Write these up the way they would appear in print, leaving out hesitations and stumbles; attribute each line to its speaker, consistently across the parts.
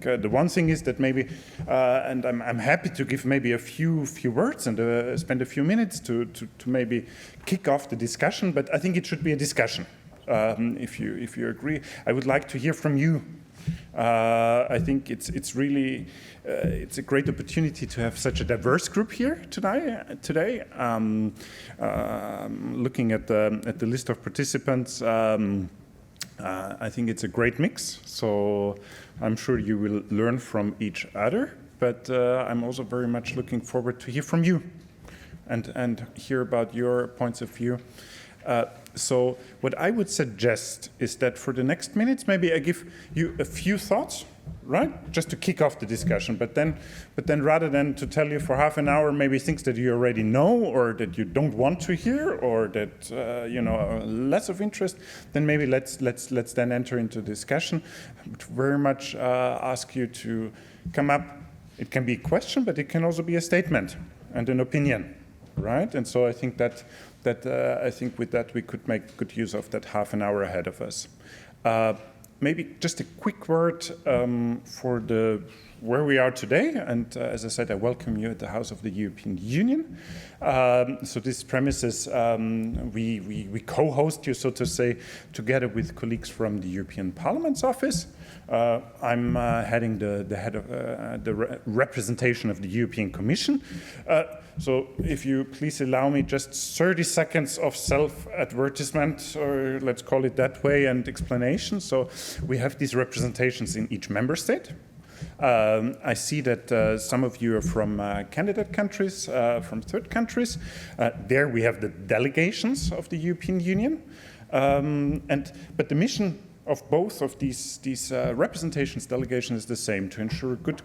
Speaker 1: think the one thing is that maybe, and I'm happy to give maybe a few words and spend a few minutes to maybe kick off the discussion, but I think it should be a discussion. If you agree, I would like to hear from you. I think it's really it's a great opportunity to have such a diverse group here today. Looking at the list of participants, I think it's a great mix. So I'm sure you will learn from each other. But I'm also very much looking forward to hear from you and hear about your points of view. So what I would suggest is that for the next minutes, maybe I give you a few thoughts, right? Just to kick off the discussion. But then rather than to tell you for half an hour, maybe things that you already know or that you don't want to hear or that are less of interest, then maybe let's then enter into discussion. I would very much ask you to come up. It can be a question, but it can also be a statement and an opinion, right? And so I think that I think with that we could make good use of that half an hour ahead of us. Maybe just a quick word for where we are today. And as I said, I welcome you at the House of the European Union. So this premises, we co-host you, so to say, together with colleagues from the European Parliament's office. I'm heading the head of the representation of the European Commission. So if you please allow me just 30 seconds of self-advertisement, or let's call it that way, and explanation. So we have these representations in each member state. I see that some of you are from candidate countries, from third countries. There we have the delegations of the European Union. But the mission of both of these representations, delegations is the same, to ensure good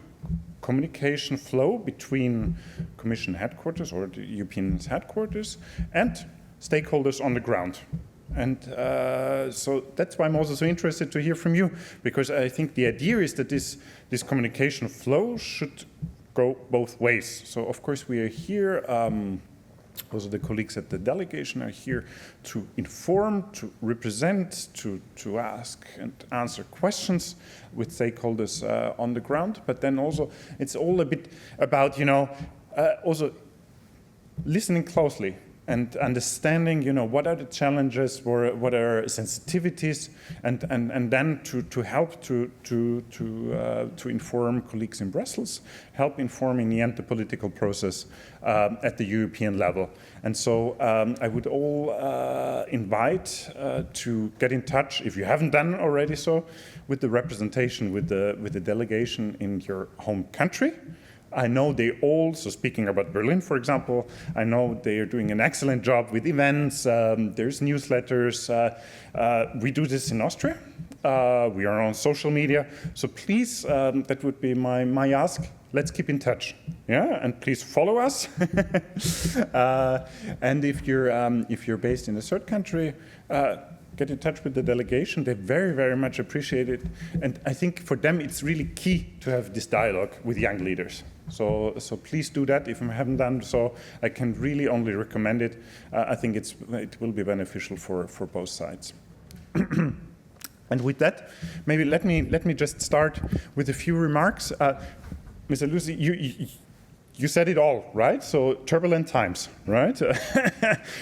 Speaker 1: communication flow between Commission headquarters or the European headquarters and stakeholders on the ground. And so that's why I'm also so interested to hear from you, because I think the idea is that this communication flow should go both ways. So of course we are here, also the colleagues at the delegation are here to inform, to represent, to ask and answer questions with stakeholders on the ground. But then also it's all a bit about, also listening closely and understanding, what are the challenges, what are sensitivities, and then to help to inform colleagues in Brussels, help inform in the end the political process at the European level. And so I would all invite to get in touch, if you haven't done already so, with the representation, with the delegation in your home country. I know they all, so speaking about Berlin, for example, I know they are doing an excellent job with events, there's newsletters. We do this in Austria. We are on social media. So please, that would be my ask. Let's keep in touch, yeah, and please follow us. And if you're based in a third country, get in touch with the delegation. They very, very much appreciate it. And I think for them, it's really key to have this dialogue with young leaders. So please do that. If you haven't done so, I can really only recommend it. I think it will be beneficial for both sides. And with that, maybe let me just start with a few remarks. Mr. Lucy, you said it all, right? So turbulent times, right?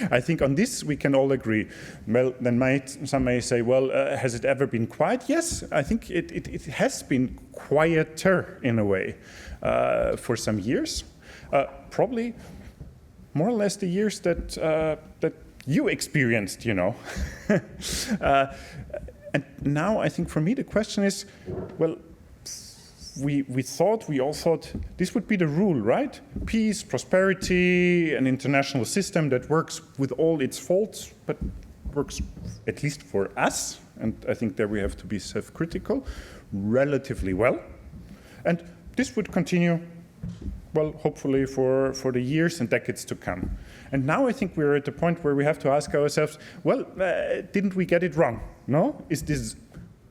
Speaker 1: I think on this we can all agree. Well, then some may say, well, has it ever been quiet? Yes, I think it has been quieter in a way for some years. Probably more or less the years that you experienced, And now I think for me the question is, well, we all thought this would be the rule, right? Peace, prosperity, an international system that works with all its faults, but works, at least for us, and I think there we have to be self-critical, relatively well. And this would continue, well, hopefully for the years and decades to come. And now I think we're at the point where we have to ask ourselves, well, didn't we get it wrong? No?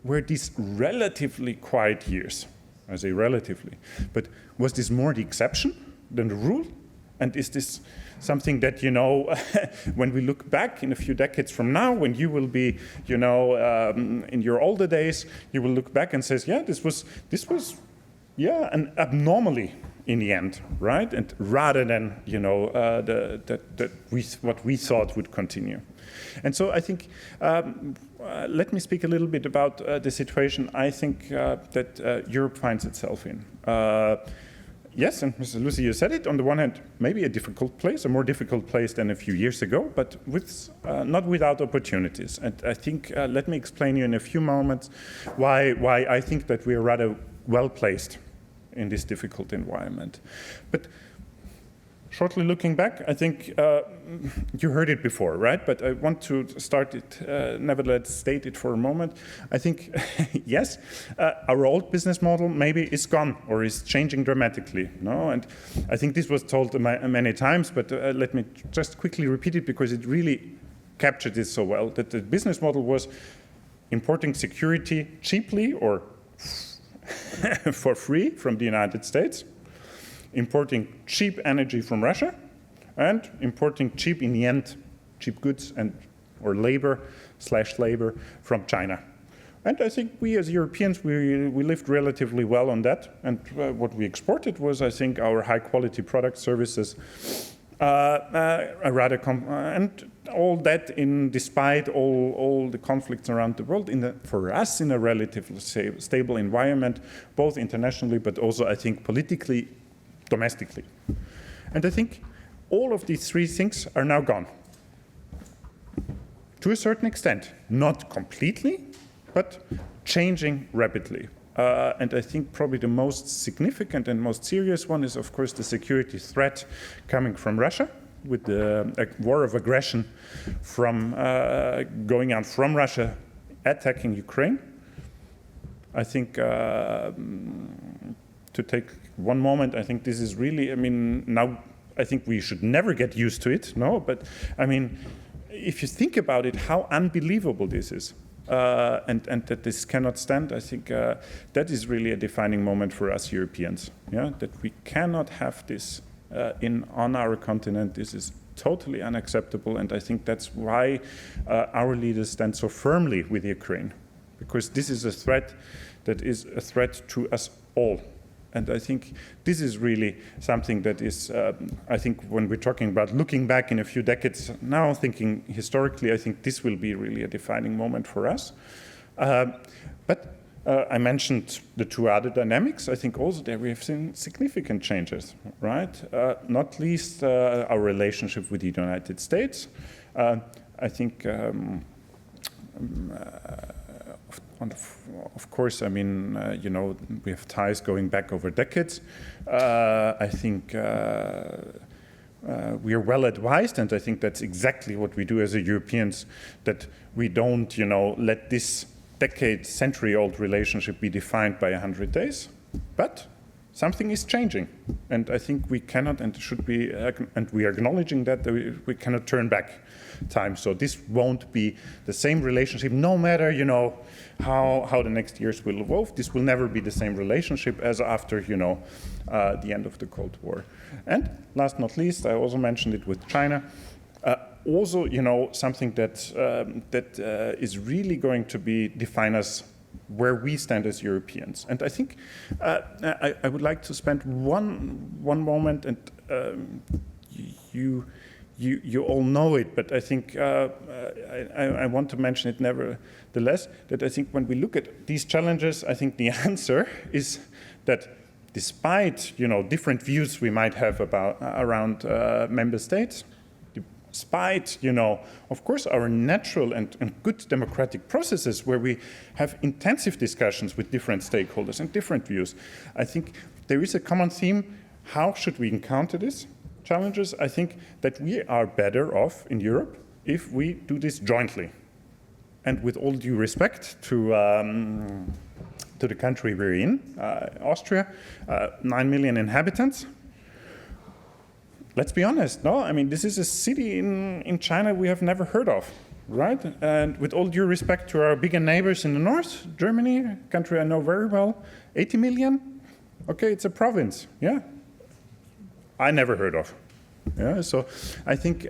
Speaker 1: Were these relatively quiet years? I say relatively, but was this more the exception than the rule? And is this something that, when we look back in a few decades from now, when you will be, in your older days, you will look back and say, yeah, this was yeah, an abnormally in the end, right? And rather than, you know, what we thought would continue. And so I think, let me speak a little bit about the situation I think that Europe finds itself in. Yes, and Mr. Lucy, you said it, on the one hand, maybe a difficult place, a more difficult place than a few years ago, but with, not without opportunities. And I think, let me explain you in a few moments why I think that we are rather well placed in this difficult environment. But shortly looking back, I think you heard it before, right? But I want to start it, nevertheless state it for a moment. I think, yes, our old business model maybe is gone or is changing dramatically. No? And I think this was told many times, but let me just quickly repeat it because it really captured this so well, that the business model was importing security cheaply or for free from the United States, importing cheap energy from Russia, and importing cheap, in the end, cheap goods and or labor from China. And I think we as Europeans, we lived relatively well on that. And what we exported was, I think, our high quality product services, and all that despite all the conflicts around the world, for us in a relatively stable environment, both internationally, but also I think politically, domestically. And I think all of these three things are now gone. To a certain extent, not completely, but changing rapidly. And I think probably the most significant and most serious one is, of course, the security threat coming from Russia, with the war of aggression going on from Russia attacking Ukraine. I think to take one moment, I think this is really, I mean, now I think we should never get used to it, no? But I mean, if you think about it, how unbelievable this is. And that this cannot stand, I think that is really a defining moment for us Europeans. Yeah, that we cannot have this on our continent. This is totally unacceptable, and I think that's why our leaders stand so firmly with Ukraine, because this is a threat that is a threat to us all. And I think this is really something that is, I think when we're talking about looking back in a few decades, now thinking historically, I think this will be really a defining moment for us. But I mentioned the two other dynamics. I think also there we have seen significant changes, right? Not least our relationship with the United States. I think of course, I mean, you know, we have ties going back over decades. I think we are well advised, and I think that's exactly what we do as Europeans, that we don't, you know, let this century-old relationship be defined by 100 days. But something is changing, and I think we cannot and should be, and we are acknowledging that we cannot turn back time. So this won't be the same relationship, no matter, you know, how the next years will evolve. This will never be the same relationship as after, you know, the end of the Cold War. And last not least, I also mentioned it with China. Also, you know, something that is really going to define us where we stand as Europeans. And I think I would like to spend one moment, and you all know it, but I think I want to mention it nevertheless, that I think when we look at these challenges, I think the answer is that despite, you know, different views we might have around member states, despite, you know, of course, our natural and good democratic processes where we have intensive discussions with different stakeholders and different views, I think there is a common theme. How should we encounter these challenges? I think that we are better off in Europe if we do this jointly. And with all due respect to the country we're in, Austria, 9 million inhabitants. Let's be honest, no? I mean, this is a city in China we have never heard of, right? And with all due respect to our bigger neighbors in the north, Germany, a country I know very well, 80 million? Okay, it's a province, yeah? I never heard of. Yeah, so I think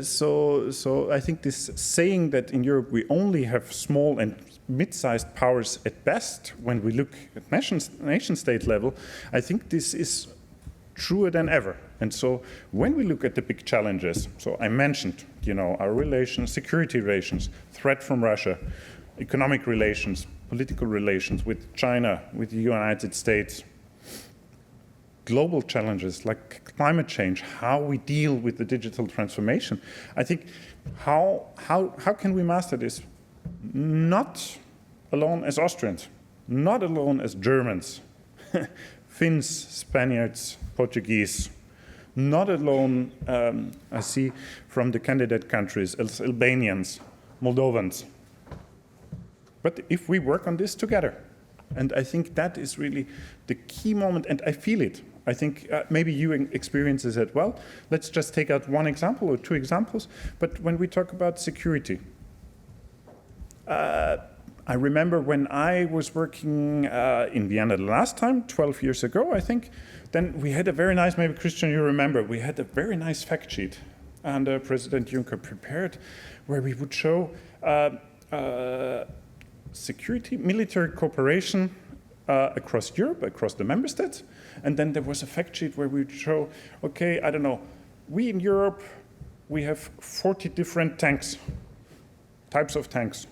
Speaker 1: so I think this saying that in Europe we only have small and mid-sized powers at best when we look at nation-state level, I think this is truer than ever. And so when we look at the big challenges, so I mentioned, our relations, security relations, threat from Russia, economic relations, political relations with China, with the United States, global challenges like climate change, how we deal with the digital transformation. I think how can we master this? Not alone as Austrians, not alone as Germans, Finns, Spaniards, Portuguese, not alone, I see from the candidate countries, as Albanians, Moldovans. But if we work on this together, and I think that is really the key moment, and I feel it. I think maybe you experience this as well. Let's just take out one example or two examples. But when we talk about security, I remember when I was working in Vienna the last time, 12 years ago, I think, then we had a very nice, maybe Christian, you remember, we had a very nice fact sheet and President Juncker prepared where we would show security, military cooperation across Europe, across the member states. And then there was a fact sheet where we would show, okay, I don't know, we in Europe, we have 40 different tanks, types of tanks.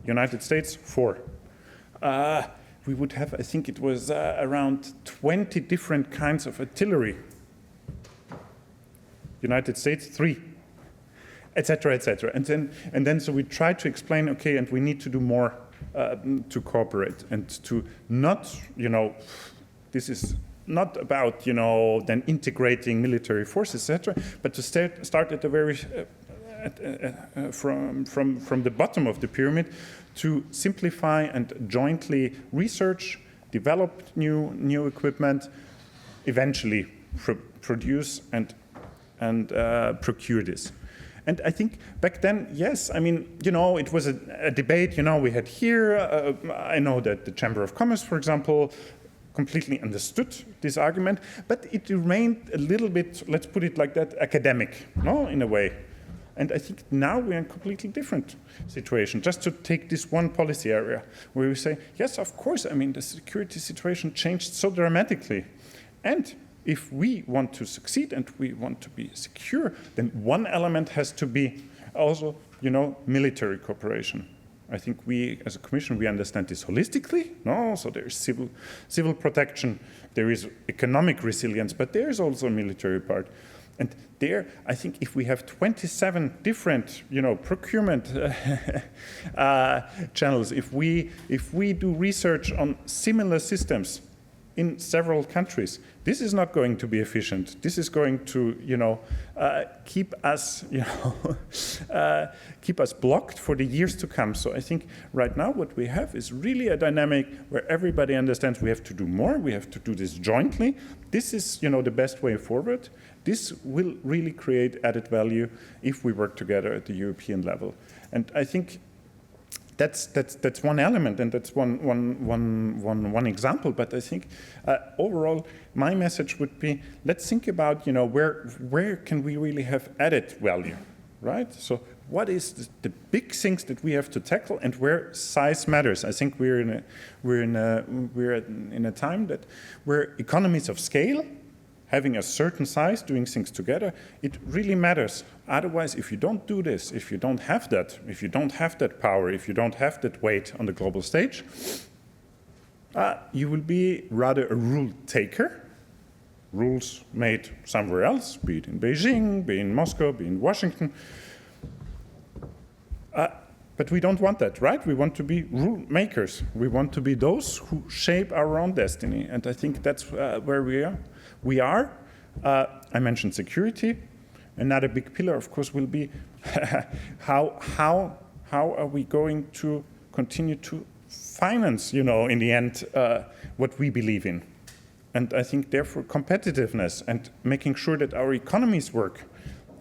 Speaker 1: United States, 4. We would have, I think it was around 20 different kinds of artillery. United States, 3, etc., etc. And then so we try to explain, okay, and we need to do more to cooperate and to not, this is not about, then integrating military forces, etc., but to start at the very from the bottom of the pyramid to simplify and jointly research, develop new equipment, eventually produce and procure this. And I think back then, yes, I mean, it was a debate, we had here, I know that the Chamber of Commerce, for example, completely understood this argument, but it remained a little bit, let's put it like that, academic, in a way. And I think now we're in a completely different situation. Just to take this one policy area where we say, yes, of course, I mean, the security situation changed so dramatically. And if we want to succeed and we want to be secure, then one element has to be also, military cooperation. I think we, as a Commission, we understand this holistically. So there is civil protection, there is economic resilience, but there is also a military part. And there, I think if we have 27 different, procurement channels, if we do research on similar systems in several countries, this is not going to be efficient. This is going to, keep us, keep us blocked for the years to come. So I think right now what we have is really a dynamic where everybody understands we have to do more. We have to do this jointly. This is, the best way forward. This will really create added value if we work together at the European level. And I think that's one element, and that's one example. But I think overall, my message would be: let's think about where can we really have added value, right? So what is the big things that we have to tackle, and where size matters? I think we're in a time that where economies of scale, having a certain size, doing things together, it really matters. Otherwise, if you don't do this, if you don't have that power, if you don't have that weight on the global stage, you will be rather a rule taker. Rules made somewhere else, be it in Beijing, be it in Moscow, be it in Washington. But we don't want that, right? We want to be rule makers. We want to be those who shape our own destiny. And I think that's where we are. I mentioned security. Another big pillar, of course, will be how are we going to continue to finance, in the end, what we believe in. And I think, therefore, competitiveness and making sure that our economies work,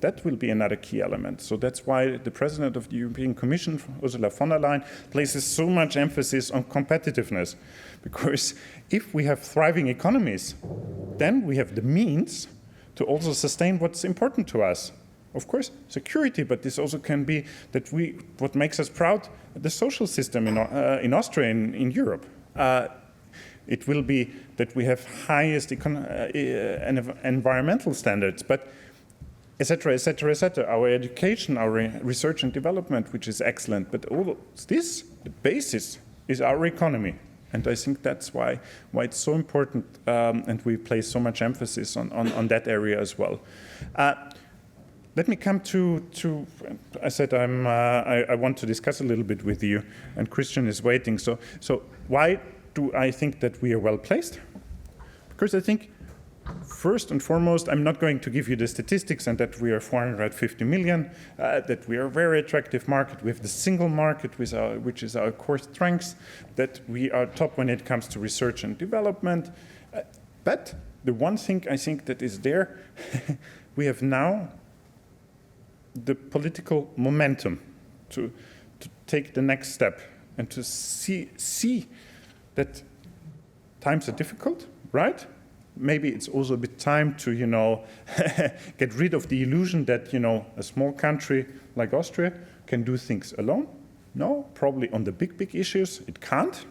Speaker 1: that will be another key element. So that's why the President of the European Commission, Ursula von der Leyen, places so much emphasis on competitiveness. Because if we have thriving economies, then we have the means to also sustain what's important to us. Of course, security, but this also can be that what makes us proud, the social system in Austria, in Europe. It will be that we have highest environmental standards, but et cetera, et cetera, et cetera. Our education, our research and development, which is excellent, but all this, the basis is our economy. And I think that's why it's so important, and we place so much emphasis on that area as well. Let me come to I said I want to discuss a little bit with you, and Christian is waiting. So why do I think that we are well placed? Because I think, first and foremost, I'm not going to give you the statistics and that we are 450 million, that we are a very attractive market. We have the single market, which is our core strength, that we are top when it comes to research and development. But the one thing I think that is there, we have now the political momentum to take the next step and to see that times are difficult, right? Maybe it's also a bit time to, get rid of the illusion that, a small country like Austria can do things alone. No, probably on the big issues, it can't.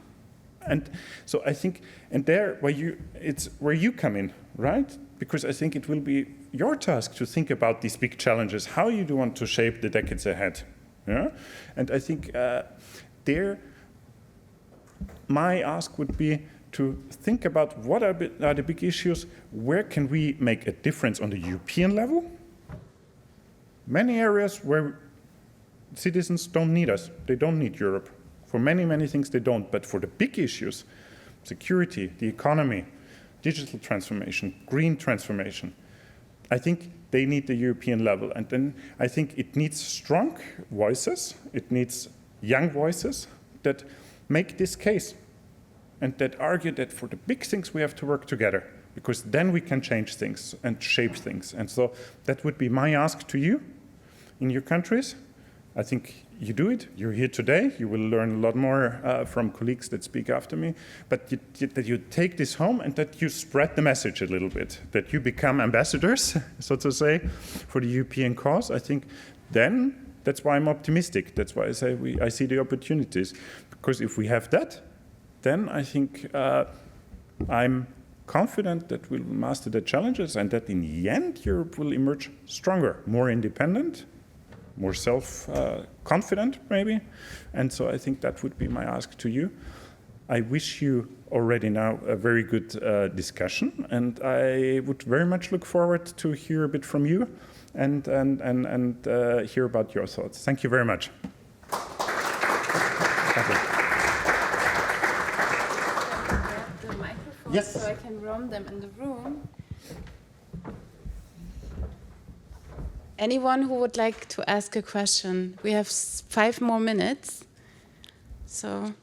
Speaker 1: And so I think, and it's where you come in, right? Because I think it will be your task to think about these big challenges, how you do want to shape the decades ahead. Yeah? And I think my ask would be to think about what are the big issues, where can we make a difference on the European level? Many areas where citizens don't need us, they don't need Europe. For many things they don't, but for the big issues, security, the economy, digital transformation, green transformation, I think they need the European level. And then I think it needs strong voices, it needs young voices that make this case and that argue that for the big things we have to work together, because then we can change things and shape things. And so that would be my ask to you in your countries. I think you do it. You're here today. You will learn a lot more from colleagues that speak after me. But that you take this home and that you spread the message a little bit, that you become ambassadors, so to say, for the European cause. I think then that's why I'm optimistic. That's why I say I see the opportunities. Because if we have that, then I think I'm confident that we'll master the challenges and that in the end Europe will emerge stronger, more independent, more self-confident maybe. And so I think that would be my ask to you. I wish you already now a very good discussion, and I would very much look forward to hear a bit from you and hear about your thoughts. Thank you very much. Thank you.
Speaker 2: The microphone,
Speaker 1: yes.
Speaker 2: So I can roam them in the room. Anyone who would like to ask a question? We have 5 more minutes. So.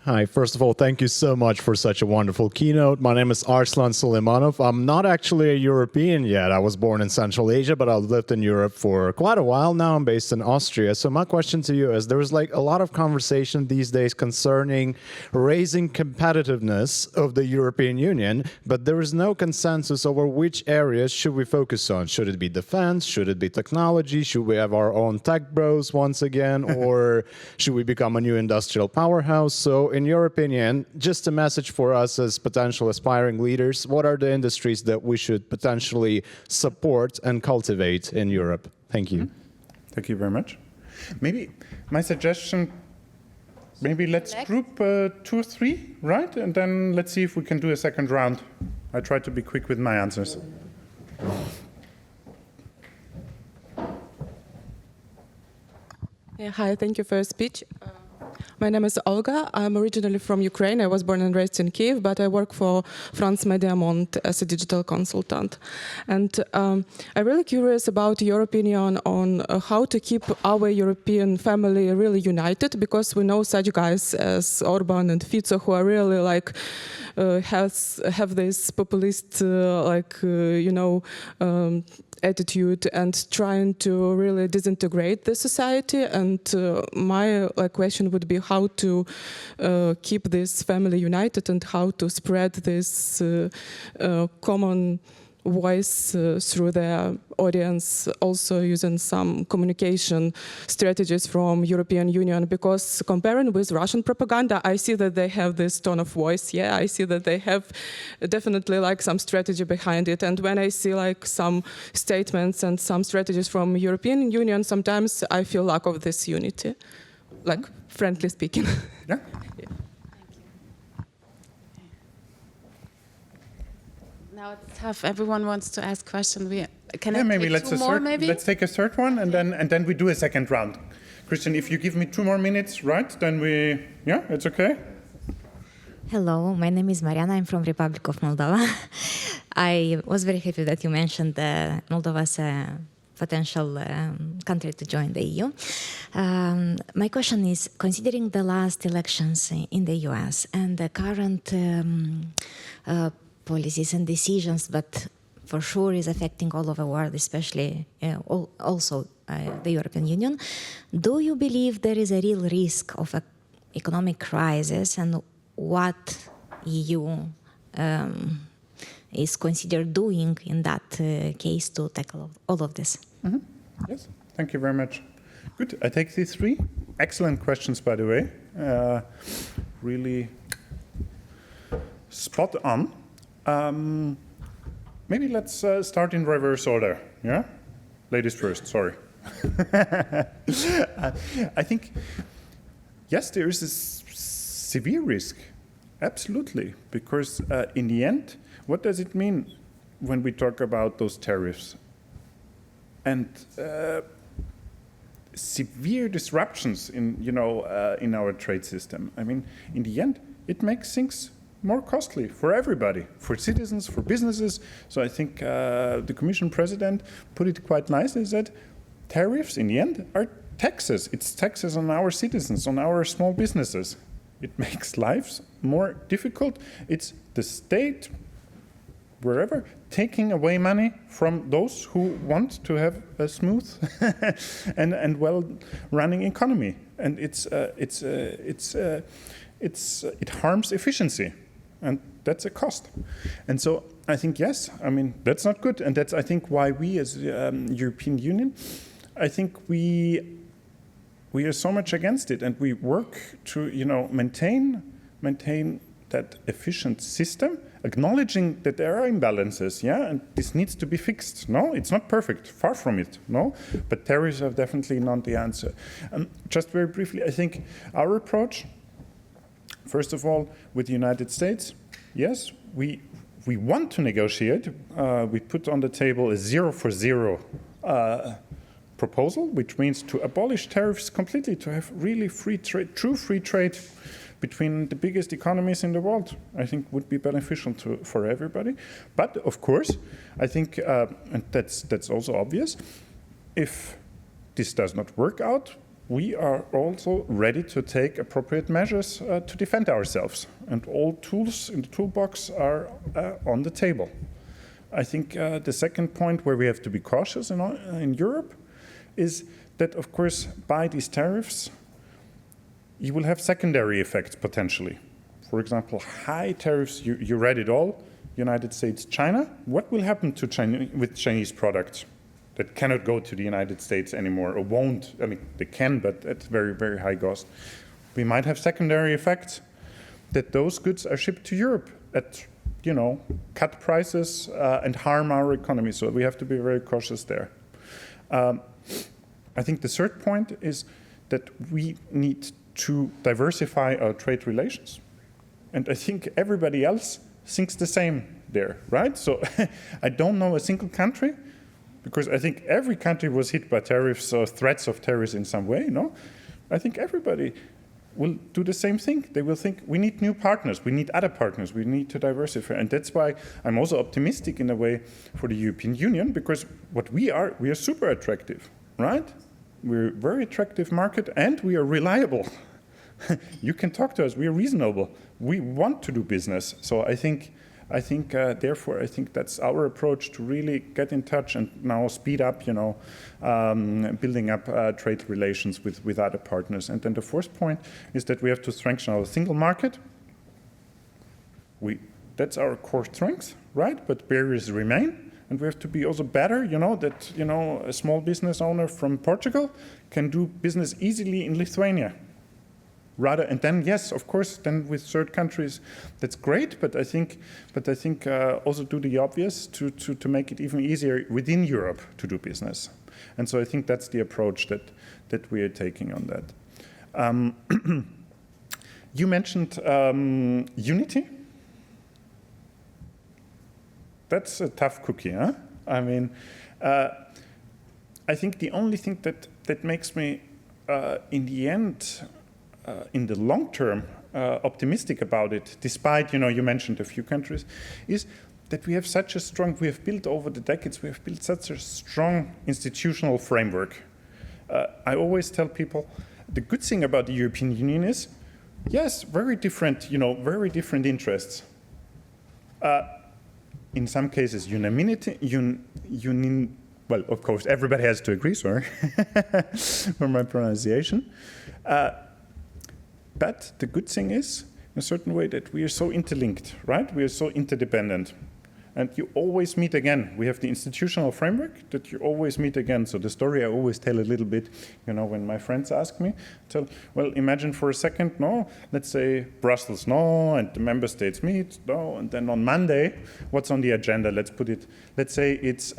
Speaker 3: Hi, first of all, thank you so much for such a wonderful keynote. My name is Arslan Suleimanov. I'm not actually a European yet. I was born in Central Asia, but I've lived in Europe for quite a while now. I'm based in Austria. So my question to you is, there's like a lot of conversation these days concerning raising competitiveness of the European Union, but there is no consensus over which areas should we focus on. Should it be defense? Should it be technology? Should we have our own tech bros once again? Or should we become a new industrial powerhouse? So in your opinion, just a message for us as potential aspiring leaders, what are the industries that we should potentially support and cultivate in Europe? Thank you.
Speaker 1: Thank you very much. Maybe my suggestion, maybe let's group 2 or 3, right? And then let's see if we can do a second round. I try to be quick with my answers.
Speaker 4: Yeah, hi, thank you for your speech. My name is Olga. I'm originally from Ukraine. I was born and raised in Kiev, but I work for France Media Monde as a digital consultant. And I'm really curious about your opinion on how to keep our European family really united, because we know such guys as Orban and Fico who are really like have this populist attitude and trying to really disintegrate the society. And my question would be how to keep this family united and how to spread this common voice through their audience, also using some communication strategies from European Union, because comparing with Russian propaganda, I see that they have this tone of voice. Yeah, I see that they have definitely like some strategy behind it. And when I see like some statements and some strategies from European Union, sometimes I feel lack of this unity, like frankly speaking.
Speaker 1: Yeah.
Speaker 2: Now it's tough. Everyone wants to ask questions. Can I
Speaker 1: maybe
Speaker 2: take two more? Maybe
Speaker 1: let's take a third one, and then we do a second round. Christian, if you give me 2 more minutes, right? Then it's okay.
Speaker 5: Hello, my name is Mariana. I'm from Republic of Moldova. I was very happy that you mentioned Moldova as a potential country to join the EU. My question is, considering the last elections in the US and the current policies and decisions, but for sure is affecting all over the world, especially also the European Union, do you believe there is a real risk of an economic crisis, and what EU is considered doing in that case to tackle all of this?
Speaker 1: Mm-hmm. Yes, thank you very much. Good, I take these 3. Excellent questions, by the way. Really spot on. Maybe let's start in reverse order, yeah? Ladies first, sorry. I think, yes, there is a severe risk, absolutely, because in the end, what does it mean when we talk about those tariffs? And severe disruptions in our trade system. I mean, in the end, it makes things more costly for everybody, for citizens, for businesses. So I think the Commission President put it quite nicely, that tariffs in the end are taxes. It's taxes on our citizens, on our small businesses. It makes lives more difficult. It's the state, wherever, taking away money from those who want to have a smooth and well-running economy. And it harms efficiency. And that's a cost. And so I think, yes, I mean, that's not good. And that's, I think, why we as European Union, I think we are so much against it. And we work to, maintain that efficient system, acknowledging that there are imbalances, and this needs to be fixed. No, it's not perfect, far from it, no? But tariffs are definitely not the answer. Just very briefly, I think our approach, first of all, with the United States, yes, we want to negotiate. We put on the table a 0 for 0 proposal, which means to abolish tariffs completely, to have really free trade, true free trade between the biggest economies in the world. I think would be beneficial for everybody. But of course, I think, and that's also obvious, if this does not work out, we are also ready to take appropriate measures to defend ourselves. And all tools in the toolbox are on the table. I think the second point where we have to be cautious in Europe is that, of course, by these tariffs, you will have secondary effects potentially. For example, high tariffs, you read it all, United States, China. What will happen to with Chinese products that cannot go to the United States anymore, or won't? I mean, they can, but at very, very high cost. We might have secondary effects that those goods are shipped to Europe at, cut prices and harm our economy. So we have to be very cautious there. I think the third point is that we need to diversify our trade relations. And I think everybody else thinks the same there, right? So I don't know a single country, because I think every country was hit by tariffs or threats of tariffs in some way, no? I think everybody will do the same thing. They will think, we need new partners, we need other partners, we need to diversify. And that's why I'm also optimistic in a way for the European Union, because what we are super attractive, right? We're a very attractive market, and we are reliable. You can talk to us, we are reasonable. We want to do business. So I think I think, therefore, I think that's our approach to really get in touch and now speed up, building up trade relations with other partners. And then the fourth point is that we have to strengthen our single market. That's our core strength, right? But barriers remain. And we have to be also better, that, a small business owner from Portugal can do business easily in Lithuania. And then, yes, of course, then with third countries, that's great. But I think also do the obvious to make it even easier within Europe to do business. And so I think that's the approach that we are taking on that. You mentioned unity. That's a tough cookie, huh? I mean, I think the only thing that makes me, in the end, in the long term, optimistic about it, despite, you mentioned a few countries, is that we have built over the decades, we have built such a strong institutional framework. I always tell people, the good thing about the European Union is, yes, very different interests. In some cases, well, of course, everybody has to agree, sorry, for my pronunciation. But the good thing is, in a certain way, that we are so interlinked, right? We are so interdependent. And you always meet again. We have the institutional framework that you always meet again. So the story I always tell a little bit, when my friends ask me, well, imagine for a second, let's say Brussels, and the member states meet, and then on Monday, what's on the agenda? Let's say it's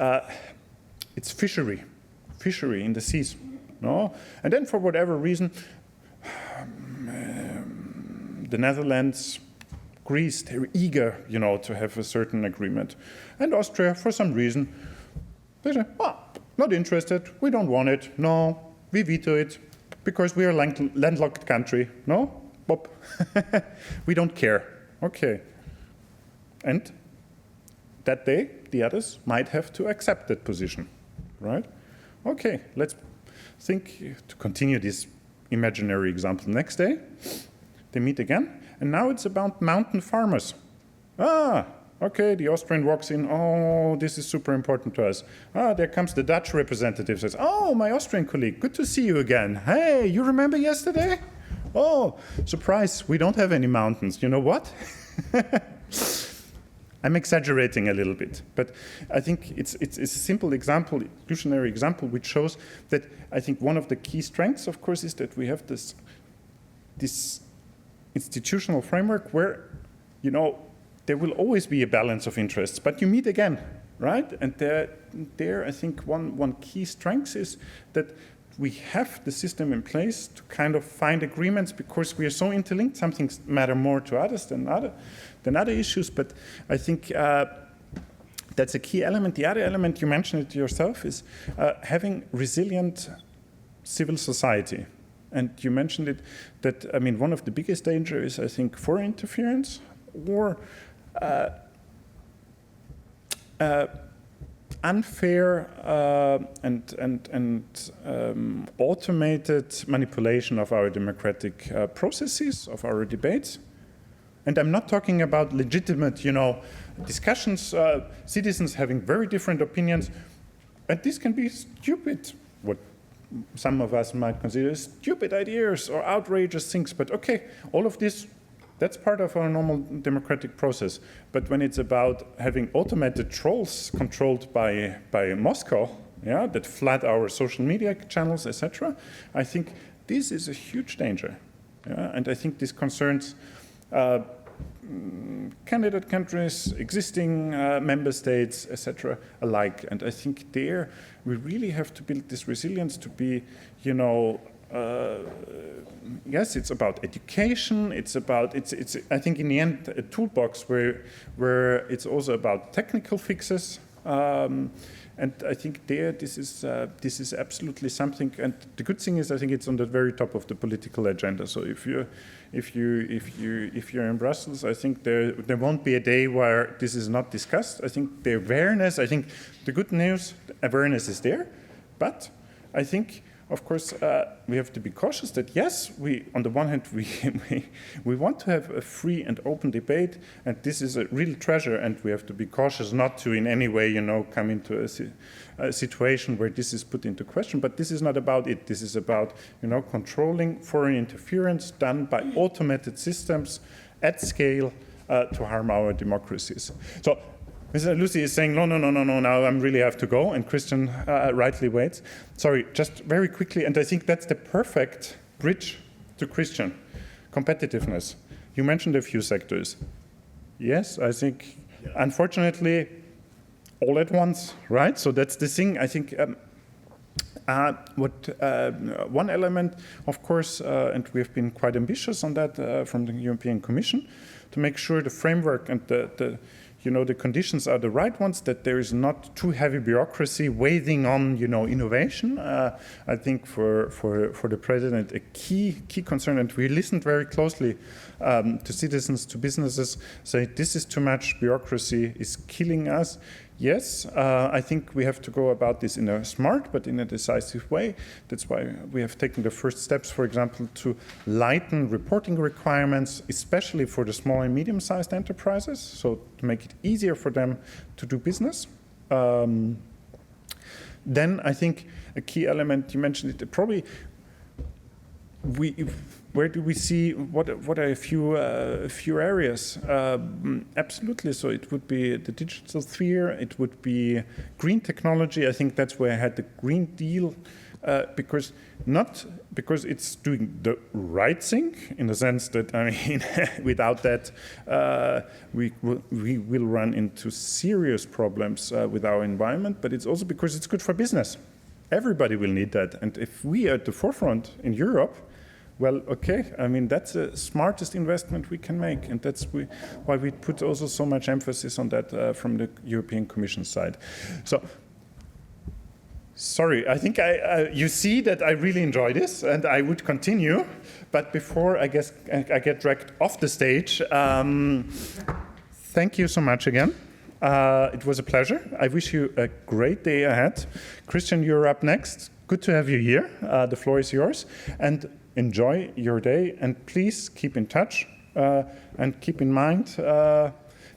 Speaker 1: fishery in the seas, And then for whatever reason, the Netherlands, Greece, they're eager, to have a certain agreement. And Austria, for some reason, they say, not interested, we don't want it, no, we veto it, because we are a landlocked country, no, Bob, we don't care, okay. And that day, the others might have to accept that position, right? Okay, let's think, to continue this imaginary example, next day, they meet again. And now it's about mountain farmers. Okay, the Austrian walks in. Oh, this is super important to us. There comes the Dutch representative, says, my Austrian colleague, good to see you again. Hey, you remember yesterday? Oh, surprise, we don't have any mountains. You know what? I'm exaggerating a little bit, but I think it's a simple example, evolutionary example, which shows that I think one of the key strengths, of course, is that we have this institutional framework where, there will always be a balance of interests, but you meet again, right? And there I think one key strength is that we have the system in place to kind of find agreements because we are so interlinked. Some things matter more to others than other issues, but I think that's a key element. The other element, you mentioned it yourself, is having resilient civil society. And you mentioned it, that, one of the biggest dangers is, I think, foreign interference or unfair and automated manipulation of our democratic processes, of our debates. And I'm not talking about legitimate, discussions, citizens having very different opinions. And this can be stupid, what some of us might consider stupid ideas or outrageous things. But okay, all of this, that's part of our normal democratic process. But when it's about having automated trolls controlled by Moscow, that flood our social media channels, etc., I think this is a huge danger. And I think this concerns candidate countries, existing member states, etc., alike. And I think there we really have to build this resilience to be, yes, it's about education. It's I think in the end a toolbox where it's also about technical fixes. And I think this is absolutely something. And the good thing is, I think it's on the very top of the political agenda. So if you're in Brussels, I think there won't be a day where this is not discussed. I think the awareness. I think the good news, awareness is there, but I think of course, we have to be cautious that, yes, on the one hand, we want to have a free and open debate, and this is a real treasure, and we have to be cautious not to in any way, come into a situation where this is put into question. But this is not about it. This is about, controlling foreign interference done by automated systems at scale to harm our democracies. So Mr. Lucy is saying, no, now I really have to go, and Christian rightly waits. Sorry, just very quickly, and I think that's the perfect bridge to Christian. Competitiveness. You mentioned a few sectors. Yes, I think, unfortunately, all at once, right? So that's the thing. I think one element, of course, and we've been quite ambitious on that from the European Commission, to make sure the framework and the conditions are the right ones, that there is not too heavy bureaucracy weighing on, innovation. I think for the president, a key concern, and we listened very closely to citizens, to businesses, say this is too much bureaucracy, is killing us. Yes, I think we have to go about this in a smart but in a decisive way. That's why we have taken the first steps, for example, to lighten reporting requirements, especially for the small and medium-sized enterprises, so to make it easier for them to do business. Then I think a key element, you mentioned it, probably where do we see, what are a few areas? Absolutely, so it would be the digital sphere, it would be green technology. I think that's where I had the Green Deal, because it's doing the right thing, in the sense that, without that, we will run into serious problems with our environment, but it's also because it's good for business. Everybody will need that, and if we are at the forefront in Europe, well, okay, that's the smartest investment we can make, and that's why we put also so much emphasis on that from the European Commission side. So, sorry, I think you see that I really enjoy this, and I would continue, but before I get dragged off the stage, thank you so much again. It was a pleasure. I wish you a great day ahead. Christian, you're up next. Good to have you here. The floor is yours. And enjoy your day, and please keep in touch and keep in mind the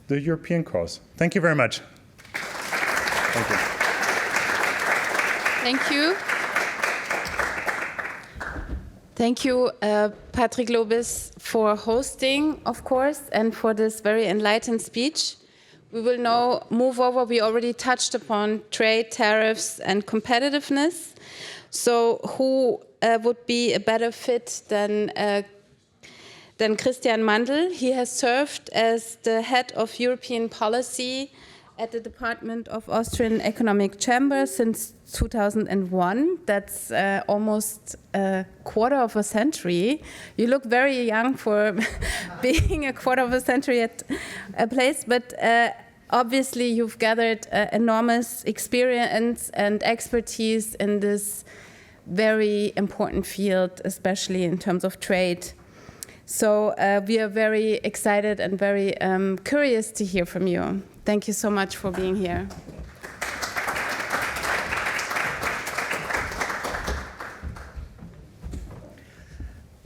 Speaker 1: European cause. Thank you very much. Thank you.
Speaker 2: Thank you. Thank you, Patrick Lobis, for hosting, of course, and for this very enlightened speech. We will now move over. We already touched upon trade, tariffs, and competitiveness. So who would be a better fit than Christian Mandl? He has served as the head of European policy at the Department of Austrian Economic Chamber since 2001. That's almost a quarter of a century. You look very young for being a quarter of a century at a place, but obviously you've gathered enormous experience and expertise in this very important field, especially in terms of trade. So we are very excited and very curious to hear from you. Thank you so much for being here.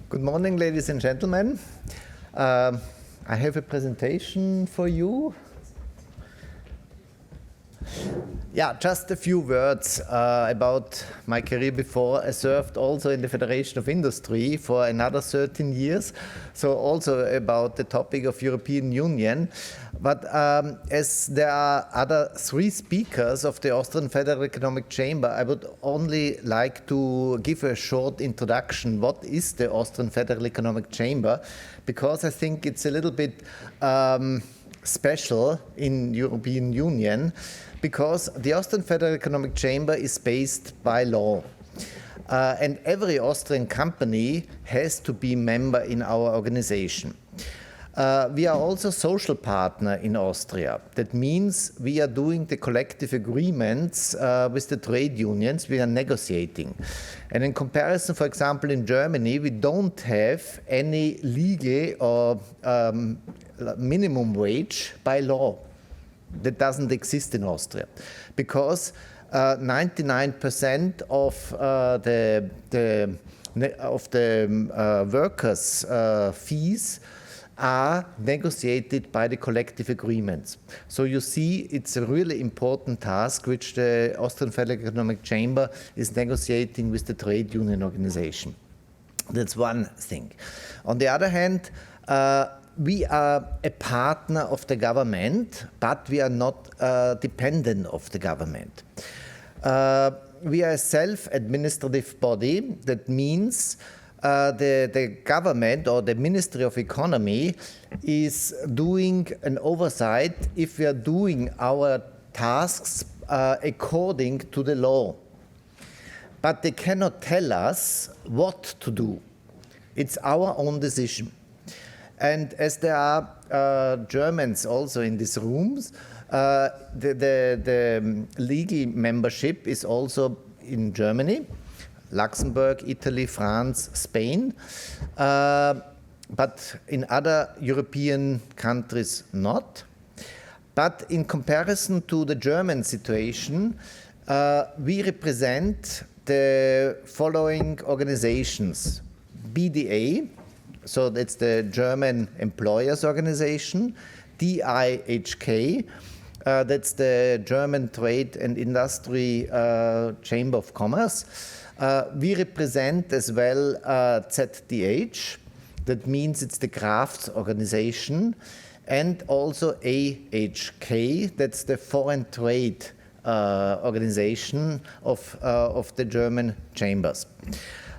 Speaker 6: Good morning, ladies and gentlemen. I have a presentation for you. Yeah, just a few words about my career before. I served also in the Federation of Industry for another 13 years, so also about the topic of European Union. But as there are other three speakers of the Austrian Federal Economic Chamber, I would only like to give a short introduction. What is the Austrian Federal Economic Chamber? Because I think it's a little bit special in European Union, because the Austrian Federal Economic Chamber is based by law. And every Austrian company has to be a member in our organization. We are also social partner in Austria. That means we are doing the collective agreements with the trade unions. We are negotiating. And in comparison, for example, in Germany, we don't have any legal or minimum wage by law. That doesn't exist in Austria, because 99% of the workers' fees are negotiated by the collective agreements. So you see, it's a really important task which the Austrian Federal Economic Chamber is negotiating with the trade union organization. That's one thing. On the other hand, we are a partner of the government, but we are not dependent of the government. We are a self-administrative body. That means the government or the Ministry of Economy is doing an oversight if we are doing our tasks according to the law. But they cannot tell us what to do. It's our own decision. And as there are Germans also in these rooms, the legal membership is also in Germany, Luxembourg, Italy, France, Spain, but in other European countries not. But in comparison to the German situation, we represent the following organizations: BDA, so that's the German Employers Organization, DIHK, that's the German Trade and Industry Chamber of Commerce. We represent as well ZDH, that means it's the crafts organization, and also AHK, that's the foreign trade organization of the German chambers.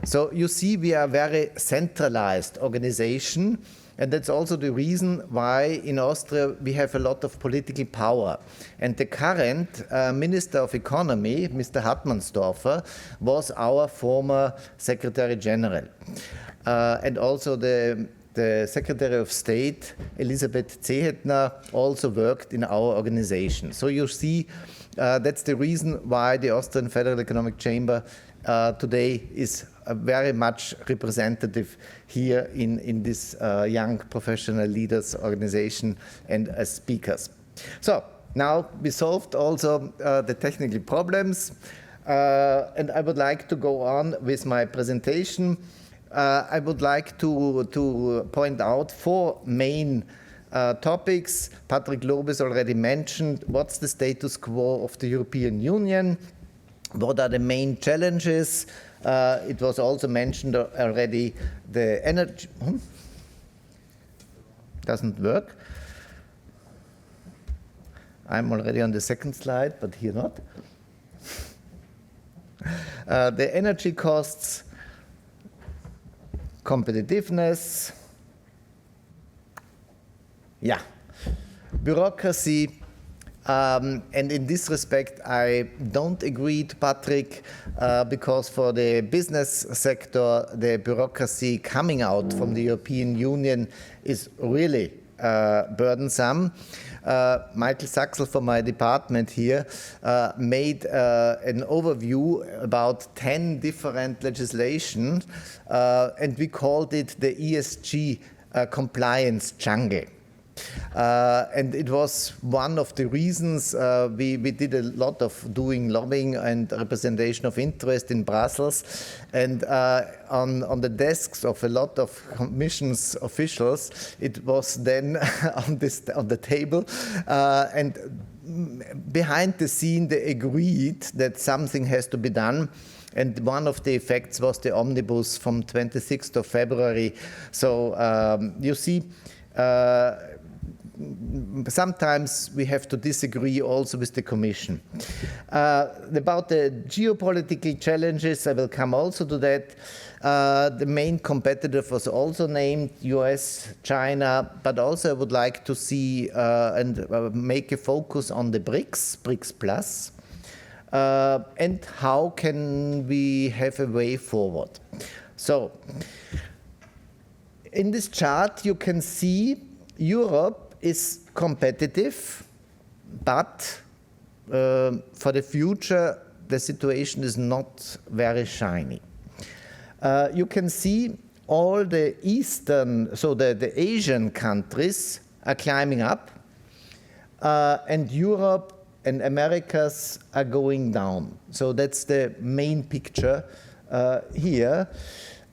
Speaker 6: So you see, we are a very centralized organization, and that's also the reason why in Austria we have a lot of political power. And the current Minister of Economy, Mr. Hartmannsdorfer, was our former Secretary General. And also the Secretary of State, Elisabeth Zehetner, also worked in our organization. So you see, that's the reason why the Austrian Federal Economic Chamber today is very much representative here in this young professional leaders organization and as speakers. So now we solved also the technical problems, and I would like to go on with my presentation. I would like to point out 4 main topics. Patrick Lobis already mentioned what's the status quo of the European Union, what are the main challenges. It was also mentioned already the energy. Doesn't work. I'm already on the second slide, but here not. The energy costs, competitiveness, yeah, bureaucracy. And in this respect, I don't agree to Patrick, because for the business sector, the bureaucracy coming out from the European Union is really burdensome. Michael Saxl from my department here made an overview about 10 different legislation, and we called it the ESG compliance jungle. And it was one of the reasons we did a lot of doing lobbying and representation of interest in Brussels, and on the desks of a lot of commissions officials, it was then on the table, and behind the scene they agreed that something has to be done. And one of the effects was the omnibus from 26th of February. So you see, sometimes we have to disagree also with the Commission. About the geopolitical challenges, I will come also to that. The main competitor was also named US, China, but also I would like to see and make a focus on the BRICS Plus, and how can we have a way forward. So, in this chart you can see Europe is competitive, but for the future the situation is not very shiny. You can see all the Eastern, so the Asian countries are climbing up, and Europe and Americas are going down. So that's the main picture here.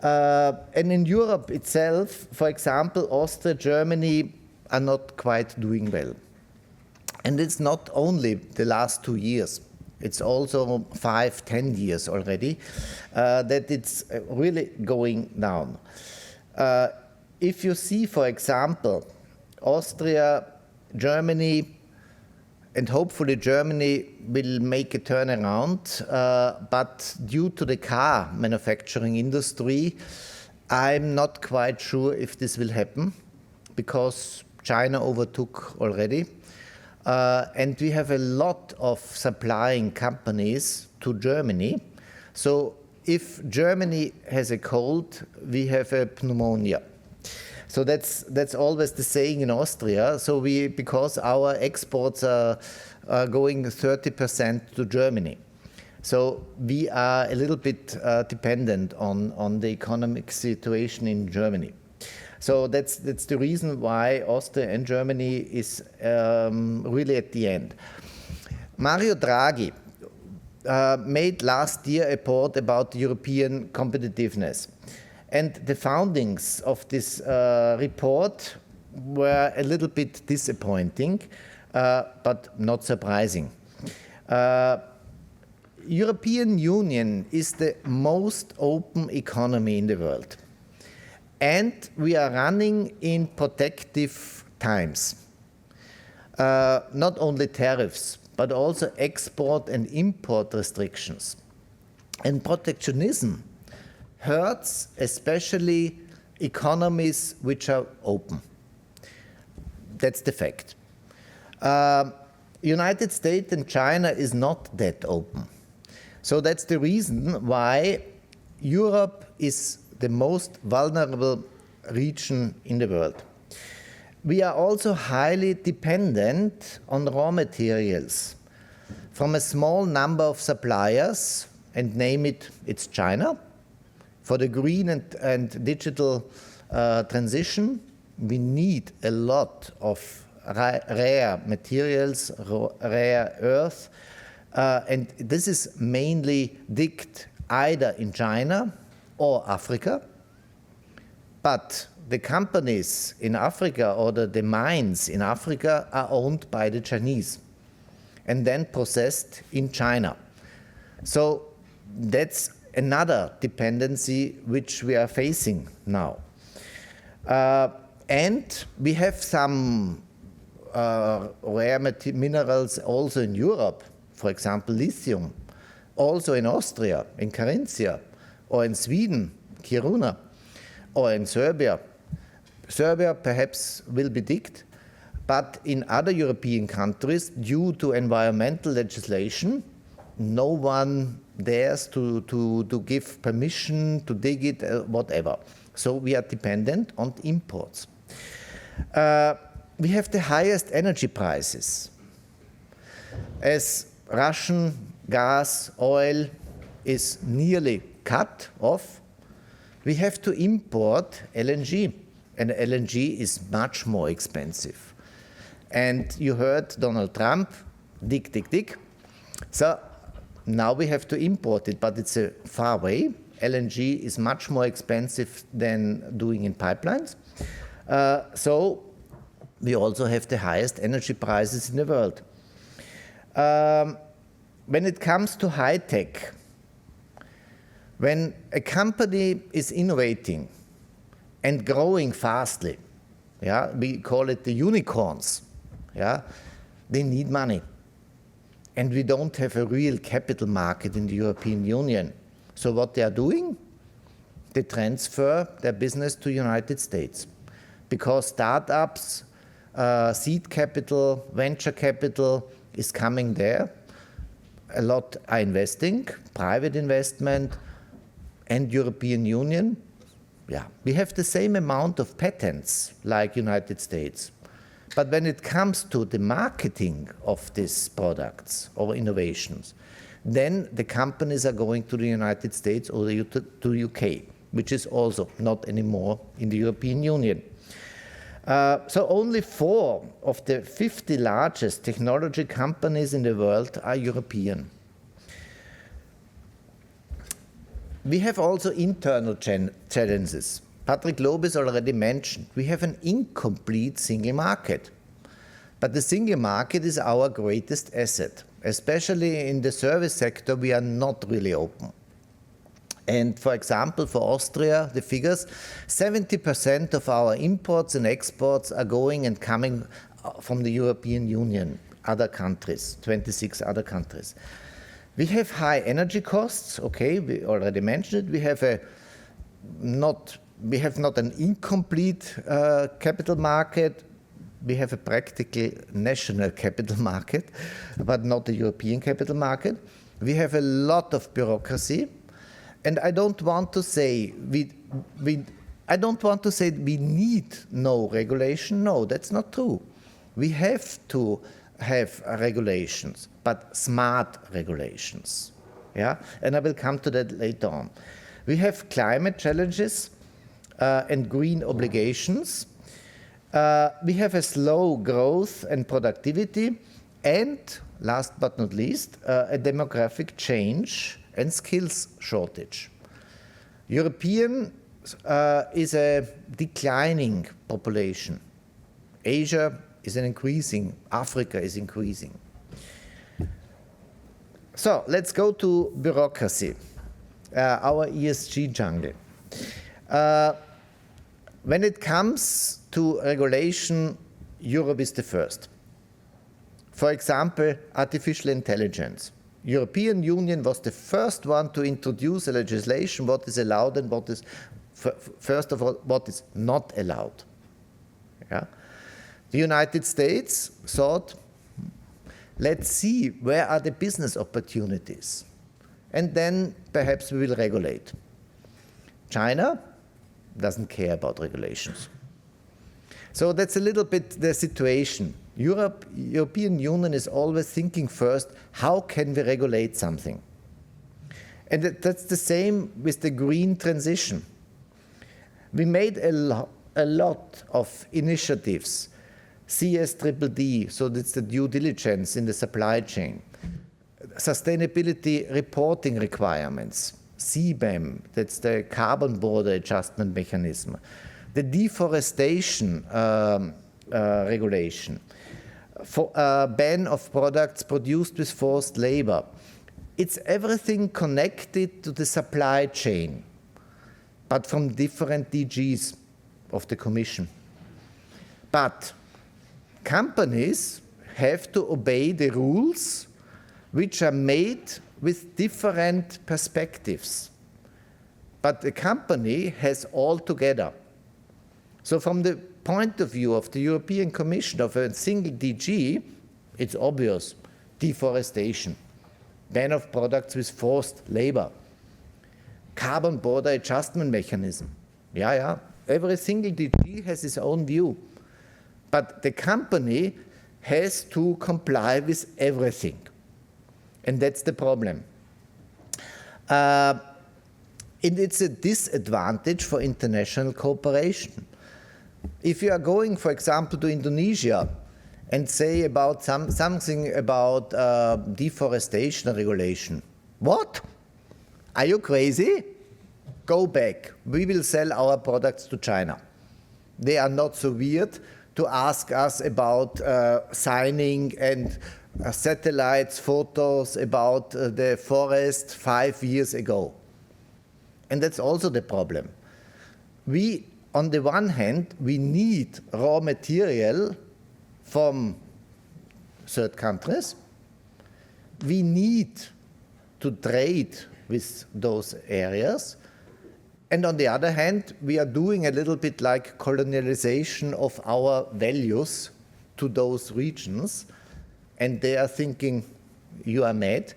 Speaker 6: And in Europe itself, for example, Austria, Germany are not quite doing well. And it's not only the last 2 years. It's also 5, 10 years already that it's really going down. If you see, for example, Austria, Germany, and hopefully Germany will make a turnaround, but due to the car manufacturing industry, I'm not quite sure if this will happen, because China overtook already. And we have a lot of supplying companies to Germany. So if Germany has a cold, we have a pneumonia. So that's always the saying in Austria. So because our exports are going 30% to Germany. So we are a little bit dependent on the economic situation in Germany. So that's the reason why Austria and Germany is really at the end. Mario Draghi made last year a report about European competitiveness. And the foundings of this report were a little bit disappointing, but not surprising. European Union is the most open economy in the world. And we are running in protective times. Not only tariffs, but also export and import restrictions. And protectionism hurts especially economies which are open. That's the fact. United States and China is not that open. So that's the reason why Europe is the most vulnerable region in the world. We are also highly dependent on raw materials from a small number of suppliers, and name it, it's China. For the green and digital transition, we need a lot of rare materials, rare earth, and this is mainly digged either in China or Africa, but the companies in Africa or the mines in Africa are owned by the Chinese and then processed in China. So that's another dependency which we are facing now. And we have some rare minerals also in Europe, for example, lithium, also in Austria, in Carinthia, or in Sweden, Kiruna, or in Serbia. Serbia perhaps will be digged, but in other European countries, due to environmental legislation, no one dares to give permission to dig it, whatever. So we are dependent on imports. We have the highest energy prices. As Russian gas, oil is nearly cut off, we have to import LNG, and LNG is much more expensive. And you heard Donald Trump, dig, dig, dig. So now we have to import it, but it's a far way. LNG is much more expensive than doing in pipelines. So we also have the highest energy prices in the world. When it comes to high tech, when a company is innovating and growing fastly, yeah, we call it the unicorns, yeah, they need money. And we don't have a real capital market in the European Union. So what they are doing? They transfer their business to the United States. Because startups, seed capital, venture capital is coming there. A lot are investing, private investment, and European Union. Yeah, we have the same amount of patents like United States. But when it comes to the marketing of these products or innovations, then the companies are going to the United States or to UK, which is also not anymore in the European Union. So only 4 of the 50 largest technology companies in the world are European. We have also internal challenges. Patrick Lobis already mentioned, we have an incomplete single market. But the single market is our greatest asset. Especially in the service sector, we are not really open. And for example, for Austria, the figures, 70% of our imports and exports are going and coming from the European Union, other countries, 26 other countries. We have high energy costs, okay, we already mentioned it. We have not an incomplete capital market. We have a practical national capital market, but not a European capital market. We have a lot of bureaucracy. And I don't want to say we need no regulation. No, that's not true. We have to have regulations, but smart regulations. Yeah, and I will come to that later on. We have climate challenges and green obligations. We have a slow growth and productivity, and last but not least, a demographic change and skills shortage. European is a declining population. Asia is an increasing, Africa is increasing. So let's go to bureaucracy, our ESG jungle. When it comes to regulation, Europe is the first. For example, artificial intelligence. European Union was the first one to introduce a legislation, what is allowed and what is, first of all, what is not allowed. Yeah? The United States thought, let's see where are the business opportunities, and then perhaps we will regulate. China doesn't care about regulations. So that's a little bit the situation. European Union is always thinking first, how can we regulate something? And that's the same with the green transition. We made a lot of initiatives, CSDDD, so that's the due diligence in the supply chain, sustainability reporting requirements, CBAM, that's the carbon border adjustment mechanism, the deforestation regulation, ban of products produced with forced labor. It's everything connected to the supply chain, but from different DGs of the Commission. But companies have to obey the rules which are made with different perspectives. But the company has all together. So from the point of view of the European Commission, of a single DG, it's obvious. Deforestation, ban of products with forced labor, carbon border adjustment mechanism. Yeah. Every single DG has its own view. But the company has to comply with everything. And that's the problem. And it's a disadvantage for international cooperation. If you are going, for example, to Indonesia and say about something about deforestation regulation, what? Are you crazy? Go back. We will sell our products to China. They are not so weird to ask us about signing and satellites, photos about the forest 5 years ago. And that's also the problem. On the one hand, we need raw material from third countries. We need to trade with those areas. And on the other hand, we are doing a little bit like colonialization of our values to those regions. And they are thinking, you are mad.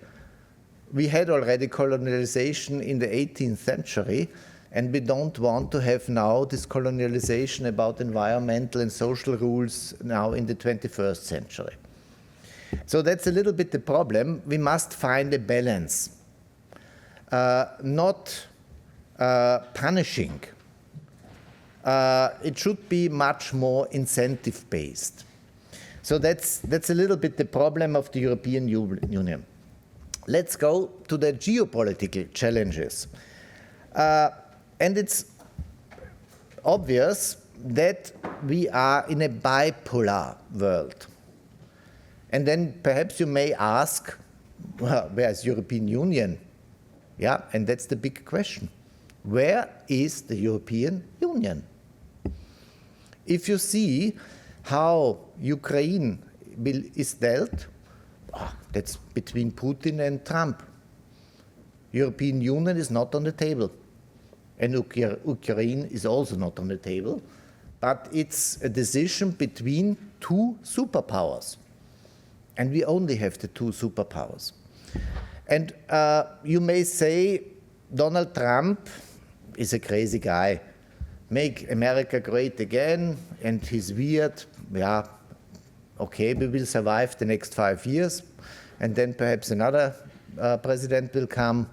Speaker 6: We had already colonialization in the 18th century. And we don't want to have now this colonialization about environmental and social rules now in the 21st century. So that's a little bit the problem. We must find a balance, not punishing It should be much more incentive-based. So that's a little bit the problem of the European Union. Let's go to the geopolitical challenges. And it's obvious that we are in a bipolar world. And then perhaps you may ask, well, where's European Union? Yeah, and that's the big question. Where is the European Union? If you see how Ukraine is dealt, that's between Putin and Trump. European Union is not on the table. And Ukraine is also not on the table. But it's a decision between two superpowers. And we only have the two superpowers. And you may say Donald Trump is a crazy guy. Make America great again, and he's weird. Yeah, okay, we will survive the next 5 years, and then perhaps another president will come.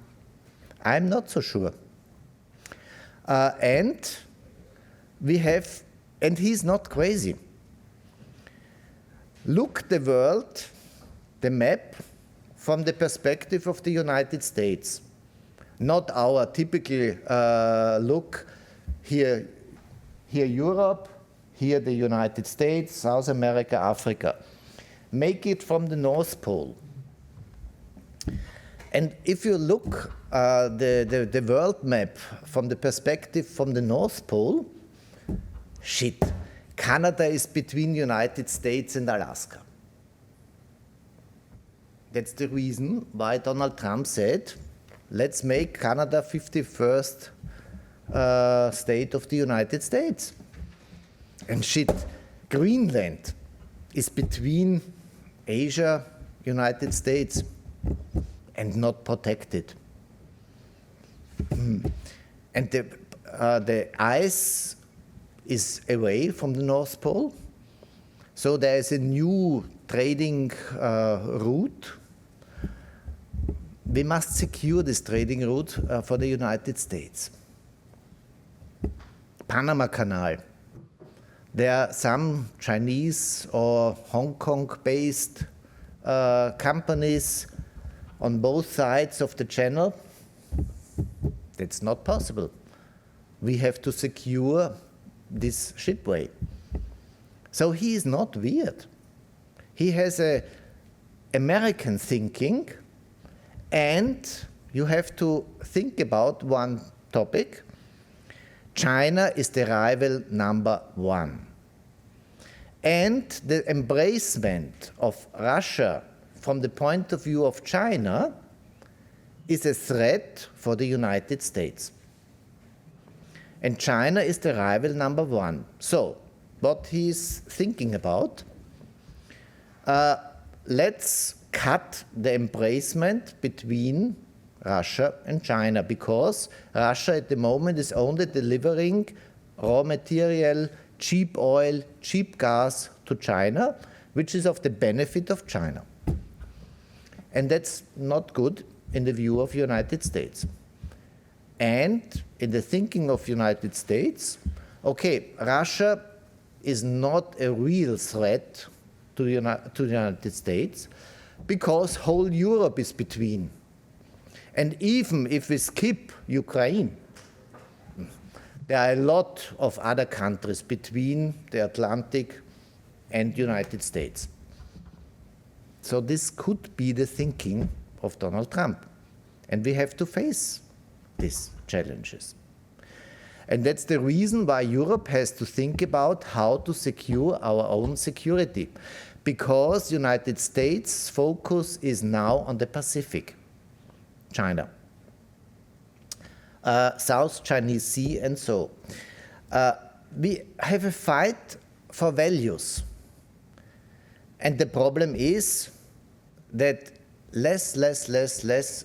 Speaker 6: I'm not so sure. And he's not crazy. Look the world, the map, from the perspective of the United States. Not our typical look, here Europe, here the United States, South America, Africa. Make it from the North Pole. And if you look the world map from the perspective from the North Pole, shit, Canada is between the United States and Alaska. That's the reason why Donald Trump said, let's make Canada 51st state of the United States. And shit, Greenland is between Asia, United States, and not protected. And the ice is away from the North Pole. So there is a new trading route. We must secure this trading route for the United States. Panama Canal. There are some Chinese or Hong Kong-based companies on both sides of the channel. That's not possible. We have to secure this shipway. So he is not weird. He has an American thinking, and you have to think about one topic. China is the rival number one. And the embracement of Russia from the point of view of China is a threat for the United States. And China is the rival number one. So, what he's thinking about, let's cut the embracement between Russia and China, because Russia at the moment is only delivering raw material, cheap oil, cheap gas to China, which is of the benefit of China. And that's not good in the view of the United States. And in the thinking of the United States, okay, Russia is not a real threat to the United States because whole Europe is between. And even if we skip Ukraine, there are a lot of other countries between the Atlantic and the United States. So this could be the thinking of Donald Trump. And we have to face these challenges. And that's the reason why Europe has to think about how to secure our own security. Because the United States' focus is now on the Pacific, China, South Chinese Sea, and so. We have a fight for values. And the problem is that less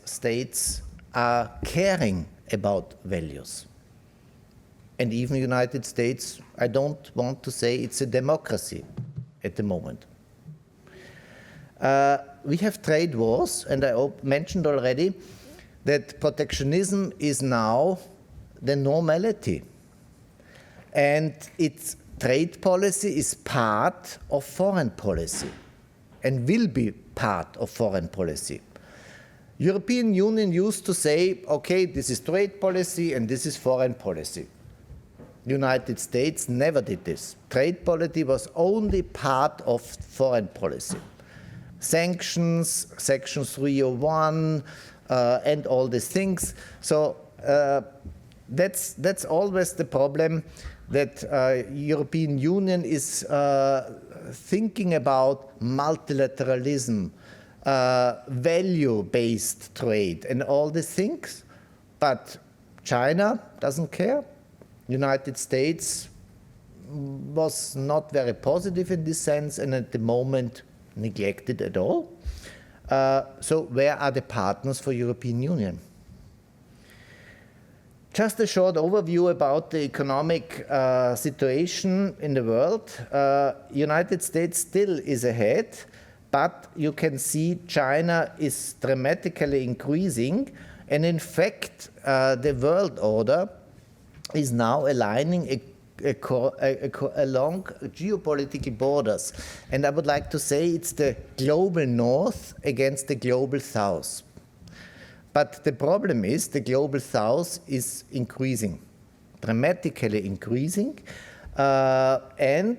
Speaker 6: states are caring about values. And even the United States, I don't want to say it's a democracy at the moment. We have trade wars, and I mentioned already that protectionism is now the normality. And its trade policy is part of foreign policy and will be part of foreign policy. European Union used to say, okay, this is trade policy and this is foreign policy. United States never did this. Trade policy was only part of foreign policy. Sanctions, Section 301, and all these things. So that's always the problem, that European Union is thinking about multilateralism, value-based trade, and all these things. But China doesn't care. United States was not very positive in this sense, and at the moment neglected at all. So where are the partners for European Union? Just a short overview about the economic situation in the world. United States still is ahead, but you can see China is dramatically increasing, and in fact the world order is now aligning along geopolitical borders. And I would like to say it's the global north against the global south. But the problem is the global south is increasing, dramatically increasing, and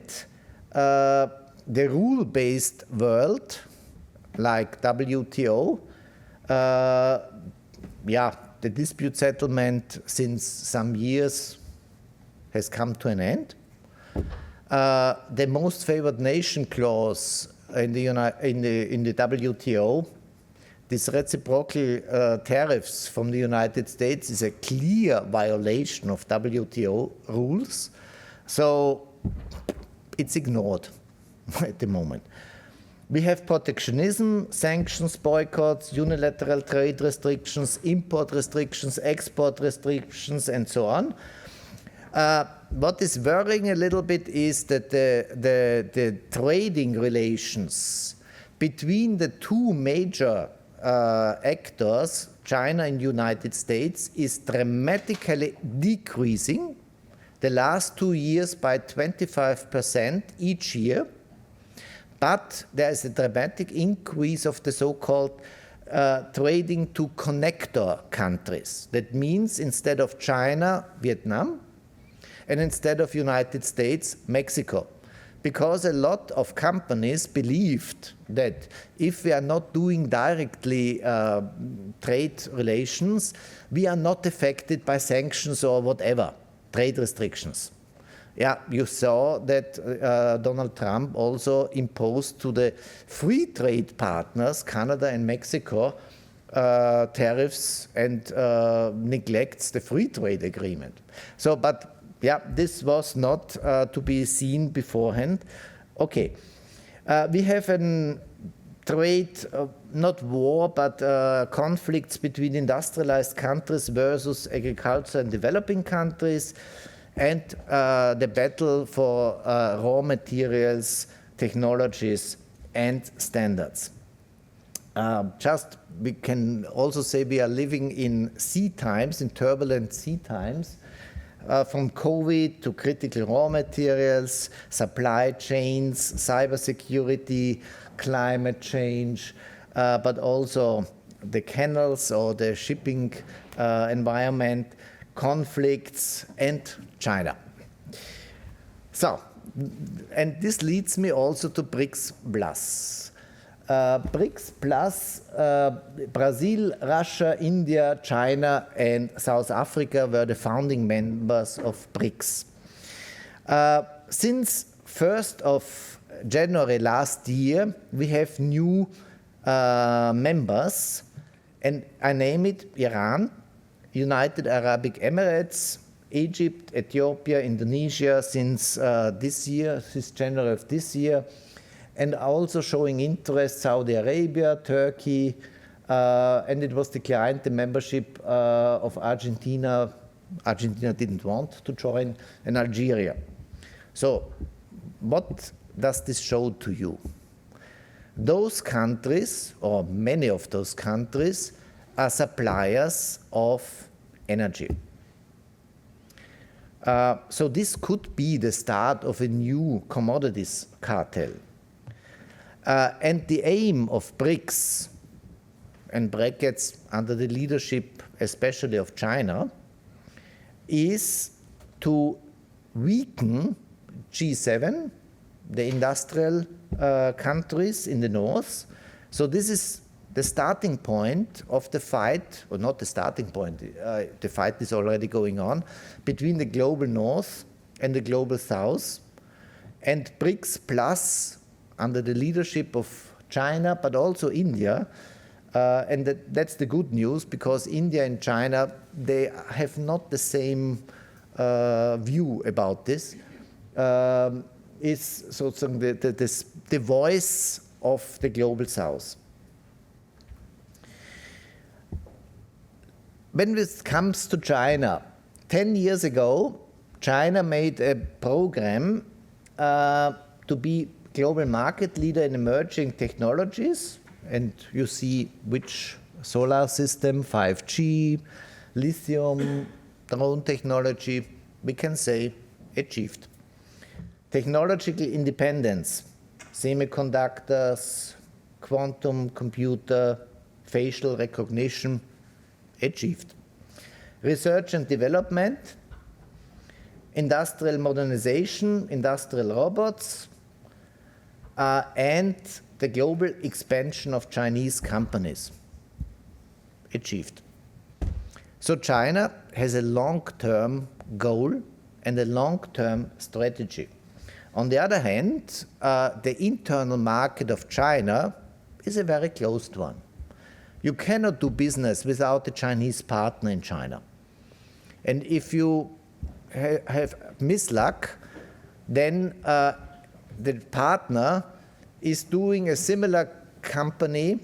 Speaker 6: the rule-based world, like WTO, the dispute settlement since some years has come to an end. The most favored nation clause in the WTO, this reciprocal tariffs from the United States, is a clear violation of WTO rules. So it's ignored at the moment. We have protectionism, sanctions, boycotts, unilateral trade restrictions, import restrictions, export restrictions, and so on. What is worrying a little bit is that the trading relations between the two major actors, China and United States, is dramatically decreasing the last 2 years by 25% each year. But there is a dramatic increase of the so-called trading to connector countries. That means instead of China, Vietnam, and instead of United States, Mexico. Because a lot of companies believed that if we are not doing directly trade relations, we are not affected by sanctions or whatever, trade restrictions. Yeah, you saw that Donald Trump also imposed to the free trade partners, Canada and Mexico, tariffs and neglects the free trade agreement. So, but yeah, this was not to be seen beforehand. Okay, we have a trade, not war, but conflicts between industrialized countries versus agriculture and developing countries, and the battle for raw materials, technologies, and standards. We can also say we are living in sea times, in turbulent sea times, from COVID to critical raw materials, supply chains, cybersecurity, climate change, but also the canals or the shipping environment, conflicts, and China. So, and this leads me also to BRICS Plus. BRICS Plus, Brazil, Russia, India, China, and South Africa were the founding members of BRICS. Since 1st of January last year, we have new members, and I name it Iran, United Arab Emirates, Egypt, Ethiopia, Indonesia since this year, since January of this year, and also showing interest Saudi Arabia, Turkey, and it was declined the membership of Argentina. Argentina didn't want to join, and Algeria. So what does this show to you? Those countries, or many of those countries, are suppliers of energy. So this could be the start of a new commodities cartel. And the aim of BRICS, and brackets under the leadership especially of China, is to weaken G7, the industrial countries in the north. So this is the starting point of the fight, or not the starting point, the fight is already going on, between the global north and the global south. And BRICS Plus, under the leadership of China, but also India, and that's the good news, because India and China, they have not the same view about this, is sort of the voice of the global south. When it comes to China, 10 years ago, China made a program to be global market leader in emerging technologies, and you see which solar system, 5G, lithium, drone technology, we can say achieved. Technological independence, semiconductors, quantum computer, facial recognition, achieved. Research and development, industrial modernization, industrial robots, and the global expansion of Chinese companies, achieved. So China has a long-term goal and a long-term strategy. On the other hand, the internal market of China is a very closed one. You cannot do business without a Chinese partner in China. And if you have misluck, then the partner is doing a similar company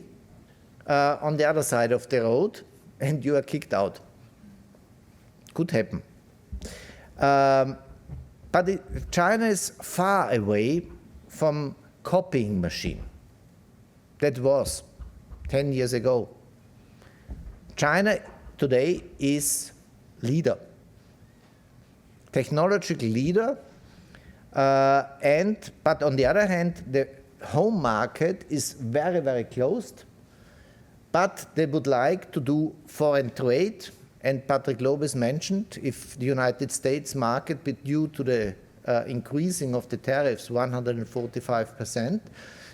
Speaker 6: on the other side of the road, and you are kicked out. Could happen. But China is far away from copying machine. That was 10 years ago. China today is leader, technological leader, but on the other hand, the home market is very, very closed, but they would like to do foreign trade, and Patrick Lobis mentioned if the United States market, due to the increasing of the tariffs, 145%,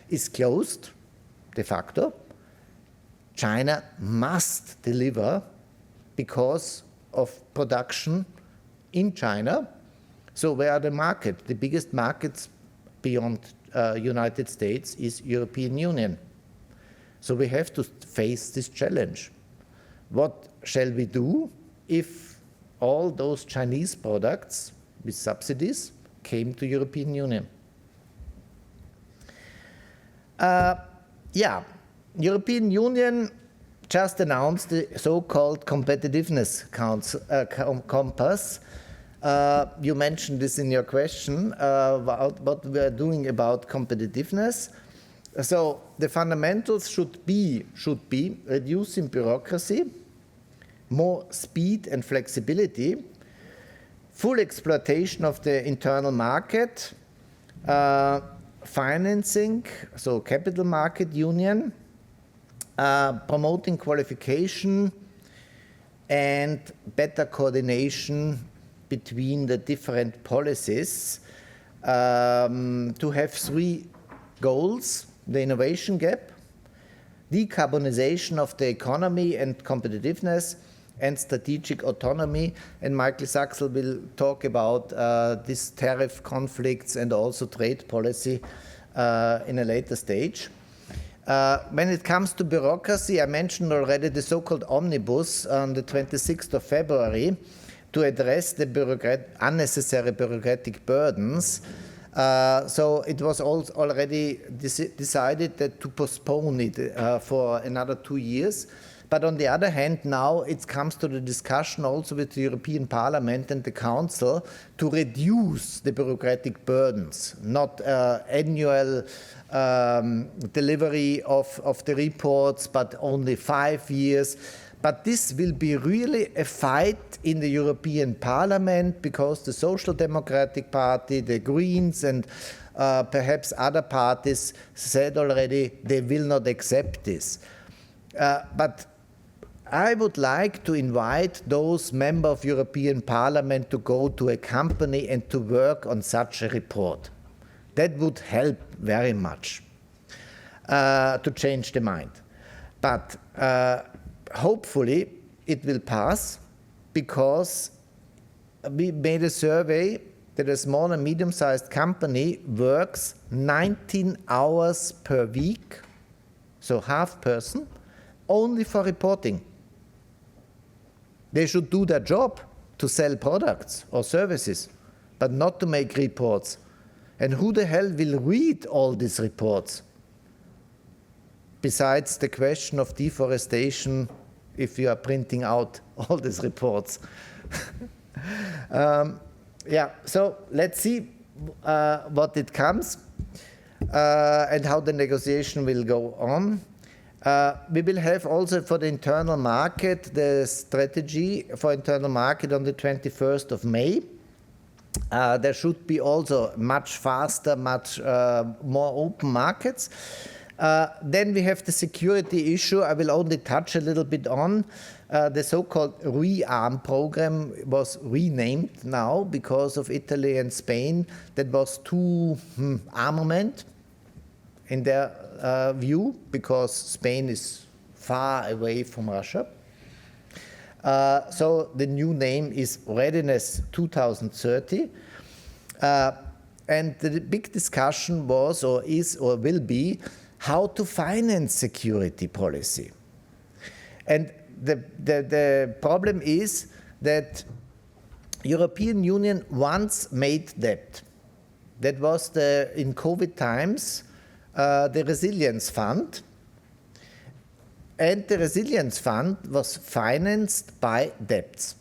Speaker 6: is closed de facto, China must deliver because of production in China. So where are the market? The biggest markets beyond United States is European Union. So we have to face this challenge. What shall we do if all those Chinese products with subsidies came to European Union? European Union just announced the so-called competitiveness compass. You mentioned this in your question, what we are doing about competitiveness. So the fundamentals should be reducing bureaucracy, more speed and flexibility, full exploitation of the internal market, financing, so capital market union, promoting qualification, and better coordination between the different policies, to have three goals: the innovation gap, decarbonization of the economy and competitiveness, and strategic autonomy. And Michael Saxl will talk about these tariff conflicts and also trade policy in a later stage. When it comes to bureaucracy, I mentioned already the so-called omnibus on the 26th of February to address the unnecessary bureaucratic burdens. So it was already decided that to postpone it for another 2 years. But on the other hand, now it comes to the discussion also with the European Parliament and the Council to reduce the bureaucratic burdens, not annual delivery of the reports, but only 5 years. But this will be really a fight in the European Parliament because the Social Democratic Party, the Greens, and perhaps other parties said already they will not accept this. But I would like to invite those members of European Parliament to go to a company and to work on such a report. That would help very much to change the mind. But hopefully it will pass, because we made a survey that a small and medium-sized company works 19 hours per week, so half person, only for reporting. They should do their job to sell products or services, but not to make reports. And who the hell will read all these reports? Besides the question of deforestation, if you are printing out all these reports. Yeah, so let's see what it comes and how the negotiation will go on. We will have also for the internal market the strategy for internal market on the 21st of May. There should be also much faster, much more open markets. Then we have the security issue. I will only touch a little bit on. The so-called REARM program was renamed now because of Italy and Spain. That was too armament in their view, because Spain is far away from Russia. So the new name is Readiness 2030. And the big discussion was, or is, or will be, how to finance security policy. And the problem is that European Union once made debt. That was in COVID times, the Resilience Fund. And the Resilience Fund was financed by debts.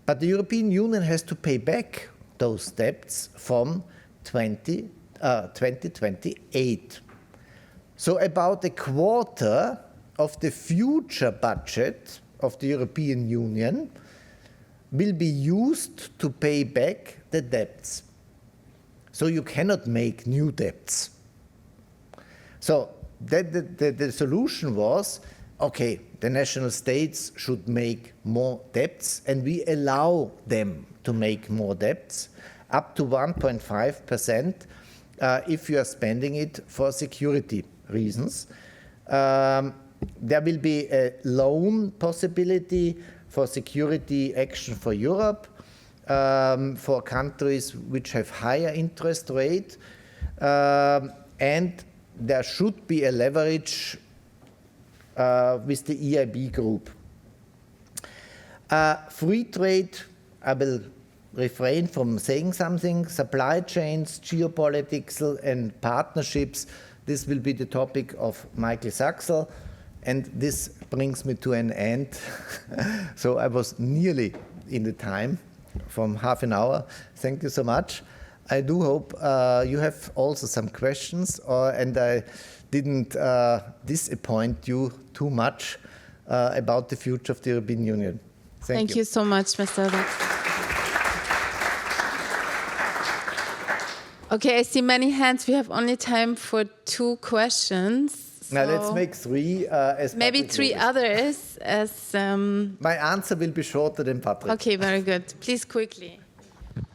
Speaker 6: But the European Union has to pay back those debts from 2028. So about a quarter of the future budget of the European Union will be used to pay back the debts. So you cannot make new debts. So the solution was, okay, the national states should make more debts, and we allow them to make more debts, up to 1.5% if you are spending it for security reasons. There will be a loan possibility for security action for Europe, for countries which have higher interest rate, and there should be a leverage with the EIB group. Free trade, I will refrain from saying something. Supply chains, geopolitics, and partnerships, this will be the topic of Michael Saxl. And this brings me to an end. So I was nearly in the time from half an hour. Thank you so much. I do hope you have also some questions, and I didn't disappoint you too much about the future of the European Union.
Speaker 2: Thank you so much, Mr. Lobis. Okay, I see many hands. We have only time for 2 questions. So
Speaker 6: now let's make 3.
Speaker 2: Maybe Patrick 3 Lobis. Others. As
Speaker 6: my answer will be shorter than Patrick.
Speaker 2: Okay, very good. Please quickly.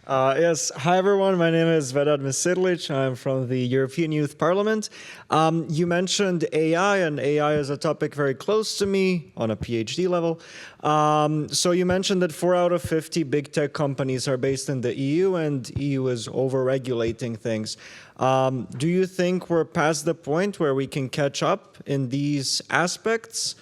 Speaker 7: Yes, hi everyone. My name is Vedad Misidlic. I'm from the European Youth Parliament. You mentioned AI, and AI is a topic very close to me on a PhD level. So you mentioned that 4 out of 50 big tech companies are based in the EU, and EU is over-regulating things. Do you think we're past the point where we can catch up in these aspects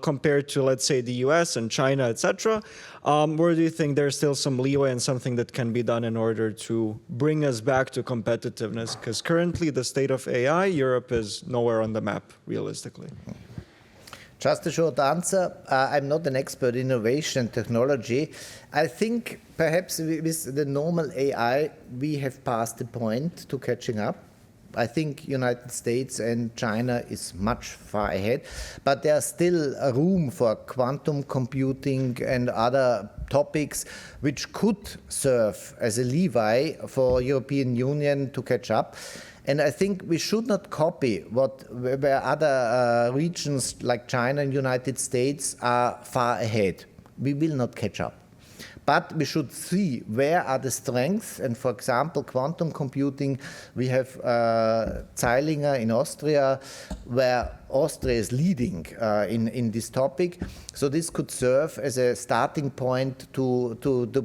Speaker 7: compared to, let's say, the US and China, etc.? Or do you think there's still some leeway and something that can be done in order to bring us back to competitiveness? Because currently the state of AI, Europe is nowhere on the map, realistically.
Speaker 6: Just a short answer. I'm not an expert in innovation and technology. I think perhaps with the normal AI, we have passed the point to catching up. I think United States and China is much far ahead, but there's still a room for quantum computing and other topics which could serve as a levi for European Union to catch up. And I think we should not copy where other regions like China and United States are far ahead. We will not catch up. But we should see where are the strengths. And for example, quantum computing, we have Zeilinger in Austria, where Austria is leading in this topic. So this could serve as a starting point to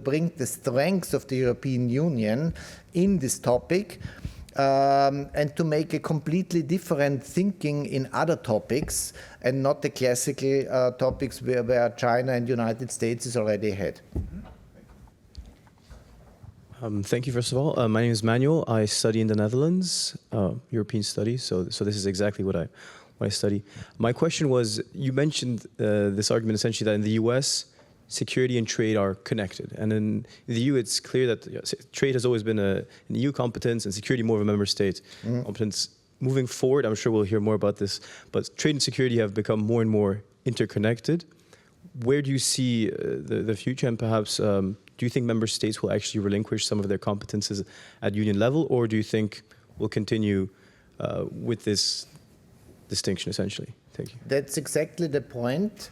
Speaker 6: bring the strengths of the European Union in this topic. And to make a completely different thinking in other topics and not the classical topics where China and United States is already ahead.
Speaker 8: Thank you, first of all. My name is Manuel. I study in the Netherlands, European studies, so this is exactly what I study. My question was, you mentioned this argument essentially that in the US, security and trade are connected. And in the EU, it's clear that trade has always been an EU competence and security more of a member state competence. Moving forward, I'm sure we'll hear more about this, but trade and security have become more and more interconnected. Where do you see the future, and perhaps do you think member states will actually relinquish some of their competences at union level, or do you think we'll continue with this distinction, essentially? Thank you.
Speaker 6: That's exactly the point.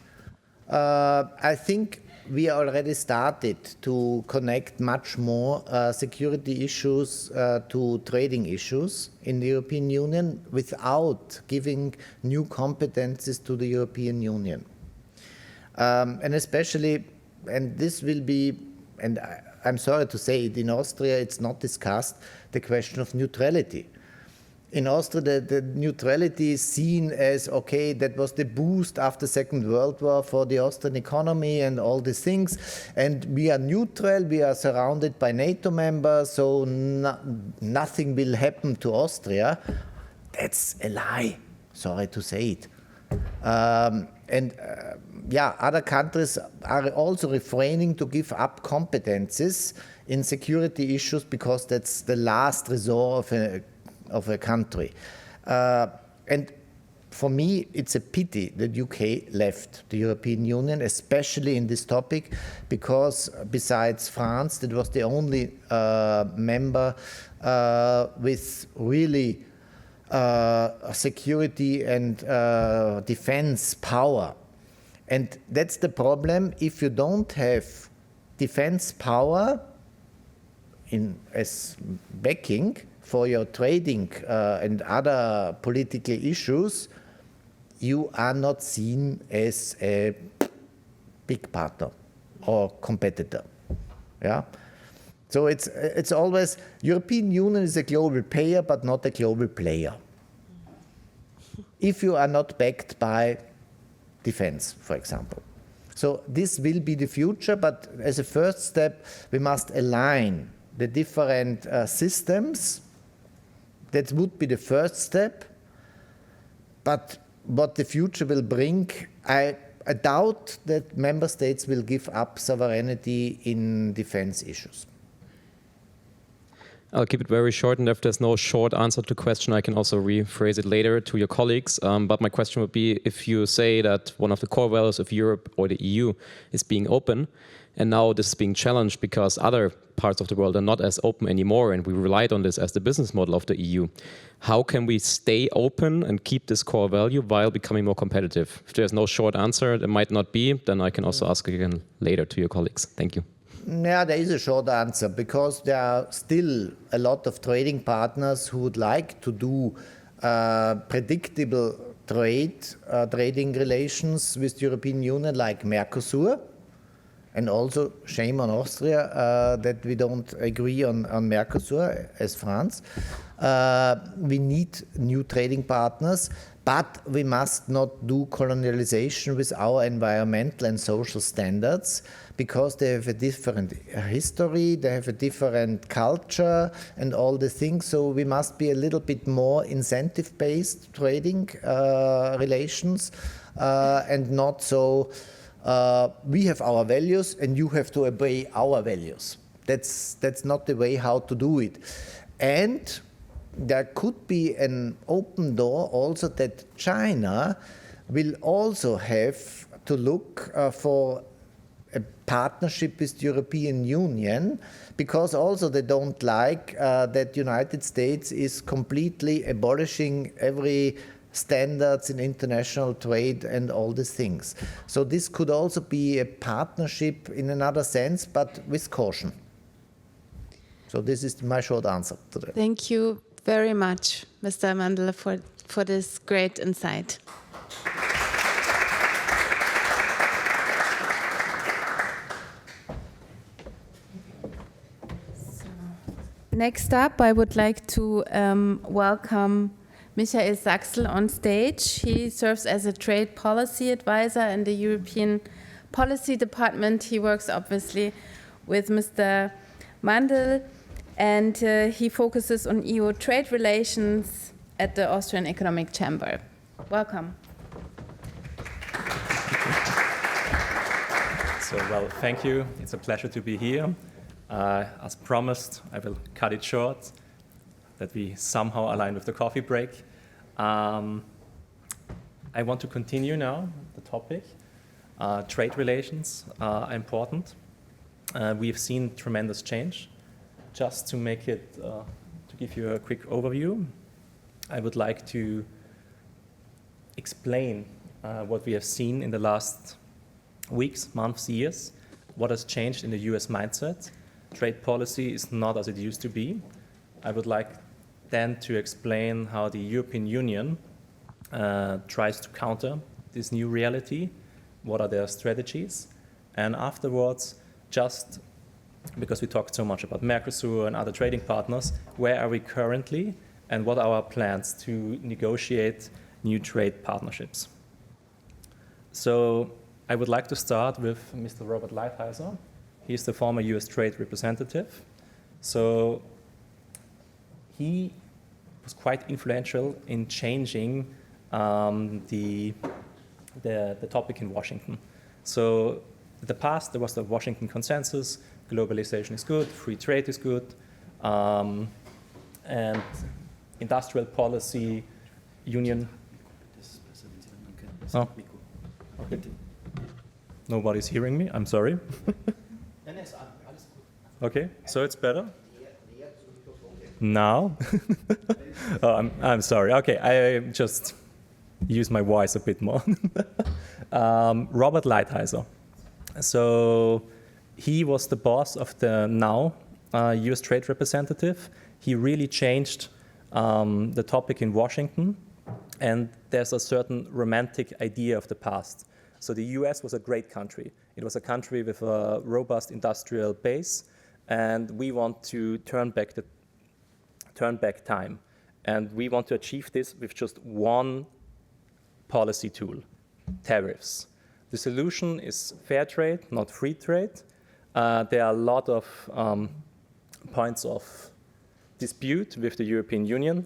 Speaker 6: I think we already started to connect much more security issues to trading issues in the European Union without giving new competences to the European Union. And especially, and this will be, and I'm sorry to say it, in Austria it's not discussed, the question of neutrality. In Austria, the neutrality is seen as, okay, that was the boost after the Second World War for the Austrian economy and all these things. And we are neutral, we are surrounded by NATO members, so nothing will happen to Austria. That's a lie, sorry to say it. Other countries are also refraining to give up competences in security issues because that's the last resort of a country. And for me, it's a pity that UK left the European Union, especially in this topic, because besides France, that was the only member with really security and defense power. And that's the problem. If you don't have defense power as backing for your trading and other political issues, you are not seen as a big partner or competitor. Yeah. So it's always, European Union is a global player, but not a global player. If you are not backed by defense, for example. So this will be the future, but as a first step, we must align the different systems. That would be the first step. But what the future will bring, I doubt that member states will give up sovereignty in defense issues.
Speaker 9: I'll keep it very short, and if there's no short answer to the question, I can also rephrase it later to your colleagues. But my question would be, if you say that one of the core values of Europe or the EU is being open, and now this is being challenged because other parts of the world are not as open anymore, and we relied on this as the business model of the EU, how can we stay open and keep this core value while becoming more competitive? If there's no short answer, there might not be, then I can also ask again later to your colleagues. Thank you.
Speaker 6: Yeah, there is a short answer, because there are still a lot of trading partners who would like to do predictable trading relations with the European Union, like Mercosur. And also, shame on Austria that we don't agree on Mercosur as France. We need new trading partners, but we must not do colonialization with our environmental and social standards, because they have a different history, they have a different culture and all the things. So we must be a little bit more incentive-based trading relations and not so we have our values and you have to obey our values. That's not the way how to do it. And there could be an open door also that China will also have to look for a partnership with the European Union, because also they don't like that the United States is completely abolishing every standards in international trade and all these things. So this could also be a partnership in another sense, but with caution. So this is my short answer to that.
Speaker 2: Thank you very much, Mr. Mandl, for this great insight. Next up, I would like to welcome Michael Saxl on stage. He serves as a trade policy advisor in the European Policy Department. He works obviously with Mr. Mandl, and he focuses on EU trade relations at the Austrian Economic Chamber. Welcome.
Speaker 10: So, well, thank you. It's a pleasure to be here. As promised, I will cut it short, that we somehow align with the coffee break. I want to continue now the topic. Trade relations are important. We've seen tremendous change. Just to make it, to give you a quick overview, I would like to explain what we have seen in the last weeks, months, years, what has changed in the US mindset. Trade policy is not as it used to be. I would like then to explain how the European Union tries to counter this new reality, what are their strategies, and afterwards, just because we talked so much about Mercosur and other trading partners, where are we currently and what are our plans to negotiate new trade partnerships. So I would like to start with Mr. Robert Lighthizer. He's the former US trade representative. So he was quite influential in changing the topic in Washington. So in the past, there was the Washington consensus, globalization is good, free trade is good, and industrial policy, union. Oh. Okay. Nobody's hearing me, I'm sorry. Okay, so it's better? Now? Oh, I'm sorry. Okay, I just use my voice a bit more. Robert Lighthizer. So he was the boss of the now US trade representative. He really changed the topic in Washington, and there's a certain romantic idea of the past. So the US was a great country. It was a country with a robust industrial base, and we want to turn back time. And we want to achieve this with just one policy tool, tariffs. The solution is fair trade, not free trade. There are a lot of points of dispute with the European Union.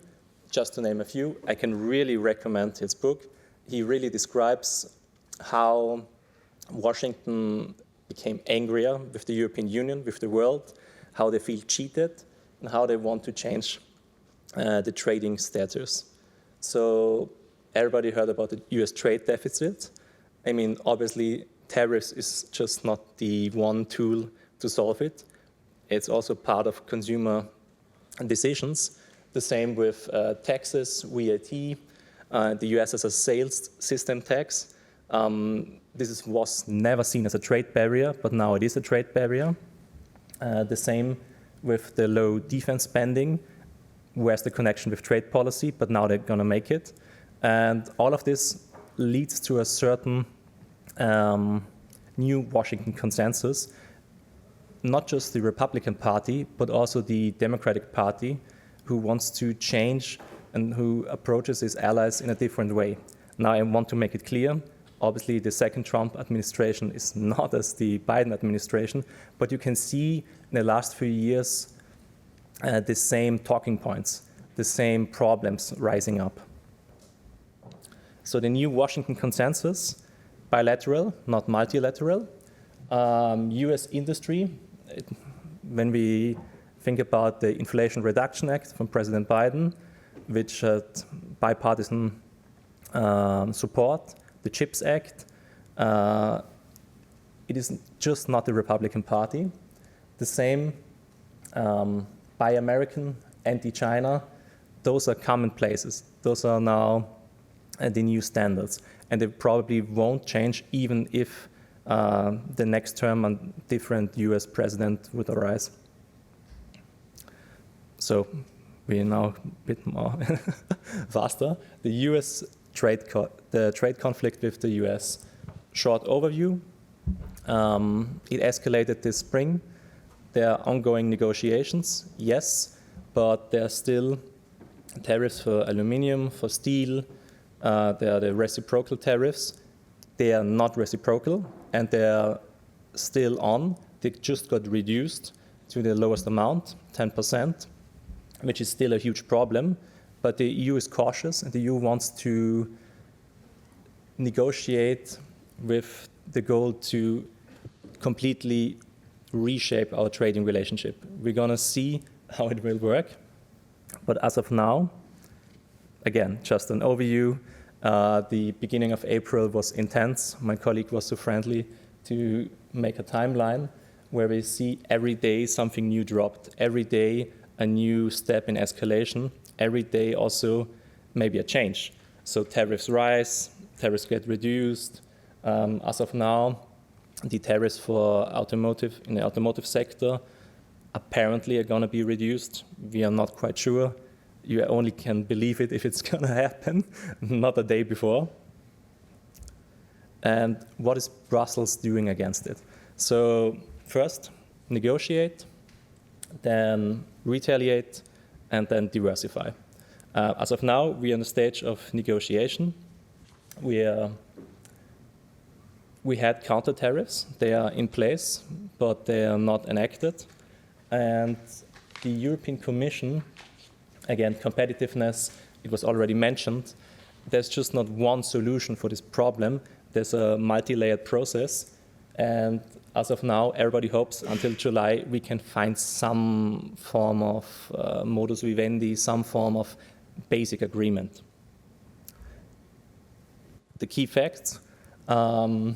Speaker 10: Just to name a few, I can really recommend his book. He really describes how Washington became angrier with the European Union, with the world, how they feel cheated, and how they want to change the trading status. So everybody heard about the US trade deficit. I mean, obviously, tariffs is just not the one tool to solve it. It's also part of consumer decisions. The same with taxes, VAT. The US has a sales system tax. This was never seen as a trade barrier, but now it is a trade barrier. The same with the low defense spending. Where's the connection with trade policy? But now they're going to make it. And all of this leads to a certain new Washington consensus, not just the Republican Party, but also the Democratic Party, who wants to change and who approaches its allies in a different way. Now, I want to make it clear, obviously the second Trump administration is not as the Biden administration, but you can see in the last few years the same talking points, the same problems rising up. So the new Washington consensus, bilateral, not multilateral. US industry, when we Think about the Inflation Reduction Act from President Biden, which had bipartisan support, the CHIPS Act. It is just not the Republican Party. The same Buy American, anti-China, those are commonplaces. Those are now the new standards. And they probably won't change even if the next term a different US president would arise. So we're now a bit more faster. The US trade conflict with the US. Short overview. It escalated this spring. There are ongoing negotiations, yes, but there are still tariffs for aluminium, for steel. There are the reciprocal tariffs. They are not reciprocal, and they are still on. They just got reduced to the lowest amount, 10%, which is still a huge problem. But the EU is cautious, and the EU wants to negotiate with the goal to completely reshape our trading relationship. We're going to see how it will work. But as of now, again, just an overview. The beginning of April was intense. My colleague was so friendly to make a timeline where we see every day something new dropped, every day a new step in escalation, every day also maybe a change. So tariffs rise, tariffs get reduced. As of now, the tariffs for automotive in the automotive sector apparently are going to be reduced. We are not quite sure. You only can believe it if it's going to happen, not a day before. And what is Brussels doing against it? So first, negotiate, then retaliate, and then diversify. As of now, we are in the stage of negotiation. We had counter tariffs. They are in place, but they are not enacted. And the European Commission, again, competitiveness, it was already mentioned. There's just not one solution for this problem. There's a multi-layered process. And as of now, everybody hopes until July we can find some form of modus vivendi, some form of basic agreement. The key facts. 10%,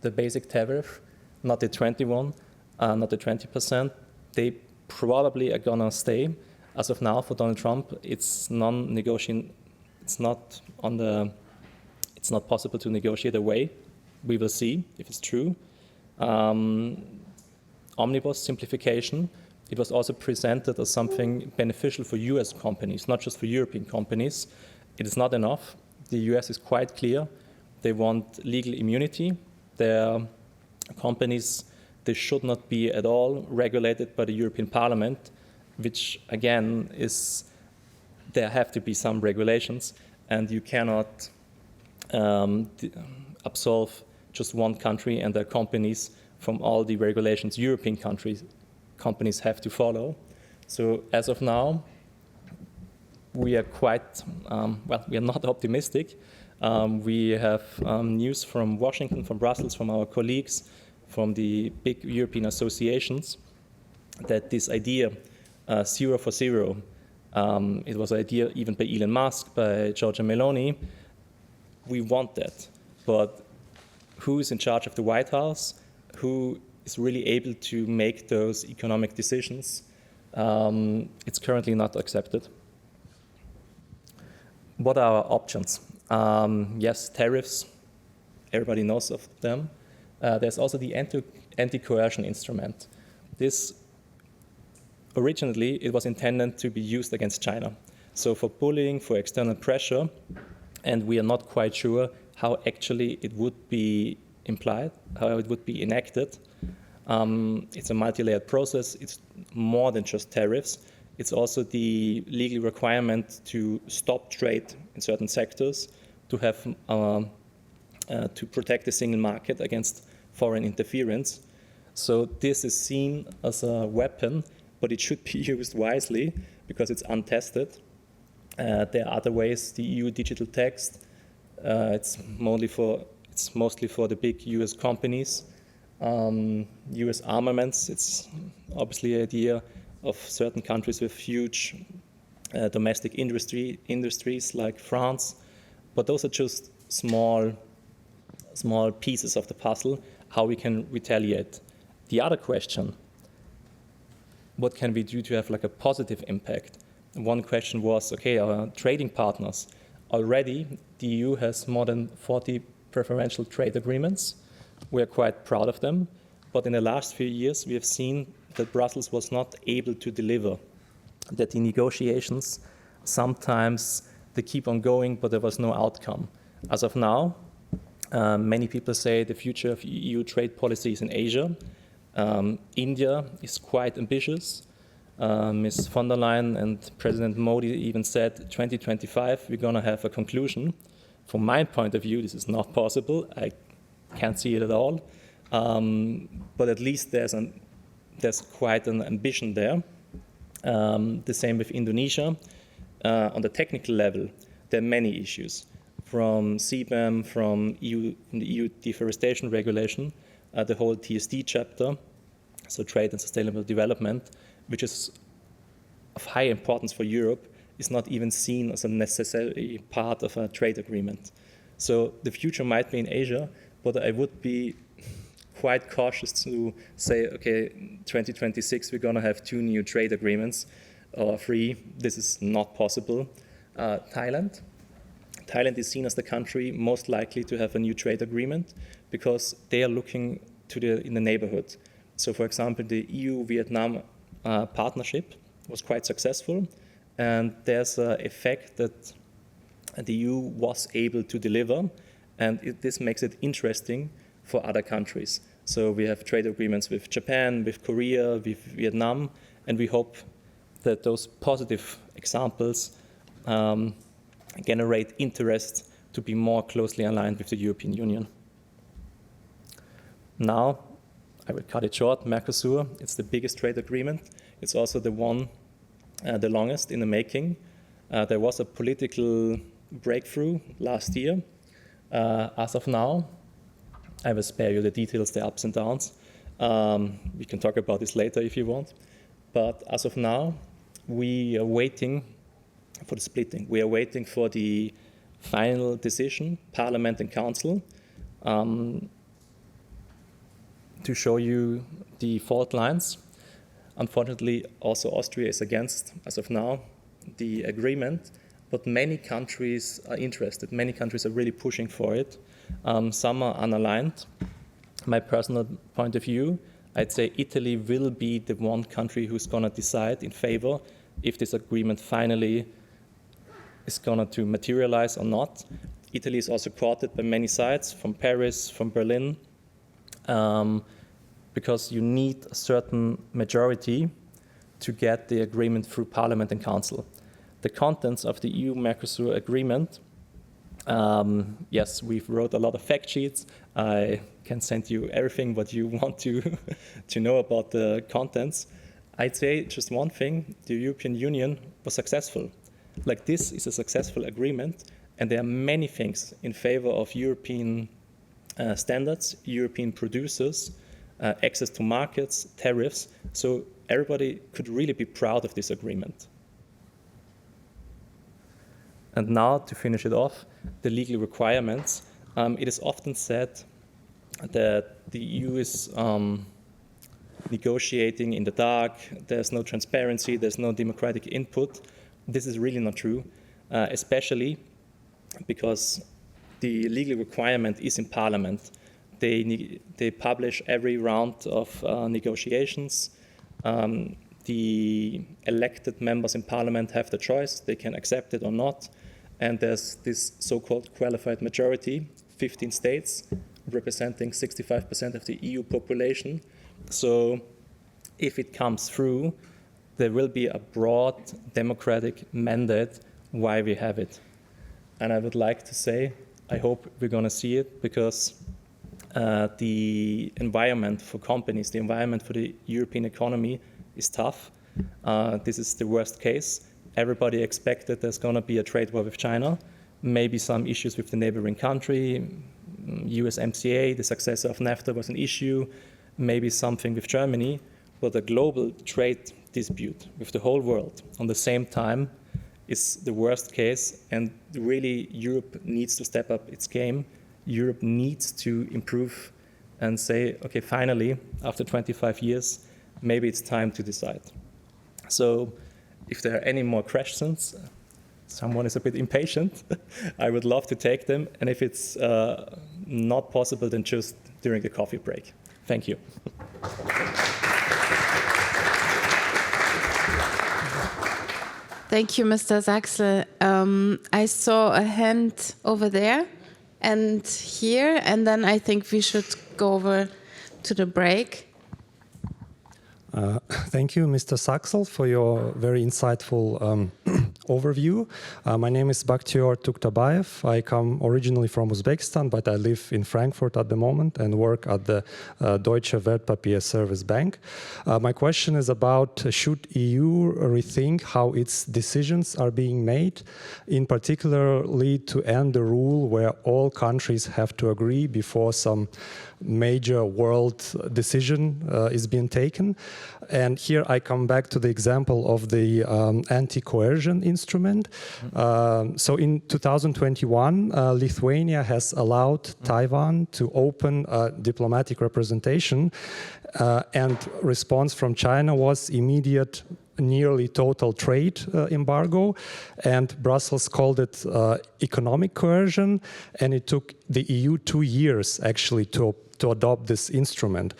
Speaker 10: the basic tariff, not the 21, not the 20%. They probably are gonna stay. As of now, for Donald Trump, it's non-negotiable. It's not possible to negotiate away. We will see if it's true. Omnibus simplification. It was also presented as something beneficial for US companies, not just for European companies. It is not enough. The US is quite clear. They want legal immunity. Their companies, they should not be at all regulated by the European Parliament, which again is, there have to be some regulations, and you cannot absolve just one country and their companies from all the regulations European companies have to follow. So as of now, we are quite, we are not optimistic. We have news from Washington, from Brussels, from our colleagues, from the big European associations, that this idea, zero for zero, it was an idea even by Elon Musk, by Giorgia Meloni. We want that, but who is in charge of the White House? Who is really able to make those economic decisions? It's currently not accepted. What are our options? Yes, tariffs, everybody knows of them. There's also the anti-coercion instrument. This, originally, it was intended to be used against China. So for bullying, for external pressure, and we are not quite sure how actually it would be implied, how it would be enacted. It's a multi-layered process. It's more than just tariffs. It's also the legal requirement to stop trade in certain sectors, to have to protect the single market against foreign interference. So this is seen as a weapon, but it should be used wisely because it's untested. There are other ways. The EU digital text, it's mostly for the big US companies. US armaments. It's obviously an idea of certain countries with huge domestic industries like France, but those are just small pieces of the puzzle, how we can retaliate. The other question, what can we do to have like a positive impact? One question was, okay, our trading partners. Already, the EU has more than 40 preferential trade agreements. We're quite proud of them. But in the last few years, we have seen that Brussels was not able to deliver, that the negotiations, sometimes they keep on going, but there was no outcome. As of now, many people say the future of EU trade policy is in Asia. India is quite ambitious. Ms. von der Leyen and President Modi even said 2025 we're going to have a conclusion. From my point of view, this is not possible. I can't see it at all. But at least there's quite an ambition there. The same with Indonesia. On the technical level, there are many issues. From CBAM, from the EU deforestation regulation, the whole TSD chapter, so trade and sustainable development, which is of high importance for Europe, is not even seen as a necessary part of a trade agreement. So the future might be in Asia, but I would be quite cautious to say, okay, 2026 we're going to have 2 new trade agreements or 3. This is not possible. Thailand is seen as the country most likely to have a new trade agreement because they are looking in the neighborhood. So, for example, the EU-Vietnam partnership was quite successful, and there's an effect that the EU was able to deliver, and this makes it interesting for other countries. So we have trade agreements with Japan, with Korea, with Vietnam, and we hope that those positive examples generate interest to be more closely aligned with the European Union. Now, I will cut it short. Mercosur, it's the biggest trade agreement. It's also the one, the longest in the making. There was a political breakthrough last year. As of now, I will spare you the details, the ups and downs. We can talk about this later if you want. But as of now, we are waiting for the splitting. We are waiting for the final decision, Parliament and Council, to show you the fault lines. Unfortunately, also Austria is against, as of now, the agreement, but many countries are interested. Many countries are really pushing for it. Some are unaligned. My personal point of view, I'd say Italy will be the one country who's going to decide in favor if this agreement finally is going to materialize or not. Italy is also courted by many sides, from Paris, from Berlin, because you need a certain majority to get the agreement through Parliament and Council. The contents of the EU-Mercosur agreement, yes, we've wrote a lot of fact sheets. I can send you everything what you want to know about the contents. I'd say just one thing, the European Union was successful. Like, this is a successful agreement, and there are many things in favor of European standards, European producers, access to markets, tariffs. So everybody could really be proud of this agreement. And now, to finish it off, the legal requirements. It is often said that the EU is negotiating in the dark, there's no transparency, there's no democratic input. This is really not true, especially because the legal requirement is in Parliament. They publish every round of negotiations. The elected members in Parliament have the choice, they can accept it or not. And there's this so-called qualified majority, 15 states, representing 65% of the EU population. So if it comes through, there will be a broad democratic mandate why we have it. And I would like to say, I hope we're going to see it, because the environment for companies, the environment for the European economy is tough. This is the worst case. Everybody expected there's going to be a trade war with China, maybe some issues with the neighboring country, USMCA, the successor of NAFTA, was an issue. maybe something with Germany, but a global trade dispute with the whole world on the same time is the worst case, and really Europe needs to step up its game. Europe needs to improve and say, okay, finally, after 25 years, maybe it's time to decide. So if there are any more questions, someone is a bit impatient, I would love to take them. And if it's not possible, then just during the coffee break. Thank you.
Speaker 2: Thank you, Mr. Saxl. I saw a hand over there and here, and then I think we should go over to the break.
Speaker 11: Thank you, Mr. Saxl, for your very insightful overview. My name is Bakhtiyor Tuktabayev. I come originally from Uzbekistan, but I live in Frankfurt at the moment and work at the Deutsche Wertpapier Service Bank. My question is about should EU rethink how its decisions are being made, in particularly to end the rule where all countries have to agree before some major world decision is being taken. And here I come back to the example of the anti-coercion instrument. So in 2021, Lithuania has allowed Taiwan to open a diplomatic representation, and response from China was immediate, nearly total trade embargo, and Brussels called it economic coercion, and it took the EU 2 years actually to adopt this instrument.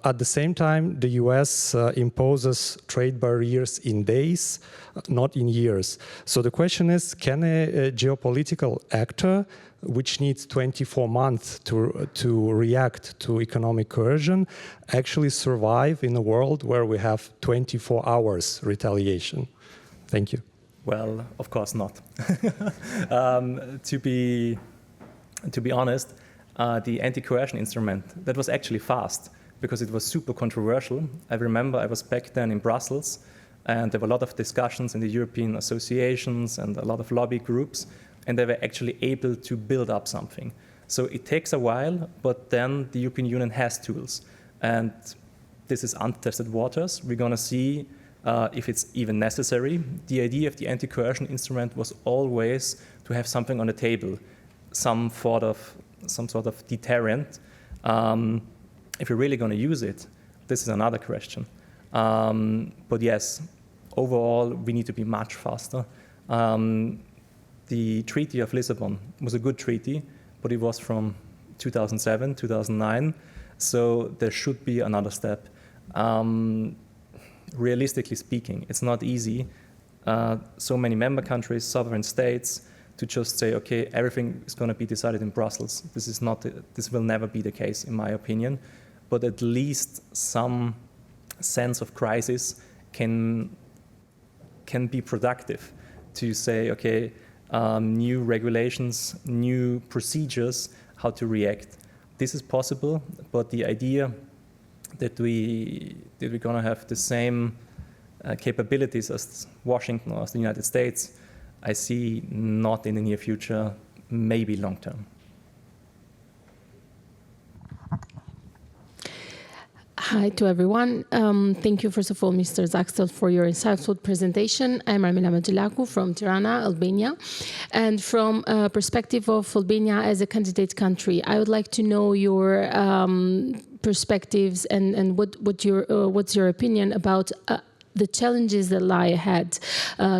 Speaker 11: At the same time, the US imposes trade barriers in days, not in years. So the question is, can a geopolitical actor, which needs 24 months to react to economic coercion, actually survive in a world where we have 24 hours retaliation? Thank you.
Speaker 10: Well, of course not. To be honest, the anti-coercion instrument, that was actually fast because it was super controversial. I remember I was back then in Brussels and there were a lot of discussions in the European associations and a lot of lobby groups, and they were actually able to build up something. So it takes a while, but then the European Union has tools. And this is untested waters. We're going to see if it's even necessary. The idea of the anti-coercion instrument was always to have something on the table, some sort of deterrent. If you're really going to use it, this is another question. But yes, overall, we need to be much faster. The Treaty of Lisbon was a good treaty, but it was from 2007, 2009, so there should be another step. Realistically speaking, it's not easy. So many member countries, sovereign states, to just say, okay, everything is going to be decided in Brussels. This will never be the case, in my opinion. But at least some sense of crisis can be productive to say, okay, new regulations, new procedures, how to react. This is possible, but the idea that we're going to have the same capabilities as Washington or as the United States, I see not in the near future, maybe long term.
Speaker 12: Hi to everyone. Thank you, first of all, Mr. Saxl, for your insightful presentation. I'm Armina Magelaku from Tirana, Albania. And from a perspective of Albania as a candidate country, I would like to know your perspectives and what's your opinion about the challenges that lie ahead,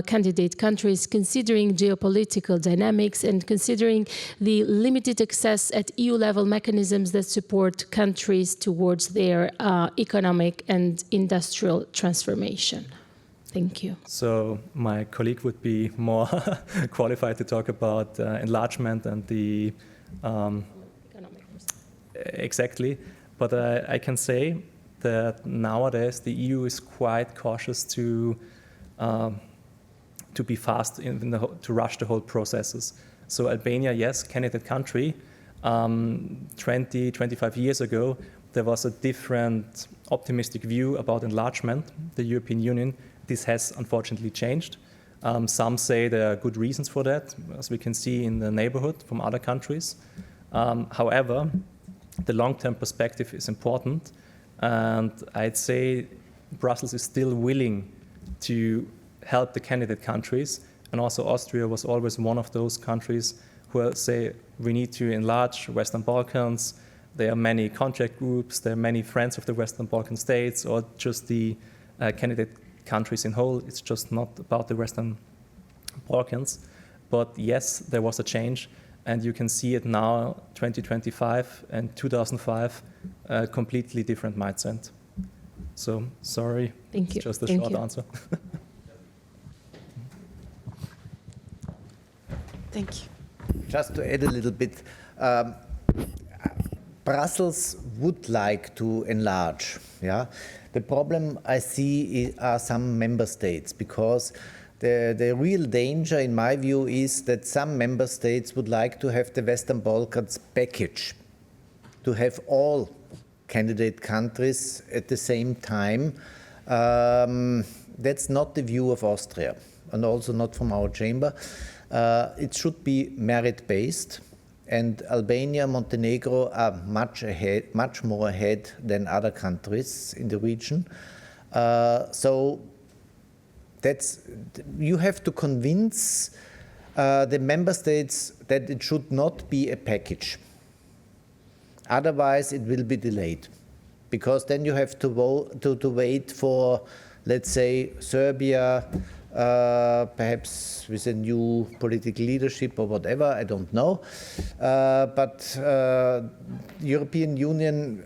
Speaker 12: candidate countries, considering geopolitical dynamics and considering the limited access at EU-level mechanisms that support countries towards their economic and industrial transformation. Thank you.
Speaker 10: So my colleague would be more qualified to talk about enlargement and the exactly, but I can say that nowadays the EU is quite cautious to be fast to rush the whole processes. So Albania, yes, candidate country. 25 years ago, there was a different optimistic view about enlargement, the European Union. This has unfortunately changed. Some say there are good reasons for that, as we can see in the neighborhood from other countries. However, the long-term perspective is important. And I'd say Brussels is still willing to help the candidate countries. And also Austria was always one of those countries who say we need to enlarge Western Balkans. There are many contact groups, there are many friends of the Western Balkan states, or just the candidate countries in whole. It's just not about the Western Balkans. But yes, there was a change, and you can see it now, 2025 and 2005, a completely different mindset. So, sorry,
Speaker 12: Thank you.
Speaker 10: it's just a
Speaker 12: Thank
Speaker 10: short
Speaker 12: you.
Speaker 10: answer.
Speaker 2: Thank you.
Speaker 6: Just to add a little bit, Brussels would like to enlarge. Yeah, the problem I see are some member states, because the real danger, in my view, is that some member states would like to have the Western Balkans package, to have all candidate countries at the same time. That's not the view of Austria, and also not from our chamber. It should be merit-based, and Albania, Montenegro are much more ahead than other countries in the region. So you have to convince the member states that it should not be a package. Otherwise, it will be delayed, because then you have to wait for, let's say, Serbia, perhaps with a new political leadership or whatever, I don't know. But European Union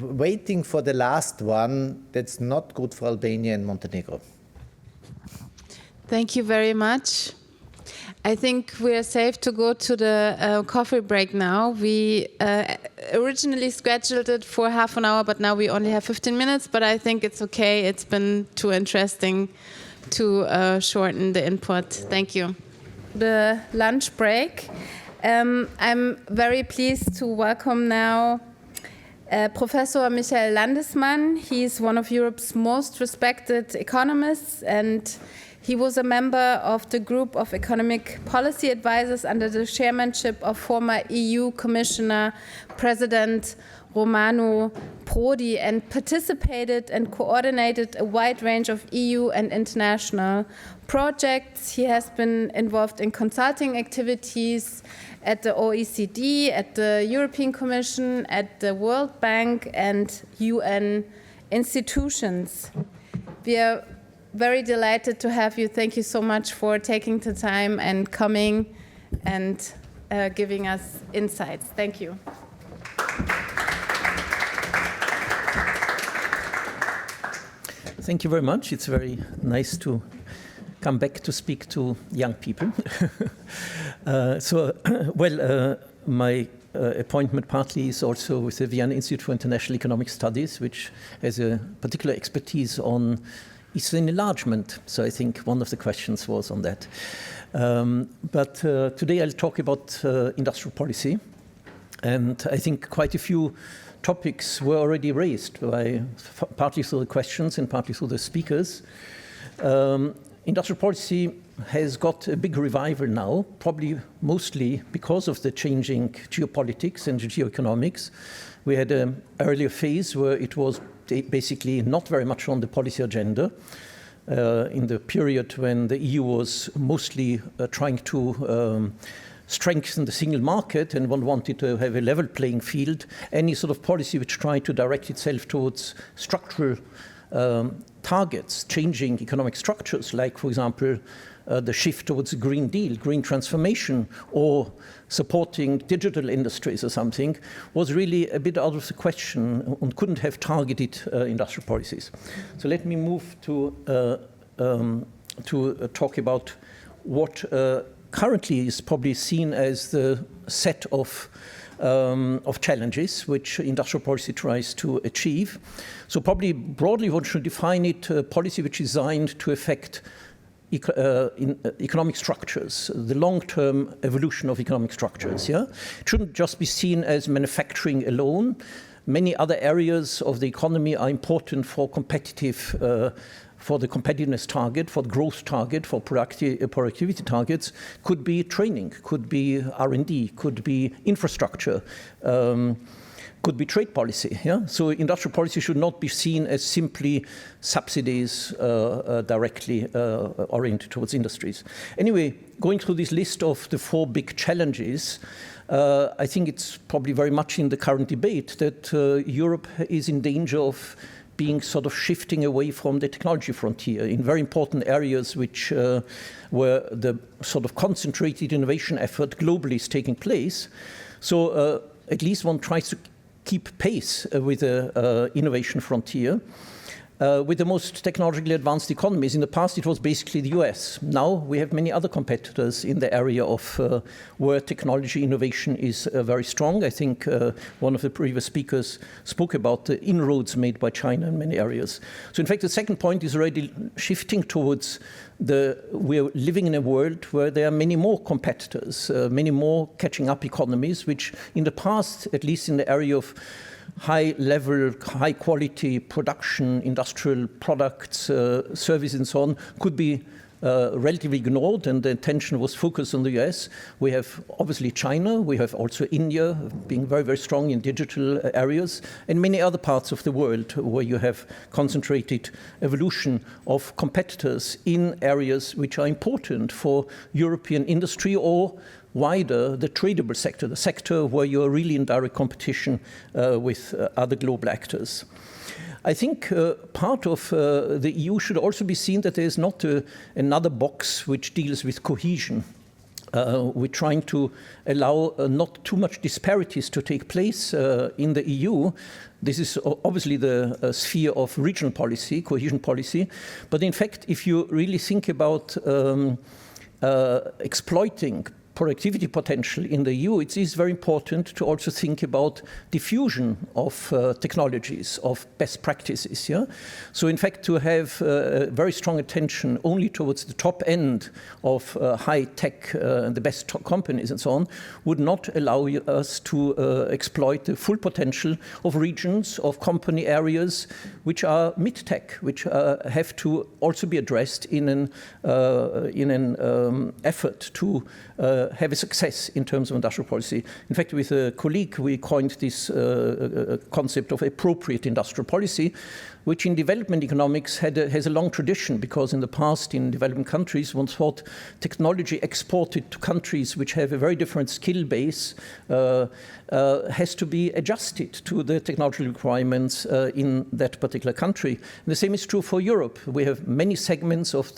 Speaker 6: waiting for the last one, that's not good for Albania and Montenegro.
Speaker 2: Thank you very much. I think we are safe to go to the coffee break now. We originally scheduled it for half an hour, but now we only have 15 minutes, but I think it's okay. It's been too interesting to shorten the input. Thank you. The lunch break. I'm very pleased to welcome now Professor Michael Landesmann. He's one of Europe's most respected economists, and he was a member of the group of economic policy advisors under the chairmanship of former EU Commissioner President Romano Prodi, and participated and coordinated a wide range of EU and international projects. He has been involved in consulting activities at the OECD, at the European Commission, at the World Bank, and UN institutions. We are very delighted to have you. Thank you so much for taking the time and coming and giving us insights. Thank you.
Speaker 13: Thank you very much. It's very nice to come back to speak to young people. My appointment partly is also with the Vienna Institute for International Economic Studies, which has a particular expertise on Eastern enlargement. So I think one of the questions was on that. But today I'll talk about industrial policy. And I think quite a few topics were already raised by partly through the questions and partly through the speakers. Industrial policy has got a big revival now, probably mostly because of the changing geopolitics and geo-economics. We had an earlier phase where it was basically not very much on the policy agenda. In the period when the EU was mostly trying to strengthen the single market, and one wanted to have a level playing field, any sort of policy which tried to direct itself towards structural targets, changing economic structures, like, for example, the shift towards the Green Deal, green transformation, or supporting digital industries or something, was really a bit out of the question and couldn't have targeted industrial policies. So let me move to talk about what currently is probably seen as the set of challenges which industrial policy tries to achieve. So probably broadly one should define it a policy which is designed to affect economic structures, the long-term evolution of economic structures. Yeah? It shouldn't just be seen as manufacturing alone. Many other areas of the economy are important for for the competitiveness target, for the growth target, for productivity targets. Could be training, could be R&D, could be infrastructure. could be trade policy. Yeah? So industrial policy should not be seen as simply subsidies directly oriented towards industries. Anyway, going through this list of the 4 big challenges, I think it's probably very much in the current debate that Europe is in danger of being sort of shifting away from the technology frontier in very important areas which where the sort of concentrated innovation effort globally is taking place. So at least one tries to keep pace with the innovation frontier. With the most technologically advanced economies. In the past, it was basically the US. Now we have many other competitors in the area of where technology innovation is very strong. I think one of the previous speakers spoke about the inroads made by China in many areas. So in fact, the second point is already shifting towards we're living in a world where there are many more competitors, many more catching up economies, which in the past, at least in the area of high level, high quality production, industrial products, services and so on, could be relatively ignored, and the attention was focused on the US. We have obviously China, we have also India being very, very strong in digital areas, and many other parts of the world where you have concentrated evolution of competitors in areas which are important for European industry or wider the tradable sector, the sector where you are really in direct competition with other global actors. I think part of the EU should also be seen that there is not another box which deals with cohesion. We're trying to allow not too much disparities to take place in the EU. This is obviously the sphere of regional policy, cohesion policy. But in fact, if you really think about exploiting productivity potential in the EU, it is very important to also think about diffusion of technologies, of best practices. Yeah? So in fact, to have very strong attention only towards the top end of high tech, the best companies and so on, would not allow us to exploit the full potential of regions, of company areas, which are mid-tech, which have to also be addressed in an effort to have a success in terms of industrial policy. In fact, with a colleague, we coined this concept of appropriate industrial policy, which in development economics has a long tradition, because in the past in developing countries, one thought technology exported to countries which have a very different skill base has to be adjusted to the technological requirements in that particular country. And the same is true for Europe. We have many segments of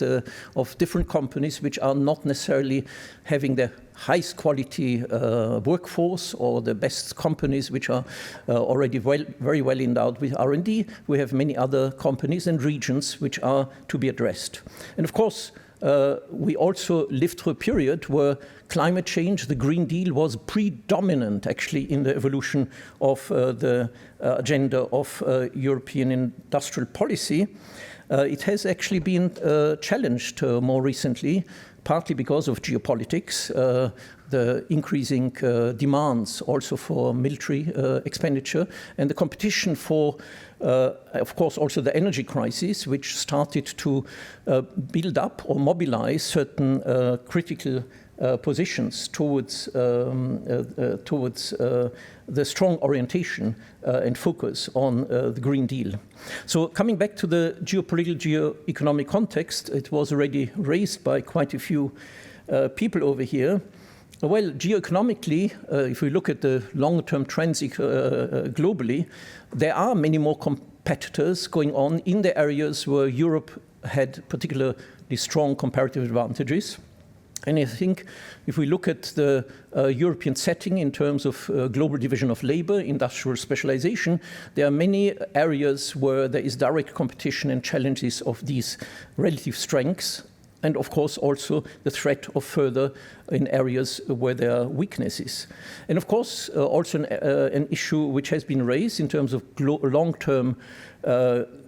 Speaker 13: different companies which are not necessarily having the highest quality workforce or the best companies which are already very well endowed with R&D. We have many other companies and regions which are to be addressed. And of course, we also lived through a period where climate change, the Green Deal, was predominant actually in the evolution of the agenda of European industrial policy. It has actually been challenged more recently, partly because of geopolitics, the increasing demands also for military expenditure, and the competition for, of course, also the energy crisis, which started to build up or mobilize certain critical positions towards the strong orientation and focus on the Green Deal. So coming back to the geopolitical, geo-economic context, it was already raised by quite a few people over here. Well, geo-economically, if we look at the long-term trends globally, there are many more competitors going on in the areas where Europe had particularly strong comparative advantages. And I think if we look at the European setting in terms of global division of labor, industrial specialization, there are many areas where there is direct competition and challenges of these relative strengths, and of course also the threat of further in areas where there are weaknesses. And of course also an issue which has been raised in terms of long-term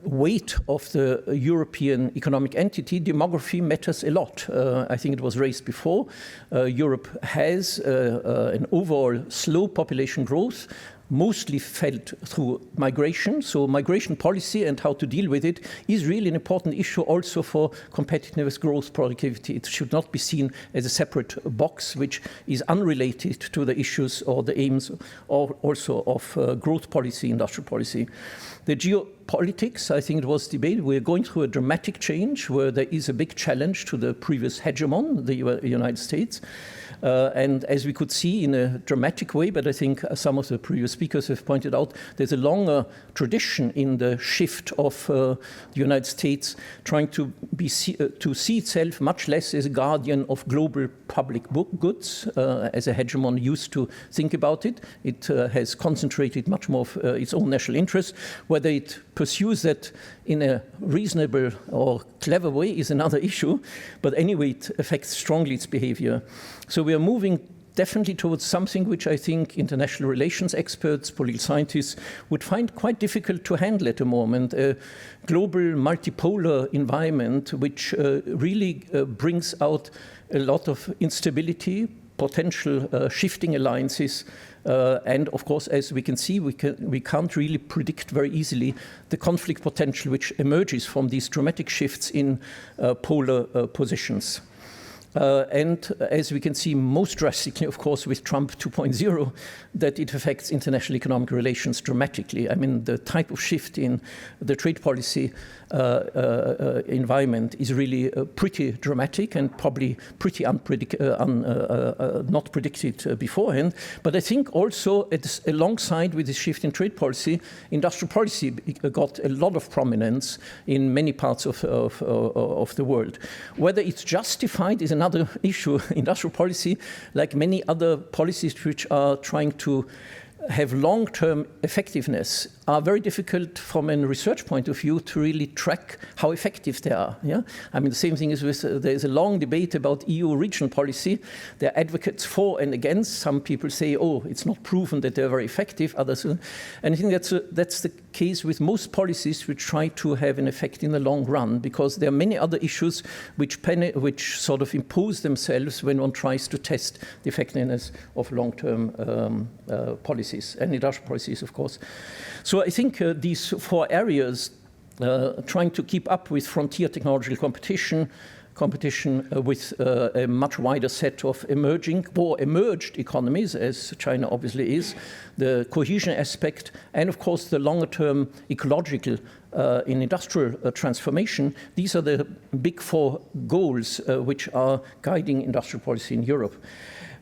Speaker 13: weight of the European economic entity. Demography matters a lot. I think it was raised before. Europe has an overall slow population growth, mostly felt through migration. So migration policy and how to deal with it is really an important issue also for competitiveness, growth, productivity. It should not be seen as a separate box which is unrelated to the issues or the aims or also of growth policy, industrial policy. The geopolitics, I think it was debated, we're going through a dramatic change where there is a big challenge to the previous hegemon, the United States. And as we could see in a dramatic way, but I think some of the previous speakers have pointed out, there's a longer tradition in the shift of the United States trying to see itself much less as a guardian of global public goods, as a hegemon used to think about it. It has concentrated much more of its own national interests. Whether it pursues that in a reasonable or clever way is another issue, but anyway, it affects strongly its behavior. So we are moving definitely towards something which I think international relations experts, political scientists would find quite difficult to handle at the moment. A global multipolar environment which really brings out a lot of instability, potential shifting alliances, and of course, as we can see, we can't really predict very easily the conflict potential which emerges from these dramatic shifts in polar positions. And as we can see most drastically, of course, with Trump 2.0, that it affects international economic relations dramatically. I mean, the type of shift in the trade policy environment is really pretty dramatic and probably pretty not predicted beforehand. But I think also alongside with the shift in trade policy, industrial policy got a lot of prominence in many parts of the world. Whether it's justified is another issue. Industrial policy, like many other policies which are trying to have long-term effectiveness, are very difficult from a research point of view to really track how effective they are. Yeah? I mean, the same thing is with, there's a long debate about EU regional policy. There are advocates for and against. Some people say, oh, it's not proven that they're very effective. Others, and I think that's the case with most policies which try to have an effect in the long run, because there are many other issues which sort of impose themselves when one tries to test the effectiveness of long-term policies, and industrial policies, of course. So I think these four areas, trying to keep up with frontier technological competition with a much wider set of emerging or emerged economies, as China obviously is, the cohesion aspect, and of course the longer-term ecological in industrial transformation. These are the big four goals which are guiding industrial policy in Europe.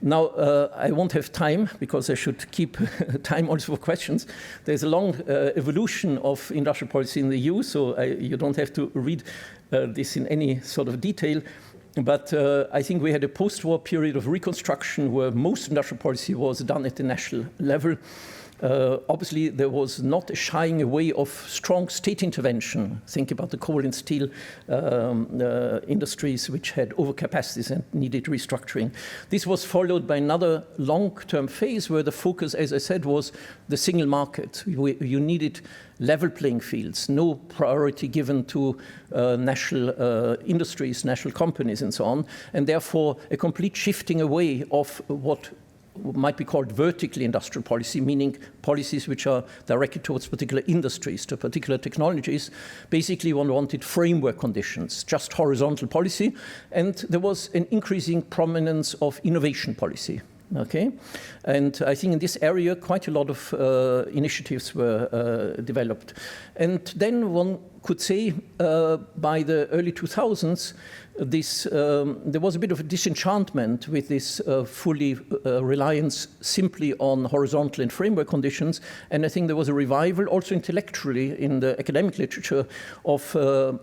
Speaker 13: Now, I won't have time, because I should keep time also for questions. There's a long evolution of industrial policy in the EU, so you don't have to read this in any sort of detail. But I think we had a post-war period of reconstruction where most industrial policy was done at the national level. Obviously, there was not a shying away of strong state intervention. Think about the coal and steel industries which had overcapacities and needed restructuring. This was followed by another long-term phase where the focus, as I said, was the single market. You needed level playing fields, no priority given to national industries, national companies, and so on, and therefore a complete shifting away of what might be called vertically industrial policy, meaning policies which are directed towards particular industries, to particular technologies. Basically, one wanted framework conditions, just horizontal policy, and there was an increasing prominence of innovation policy. Okay, and I think in this area quite a lot of initiatives were developed. And then one could say by the early 2000s, there was a bit of a disenchantment with this fully reliance simply on horizontal and framework conditions. And I think there was a revival also intellectually in the academic literature of a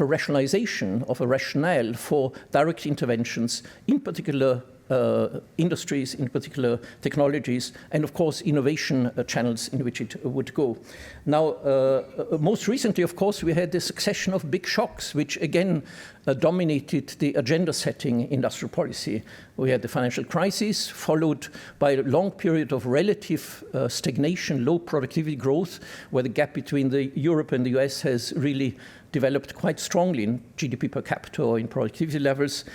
Speaker 13: rationalization, of a rationale for direct interventions, in particular industries, in particular technologies, and of course innovation channels in which it would go. Now, most recently, of course, we had the succession of big shocks, which again dominated the agenda-setting industrial policy. We had the financial crisis, followed by a long period of relative stagnation, low productivity growth, where the gap between Europe and the US has really developed quite strongly in GDP per capita or in productivity levels,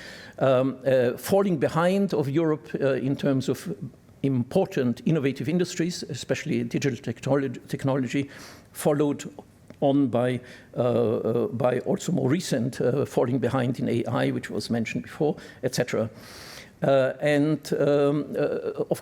Speaker 13: falling behind of Europe in terms of important innovative industries, especially digital technology, followed on by also more recent falling behind in AI, which was mentioned before, etc. Of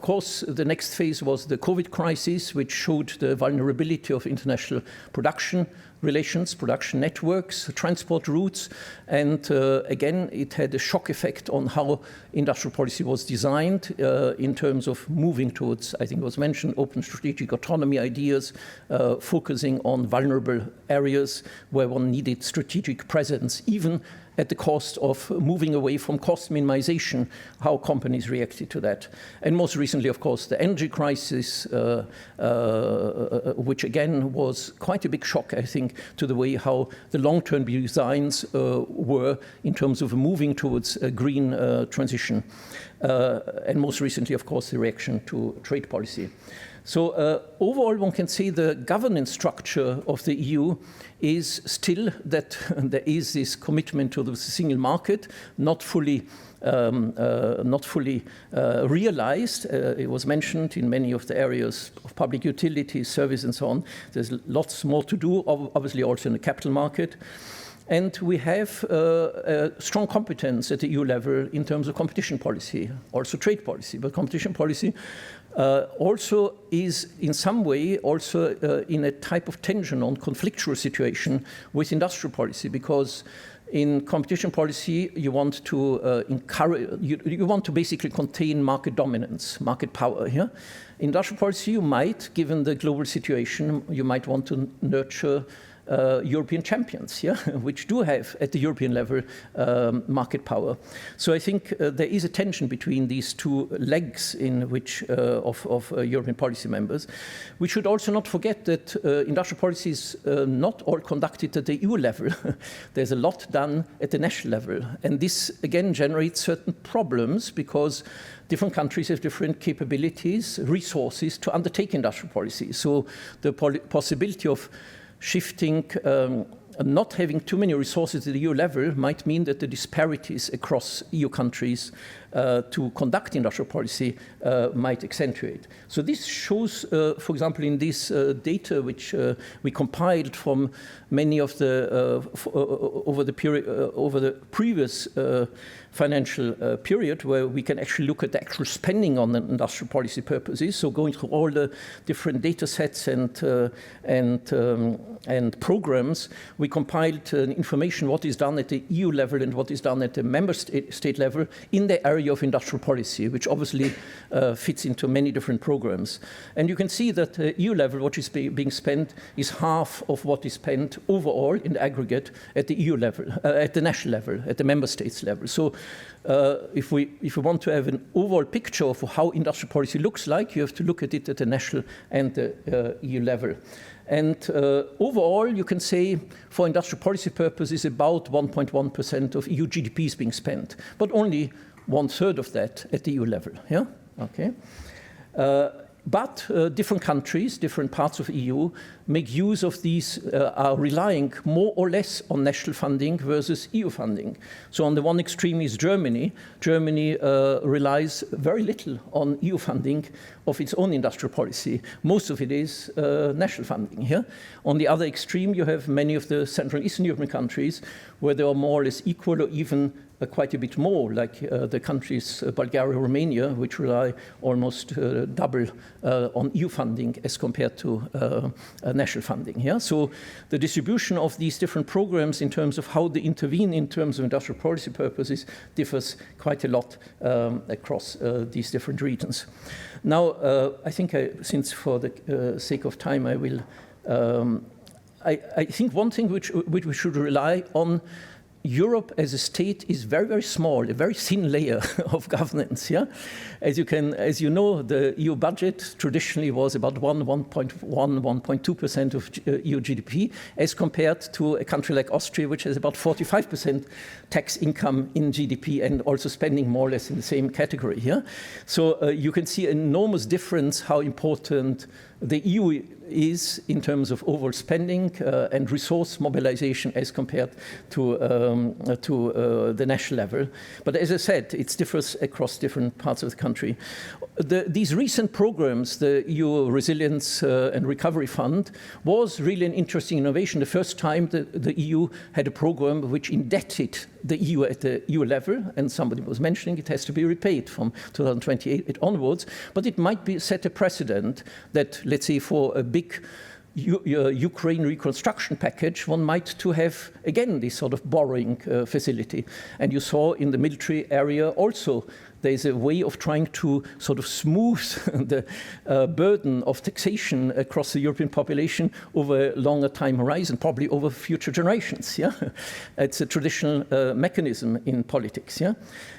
Speaker 13: course, the next phase was the COVID crisis, which showed the vulnerability of international production relations, production networks, transport routes, and again, it had a shock effect on how industrial policy was designed in terms of moving towards, I think it was mentioned, open strategic autonomy ideas, focusing on vulnerable areas where one needed strategic presence, even at the cost of moving away from cost minimization, how companies reacted to that. And most recently, of course, the energy crisis, which again was quite a big shock, I think, to the way how the long-term designs were in terms of moving towards a green transition. And most recently, of course, the reaction to trade policy. So overall, one can say the governance structure of the EU is still that there is this commitment to the single market, not fully realized. It was mentioned in many of the areas of public utilities, service, and so on. There's lots more to do, obviously also in the capital market. And we have a strong competence at the EU level in terms of competition policy, also trade policy. But competition policy also is in some way also in a type of tension on conflictual situation with industrial policy, because in competition policy you want to encourage, you want to basically contain market dominance, market power here. Industrial policy, you might, given the global situation, you might want to nurture European champions, yeah, which do have at the European level market power. So I think there is a tension between these two legs in which of European policy members. We should also not forget that industrial policy is not all conducted at the EU level. There's a lot done at the national level, and this again generates certain problems because different countries have different capabilities, resources to undertake industrial policy. So the possibility of shifting, not having too many resources at the EU level might mean that the disparities across EU countries to conduct industrial policy might accentuate. So this shows, for example, in this data which we compiled from many of the over the previous financial period, where we can actually look at the actual spending on industrial policy purposes. So going through all the different data sets and programs, we compiled information what is done at the EU level and what is done at the member state level in the area of industrial policy, which obviously fits into many different programs. And you can see that the EU level, what is being spent, is half of what is spent overall in the aggregate at the EU level, at the national level, at the member states level. So if we want to have an overall picture of how industrial policy looks like, you have to look at it at the national and the EU level. And overall, you can say for industrial policy purposes, about 1.1% of EU GDP is being spent, but only 1/3 of that at the EU level. Yeah, okay. But different countries, different parts of the EU, make use of these, are relying more or less on national funding versus EU funding. So on the one extreme is Germany. Germany relies very little on EU funding of its own industrial policy. Most of it is national funding here. On the other extreme, you have many of the Central and Eastern European countries where they are more or less equal or even quite a bit more, like the countries Bulgaria, Romania, which rely almost double on EU funding as compared to national funding. Yeah? So the distribution of these different programs in terms of how they intervene in terms of industrial policy purposes differs quite a lot across these different regions. Now, I think since for the sake of time, I will, I think one thing which we should rely on, Europe as a state is very, very small, a very thin layer of governance. Yeah, as you know, the EU budget traditionally was about 1.2% of EU GDP, as compared to a country like Austria, which has about 45% tax income in GDP and also spending more or less in the same category here. So you can see an enormous difference how important the EU is in terms of overall spending and resource mobilization as compared to the national level. But as I said, it differs across different parts of the country. These recent programs, the EU Resilience and Recovery Fund, was really an interesting innovation. The first time the EU had a program which indebted the EU at the EU level, and somebody was mentioning it has to be repaid from 2028 onwards, but it might be set a precedent that, let's say, for a big Ukraine reconstruction package, one might to have, again, this sort of borrowing facility. And you saw in the military area also, there's a way of trying to sort of smooth the burden of taxation across the European population over a longer time horizon, probably over future generations. Yeah, it's a traditional mechanism in politics. Yeah,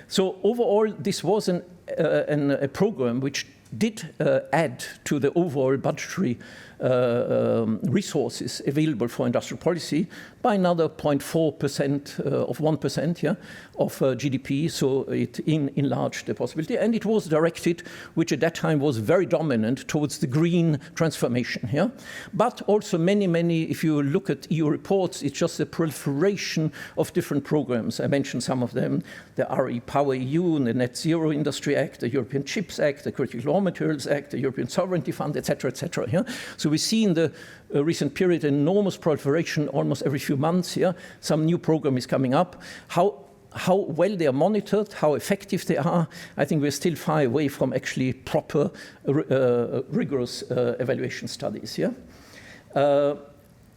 Speaker 13: so overall, this was a program which did add to the overall budgetary resources available for industrial policy by another 0.4% of 1%, yeah, of GDP, so it enlarged the possibility, and it was directed, which at that time was very dominant, towards the green transformation, yeah? But also many, if you look at EU reports, it's just a proliferation of different programs. I mentioned some of them, the RE-Power EU, the Net Zero Industry Act, the European Chips Act, the Critical Raw Materials Act, the European Sovereignty Fund, etc., etc., yeah? So we see in the recent period enormous proliferation almost every few months here. Some new program is coming up. How well they are monitored, how effective they are, I think we're still far away from actually proper, rigorous evaluation studies. Yeah?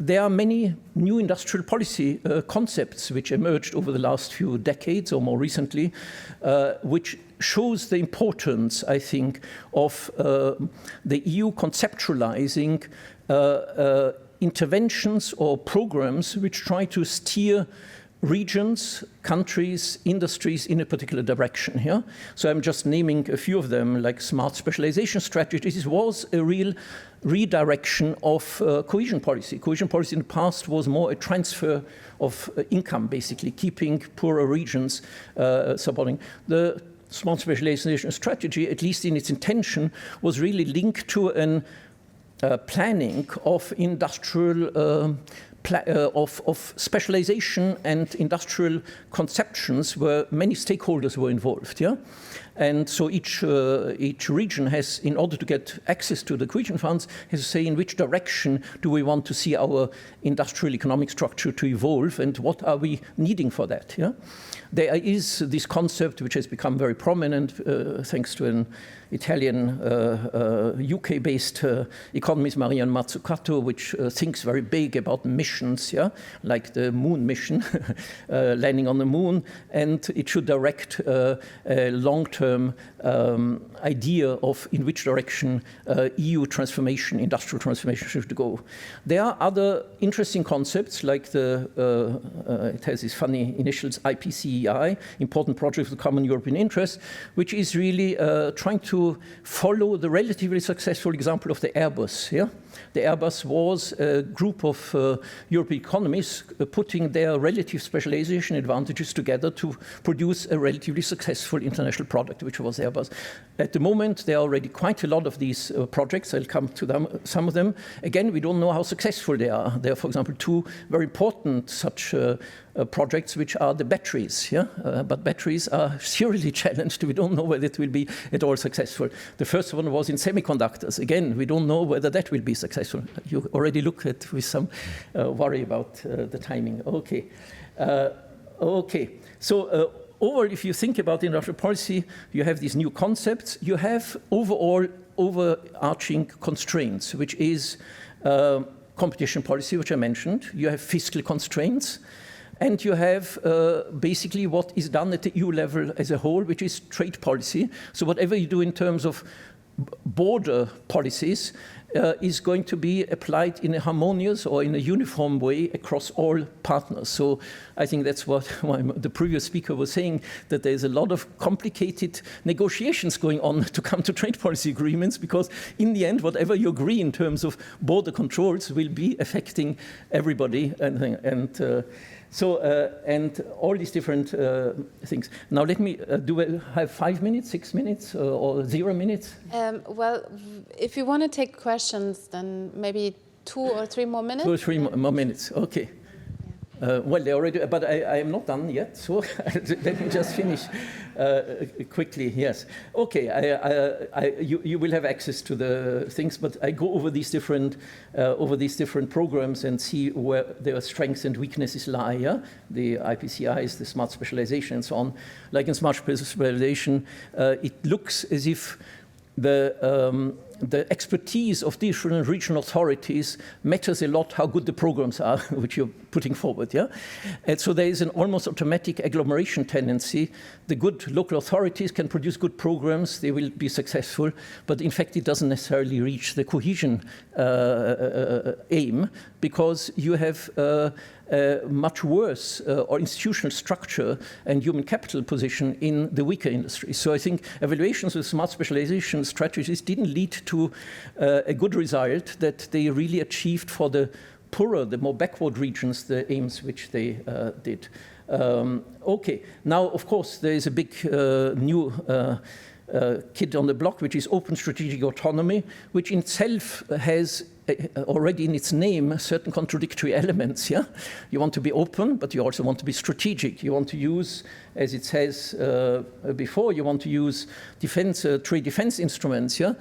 Speaker 13: There are many new industrial policy concepts which emerged over the last few decades or more recently, which shows the importance, I think, of the EU conceptualizing interventions or programs which try to steer regions, countries, industries in a particular direction here. So I'm just naming a few of them, like smart specialization strategies. This was a real redirection of cohesion policy. Cohesion policy in the past was more a transfer of income, basically, keeping poorer regions supporting. The smart specialization strategy, at least in its intention, was really linked to an planning of industrial of specialization and industrial conceptions where many stakeholders were involved. Yeah? And so each region has, in order to get access to the cohesion funds, has to say in which direction do we want to see our industrial economic structure to evolve and what are we needing for that. Yeah? There is this concept which has become very prominent thanks to an Italian, UK-based economist, Marian Mazzucato, which thinks very big about missions, yeah, like the moon mission, landing on the moon, and it should direct a long-term idea of in which direction EU transformation, industrial transformation should go. There are other interesting concepts, like it has these funny initials, IPCEI, Important Project of Common European Interest, which is really trying to follow the relatively successful example of the Airbus. Yeah? The Airbus was a group of European economies putting their relative specialization advantages together to produce a relatively successful international product, which was Airbus. At the moment, there are already quite a lot of these projects. I'll come to them, some of them. Again, we don't know how successful they are. There are, for example, two very important such projects, which are the batteries. Yeah? But batteries are seriously challenged. We don't know whether it will be at all successful. The first one was in semiconductors. Again, we don't know whether that will be successful. You already look at with some worry about the timing. Okay. Okay. So overall, if you think about industrial policy, you have these new concepts. You have overall overarching constraints, which is competition policy, which I mentioned. You have fiscal constraints. And you have basically what is done at the EU level as a whole, which is trade policy. So whatever you do in terms of border policies is going to be applied in a harmonious or in a uniform way across all partners. So I think that's what the previous speaker was saying, that there's a lot of complicated negotiations going on to come to trade policy agreements, because in the end, whatever you agree in terms of border controls will be affecting everybody. And all these different things. Now let me, do I have 5 minutes, 6 minutes, or 0 minutes?
Speaker 2: Well, if you want to take questions, questions, then maybe 2 or 3 more minutes.
Speaker 13: 2 or 3 more minutes, okay. Well, they already, but I am not done yet, so let me just finish quickly. Yes, okay. You will have access to the things, but I go over these different programs and see where their strengths and weaknesses lie. Yeah? The IPCIs, the smart specialization, and so on. Like in smart specialization, it looks as if the expertise of different regional authorities matters a lot how good the programs are which you're putting forward, yeah? And so there is an almost automatic agglomeration tendency. The good local authorities can produce good programs, they will be successful, but in fact it doesn't necessarily reach the cohesion aim, because you have much worse or institutional structure and human capital position in the weaker industries. So I think evaluations of smart specialization strategies didn't lead to a good result, that they really achieved for the poorer, the more backward regions, the aims which they did. Okay, now of course there is a big new kid on the block, which is open strategic autonomy, which in itself has already in its name certain contradictory elements. Yeah, you want to be open, but you also want to be strategic. You want to use, as it says before, you want to use defense, trade defense instruments. Yeah,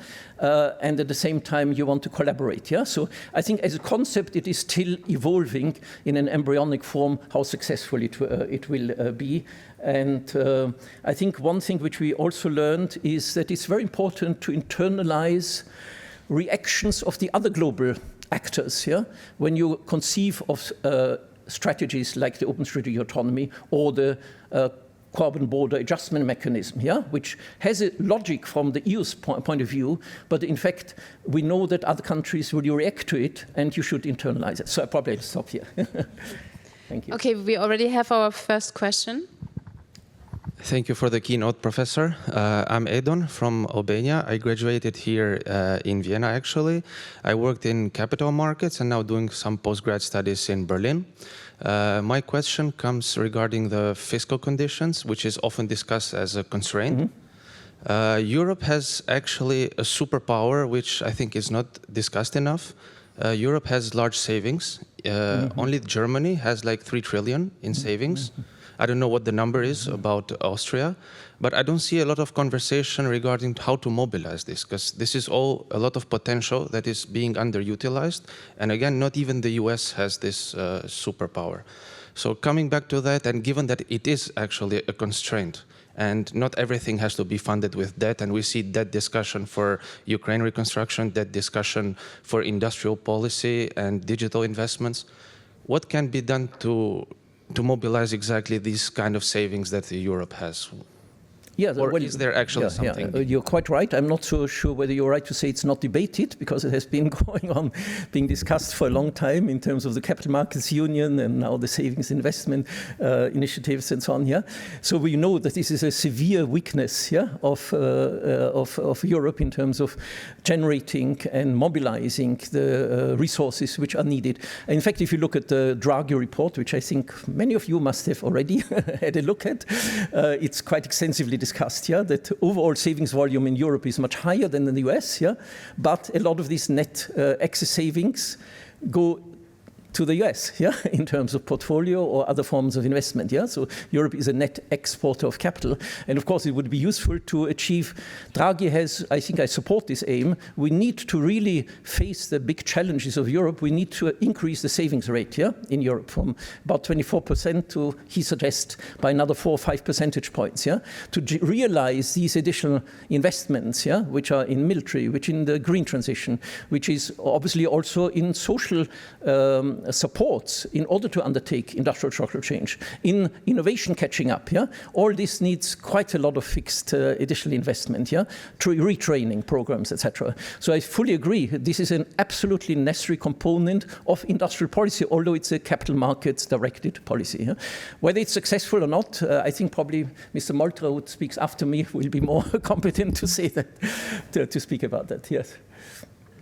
Speaker 13: and at the same time you want to collaborate. Yeah, so I think as a concept it is still evolving in an embryonic form how successful it will be. And I think one thing which we also learned is that it's very important to internalize reactions of the other global actors, yeah? When you conceive of strategies like the open strategic autonomy or the carbon border adjustment mechanism, yeah? Which has a logic from the EU's point of view, but in fact, we know that other countries will react to it, and you should internalize it. So I probably will stop here. Thank you.
Speaker 2: Okay, we already have our first question.
Speaker 14: Thank you for the keynote, Professor. I'm Edon from Albania. I graduated here in Vienna, actually. I worked in capital markets and now doing some postgrad studies in Berlin. My question comes regarding the fiscal conditions, which is often discussed as a constraint. Europe has actually a superpower, which I think is not discussed enough. Europe has large savings. Only Germany has like 3 trillion in savings. I don't know what the number is about Austria, but I don't see a lot of conversation regarding how to mobilize this, because this is all a lot of potential that is being underutilized. And again, not even the US has this superpower. So coming back to that, and given that it is actually a constraint, and not everything has to be funded with debt, and we see debt discussion for Ukraine reconstruction, debt discussion for industrial policy and digital investments, what can be done to mobilize exactly these kind of savings that Europe has?
Speaker 13: Yeah,
Speaker 14: or is there actually something?
Speaker 13: Yeah. You're quite right. I'm not so sure whether you're right to say it's not debated, because it has been going on, being discussed for a long time in terms of the Capital Markets Union and now the savings investment initiatives and so on. Yeah, so we know that this is a severe weakness, yeah, of Europe in terms of generating and mobilizing the resources which are needed. And in fact, if you look at the Draghi report, which I think many of you must have already had a look at, it's quite extensively discussed, yeah, that overall savings volume in Europe is much higher than in the US, yeah, but a lot of these net excess savings go to the US, yeah, in terms of portfolio or other forms of investment, yeah. So Europe is a net exporter of capital, and of course it would be useful to achieve. Draghi has, I think I support this aim. We need to really face the big challenges of Europe. We need to increase the savings rate, yeah, in Europe from about 24% to, he suggests, by another 4 or 5 percentage points, yeah, to realize these additional investments, yeah, which are in military, which in the green transition, which is obviously also in social supports in order to undertake industrial structural change, in innovation catching up, yeah? All this needs quite a lot of fixed additional investment, yeah? Retraining programs, etc. So I fully agree, this is an absolutely necessary component of industrial policy, although it's a capital markets directed policy. Yeah? Whether it's successful or not, I think probably Mr. Molterer, who speaks after me, will be more competent to say that, to speak about that, yes.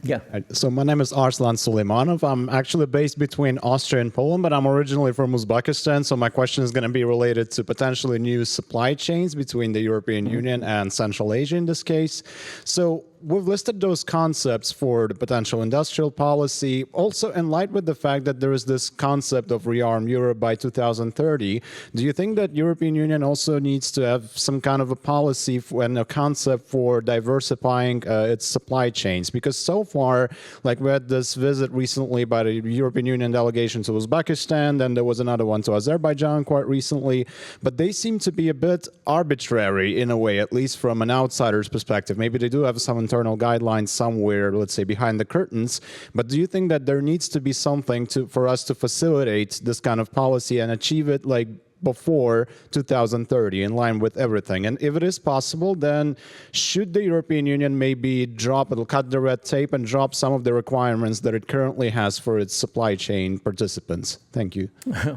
Speaker 13: Yeah.
Speaker 3: So my name is Arslan Suleimanov. I'm actually based between Austria and Poland, but I'm originally from Uzbekistan. So my question is going to be related to potentially new supply chains between the European Union and Central Asia in this case. So we've listed those concepts for the potential industrial policy, also in light with the fact that there is this concept of rearm Europe by 2030. Do you think that European Union also needs to have some kind of a policy and a concept for diversifying its supply chains? Because so far, like we had this visit recently by the European Union delegation to Uzbekistan, then there was another one to Azerbaijan quite recently, but they seem to be a bit arbitrary in a way, at least from an outsider's perspective. Maybe they do have some internal guidelines somewhere, let's say, behind the curtains, but do you think that there needs to be something for us to facilitate this kind of policy and achieve it like before 2030 in line with everything? And if it is possible, then should the European Union maybe cut the red tape and drop some of the requirements that it currently has for its supply chain participants? Thank you.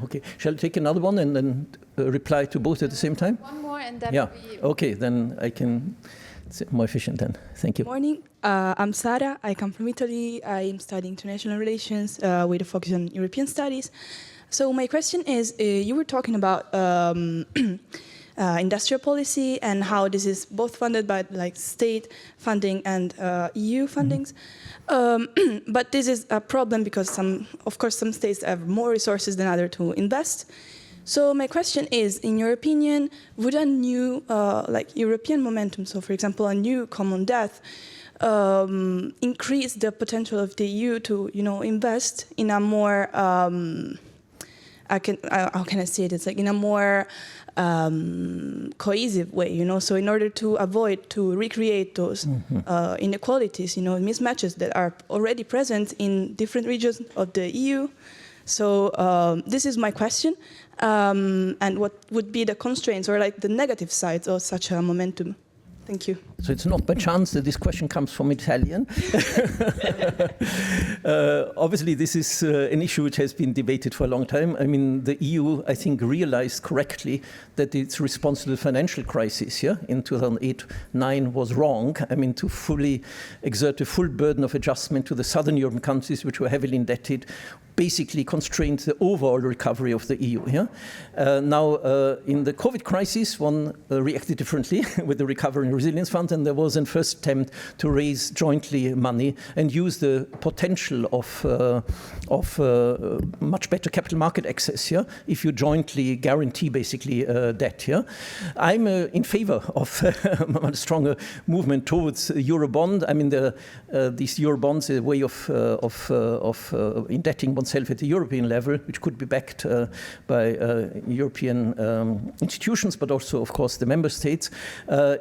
Speaker 13: Okay, shall I take another one and then reply to both at the same time?
Speaker 2: One more and then
Speaker 13: Okay, then I can. It's more efficient then. Thank you.
Speaker 15: Good morning. I'm Sara. I come from Italy. I'm studying international relations with a focus on European studies. So my question is, you were talking about industrial policy and how this is both funded by like state funding and EU fundings. But this is a problem because of course, some states have more resources than others to invest. So my question is, in your opinion, would a new European momentum, so for example, a new common debt, increase the potential of the EU to, invest in a more, how can I say it? It's like in a more cohesive way, So in order to recreate those inequalities, mismatches that are already present in different regions of the EU. So this is my question. And what would be the constraints or like the negative sides of such a momentum? Thank you.
Speaker 13: So it's not by chance that this question comes from Italian. Obviously, this is an issue which has been debated for a long time. I mean, the EU, I think, realized correctly that its response to the financial crisis in 2008-9 was wrong. I mean, to fully exert the full burden of adjustment to the southern European countries, which were heavily indebted, basically constrained the overall recovery of the EU. Now, in the COVID crisis, one reacted differently with the Recovery and Resilience Fund, and there was a first attempt to raise jointly money and use the potential of much better capital market access. If you jointly guarantee basically debt. I'm in favor of a stronger movement towards Eurobond. I mean, these Eurobonds, a way of indebting oneself at the European level, which could be backed by European institutions, but also, of course, the member states,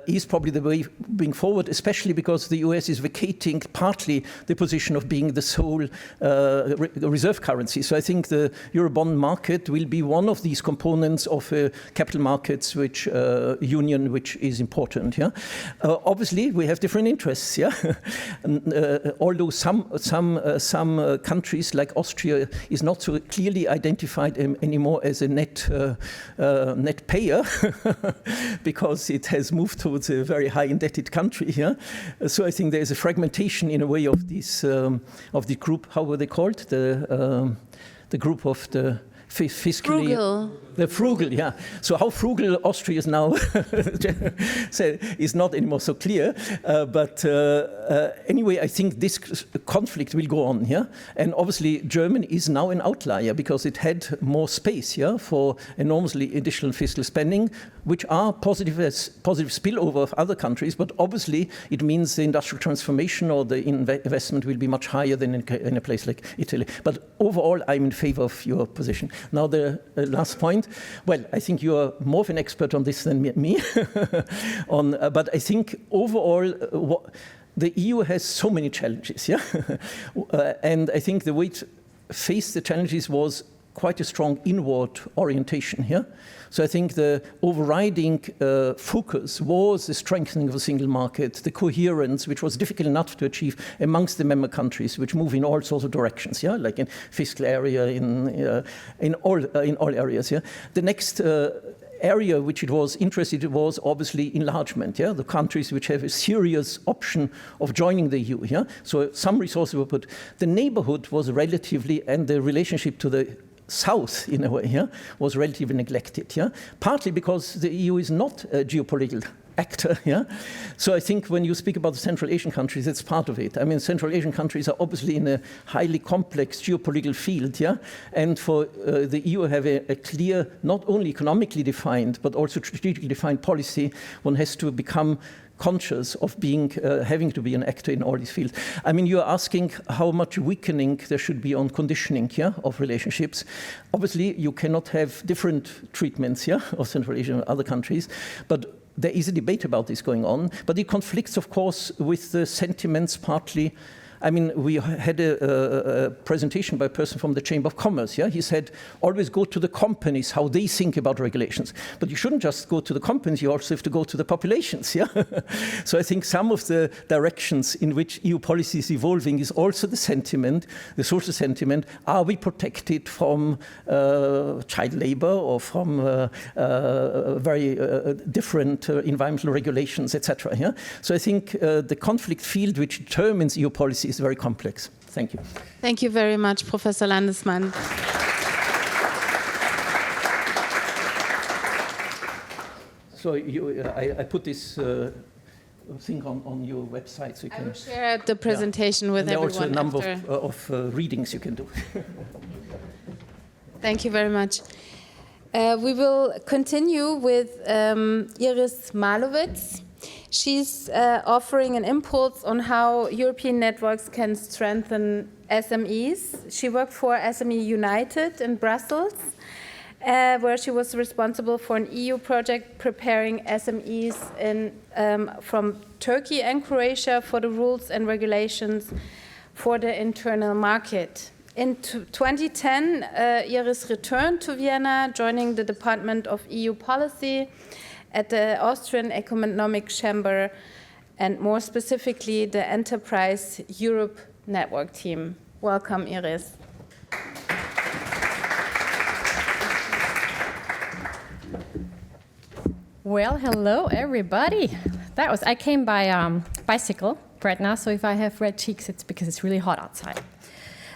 Speaker 13: is probably the way being forward, especially because the US is vacating partly the position of being the sole reserve currency. So I think the Eurobond market will be one of these components of capital markets union, which is important. Obviously, we have different interests. Although some countries like Austria is not so clearly identified anymore as a net payer because it has moved towards a very high indebted country. So I think there is a fragmentation in a way of this of the group. How were they called? The group of the fiscally
Speaker 2: frugal.
Speaker 13: The frugal, yeah. So how frugal Austria is now is not anymore so clear. But anyway, I think this conflict will go on here. And obviously, Germany is now an outlier because it had more space for enormously additional fiscal spending, which are positive spillover of other countries. But obviously, it means the industrial transformation or the investment will be much higher than in a place like Italy. But overall, I'm in favor of your position. Now, the last point. Well, I think you are more of an expert on this than me. But I think overall, the EU has so many challenges, and I think the way to face the challenges was quite a strong inward orientation here. So I think the overriding focus was the strengthening of the single market, the coherence, which was difficult enough to achieve amongst the member countries, which move in all sorts of directions, like in fiscal area, in all areas. The next area which it was interested in was obviously enlargement. The countries which have a serious option of joining the EU. So some resources were put. The neighborhood was relatively, and the relationship to the south, in a way, was relatively neglected. Partly because the EU is not a geopolitical actor. Yeah. So I think when you speak about the Central Asian countries, it's part of it. I mean, Central Asian countries are obviously in a highly complex geopolitical field. Yeah. And for the EU have a clear, not only economically defined, but also strategically defined policy, one has to become conscious of being, having to be an actor in all these fields. I mean, you're asking how much weakening there should be on conditioning, yeah, of relationships. Obviously, you cannot have different treatments, yeah, of Central Asia and other countries, but there is a debate about this going on, but it conflicts, of course, with the sentiments partly. I mean, we had a presentation by a person from the Chamber of Commerce. Yeah, he said, always go to the companies, how they think about regulations. But you shouldn't just go to the companies, you also have to go to the populations. Yeah. So I think some of the directions in which EU policy is evolving is also the sentiment, the social sentiment. Are we protected from child labor or from very different environmental regulations, etc. Yeah. So I think the conflict field which determines EU policy is very complex. Thank you.
Speaker 2: Thank you very much, Professor Landesmann.
Speaker 13: So I put this thing on your website, so you can.
Speaker 2: I will share the presentation with everyone.
Speaker 13: There are also a number of readings you can do.
Speaker 2: Thank you very much. We will continue with Iris Marlovitz. She's offering an impulse on how European networks can strengthen SMEs. She worked for SME United in Brussels, where she was responsible for an EU project preparing SMEs from Turkey and Croatia for the rules and regulations for the internal market. In 2010, Iris returned to Vienna, joining the Department of EU Policy at the Austrian Economic Chamber, and more specifically, the Enterprise Europe Network team. Welcome, Iris.
Speaker 16: Well, hello, everybody. I came by bicycle right now, so if I have red cheeks, it's because it's really hot outside.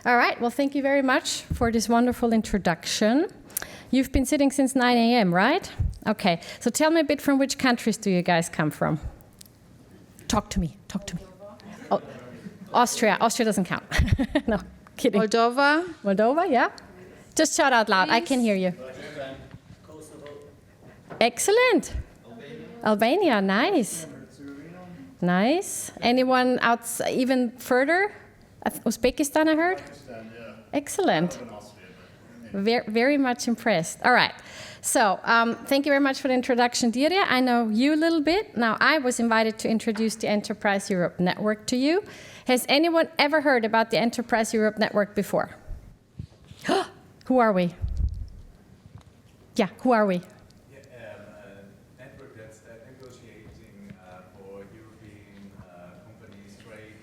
Speaker 16: All right, well, thank you very much for this wonderful introduction. You've been sitting since 9 a.m., right? Okay, so tell me a bit, from which countries do you guys come from? Talk to me. Oh, Austria doesn't count. No, kidding. Moldova, yeah? Just shout out loud, I can hear you. Excellent. Albania, nice. Nice. Anyone outside, even further? Uzbekistan, I heard? Excellent. Very much impressed. All right. So thank you very much for the introduction, Dirja. I know you a little bit. Now, I was invited to introduce the Enterprise Europe Network to you. Has anyone ever heard about the Enterprise Europe Network before? Who are we? Yeah, who are we?
Speaker 17: Network that's negotiating for European companies' trade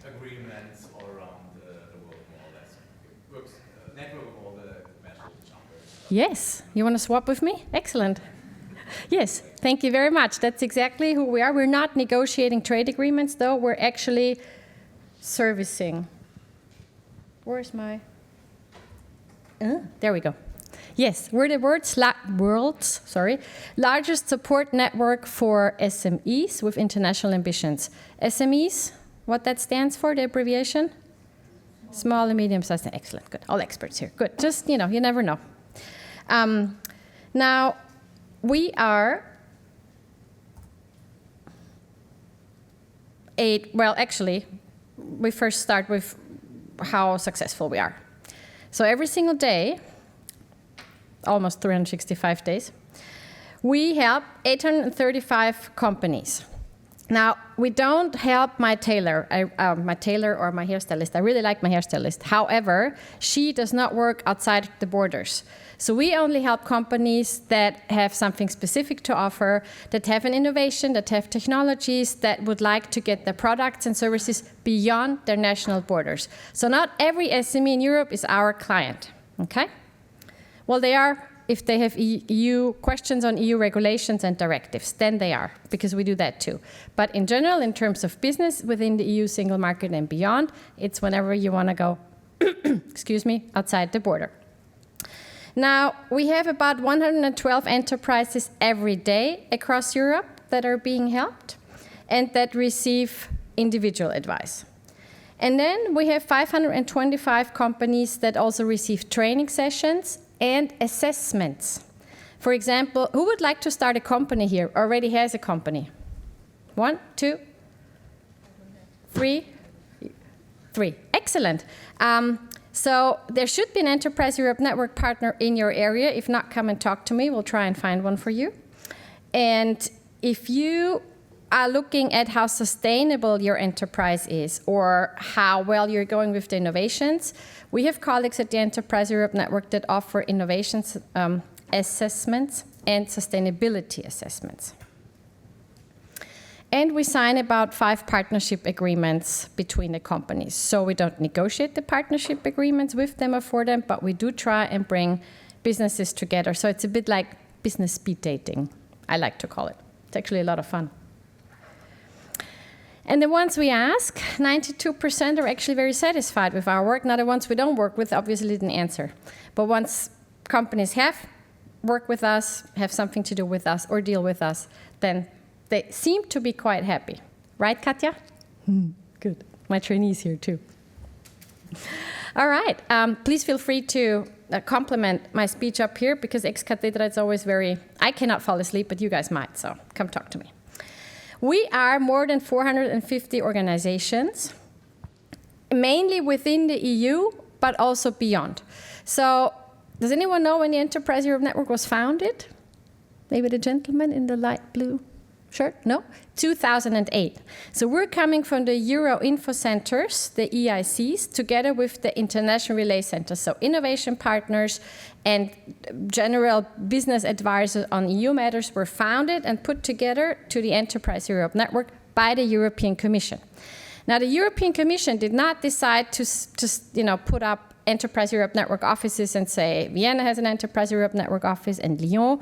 Speaker 17: agreements all around the world, more or less. It works, network of all the commercial chambers.
Speaker 16: Yes, you want to swap with me? Excellent. Yes, thank you very much. That's exactly who we are. We're not negotiating trade agreements, though. We're actually servicing. Where's my... there we go. Yes, we're the world's largest support network for SMEs with international ambitions. SMEs, what that stands for, the abbreviation? Small and medium-sized. Excellent, good. All experts here. Good. Just, you never know. Now, we are we first start with how successful we are. So every single day, almost 365 days, we help 835 companies. Now, we don't help my tailor or my hairstylist. I really like my hairstylist. However, she does not work outside the borders. So we only help companies that have something specific to offer, that have an innovation, that have technologies, that would like to get their products and services beyond their national borders. So not every SME in Europe is our client, okay? Well, they are if they have EU questions on EU regulations and directives, then they are, because we do that too. But in general, in terms of business within the EU single market and beyond, it's whenever you want to go, excuse me, outside the border. Now, we have about 112 enterprises every day across Europe. that are being helped and that receive individual advice. And then we have 525 companies that also receive training sessions and assessments. For example, who would like to start a company here, already has a company? 1, 2, 3? 3. Excellent. So there should be an Enterprise Europe Network partner in your area. If not, come and talk to me. We'll try and find one for you. And if you are looking at how sustainable your enterprise is or how well you're going with the innovations, we have colleagues at the Enterprise Europe Network that offer innovations assessments and sustainability assessments. And we sign about 5 partnership agreements between the companies. So we don't negotiate the partnership agreements with them or for them, but we do try and bring businesses together. So it's a bit like business speed dating, I like to call it. It's actually a lot of fun. And the ones we ask, 92% are actually very satisfied with our work. Now the ones we don't work with obviously didn't answer. But once companies have worked with us, have something to do with us or deal with us, then they seem to be quite happy. Right, Katja? Good. My trainee's here too. All right. Please feel free to compliment my speech up here because ex cathedra is always very, I cannot fall asleep, but you guys might, so come talk to me. We are more than 450 organizations, mainly within the EU, but also beyond. So does anyone know when the Enterprise Europe Network was founded? Maybe the gentleman in the light blue shirt? No? 2008. So we're coming from the Euro Info Centers, the EICs, together with the International Relay Centers, so innovation partners and general business advisors on EU matters were founded and put together to the Enterprise Europe Network by the European Commission. Now, the European Commission did not decide to put up Enterprise Europe Network offices and say, Vienna has an Enterprise Europe Network office and Lyon.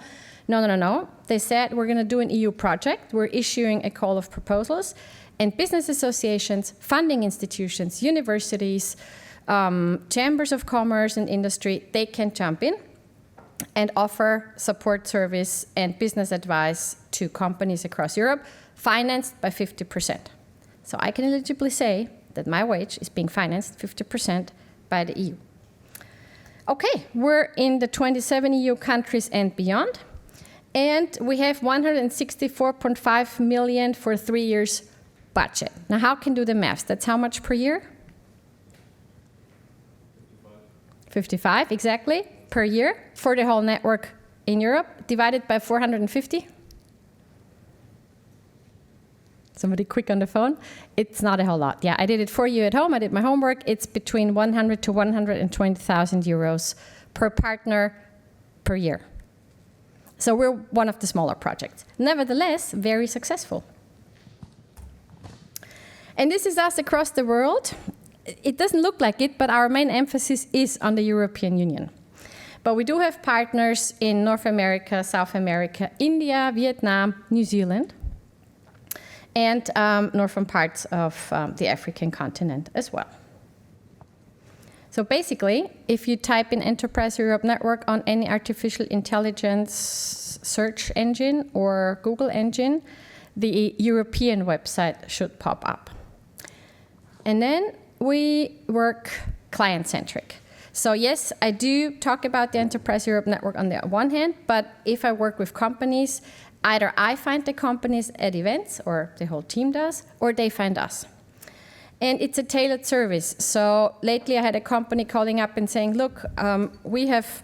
Speaker 16: No. They said, we're going to do an EU project. We're issuing a call of proposals. And business associations, funding institutions, universities, chambers of commerce and industry, they can jump in and offer support service and business advice to companies across Europe, financed by 50%. So I can eligibly say that my wage is being financed 50% by the EU. Okay, we're in the 27 EU countries and beyond. And we have 164.5 million for 3 years budget. Now, how can you do the maths? That's how much per year? 55, exactly, per year for the whole network in Europe, divided by 450. Somebody quick on the phone? It's not a whole lot. Yeah, I did it for you at home. I did my homework. It's between 100 to 120,000 euros per partner per year. So we're one of the smaller projects. Nevertheless, very successful. And this is us across the world. It doesn't look like it, but our main emphasis is on the European Union. But we do have partners in North America, South America, India, Vietnam, New Zealand, and northern parts of the African continent as well. So basically, if you type in Enterprise Europe Network on any artificial intelligence search engine or Google engine, the European website should pop up. And then we work client-centric. So yes, I do talk about the Enterprise Europe Network on the one hand, but if I work with companies, either I find the companies at events, or the whole team does, or they find us. And it's a tailored service. So lately I had a company calling up and saying, look, we have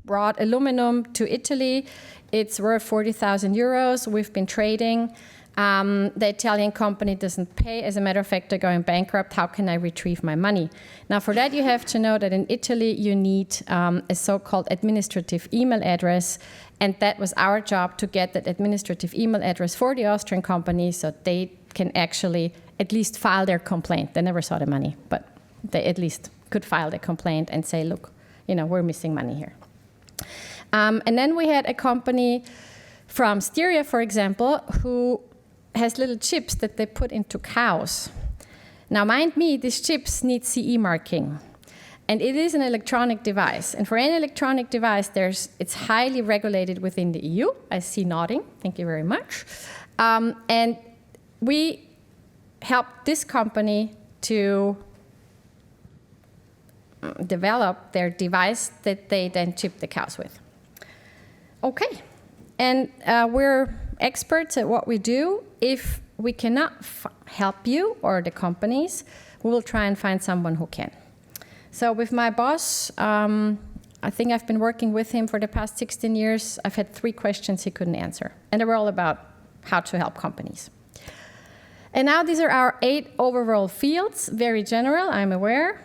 Speaker 16: brought aluminum to Italy. It's worth 40,000 euros. We've been trading. The Italian company doesn't pay. As a matter of fact, they're going bankrupt. How can I retrieve my money? Now, for that, you have to know that in Italy, you need a so-called administrative email address. And that was our job, to get that administrative email address for the Austrian company so they can actually at least file their complaint. They never saw the money, but they at least could file the complaint and say, look, we're missing money here. And then we had a company from Styria, for example, who has little chips that they put into cows. Now, mind me, these chips need CE marking. And it is an electronic device. And for any electronic device, it's highly regulated within the EU. I see nodding. Thank you very much. And we helped this company to develop their device that they then chip the cows with. Okay. And we're experts at what we do. If we cannot help you or the companies, we will try and find someone who can. So with my boss, I think I've been working with him for the past 16 years. I've had 3 questions he couldn't answer. And they were all about how to help companies. And now these are our 8 overall fields, very general, I'm aware.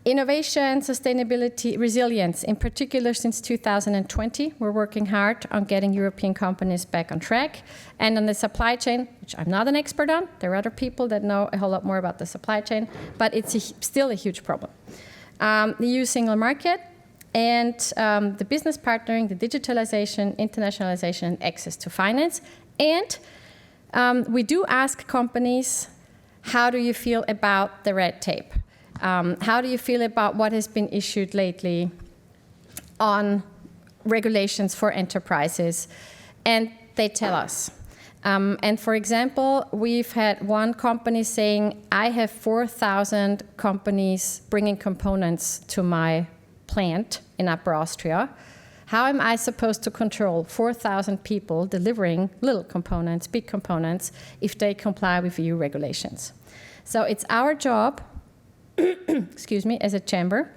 Speaker 16: Innovation, sustainability, resilience. In particular, since 2020, we're working hard on getting European companies back on track. And on the supply chain, which I'm not an expert on, there are other people that know a whole lot more about the supply chain, but it's still a huge problem. The EU single market and the business partnering, the digitalization, internationalization, and access to finance. And we do ask companies, how do you feel about the red tape? How do you feel about what has been issued lately on regulations for enterprises? And they tell us. And for example, we've had one company saying, I have 4,000 companies bringing components to my plant in Upper Austria. How am I supposed to control 4,000 people delivering little components, big components, if they comply with EU regulations? So it's our job, excuse me, as a chamber,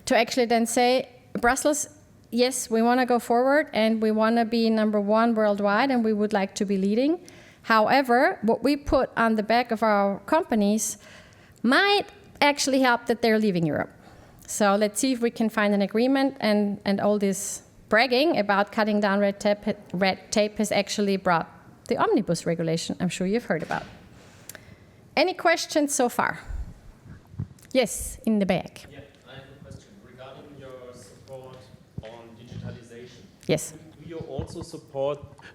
Speaker 16: to actually then say, Brussels, yes, we want to go forward and we want to be #1 worldwide and we would like to be leading. However, what we put on the back of our companies might actually help that they're leaving Europe. So let's see if we can find an agreement, and all this bragging about cutting down red tape has actually brought the omnibus regulation I'm sure you've heard about. Any questions so far? Yes, in the back.
Speaker 9: Yeah, I have a question regarding your support on digitalization.
Speaker 16: Yes.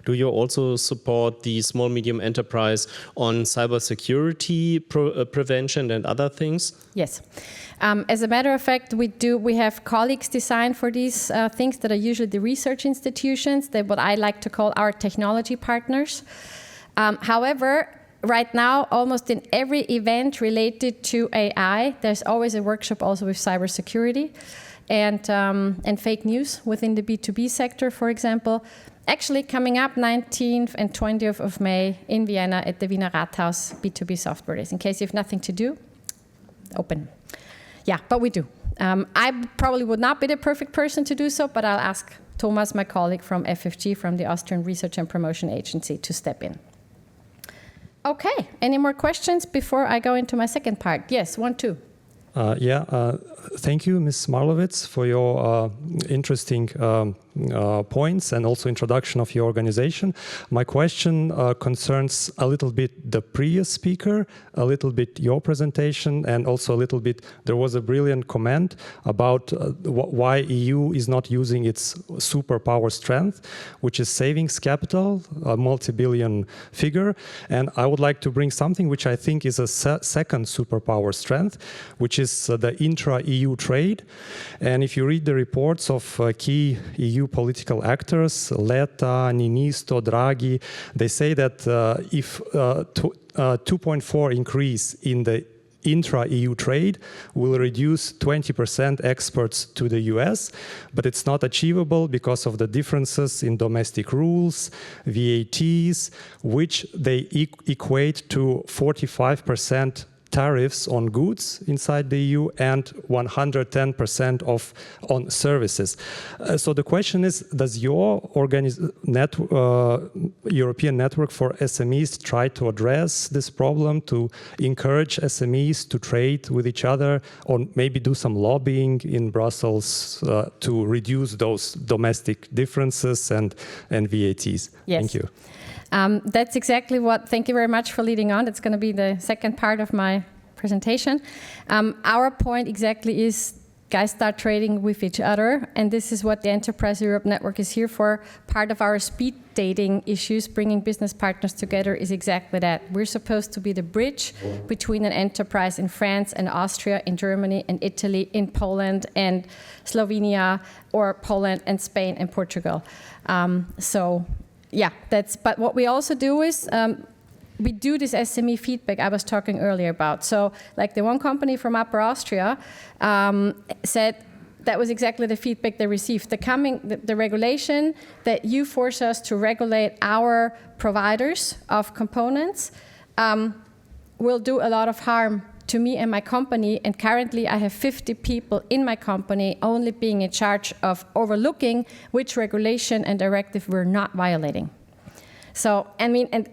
Speaker 9: Do you also support the small medium enterprise on cybersecurity prevention and other things?
Speaker 16: Yes. As a matter of fact, we have colleagues designed for these things that are usually the research institutions, what I like to call our technology partners. However, right now, almost in every event related to AI, there's always a workshop also with cybersecurity and fake news within the B2B sector, for example. Actually, coming up 19th and 20th of May in Vienna at the Wiener Rathaus B2B Software Days. In case you have nothing to do, open. Yeah, but we do. I probably would not be the perfect person to do so, but I'll ask Thomas, my colleague from FFG, from the Austrian Research and Promotion Agency, to step in. Okay, any more questions before I go into my second part? Yes, 1, 2.
Speaker 11: Thank you, Ms. Marlovitz, for your interesting points and also introduction of your organization. My question concerns a little bit the previous speaker, a little bit your presentation, and also a little bit, there was a brilliant comment about why EU is not using its superpower strength, which is savings capital, a multi-billion figure. And I would like to bring something which I think is a second superpower strength, which is the intra-EU trade. And if you read the reports of key EU political actors, Letta, Ninisto, Draghi, they say that if 2.4 increase in the intra-EU trade will reduce 20% exports to the US, but it's not achievable because of the differences in domestic rules, VATs, which they equate to 45% tariffs on goods inside the EU and 110% on services. So the question is, does your European network for SMEs try to address this problem, to encourage SMEs to trade with each other, or maybe do some lobbying in Brussels to reduce those domestic differences and VATs?
Speaker 16: Yes.
Speaker 11: Thank you.
Speaker 16: That's exactly what, thank you very much for leading on. That's going to be the second part of my presentation. Our point exactly is, guys start trading with each other. And this is what the Enterprise Europe Network is here for. Part of our speed dating issues, bringing business partners together, is exactly that. We're supposed to be the bridge between an enterprise in France and Austria, in Germany and Italy, in Poland and Slovenia, or Poland and Spain and Portugal. So yeah, but what we also do is, we do this SME feedback I was talking earlier about. So like the one company from Upper Austria said that was exactly the feedback they received. The regulation that you force us to regulate our providers of components will do a lot of harm to me and my company. And currently I have 50 people in my company only being in charge of overlooking which regulation and directive we're not violating. So, I mean, and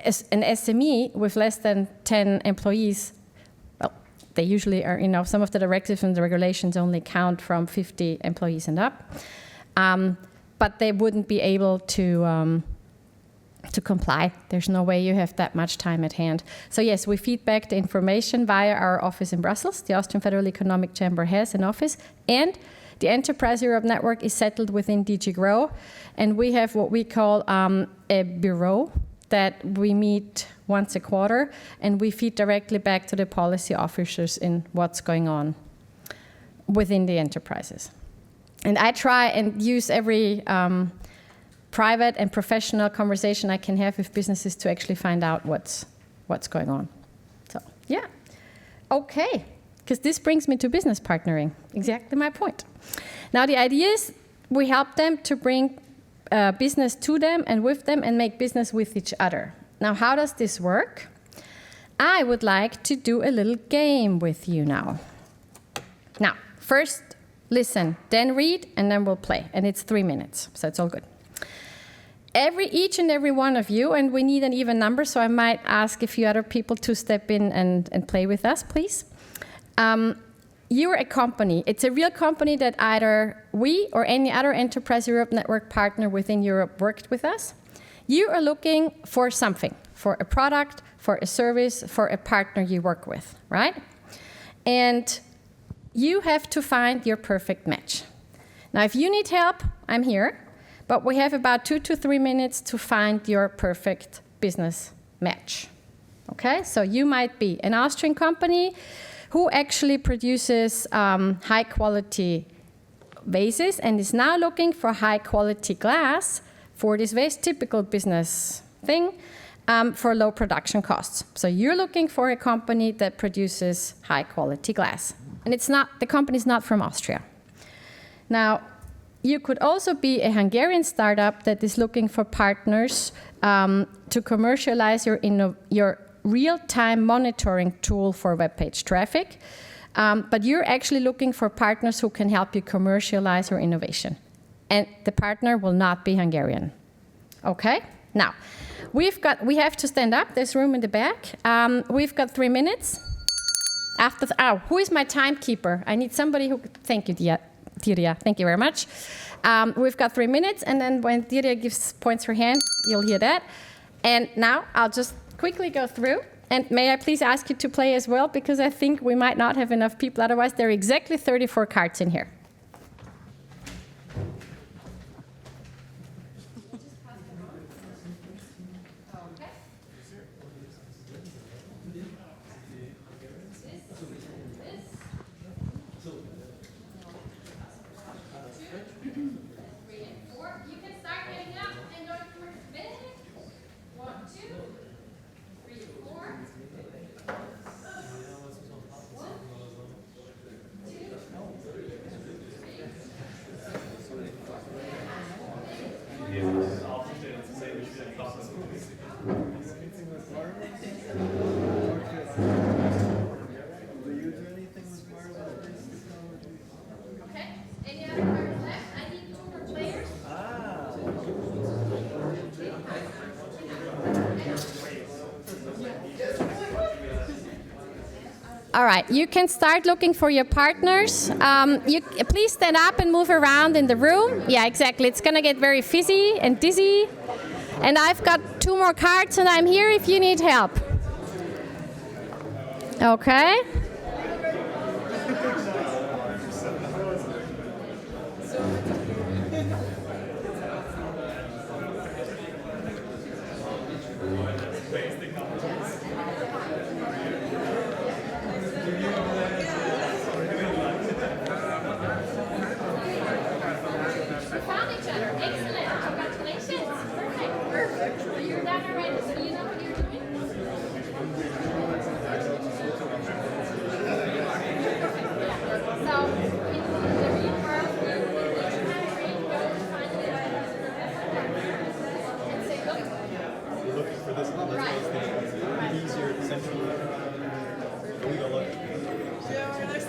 Speaker 16: as an SME with less than 10 employees, well, they usually are, you know, some of the directives and the regulations only count from 50 employees and up. But they wouldn't be able to comply. There's no way you have that much time at hand. So yes, we feedback the information via our office in Brussels. The Austrian Federal Economic Chamber has an office, and the Enterprise Europe Network is settled within DG GROW, and we have what we call a bureau that we meet once a quarter, and we feed directly back to the policy officers in what's going on within the enterprises. And I try and use every private and professional conversation I can have with businesses to actually find out what's going on. So yeah, okay, because this brings me to business partnering, exactly my point. Now the idea is we help them to bring business to them and with them and make business with each other. Now, how does this work? I would like to do a little game with you now. Now, first listen, then read, and then we'll play. And it's 3 minutes, so it's all good. Each and every one of you, and we need an even number, so I might ask a few other people to step in and play with us, please. You're a company. It's a real company that either we or any other Enterprise Europe Network partner within Europe worked with us. You are looking for something, for a product, for a service, for a partner you work with, right? And you have to find your perfect match. Now, if you need help, I'm here, but we have about 2 to 3 minutes to find your perfect business match. Okay, so you might be an Austrian company who actually produces high-quality vases and is now looking for high-quality glass for this very typical business thing for low production costs. So you're looking for a company that produces high-quality glass. And the company's not from Austria. Now, you could also be a Hungarian startup that is looking for partners to commercialize your real-time monitoring tool for web page traffic, but you're actually looking for partners who can help you commercialize your innovation. And the partner will not be Hungarian. Okay? Now, we have to stand up. There's room in the back. We've got 3 minutes. Who is my timekeeper? I need somebody who, thank you, Diria, thank you very much. We've got 3 minutes, and then when Diria points her hand, you'll hear that. And now I'll just quickly go through, and may I please ask you to play as well, because I think we might not have enough people, otherwise there are exactly 34 cards in here. All right, you can start looking for your partners. Please stand up and move around in the room. Yeah, exactly. It's going to get very fizzy and dizzy. And I've got 2 more cards, and I'm here if you need help. Okay.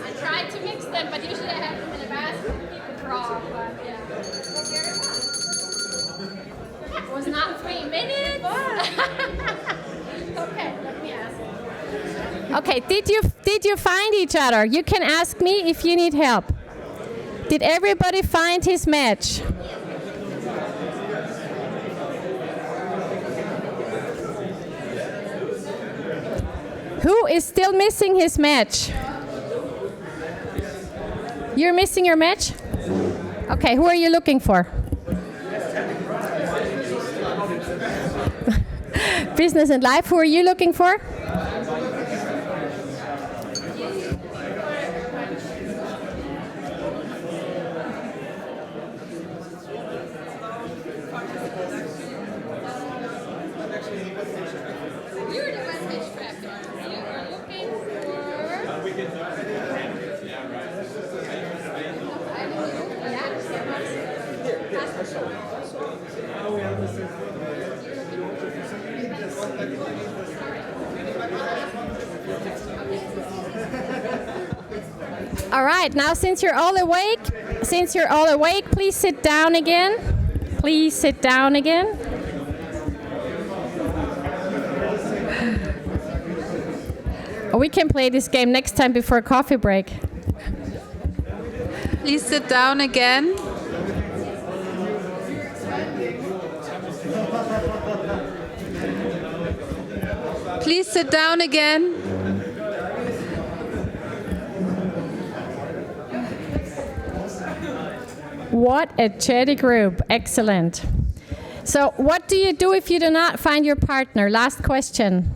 Speaker 16: I tried to mix them, but usually I have them in a basket and keep it raw. But yeah. It was not 3 minutes. Okay, let me ask. Okay, did you find each other? You can ask me if you need help. Did everybody find his match? Who is still missing his match? You're missing your match? Okay, who are you looking for? Business and life, who are you looking for? All right, now since you're all awake, please sit down again. Please sit down again. We can play this game next time before a coffee break.
Speaker 2: Please sit down again. Please sit down again.
Speaker 16: What a chatty group. Excellent. So what do you do if you do not find your partner? Last question.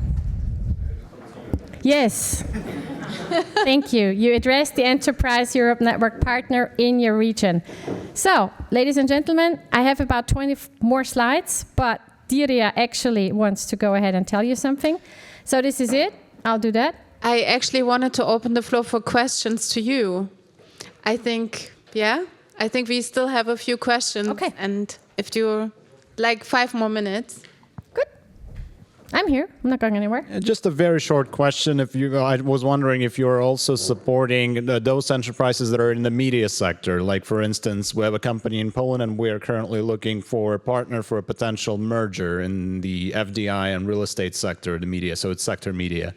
Speaker 16: Yes. Thank you. You addressed the Enterprise Europe Network partner in your region. So, ladies and gentlemen, I have about 20 more slides, but Diria actually wants to go ahead and tell you something. So this is it. I'll do that.
Speaker 2: I actually wanted to open the floor for questions to you. I think we still have a few questions.
Speaker 16: Okay.
Speaker 2: And if you're like 5 more minutes.
Speaker 16: I'm here. I'm not going anywhere.
Speaker 3: Just a very short question. I was wondering if you're also supporting those enterprises that are in the media sector. Like, for instance, we have a company in Poland, and we are currently looking for a partner for a potential merger in the FDI and real estate sector, the media. So it's sector media.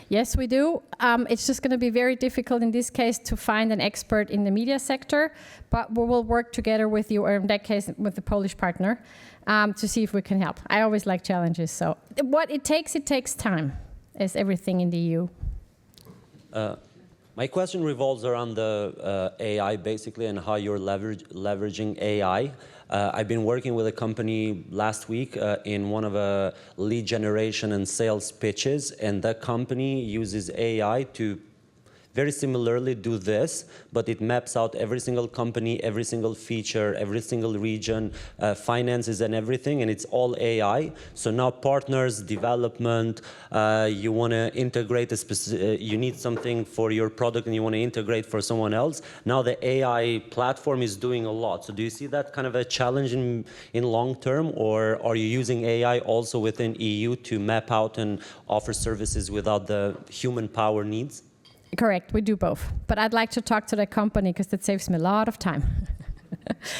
Speaker 16: Yes, we do. It's just going to be very difficult in this case to find an expert in the media sector, but we will work together with you, or in that case, with the Polish partner, to see if we can help. I always like challenges. So what it takes time, as everything in the EU.
Speaker 18: My question revolves around the AI, basically, and how you're leveraging AI. I've been working with a company last week in one of a lead generation and sales pitches, and that company uses AI to very similarly do this, but it maps out every single company, every single feature, every single region, finances and everything, and it's all AI. So now partners, development, you want to integrate you need something for your product and you want to integrate for someone else. Now the AI platform is doing a lot. So do you see that kind of a challenge in long term, or are you using AI also within EU to map out and offer services without the human power needs?
Speaker 16: Correct, we do both. But I'd like to talk to the company because that saves me a lot of time.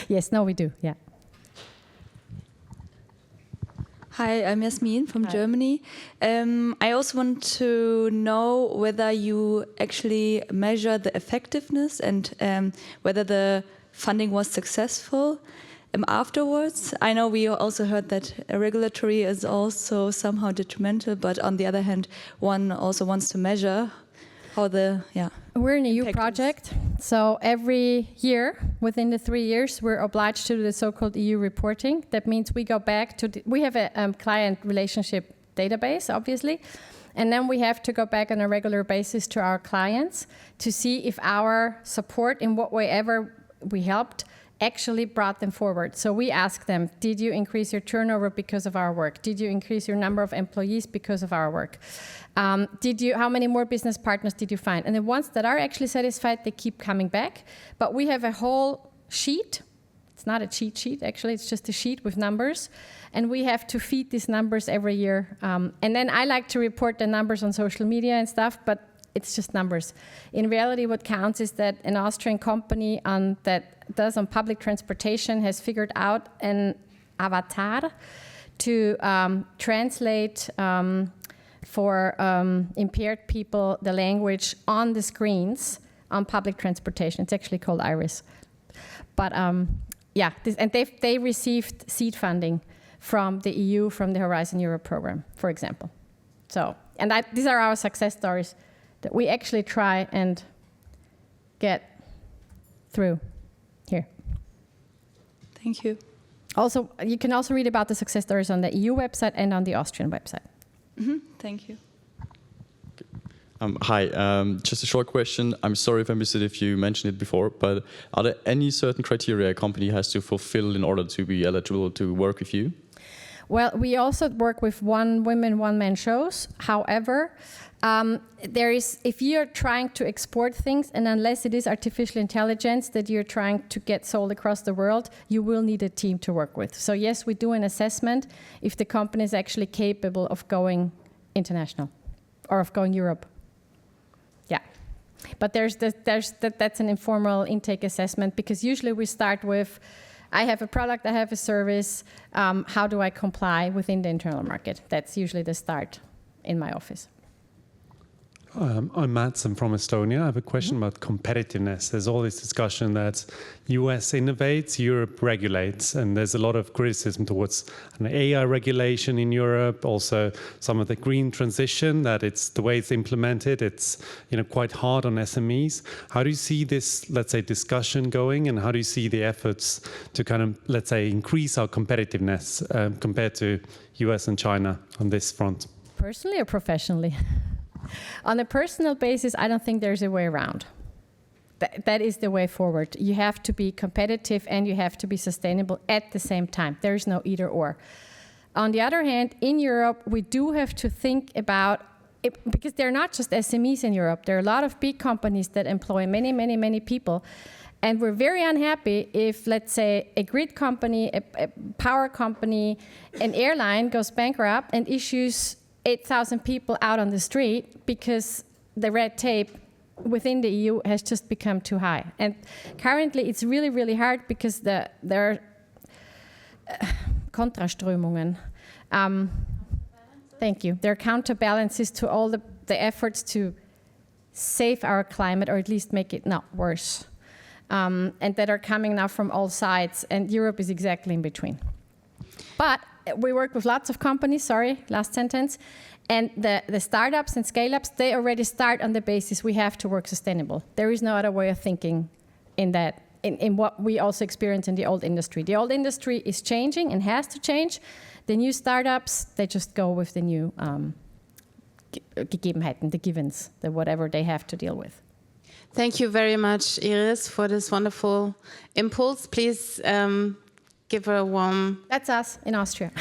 Speaker 16: Yes, no, we do, yeah.
Speaker 19: Hi, I'm Yasmin from Germany. I also want to know whether you actually measure the effectiveness and whether the funding was successful afterwards. I know we also heard that regulatory is also somehow detrimental, but on the other hand, one also wants to measure We're
Speaker 16: an EU project, so every year, within the 3 years, we're obliged to do the so-called EU reporting. That means we go back to, we have a client relationship database, obviously, and then we have to go back on a regular basis to our clients to see if our support, in what way ever we helped, actually brought them forward. So we asked them, did you increase your turnover because of our work? Did you increase your number of employees because of our work? How many more business partners did you find? And the ones that are actually satisfied, they keep coming back. But we have a whole sheet. It's not a cheat sheet, actually, it's just a sheet with numbers. And we have to feed these numbers every year. And then I like to report the numbers on social media and stuff, but it's just numbers. In reality, what counts is that an Austrian company that does on public transportation has figured out an avatar to translate for impaired people the language on the screens on public transportation. It's actually called Iris. But yeah, they received seed funding from the EU, from the Horizon Europe program, for example. So, and these are our success stories that we actually try and get through here.
Speaker 19: Thank you.
Speaker 16: Also, you can also read about the success stories on the EU website and on the Austrian website.
Speaker 19: Thank you.
Speaker 20: Hi, just a short question. I'm sorry if I missed it if you mentioned it before, but are there any certain criteria a company has to fulfill in order to be eligible to work with you?
Speaker 16: Well, we also work with one women, one man shows. However, if you're trying to export things, and unless it is artificial intelligence that you're trying to get sold across the world, you will need a team to work with. So yes, we do an assessment if the company is actually capable of going international or of going Europe. Yeah, but that's an informal intake assessment, because usually we start with, I have a product, I have a service, how do I comply within the internal market? That's usually the start in my office.
Speaker 21: I'm Mats, I'm from Estonia. I have a question about competitiveness. There's all this discussion that US innovates, Europe regulates, and there's a lot of criticism towards an AI regulation in Europe, also some of the green transition, that it's the way it's implemented, it's quite hard on SMEs. How do you see this, let's say, discussion going, and how do you see the efforts to kind of, let's say, increase our competitiveness compared to US and China on this front?
Speaker 16: Personally or professionally? On a personal basis, I don't think there's a way around. That is the way forward. You have to be competitive and you have to be sustainable at the same time. There is no either or. On the other hand, in Europe, we do have to think about it, because they're not just SMEs in Europe. There are a lot of big companies that employ many, many, many people. And we're very unhappy if, let's say, a grid company, a power company, an airline goes bankrupt and issues 8,000 people out on the street because the red tape within the EU has just become too high. And currently it's really, really hard because there are Kontraströmungen. Thank you. There are counterbalances to all the efforts to save our climate, or at least make it not worse, and that are coming now from all sides, and Europe is exactly in between. But we work with lots of companies, sorry, last sentence, and the startups and scale-ups, they already start on the basis we have to work sustainable. There is no other way of thinking in that, in what we also experience in the old industry. The old industry is changing and has to change. The new startups, they just go with the new Gegebenheiten, the givens, the whatever they have to deal with.
Speaker 12: Thank you very much, Iris, for this wonderful impulse. Please give her a warm...
Speaker 16: That's us in Austria.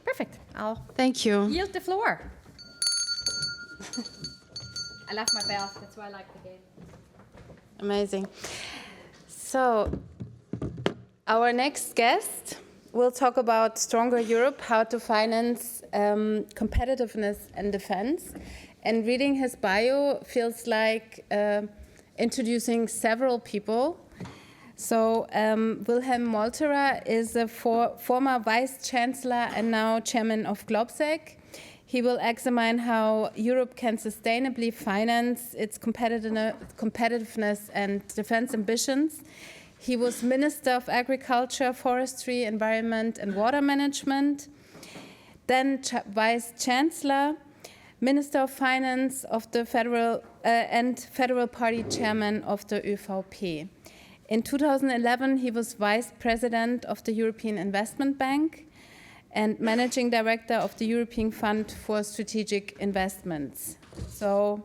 Speaker 16: Perfect.
Speaker 12: Thank you.
Speaker 16: Yield the floor. I love my bell. That's why I like the game.
Speaker 12: Amazing. So, our next guest will talk about Stronger Europe, how to finance competitiveness and defense. And reading his bio feels like introducing several people. So Wilhelm Molterer is a former Vice-Chancellor and now Chairman of GLOBSEC. He will examine how Europe can sustainably finance its competitiveness and defense ambitions. He was Minister of Agriculture, Forestry, Environment and Water Management, then Vice-Chancellor, Minister of Finance of the Federal Party Chairman of the ÖVP. In 2011, he was Vice President of the European Investment Bank and Managing Director of the European Fund for Strategic Investments.
Speaker 2: So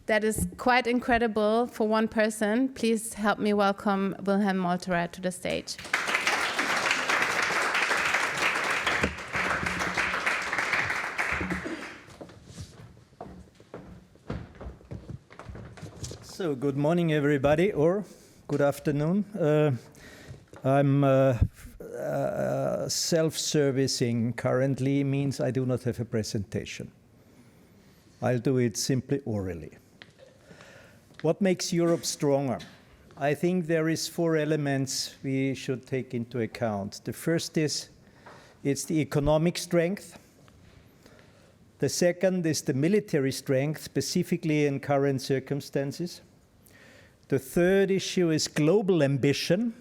Speaker 2: that is quite incredible for one person. Please help me welcome Wilhelm Molterer to the stage.
Speaker 4: So good morning, everybody, or good afternoon. I'm self-servicing currently, means I do not have a presentation. I'll do it simply orally. What makes Europe stronger? I think there is 4 elements we should take into account. The first is it's the economic strength. The second is the military strength, specifically in current circumstances. The third issue is global ambition.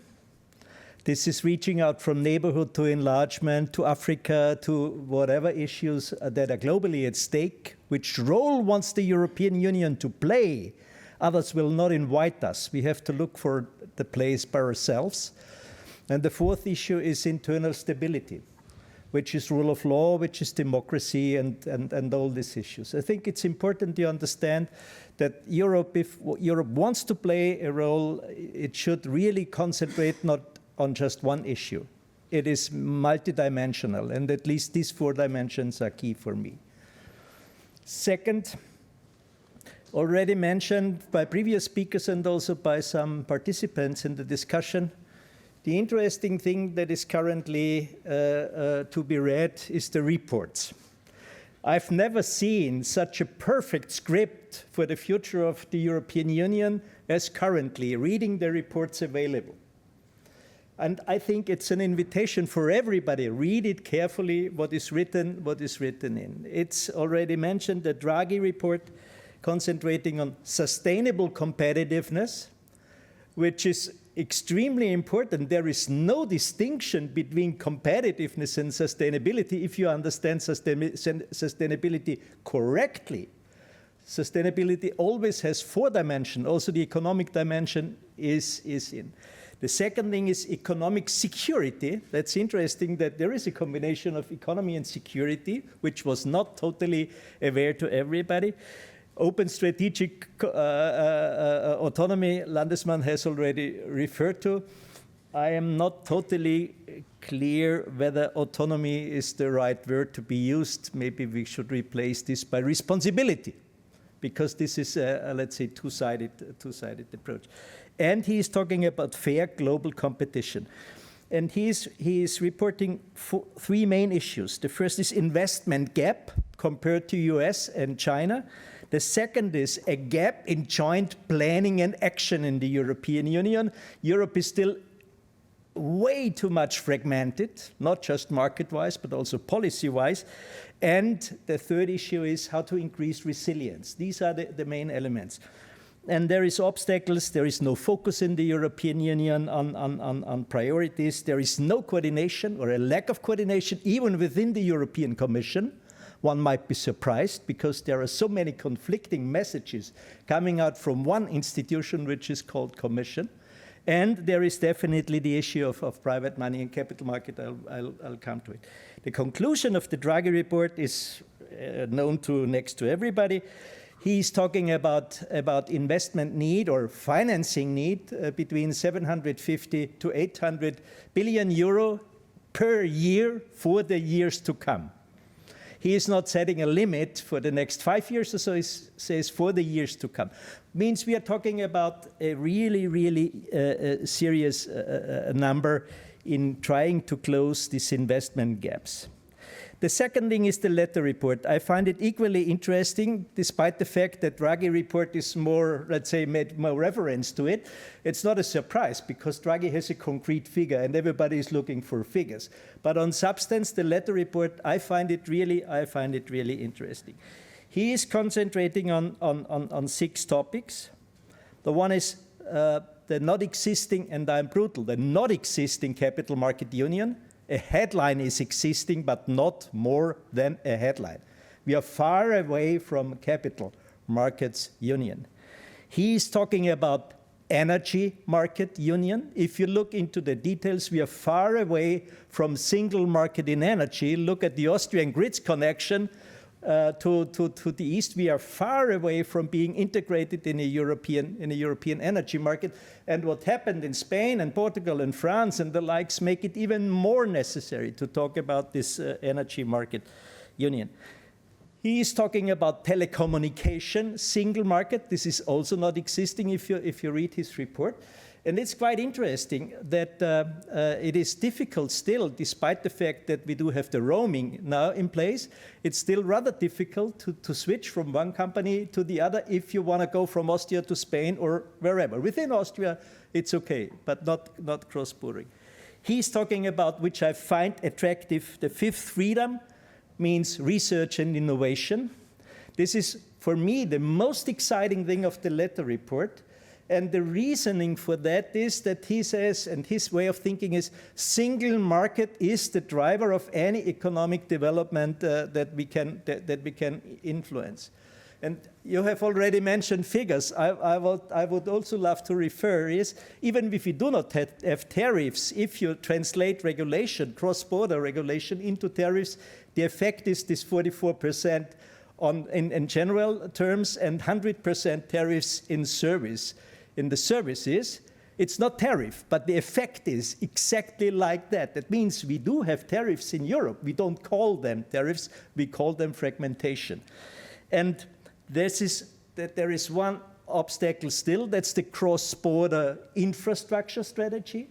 Speaker 4: This is reaching out from neighborhood to enlargement, to Africa, to whatever issues that are globally at stake. Which role wants the European Union to play? Others will not invite us. We have to look for the place by ourselves. And the fourth issue is internal stability, which is rule of law, which is democracy, and all these issues. I think it's important to understand that Europe, if Europe wants to play a role, it should really concentrate not on just one issue. It is multidimensional, and at least these 4 dimensions are key for me. Second, already mentioned by previous speakers and also by some participants in the discussion, the interesting thing that is currently to be read is the reports. I've never seen such a perfect script for the future of the European Union as currently, reading the reports available. And I think it's an invitation for everybody. Read it carefully, what is written in. It's already mentioned the Draghi report concentrating on sustainable competitiveness, which is extremely important. There is no distinction between competitiveness and sustainability if you understand sustainability correctly. Sustainability always has 4 dimensions. Also the economic dimension is in. The second thing is economic security. That's interesting that there is a combination of economy and security, which was not totally aware to everybody. Open strategic autonomy, Landesmann has already referred to. I am not totally clear whether autonomy is the right word to be used. Maybe we should replace this by responsibility, because this is a let's say, two-sided approach. And he is talking about fair global competition. And he is reporting 3 main issues. The first is investment gap compared to US and China. The second is a gap in joint planning and action in the European Union. Europe is still way too much fragmented, not just market-wise, but also policy-wise. And the third issue is how to increase resilience. These are the main elements. And there is obstacles. There is no focus in the European Union on priorities. There is no coordination or a lack of coordination even within the European Commission. One might be surprised because there are so many conflicting messages coming out from one institution, which is called Commission. And there is definitely the issue of private money and capital market. I'll come to it. The conclusion of the Draghi report is known to next to everybody. He's talking about investment need or financing need between 750 to 800 billion euro per year for the years to come. He is not setting a limit for the next 5 years or so, he says for the years to come. Means we are talking about a really, really serious number in trying to close these investment gaps. The second thing is the letter report. I find it equally interesting, despite the fact that Draghi report is more, let's say, made more reference to it. It's not a surprise because Draghi has a concrete figure and everybody is looking for figures. But on substance, the letter report, I find it really interesting. He is concentrating on 6 topics. The one is the not existing, and I'm brutal, the not existing capital market union. A headline is existing, but not more than a headline. We are far away from capital markets union. He is talking about energy market union. If you look into the details, we are far away from single market in energy. Look at the Austrian grids connection. to the east. We are far away from being integrated in a European energy market. And what happened in Spain and Portugal and France and the likes make it even more necessary to talk about this energy market union. He is talking about telecommunication, single market. This is also not existing if you read his report. And it's quite interesting that it is difficult still, despite the fact that we do have the roaming now in place, it's still rather difficult to switch from one company to the other if you want to go from Austria to Spain or wherever. Within Austria, it's okay, but not cross-bordering. He's talking about, which I find attractive, the fifth freedom means research and innovation. This is, for me, the most exciting thing of the Letta report. And the reasoning for that is that he says, and his way of thinking is, single market is the driver of any economic development that we can influence. And you have already mentioned figures. I would also love to refer is, even if we do not have tariffs, if you translate regulation, cross-border regulation into tariffs, the effect is this 44% in general terms and 100% tariffs in service. In the services, it's not tariff, but the effect is exactly like that. That means we do have tariffs in Europe. We don't call them tariffs, we call them fragmentation. And there is one obstacle still, that's the cross-border infrastructure strategy.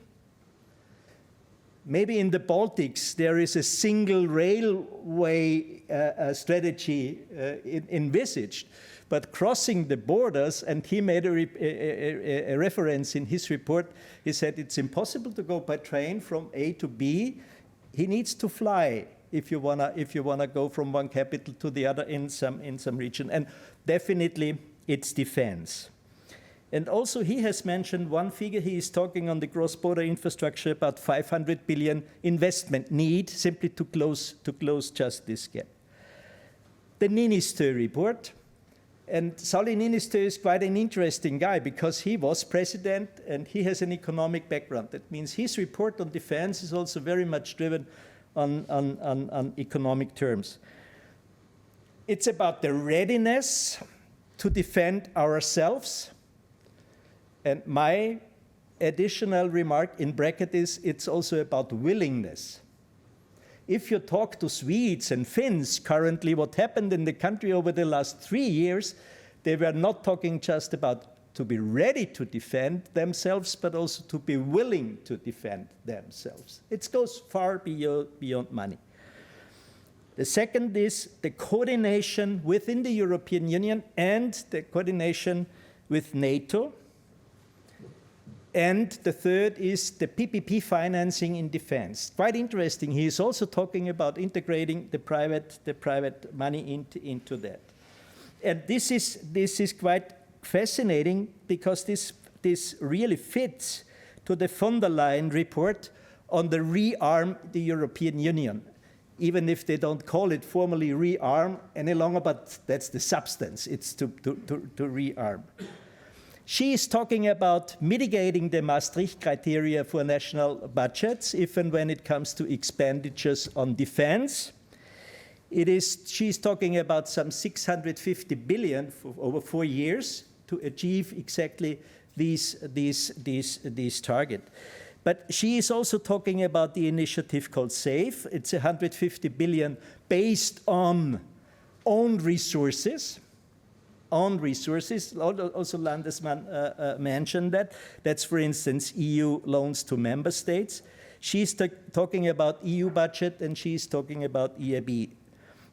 Speaker 4: Maybe in the Baltics, there is a single railway strategy envisaged. But crossing the borders, and he made a reference in his report, he said it's impossible to go by train from A to B. He needs to fly if you wanna go from one capital to the other in some region. And definitely it's defense. And also he has mentioned one figure. He is talking on the cross-border infrastructure about 500 billion investment need simply to close just this gap. The Niinistö report. And Sauli Niinistö is quite an interesting guy because he was president and he has an economic background. That means his report on defense is also very much driven on economic terms. It's about the readiness to defend ourselves. And my additional remark in bracket is it's also about willingness. If you talk to Swedes and Finns currently, what happened in the country over the last 3 years, they were not talking just about to be ready to defend themselves, but also to be willing to defend themselves. It goes far beyond money. The second is the coordination within the European Union and the coordination with NATO. And the third is the PPP financing in defense. Quite interesting. He is also talking about integrating the private money into that. And this is quite fascinating because this really fits to the von der Leyen report on the rearm the European Union, even if they don't call it formally rearm any longer, but that's the substance. It's to rearm. She is talking about mitigating the Maastricht criteria for national budgets, if and when it comes to expenditures on defense. She's talking about some 650 billion over 4 years to achieve exactly these targets. But she is also talking about the initiative called SAFE. It's 150 billion based on own resources. Also Landesmann mentioned that. That's, for instance, EU loans to member states. She's talking about EU budget and she's talking about EIB.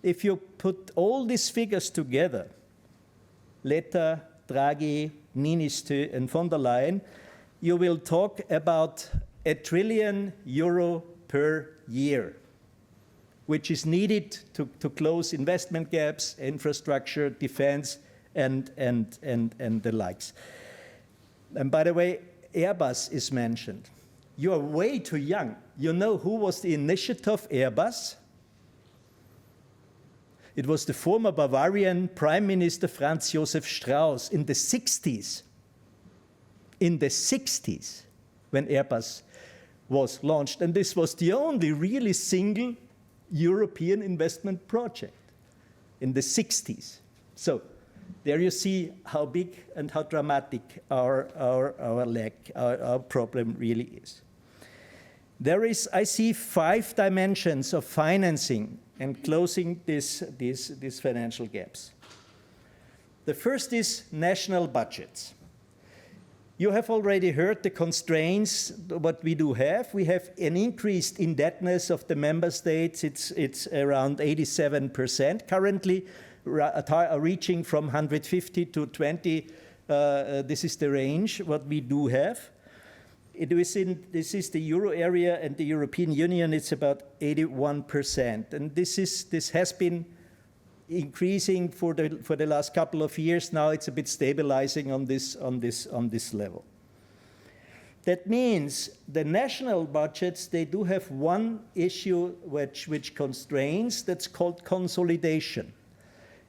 Speaker 4: If you put all these figures together, Letta, Draghi, Niinistö, and von der Leyen, you will talk about €1 trillion per year, which is needed to close investment gaps, infrastructure, defense, and the likes. And by the way, Airbus is mentioned. You are way too young. You know who was the initiator of Airbus? It was the former Bavarian Prime Minister Franz Josef Strauß in the 60s. In the 60s, when Airbus was launched. And this was the only really single European investment project. in the 60s. So there you see how big and how dramatic our problem really is. There is, I see, 5 dimensions of financing and closing these financial gaps. The first is national budgets. You have already heard the constraints, what we do have. We have an increased indebtedness of the member states. It's around 87% currently, reaching from 150 to 20. This is the range, what we do have. This is the euro area and the European Union, it's about 81%. And this has been increasing for the last couple of years. Now it's a bit stabilizing on this level. That means the national budgets, they do have one issue which constrains, that's called consolidation.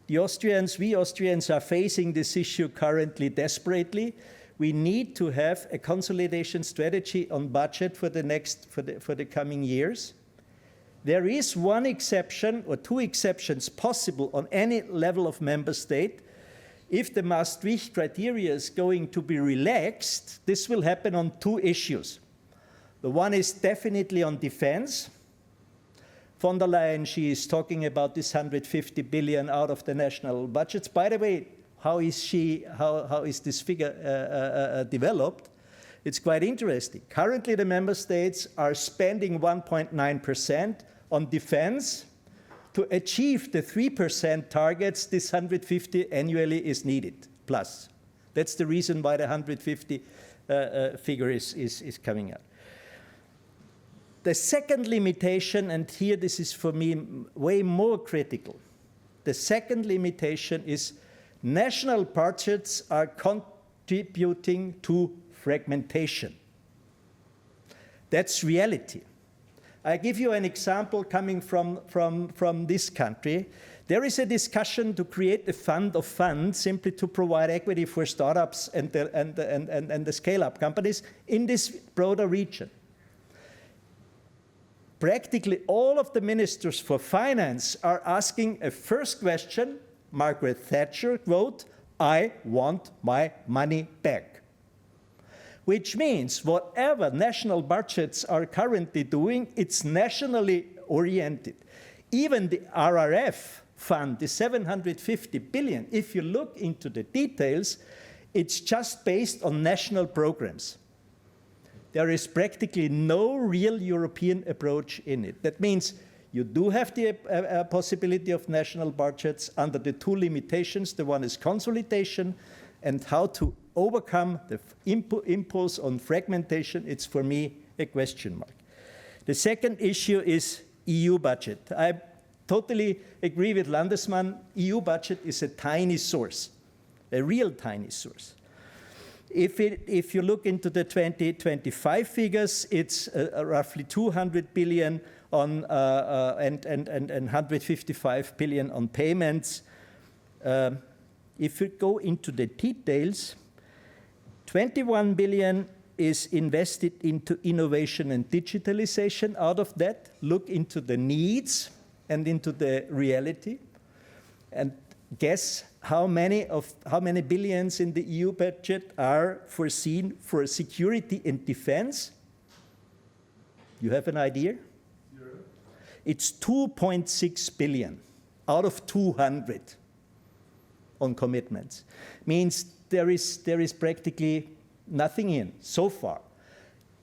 Speaker 4: We Austrians are facing this issue currently desperately. We need to have a consolidation strategy on budget for the coming years. There is one exception or 2 exceptions possible on any level of member state. If the Maastricht criteria is going to be relaxed, this will happen on 2 issues. The one is definitely on defense. Von der Leyen, she is talking about this 150 billion out of the national budgets. By the way, how is this figure developed? It's quite interesting. Currently, the member states are spending 1.9% on defense. To achieve the 3% targets, this 150 annually is needed, plus. That's the reason why the 150 figure is coming out. The second limitation, and here this is for me way more critical, the second limitation is national budgets are contributing to fragmentation. That's reality. I give you an example coming from this country. There is a discussion to create a fund of funds simply to provide equity for startups and the scale-up companies in this broader region. Practically all of the ministers for finance are asking a first question, Margaret Thatcher quote, "I want my money back." Which means whatever national budgets are currently doing, it's nationally oriented. Even the RRF fund, the 750 billion, if you look into the details, it's just based on national programs. There is practically no real European approach in it. That means you do have the possibility of national budgets under the 2 limitations. The one is consolidation, and how to overcome the impulse on fragmentation, it's for me a question mark. The second issue is EU budget. I totally agree with Landesmann. EU budget is a tiny source, a real tiny source. If you look into the 2025 figures, it's roughly 200 billion on and 155 billion on payments. If you go into the details, 21 billion is invested into innovation and digitalization. Out of that, look into the needs and into the reality, and guess how many billions in the EU budget are foreseen for security and defense? You have an idea? Zero. It's 2.6 billion out of 200 on commitments. Means there is practically nothing in so far.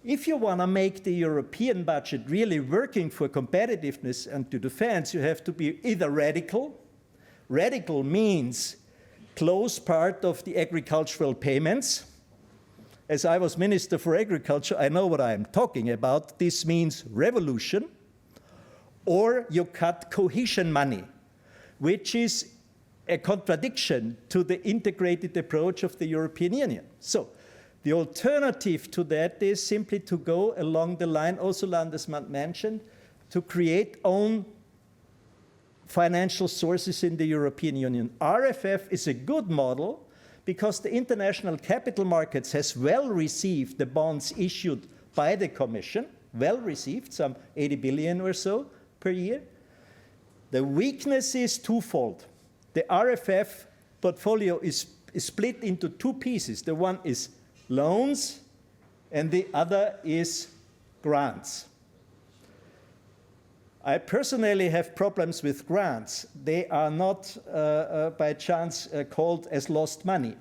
Speaker 4: If you want to make the European budget really working for competitiveness and to defense, you have to be either radical. Radical means close part of the agricultural payments. As I was Minister for Agriculture, I know what I'm talking about. This means revolution. Or you cut cohesion money, which is a contradiction to the integrated approach of the European Union. So the alternative to that is simply to go along the line, also Landesmann mentioned, to create own financial sources in the European Union. RFF is a good model because the international capital markets has well received the bonds issued by the Commission, well received, some 80 billion or so per year. The weakness is twofold. The RFF portfolio is split into two pieces. The one is loans, and the other is grants. I personally have problems with grants. They are not, by chance, called as lost money.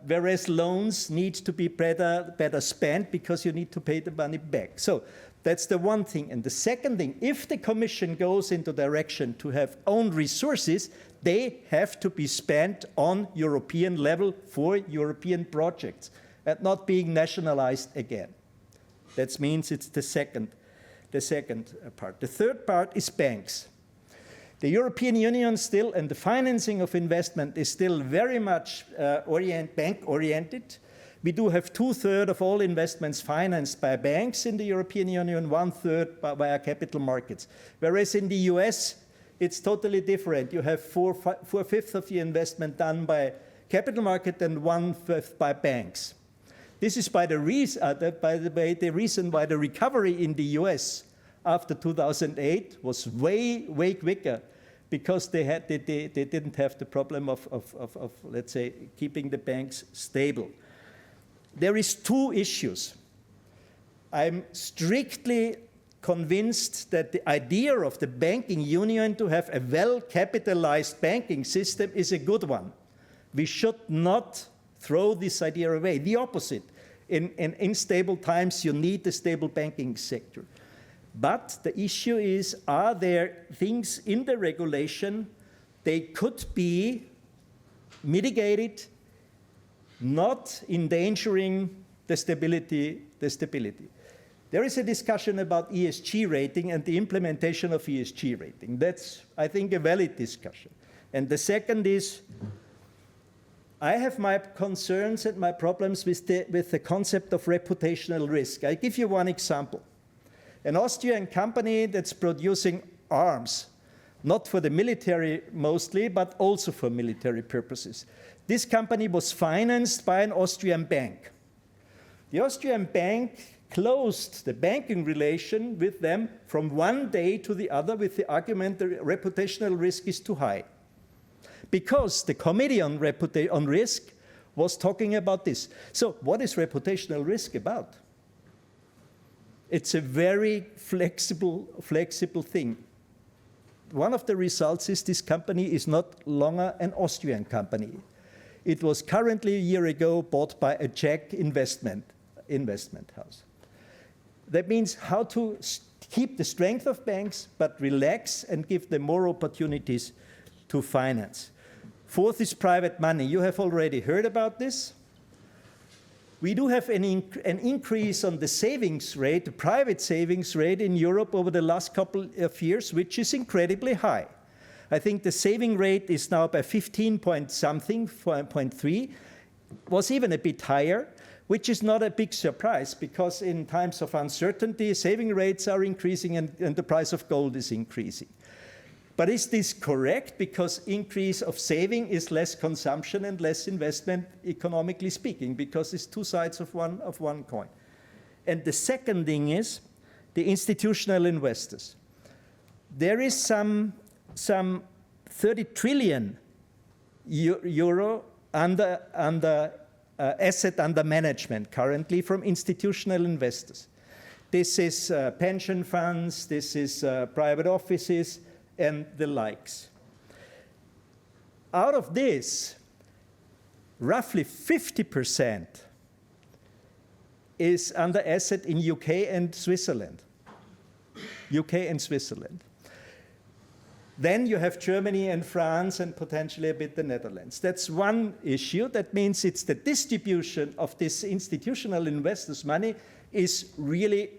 Speaker 4: Whereas loans need to be better spent because you need to pay the money back. So that's the one thing. And the second thing, if the Commission goes into direction to have own resources, they have to be spent on European level for European projects and not being nationalized again. That means it's the second part. The third part is banks. The European Union still, and the financing of investment is still very much bank-oriented. We do have 2/3 of all investments financed by banks in the European Union, 1/3 via capital markets. Whereas in the US, it's totally different. You have 4/5 of the investment done by capital market and 1/5 by banks. This is by the reason why the recovery in the US after 2008 was way quicker, because they didn't have the problem of let's say, keeping the banks stable. There is two issues. I'm strictly convinced that the idea of the banking union to have a well-capitalized banking system is a good one. We should not throw this idea away. The opposite. In stable times, you need a stable banking sector. But the issue is, are there things in the regulation they could be mitigated, not endangering the stability? There is a discussion about ESG rating and the implementation of ESG rating. That's, I think, a valid discussion. And the second is, I have my concerns and my problems with the concept of reputational risk. I give you one example. An Austrian company that's producing arms, not for the military mostly, but also for military purposes. This company was financed by an Austrian bank. The Austrian bank closed the banking relation with them from one day to the other with the argument the reputational risk is too high. Because the Committee on Risk was talking about this. So what is reputational risk about? It's a very flexible thing. One of the results is this company is not longer an Austrian company. It was currently, a year ago, bought by a Czech investment house. That means how to keep the strength of banks, but relax and give them more opportunities to finance. Fourth is private money. You have already heard about this. We do have an increase on the savings rate, the private savings rate in Europe over the last couple of years, which is incredibly high. I think the saving rate is now by 15 point something, 4.3, was even a bit higher, which is not a big surprise, because in times of uncertainty, saving rates are increasing and the price of gold is increasing. But is this correct? Because increase of saving is less consumption and less investment, economically speaking, because it's two sides of one coin. And the second thing is the institutional investors. There is some 30 trillion euro asset under management currently from institutional investors. This is pension funds, this is private offices, and the likes. Out of this, roughly 50% is under asset in UK and Switzerland. Then you have Germany and France and potentially a bit the Netherlands. That's one issue. That means it's the distribution of this institutional investors' money is really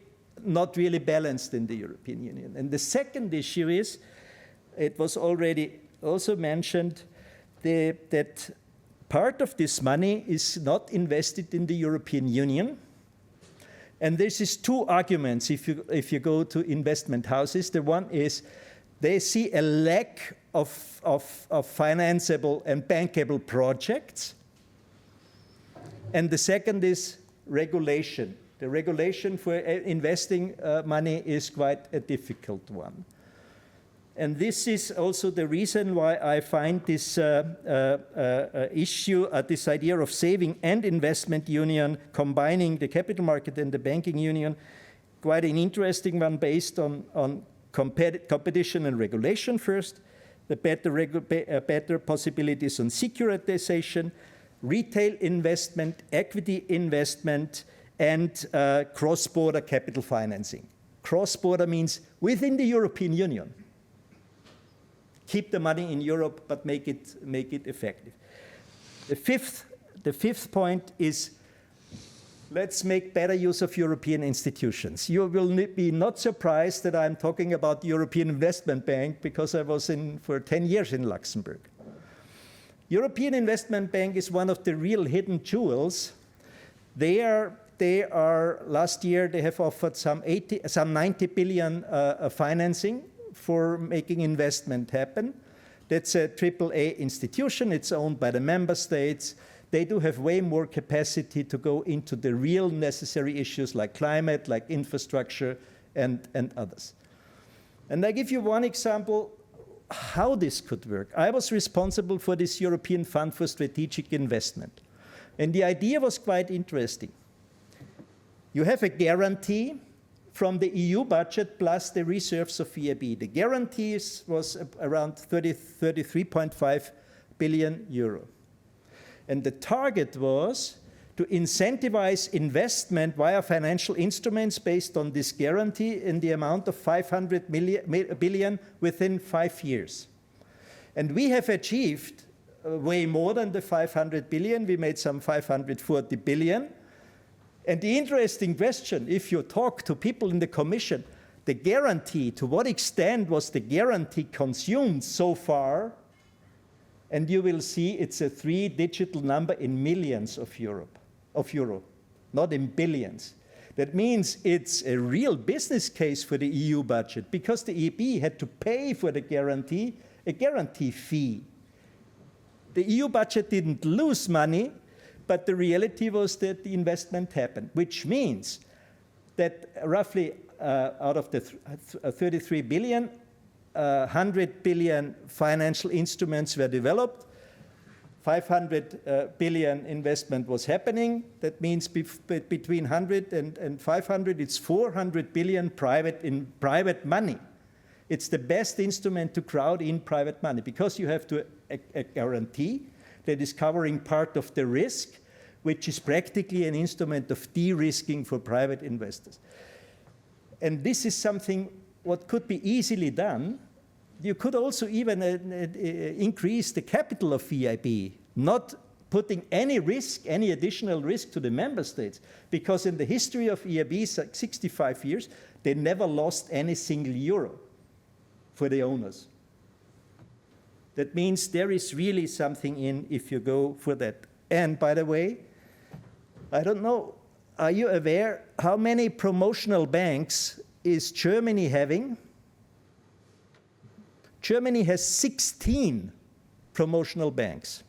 Speaker 4: not really balanced in the European Union. And the second issue is, it was already also mentioned, that part of this money is not invested in the European Union. And this is two arguments if you go to investment houses. The one is they see a lack of financeable and bankable projects. And the second is regulation. The regulation for investing money is quite a difficult one. And this is also the reason why I find this issue, this idea of saving and investment union, combining the capital market and the banking union, quite an interesting one based on competition and regulation first, the better possibilities on securitization, retail investment, equity investment, and cross-border capital financing. Cross-border means within the European Union. Keep the money in Europe, but make it effective. The fifth point is, let's make better use of European institutions. You will be not surprised that I'm talking about the European Investment Bank, because I was for 10 years in Luxembourg. European Investment Bank is one of the real hidden jewels. They are last year they have offered some 90 billion financing for making investment happen. That's a AAA institution. It's owned by the member states. They do have way more capacity to go into the real necessary issues like climate, like infrastructure, and others. And I give you one example how this could work. I was responsible for this European Fund for Strategic Investment. And the idea was quite interesting. You have a guarantee from the EU budget plus the reserves of EIB. The guarantees was around 33.5 billion euro. And the target was to incentivize investment via financial instruments based on this guarantee in the amount of 500 billion within 5 years. And we have achieved way more than the 500 billion. We made some 540 billion. And the interesting question, if you talk to people in the Commission, the guarantee, to what extent was the guarantee consumed so far? And you will see it's a 3-digit number in millions of euro, not in billions. That means it's a real business case for the EU budget, because the EIB had to pay for the guarantee, a guarantee fee. The EU budget didn't lose money, but the reality was that the investment happened, which means that roughly out of the 33 billion, 100 billion financial instruments were developed. 500 billion investment was happening. That means between 100 and 500, it's 400 billion private money. It's the best instrument to crowd in private money, because you have a guarantee that is covering part of the risk, which is practically an instrument of de-risking for private investors. And this is something what could be easily done. You could also even increase the capital of EIB, not putting any risk, any additional risk to the member states, because in the history of EIB, 65 years, they never lost any single euro for the owners. That means there is really something in if you go for that. And by the way, I don't know, are you aware how many promotional banks is Germany having? Germany has 16 promotional banks.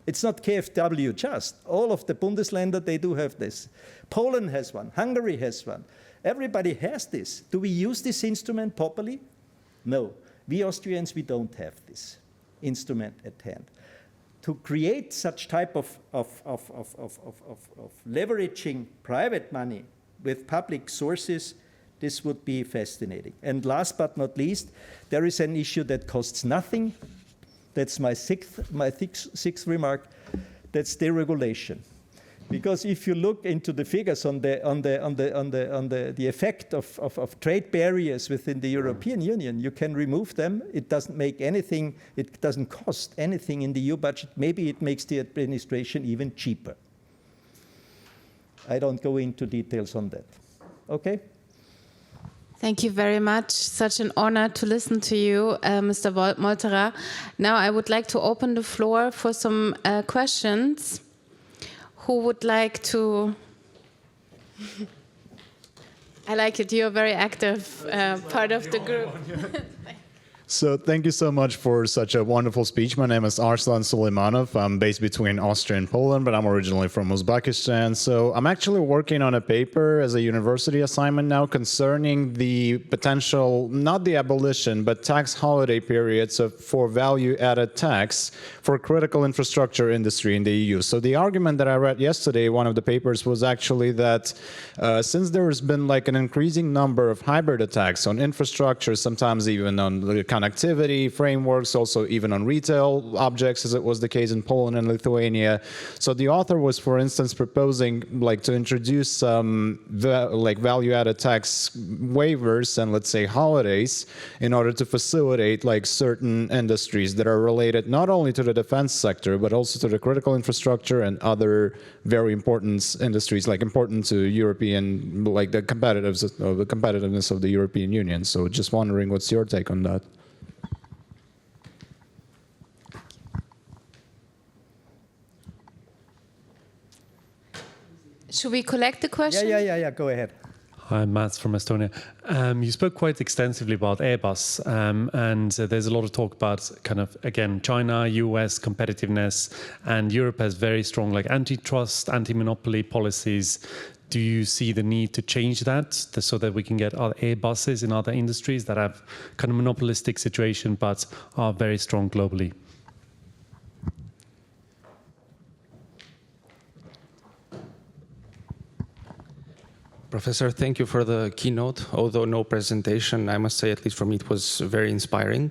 Speaker 4: It's not KfW just. All of the Bundesländer, they do have this. Poland has one. Hungary has one. Everybody has this. Do we use this instrument properly? No. We Austrians, we don't have this instrument at hand. To create such type of leveraging private money with public sources, this would be fascinating. And last but not least, there is an issue that costs nothing. That's my sixth remark. That's deregulation. Because if you look into the figures on the effect of trade barriers within the European Union, you can remove them. It doesn't make anything. It doesn't cost anything in the EU budget. Maybe it makes the administration even cheaper. I don't go into details on that. Okay.
Speaker 2: Thank you very much. Such an honor to listen to you, Mr. Molterer. Now I would like to open the floor for some questions. Who would like to? I like it. You're a very active part of the group.
Speaker 3: So thank you so much for such a wonderful speech. My name is Arslan Suleimanov. I'm based between Austria and Poland, but I'm originally from Uzbekistan. So I'm actually working on a paper as a university assignment now concerning the potential, not the abolition, but tax holiday periods for value-added tax for critical infrastructure industry in the EU. So the argument that I read yesterday, one of the papers, was actually that since there has been like an increasing number of hybrid attacks on infrastructure, sometimes even on the connectivity frameworks, also even on retail objects, as it was the case in Poland and Lithuania. So the author was, for instance, proposing like to introduce some value-added tax waivers and, let's say, holidays in order to facilitate like certain industries that are related not only to the defense sector, but also to the critical infrastructure and other very important industries, like important to European, like the competitiveness of the European Union. So just wondering, what's your take on that?
Speaker 2: Should we collect the question?
Speaker 4: Yeah, go ahead.
Speaker 21: Hi, Mats from Estonia. You spoke quite extensively about Airbus, and there's a lot of talk about kind of, again, China, US competitiveness, and Europe has very strong like antitrust, anti-monopoly policies. Do you see the need to change that so that we can get other Airbuses in other industries that have kind of monopolistic situation but are very strong globally?
Speaker 14: Professor, thank you for the keynote. Although no presentation, I must say, at least for me, it was very inspiring.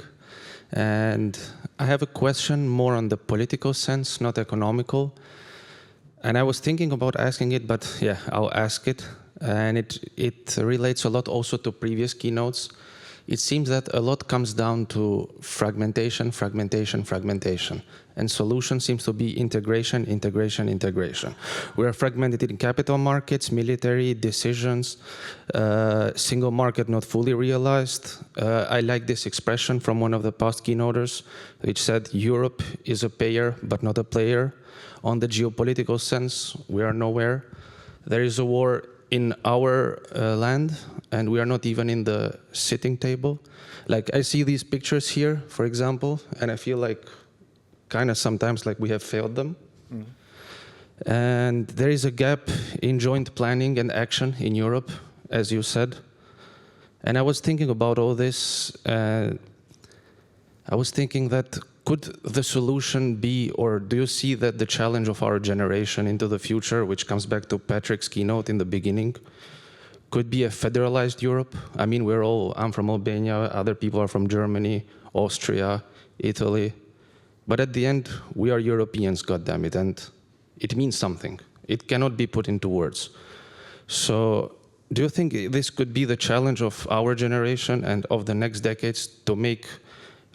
Speaker 14: And I have a question more on the political sense, not economical. And I was thinking about asking it, but yeah, I'll ask it. And it relates a lot also to previous keynotes. It seems that a lot comes down to fragmentation, fragmentation, fragmentation. And solution seems to be integration, integration, integration. We are fragmented in capital markets, military, decisions, single market not fully realized. I like this expression from one of the past keynoters, which said Europe is a payer but not a player. On the geopolitical sense, we are nowhere. There is a war in our land, and we are not even in the sitting table. Like, I see these pictures here, for example, and I feel like kind of sometimes like we have failed them. Mm-hmm. And there is a gap in joint planning and action in Europe, as you said. And I was thinking about all this. I was thinking that could the solution be, or do you see that the challenge of our generation into the future, which comes back to Patrick's keynote in the beginning, could be a federalized Europe? I mean, I'm from Albania, other people are from Germany, Austria, Italy. But at the end, we are Europeans, goddammit, and it means something. It cannot be put into words. So do you think this could be the challenge of our generation and of the next decades to make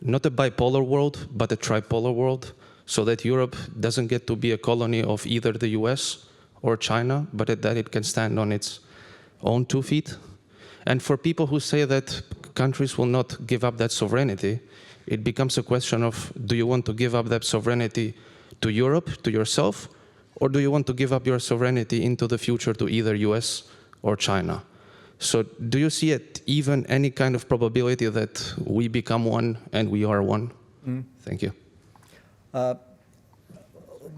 Speaker 14: not a bipolar world, but a tripolar world, so that Europe doesn't get to be a colony of either the US or China, but that it can stand on its own 2 feet? And for people who say that countries will not give up that sovereignty, it becomes a question of, do you want to give up that sovereignty to Europe, to yourself, or do you want to give up your sovereignty into the future to either US or China? So do you see it even any kind of probability that we become one and we are one? Mm. Thank you.
Speaker 4: The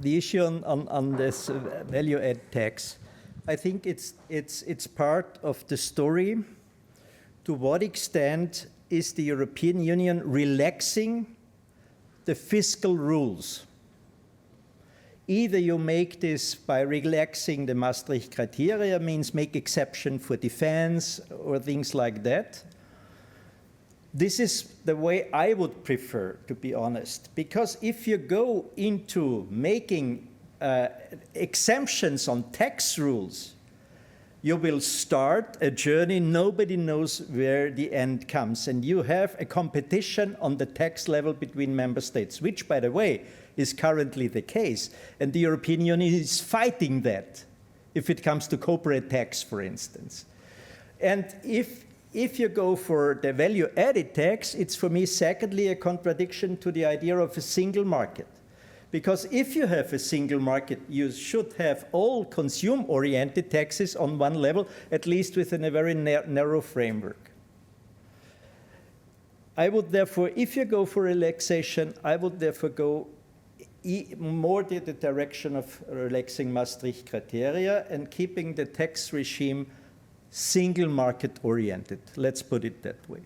Speaker 4: issue on this value-add tax, I think it's part of the story. To what extent is the European Union relaxing the fiscal rules? Either you make this by relaxing the Maastricht criteria, means make exception for defense or things like that. This is the way I would prefer, to be honest, because if you go into making exemptions on tax rules, you will start a journey, nobody knows where the end comes, and you have a competition on the tax level between member states, which, by the way, is currently the case, and the European Union is fighting that if it comes to corporate tax, for instance. And if you go for the value-added tax, it's for me, secondly, a contradiction to the idea of a single market. Because if you have a single market, you should have all consume-oriented taxes on one level, at least within a very narrow framework. I would therefore, if you go for relaxation, I would therefore go more to the direction of relaxing Maastricht criteria and keeping the tax regime single market oriented. Let's put it that way.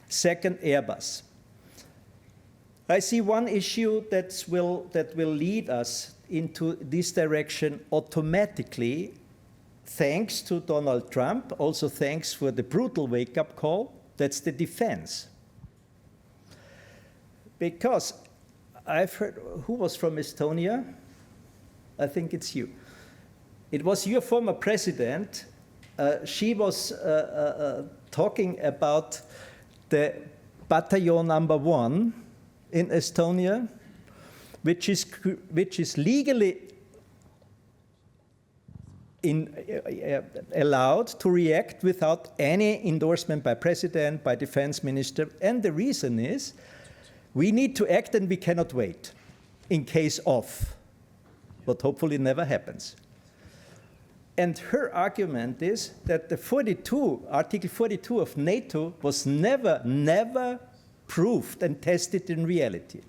Speaker 4: Second, Airbus. I see one issue that will lead us into this direction automatically, thanks to Donald Trump, also thanks for the brutal wake-up call. That's the defense. Because I've heard, who was from Estonia? I think it's you. It was your former president. She was talking about the Battalion number 1 in Estonia, which is legally allowed to react without any endorsement by president, by defense minister. And the reason is, we need to act and we cannot wait in case of, but hopefully never happens. And her argument is that the Article 42 of NATO was never proved and tested in reality.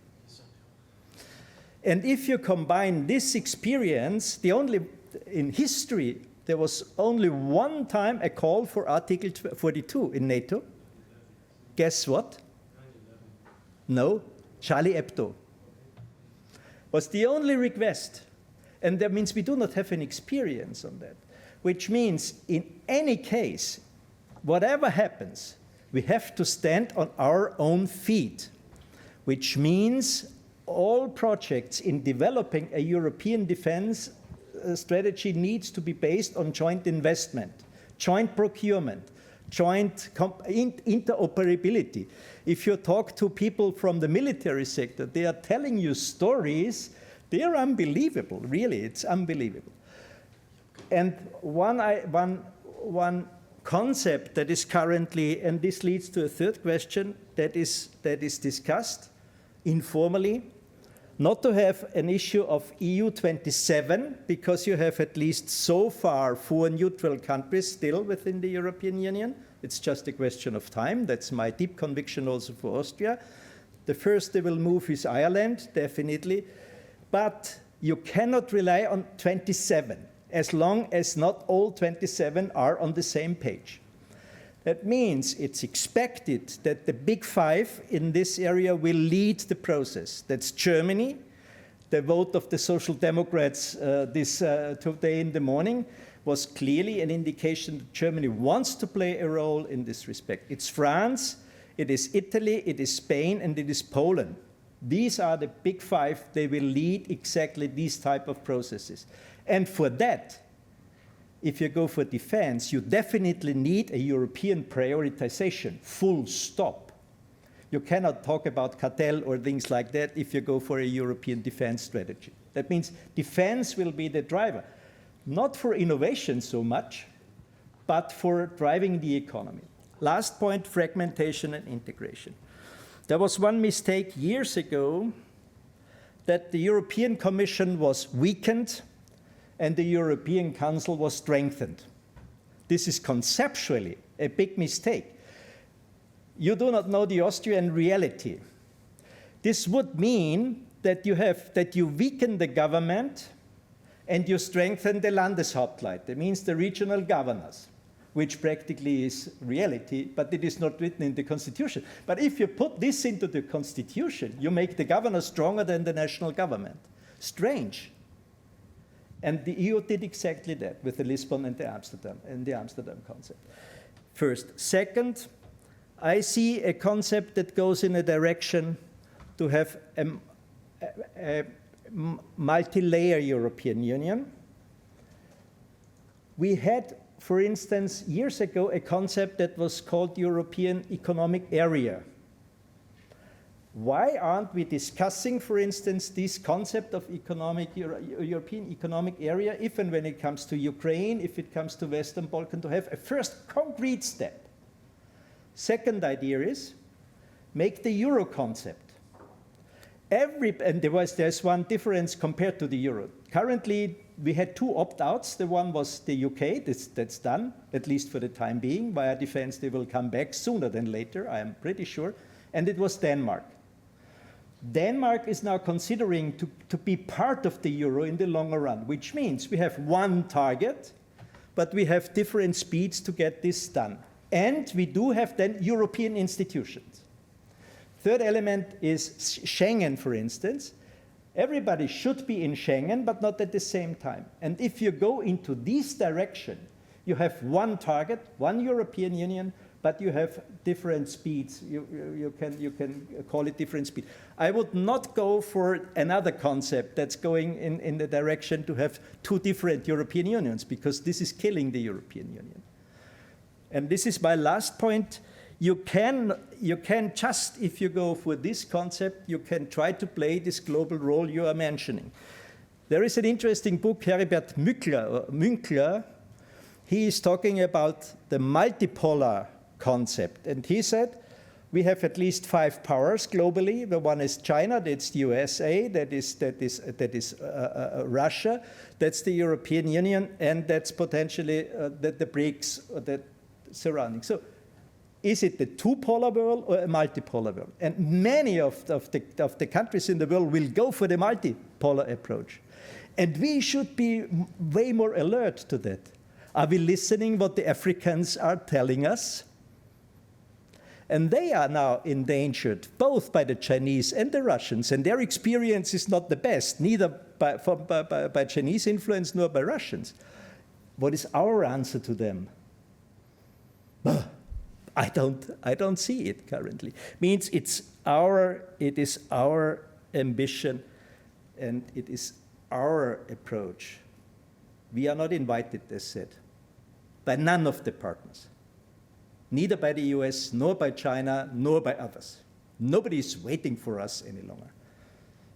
Speaker 4: And if you combine this experience, in history, there was only one time a call for Article 42 in NATO. Guess what? No, Charlie Hebdo was the only request. And that means we do not have an experience on that, which means in any case, whatever happens, we have to stand on our own feet, which means all projects in developing a European defense strategy needs to be based on joint investment, joint procurement, joint interoperability. If you talk to people from the military sector, they are telling you stories. They are unbelievable, really, it's unbelievable. And one concept that is currently, and this leads to a third question, that is discussed informally, not to have an issue of EU 27, because you have at least so far 4 neutral countries still within the European Union. It's just a question of time. That's my deep conviction also for Austria. The first they will move is Ireland, definitely. But you cannot rely on 27, as long as not all 27 are on the same page. That means it's expected that the big 5 in this area will lead the process. That's Germany. The vote of the Social Democrats today in the morning was clearly an indication that Germany wants to play a role in this respect. It's France, it is Italy, it is Spain, and it is Poland. These are the big 5. They will lead exactly these type of processes. And for that, if you go for defense, you definitely need a European prioritization, full stop. You cannot talk about cartel or things like that if you go for a European defense strategy. That means defense will be the driver, not for innovation so much, but for driving the economy. Last point, fragmentation and integration. There was one mistake years ago that the European Commission was weakened and the European Council was strengthened. This is conceptually a big mistake. You do not know the Austrian reality. This would mean that you weaken the government and you strengthen the Landeshauptleute. That means the regional governors, which practically is reality, but it is not written in the constitution. But if you put this into the constitution, you make the governor stronger than the national government. Strange. And the EU did exactly that with the Lisbon and the Amsterdam concept. First. Second, I see a concept that goes in a direction to have a multi-layer European Union. We had, for instance, years ago, a concept that was called European Economic Area. Why aren't we discussing, for instance, this concept of European Economic Area, if and when it comes to Ukraine, if it comes to Western Balkan, to have a first concrete step? Second idea is, make the Euro concept. And there's one difference compared to the Euro. Currently, we had 2 opt-outs. The one was the UK, that's done, at least for the time being. Via defense, they will come back sooner than later, I am pretty sure. and it was Denmark. Denmark is now considering to be part of the euro in the longer run, which means we have one target, but we have different speeds to get this done. And we do have then European institutions. Third element is Schengen, for instance. Everybody should be in Schengen, but not at the same time. And if you go into this direction, you have one target, one European Union, but you have different speeds. You can call it different speed. I would not go for another concept that's going in the direction to have two different European Unions, because this is killing the European Union. And this is my last point. You can just, if you go for this concept, you can try to play this global role you are mentioning. There is an interesting book, Herbert Münkler. He is talking about the multipolar concept. And he said, we have at least 5 powers globally. The one is China, that's the USA, that is Russia, that's the European Union, and that's potentially the BRICS that surrounding. So is it the two-polar world or a multipolar world? And many of the countries in the world will go for the multipolar approach. And we should be way more alert to that. Are we listening what the Africans are telling us? And they are now endangered, both by the Chinese and the Russians, and their experience is not the best, neither by Chinese influence nor by Russians. What is our answer to them? I don't see it currently. Means it is our ambition, and it is our approach. We are not invited, as said, by none of the partners. Neither by the US, nor by China, nor by others. Nobody is waiting for us any longer.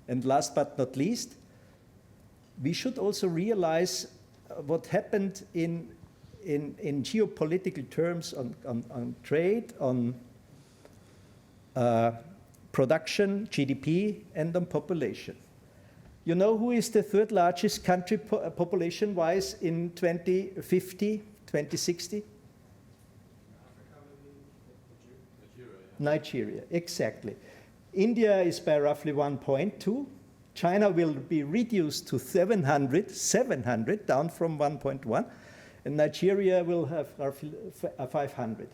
Speaker 4: And last but not least, we should also realize what happened in geopolitical terms on trade, on production, GDP, and on population. You know who is the third largest country population-wise in 2050, 2060? Nigeria, exactly. India is by roughly 1.2. China will be reduced to 700, down from 1.1. And Nigeria will have roughly 500.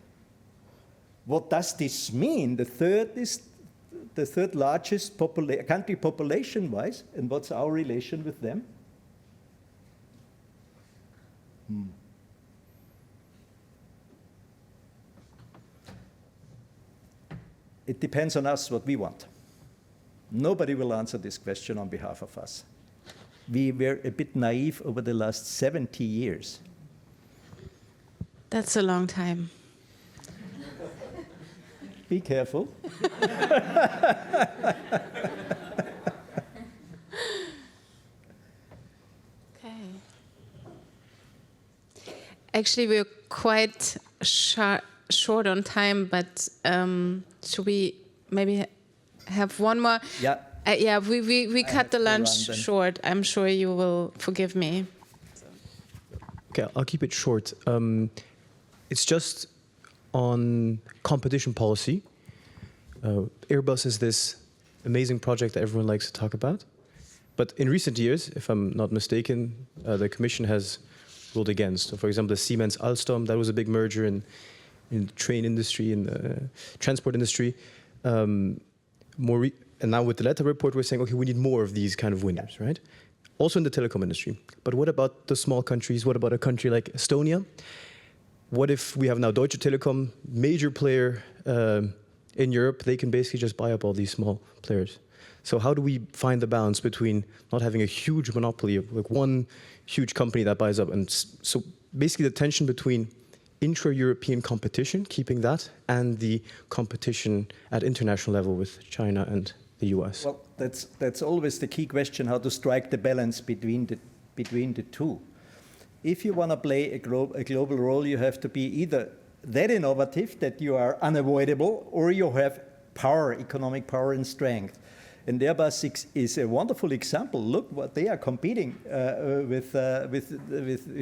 Speaker 4: What does this mean? The third largest country population-wise, and what's our relation with them? It depends on us what we want. Nobody will answer this question on behalf of us. We were a bit naive over the last 70 years.
Speaker 2: That's a long time.
Speaker 4: Be careful.
Speaker 2: Okay. Actually, we're quite short on time, but should we maybe have one more?
Speaker 4: Yeah.
Speaker 2: Yeah, we cut the lunch short. I'm sure you will forgive me.
Speaker 8: Okay, I'll keep it short. It's just on competition policy. Airbus is this amazing project that everyone likes to talk about. But in recent years, if I'm not mistaken, the Commission has ruled against. So for example, the Siemens Alstom, that was a big merger in the train industry, in the transport industry. And now with the Letta report, we're saying, okay, we need more of these kind of winners, right? Also in the telecom industry. But what about the small countries? What about a country like Estonia? What if we have now Deutsche Telekom, major player in Europe? They can basically just buy up all these small players. So how do we find the balance between not having a huge monopoly of like one huge company that buys up? And so basically the tension between intra-European competition, keeping that, and the competition at international level with China and the US.
Speaker 4: Well, that's always the key question, how to strike the balance between the two. If you want to play a global role, you have to be either that innovative that you are unavoidable, or you have power, economic power and strength. And Airbus is a wonderful example. Look what they are competing with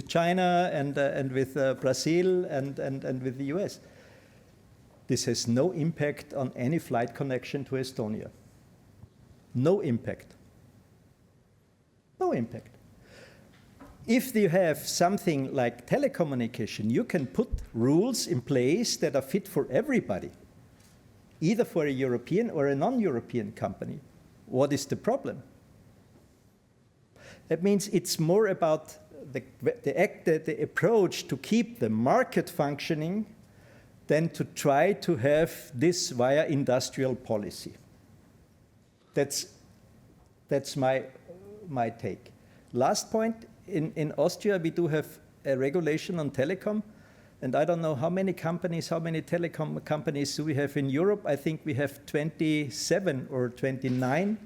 Speaker 4: China and with Brazil and with the US. this has no impact on any flight connection to Estonia. No impact. No impact. If you have something like telecommunication, you can put rules in place that are fit for everybody, either for a European or a non-European company. What is the problem? That means it's more about the approach to keep the market functioning than to try to have this via industrial policy. That's my take. Last point, in Austria we do have a regulation on telecom, and I don't know how many telecom companies do we have in Europe. I think we have 27 or 29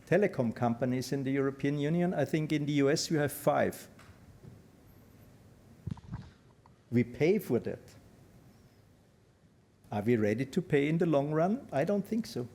Speaker 4: telecom companies in the European Union. I think in the US you have 5. We pay for that. Are we ready to pay in the long run? I don't think so.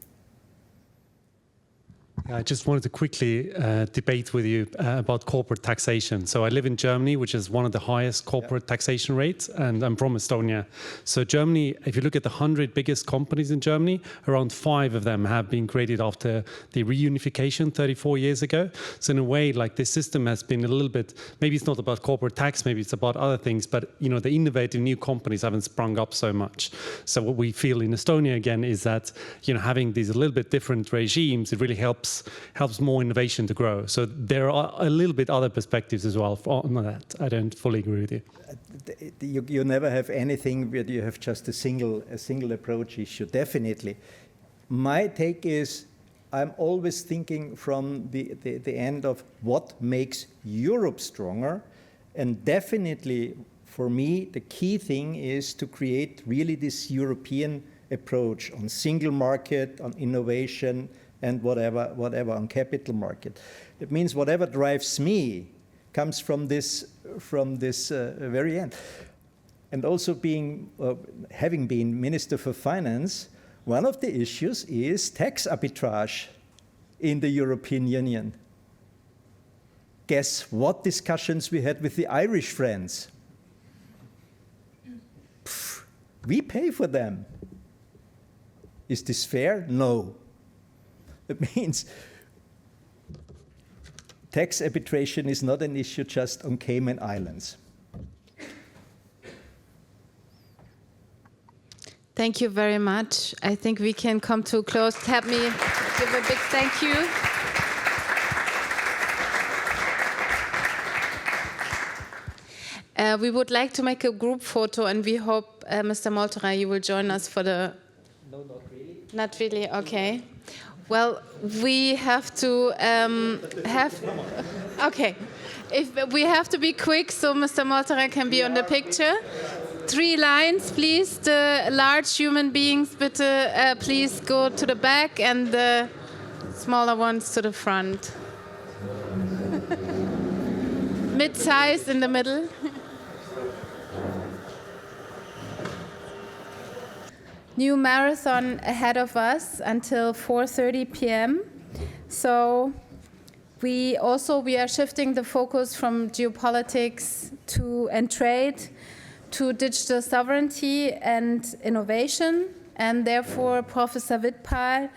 Speaker 21: I just wanted to quickly debate with you about corporate taxation. So I live in Germany, which is one of the highest corporate taxation rates, and I'm from Estonia. So Germany, if you look at the 100 biggest companies in Germany, around 5 of them have been created after the reunification 34 years ago. So in a way, like this system has been a little bit, maybe it's not about corporate tax, maybe it's about other things, but you know, the innovative new companies haven't sprung up so much. So what we feel in Estonia again is that, you know, having these a little bit different regimes, it really helps more innovation to grow. So there are a little bit other perspectives as well on that. I don't fully agree with you.
Speaker 4: You never have anything where you have just a single approach issue, definitely. My take is I'm always thinking from the end of what makes Europe stronger, and definitely for me the key thing is to create really this European approach on single market, on innovation, and whatever on capital market. It means whatever drives me comes from this very end. And also having been Minister for Finance, one of the issues is tax arbitrage in the European Union. Guess what discussions we had with the Irish friends? We pay for them. Is this fair? No. That means tax arbitration is not an issue just on Cayman Islands.
Speaker 2: Thank you very much. I think we can come to a close. Help me give a big thank you. We would like to make a group photo, and we hope, Mr. Molterer, you will join us for the...
Speaker 4: No, not really.
Speaker 2: Not really, okay. Well, we have to okay. If we have to be quick, so Mr. Molterer can be on the picture. 3 lines, please. The large human beings, bitte, please go to the back, and the smaller ones to the front. Mid-size in the middle. New marathon ahead of us until 4:30 p.m. So we are shifting the focus from geopolitics and trade to digital sovereignty and innovation, and therefore Professor Wittpahl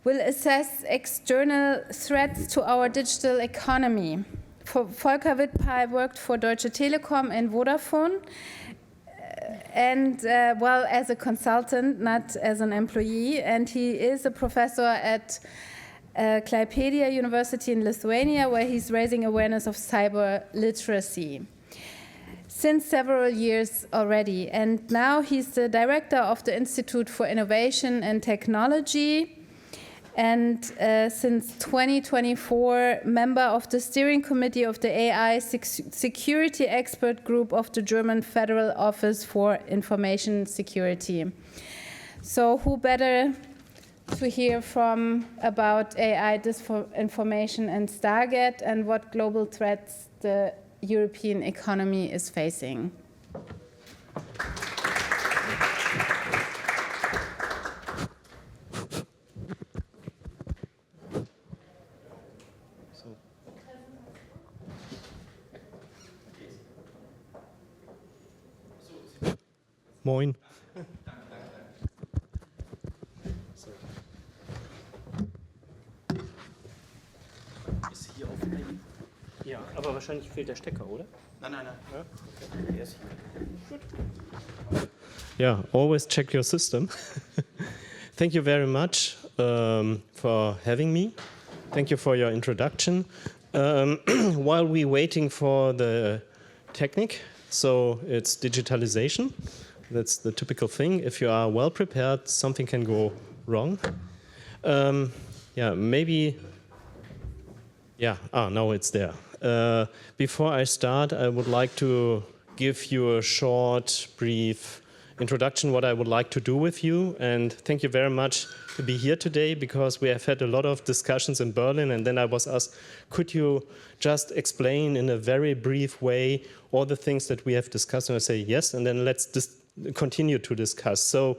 Speaker 2: will assess external threats to our digital economy. Volker Wittpahl worked for Deutsche Telekom and Vodafone, and well, as a consultant, not as an employee, and he is a professor at Klaipėda University in Lithuania, where he's raising awareness of cyber literacy since several years already. And now he's the director of the Institute for Innovation and Technology, and since 2024, member of the steering committee of the AI security expert group of the German Federal Office for Information Security. So who better to hear from about AI disinformation and Stargate, and what global threats the European economy is facing.
Speaker 5: Moin. Aber wahrscheinlich fehlt der Stecker, oder?
Speaker 8: Nein, nein, nein.
Speaker 5: Ja? Okay. Yes.
Speaker 8: Good.
Speaker 5: Yeah, always check your system. Thank you very much for having me. Thank you for your introduction. While we're waiting for the technique, so it's digitalization. That's the typical thing. If you are well prepared, something can go wrong. Yeah, maybe. Yeah, now it's there. Before I start, I would like to give you a short, brief introduction what I would like to do with you. And thank you very much to be here today, because we have had a lot of discussions in Berlin, and then I was asked, could you just explain in a very brief way all the things that we have discussed? And I say yes, and then let's continue to discuss. So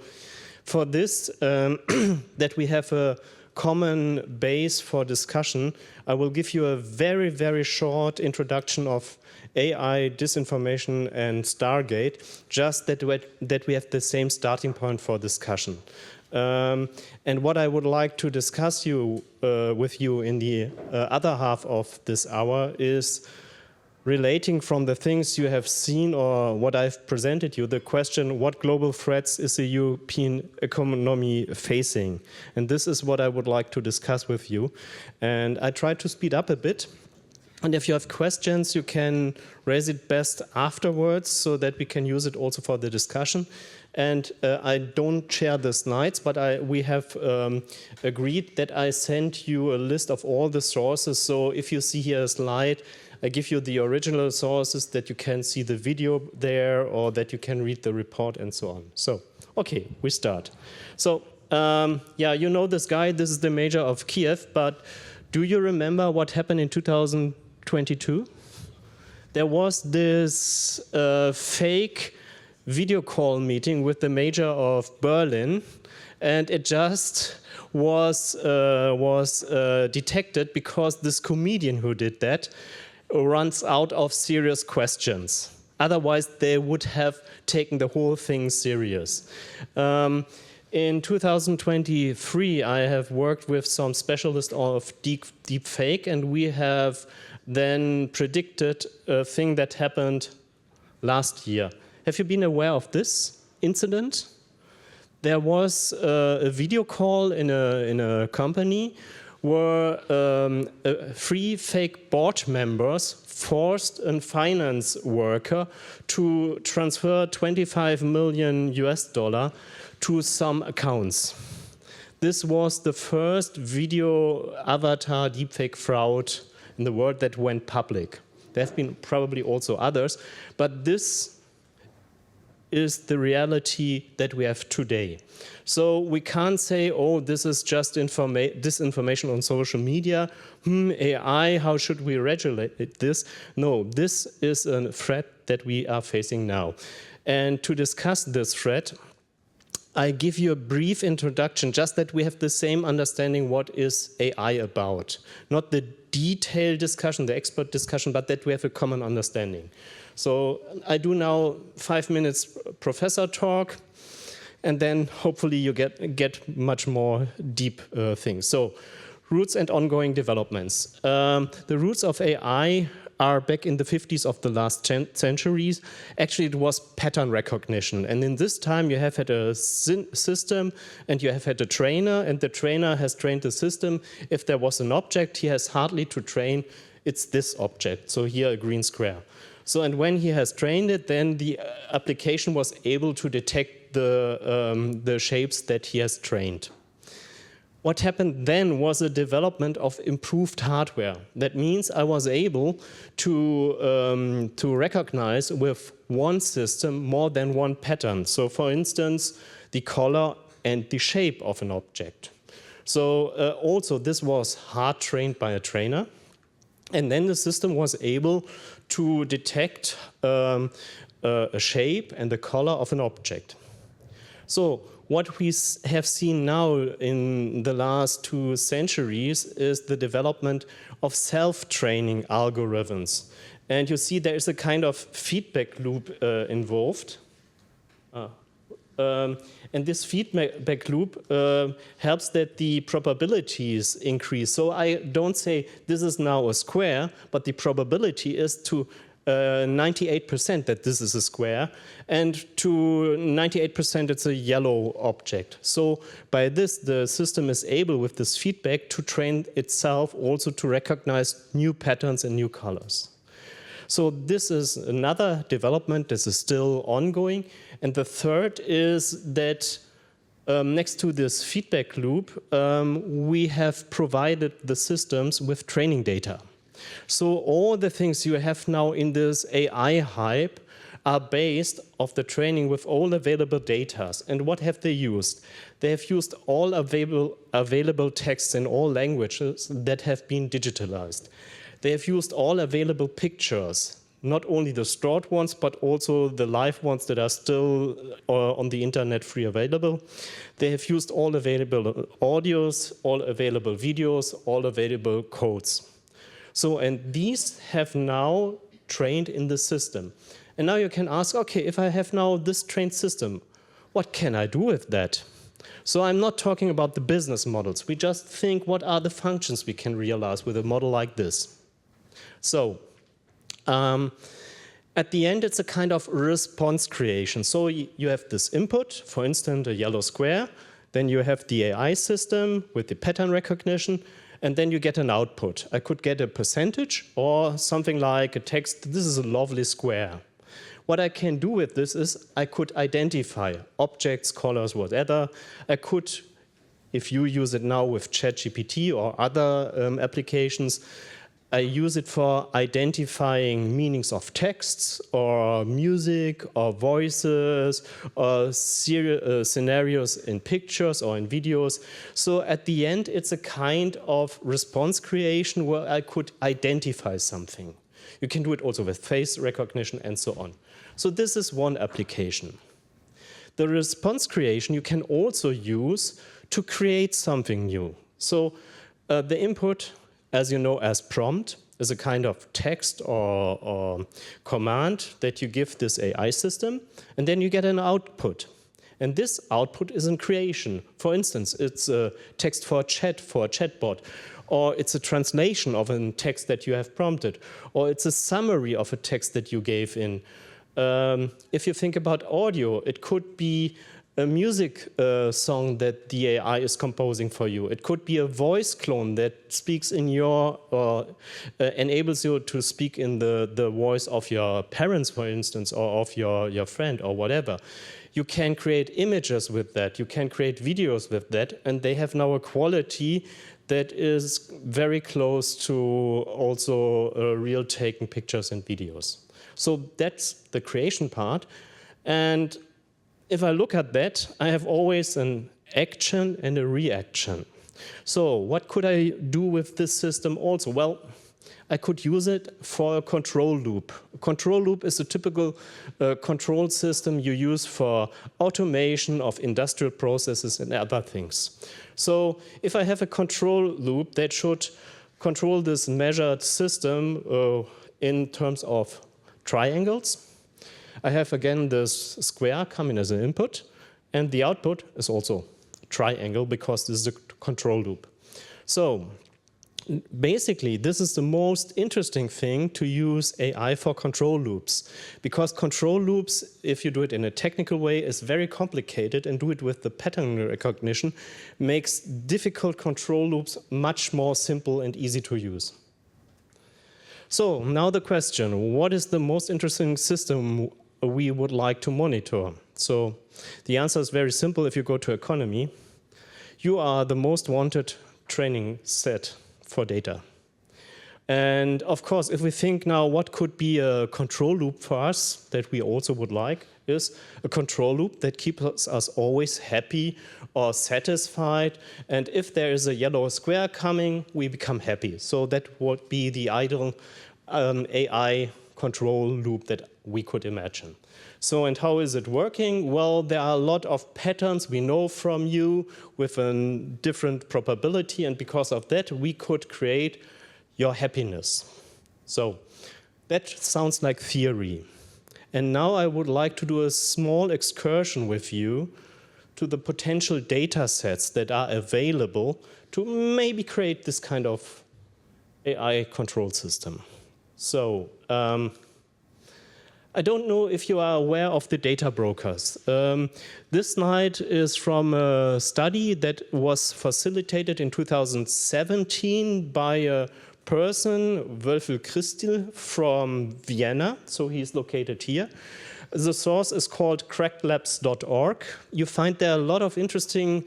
Speaker 5: for this, that we have a common base for discussion, I will give you a very, very short introduction of AI, disinformation, and Stargate, just that we have the same starting point for discussion. And what I would like to discuss with you in the other half of this hour is relating from the things you have seen or what I've presented you, the question, what global threats is the European economy facing? And this is what I would like to discuss with you. And I try to speed up a bit. And if you have questions, you can raise it best afterwards so that we can use it also for the discussion. And I don't share the slides, but we have agreed that I send you a list of all the sources. So if you see here a slide, I give you the original sources that you can see the video there, or that you can read the report and so on. So, okay, we start. So, yeah, you know this guy. This is the mayor of Kiev. But do you remember what happened in 2022? There was this fake video call meeting with the mayor of Berlin, and it just was detected because this comedian who did that runs out of serious questions. Otherwise, they would have taken the whole thing serious. In 2023, I have worked with some specialists of deep fake, and we have then predicted a thing that happened last year. Have you been aware of this incident? There was a video call in a company where 3 fake board members forced a finance worker to transfer $25 million to some accounts. This was the first video avatar deepfake fraud in the world that went public. There have been probably also others, but this is the reality that we have today. So we can't say, oh, this is just disinformation on social media. AI, how should we regulate this? No, this is a threat that we are facing now. And to discuss this threat, I give you a brief introduction, just that we have the same understanding what is AI about. Not the detailed discussion, the expert discussion, but that we have a common understanding. So I do now 5 minutes professor talk, and then hopefully you get much more deep things. So roots and ongoing developments. The roots of AI are back in the 50s of the last centuries. Actually, it was pattern recognition. And in this time, you have had a system, and you have had a trainer, and the trainer has trained the system. If there was an object, he has hardly to train, it's this object. So here, a green square. So, and when he has trained it, then the application was able to detect the shapes that he has trained. What happened then was a development of improved hardware. That means I was able to recognize with one system more than one pattern. So, for instance, the color and the shape of an object. So, also this was hard trained by a trainer. And then the system was able to detect a shape and the color of an object. So what we have seen now in the last 2 centuries is the development of self-training algorithms. And you see there is a kind of feedback loop involved. And this feedback loop helps that the probabilities increase. So I don't say this is now a square, but the probability is to 98% that this is a square, and to 98% it's a yellow object. So by this, the system is able, with this feedback, to train itself also to recognize new patterns and new colors. So this is another development. This is still ongoing. And the third is that next to this feedback loop, we have provided the systems with training data. So all the things you have now in this AI hype are based off the training with all available data. And what have they used? They have used all available texts in all languages that have been digitalized. They have used all available pictures, not only the stored ones, but also the live ones that are still on the internet free available. They have used all available audios, all available videos, all available codes. So, and these have now trained in the system. And now you can ask, okay, if I have now this trained system, what can I do with that? So I'm not talking about the business models. We just think, what are the functions we can realize with a model like this? So, at the end, it's a kind of response creation. So you have this input, for instance, a yellow square. Then you have the AI system with the pattern recognition. And then you get an output. I could get a percentage or something like a text, this is a lovely square. What I can do with this is I could identify objects, colors, whatever. I could, if you use it now with ChatGPT or other applications, I use it for identifying meanings of texts or music or voices or scenarios in pictures or in videos. So at the end, it's a kind of response creation where I could identify something. You can do it also with face recognition and so on. So this is one application. The response creation you can also use to create something new. So the input, as you know, as prompt, is a kind of text or command that you give this AI system, and then you get an output. And this output is in creation. For instance, it's a text for a chatbot, or it's a translation of a text that you have prompted, or it's a summary of a text that you gave in. If you think about audio, it could be a music song that the AI is composing for you. It could be a voice clone that speaks in your, enables you to speak in the voice of your parents, for instance, or of your friend or whatever. You can create images with that. You can create videos with that. And they have now a quality that is very close to also real taken pictures and videos. So that's the creation part. And if I look at that, I have always an action and a reaction. So what could I do with this system also? Well, I could use it for a control loop. A control loop is a typical control system you use for automation of industrial processes and other things. So if I have a control loop that should control this measured system in terms of triangles, I have again this square coming as an input, and the output is also a triangle because this is a control loop. So basically, this is the most interesting thing to use AI for control loops, because control loops, if you do it in a technical way, is very complicated, and do it with the pattern recognition makes difficult control loops much more simple and easy to use. So now the question, what is the most interesting system we would like to monitor? So the answer is very simple. If you go to economy, you are the most wanted training set for data. And of course, if we think now what could be a control loop for us that we also would like, is a control loop that keeps us always happy or satisfied. And if there is a yellow square coming, we become happy. So that would be the ideal AI control loop that we could imagine. So, and how is it working? Well, there are a lot of patterns we know from you with a different probability, and because of that, we could create your happiness. So, that sounds like theory. And now I would like to do a small excursion with you to the potential data sets that are available to maybe create this kind of AI control system. So, I don't know if you are aware of the data brokers. This slide is from a study that was facilitated in 2017 by a person, Wölfel Christel, from Vienna. So he's located here. The source is called crackedlabs.org. You find there a lot of interesting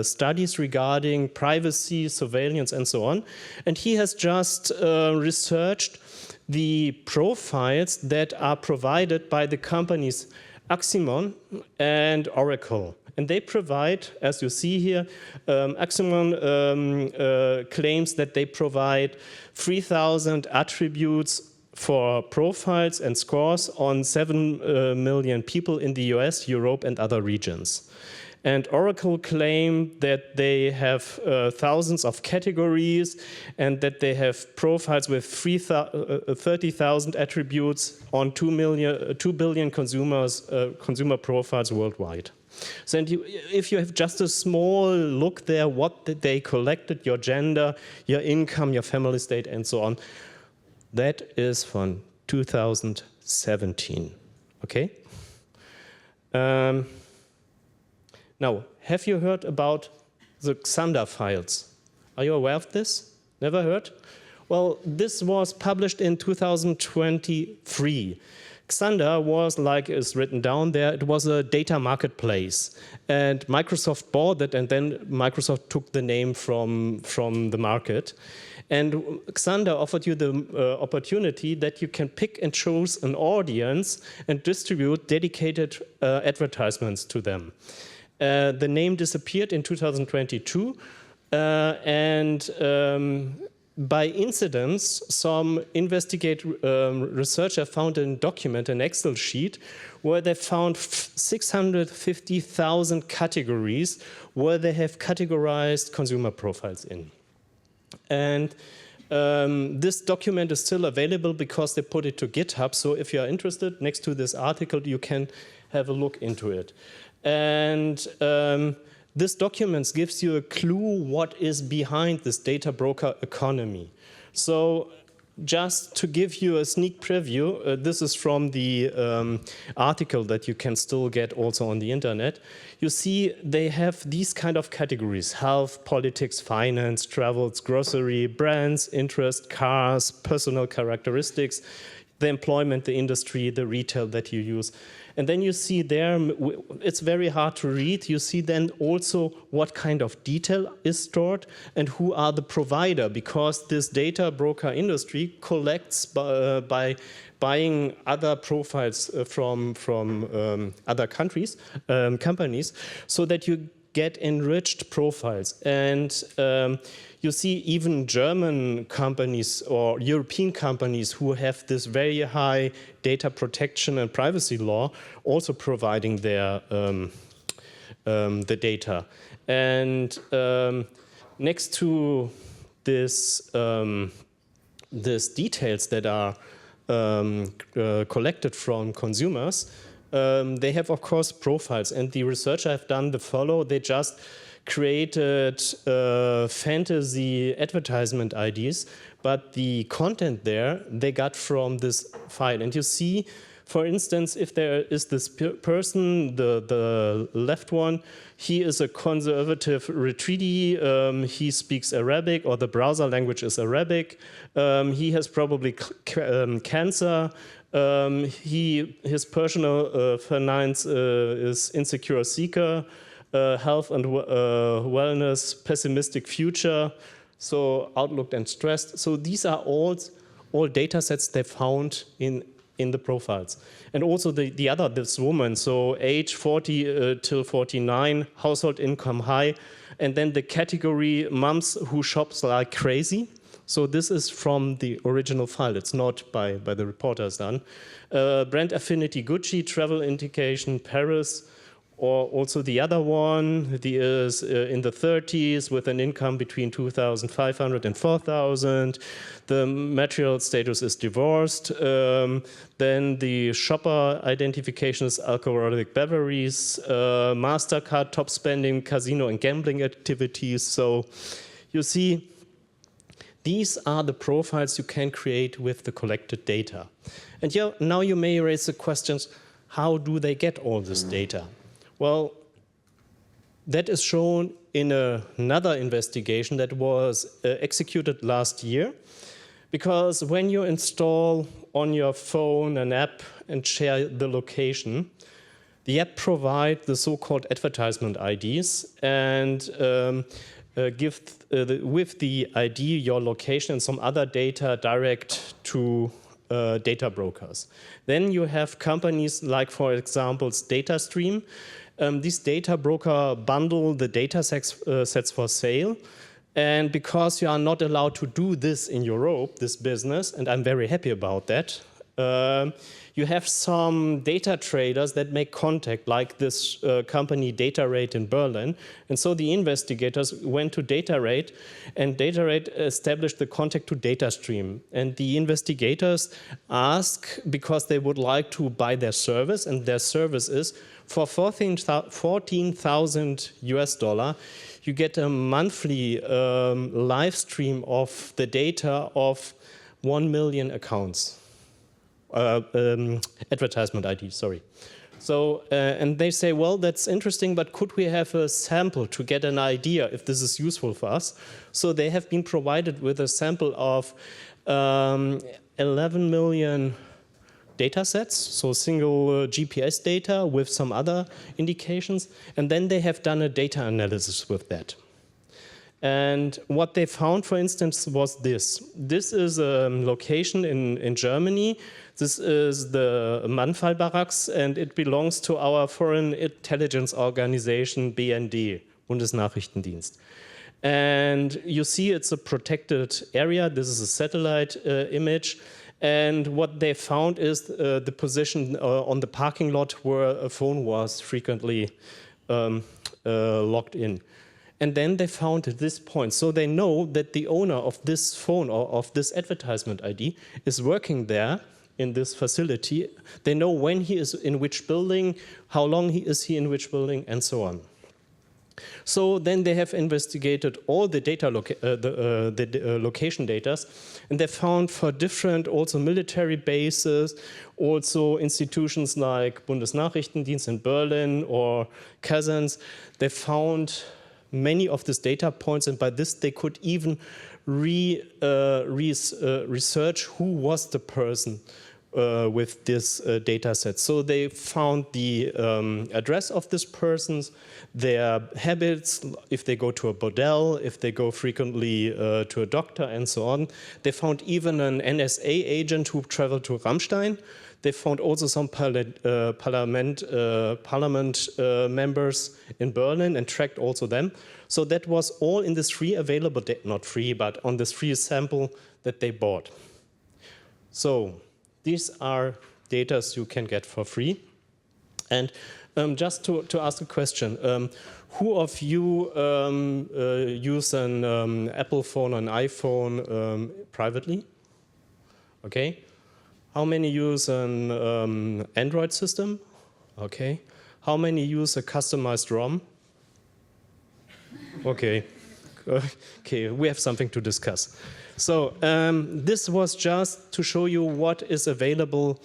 Speaker 5: studies regarding privacy, surveillance, and so on. And he has just researched the profiles that are provided by the companies Aximon and Oracle. And they provide, as you see here, Aximon claims that they provide 3,000 attributes for profiles and scores on 7 million people in the US, Europe, and other regions. And Oracle claimed that they have thousands of categories and that they have profiles with 30,000 attributes on 2 billion consumer profiles worldwide. So if you have just a small look there, what did they collected, your gender, your income, your family state, and so on, that is from 2017, okay? Now, have you heard about the Xander files? Are you aware of this? Never heard? Well, this was published in 2023. Xander was, like is written down there, it was a data marketplace. And Microsoft bought it, and then Microsoft took the name from the market. And Xander offered you the opportunity that you can pick and choose an audience and distribute dedicated advertisements to them. The name disappeared in 2022, and by incidence, some researcher found a document, an Excel sheet, where they found 650,000 categories where they have categorized consumer profiles in. And this document is still available because they put it to GitHub. So if you are interested, next to this article, you can have a look into it. And this document gives you a clue what is behind this data broker economy. So just to give you a sneak preview, this is from the article that you can still get also on the internet. You see they have these kind of categories: health, politics, finance, travels, grocery, brands, interest, cars, personal characteristics, the employment, the industry, the retail that you use. And then you see there, it's very hard to read. You see then also what kind of detail is stored and who are the provider, because this data broker industry collects by buying other profiles from other countries, companies, so that you get enriched profiles. And you see even German companies or European companies who have this very high data protection and privacy law also providing their the data. And next to this, this details that are collected from consumers, they have, of course, profiles. And the research I've done the follow, they just created fantasy advertisement IDs, but the content there they got from this file. And you see, for instance, if there is this person, the left one, he is a conservative retreaty, he speaks Arabic, or the browser language is Arabic, he has probably cancer, his personal finance is insecure seeker, health and wellness, pessimistic future, so outlook and stressed. So these are all data sets they found in the profiles. And also the other, this woman, so age 40 till 49, household income high, and then the category moms who shops like crazy. So this is from the original file. It's not by the reporters done. Brand affinity Gucci, travel indication Paris, Or also the other one is in the 30s with an income between 2,500 and 4,000. The material status is divorced. Then the shopper identification is alcoholic beverages, MasterCard top spending, casino and gambling activities. So you see, these are the profiles you can create with the collected data. And now you may raise the questions, how do they get all this data? Well, that is shown in another investigation that was executed last year. Because when you install on your phone an app and share the location, the app provides the so-called advertisement IDs and give with the ID your location and some other data direct to data brokers. Then you have companies like, for example, DataStream. These data broker bundle the data sets for sale. And because you are not allowed to do this in Europe, this business, and I'm very happy about that, you have some data traders that make contact, like this company DataRate in Berlin. And so the investigators went to DataRate, and DataRate established the contact to DataStream. And the investigators ask, because they would like to buy their service, and their service is for $14,000 US, you get a monthly live stream of the data of 1 million accounts. Advertisement ID, sorry. So, and they say, well, that's interesting, but could we have a sample to get an idea if this is useful for us? So they have been provided with a sample of 11 million data sets, so single GPS data with some other indications, and then they have done a data analysis with that. And what they found, for instance, was this. This is a location in Germany. This is the Mandl barracks, and it belongs to our foreign intelligence organization, BND, Bundesnachrichtendienst. And you see it's a protected area. This is a satellite image. And what they found is the position on the parking lot where a phone was frequently logged in. And then they found this point. So they know that the owner of this phone or of this advertisement ID is working there in this facility. They know when he is in which building, how long is he in which building, and so on. So then they have investigated all the data, location data, and they found for different also military bases, also institutions like Bundesnachrichtendienst in Berlin or Kazans, they found many of these data points, and by this they could even research who was the person with this data set. So they found the address of this persons, their habits, if they go to a bordel, if they go frequently to a doctor, and so on. They found even an NSA agent who traveled to Rammstein. They found also some parliament members in Berlin and tracked also them. So that was all in this free available, not free, but on this free sample that they bought. So these are data you can get for free. And just to ask a question, who of you use an Apple phone, an iPhone privately? Okay. How many use an Android system? Okay. How many use a customized ROM? Okay. Okay, we have something to discuss. So this was just to show you what is available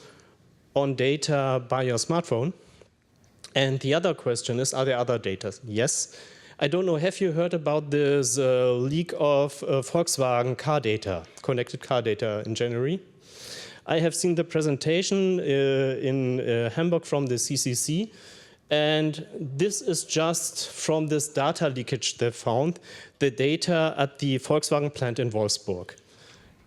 Speaker 5: on data by your smartphone. And the other question is, are there other data? Yes. I don't know, have you heard about this leak of Volkswagen car data, connected car data in January? I have seen the presentation in Hamburg from the CCC, and this is just from this data leakage they found, the data at the Volkswagen plant in Wolfsburg.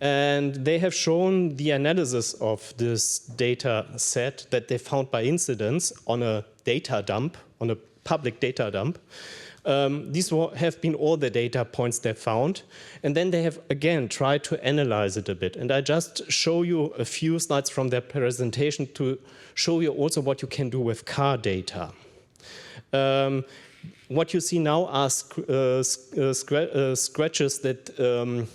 Speaker 5: And they have shown the analysis of this data set that they found by incidents on a data dump, on a public data dump. These have been all the data points they found. And then they have, again, tried to analyze it a bit. And I just show you a few slides from their presentation to show you also what you can do with car data. What you see now are scratches that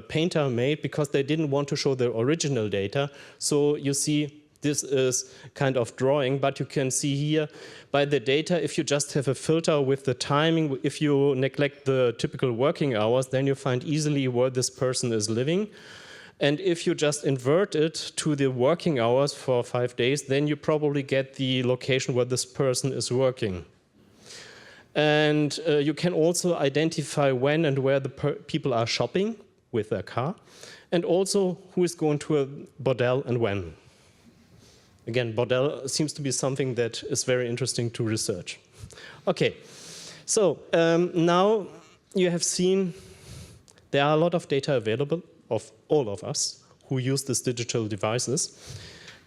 Speaker 5: Painter made because they didn't want to show the original data. So you see this is kind of drawing, but you can see here by the data, if you just have a filter with the timing, if you neglect the typical working hours, then you find easily where this person is living. And if you just invert it to the working hours for 5 days, then you probably get the location where this person is working. And you can also identify when and where the people are shopping with their car, and also who is going to a bordel and when. Again, bordel seems to be something that is very interesting to research. Okay, so now you have seen there are a lot of data available of all of us who use these digital devices.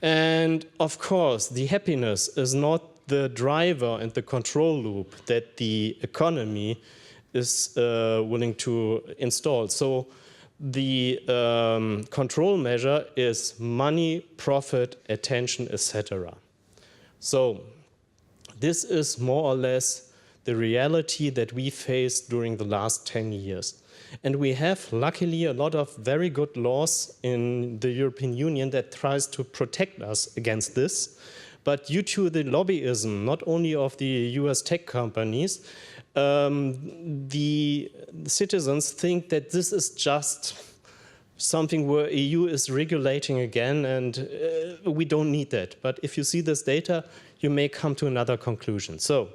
Speaker 5: And of course, the happiness is not the driver and the control loop that the economy is willing to install. So the control measure is money, profit, attention, etc. So this is more or less the reality that we faced during the last 10 years. And we have, luckily, a lot of very good laws in the European Union that tries to protect us against this. But due to the lobbyism, not only of the US tech companies, the citizens think that this is just something where EU is regulating again, and we don't need that. But if you see this data, you may come to another conclusion. So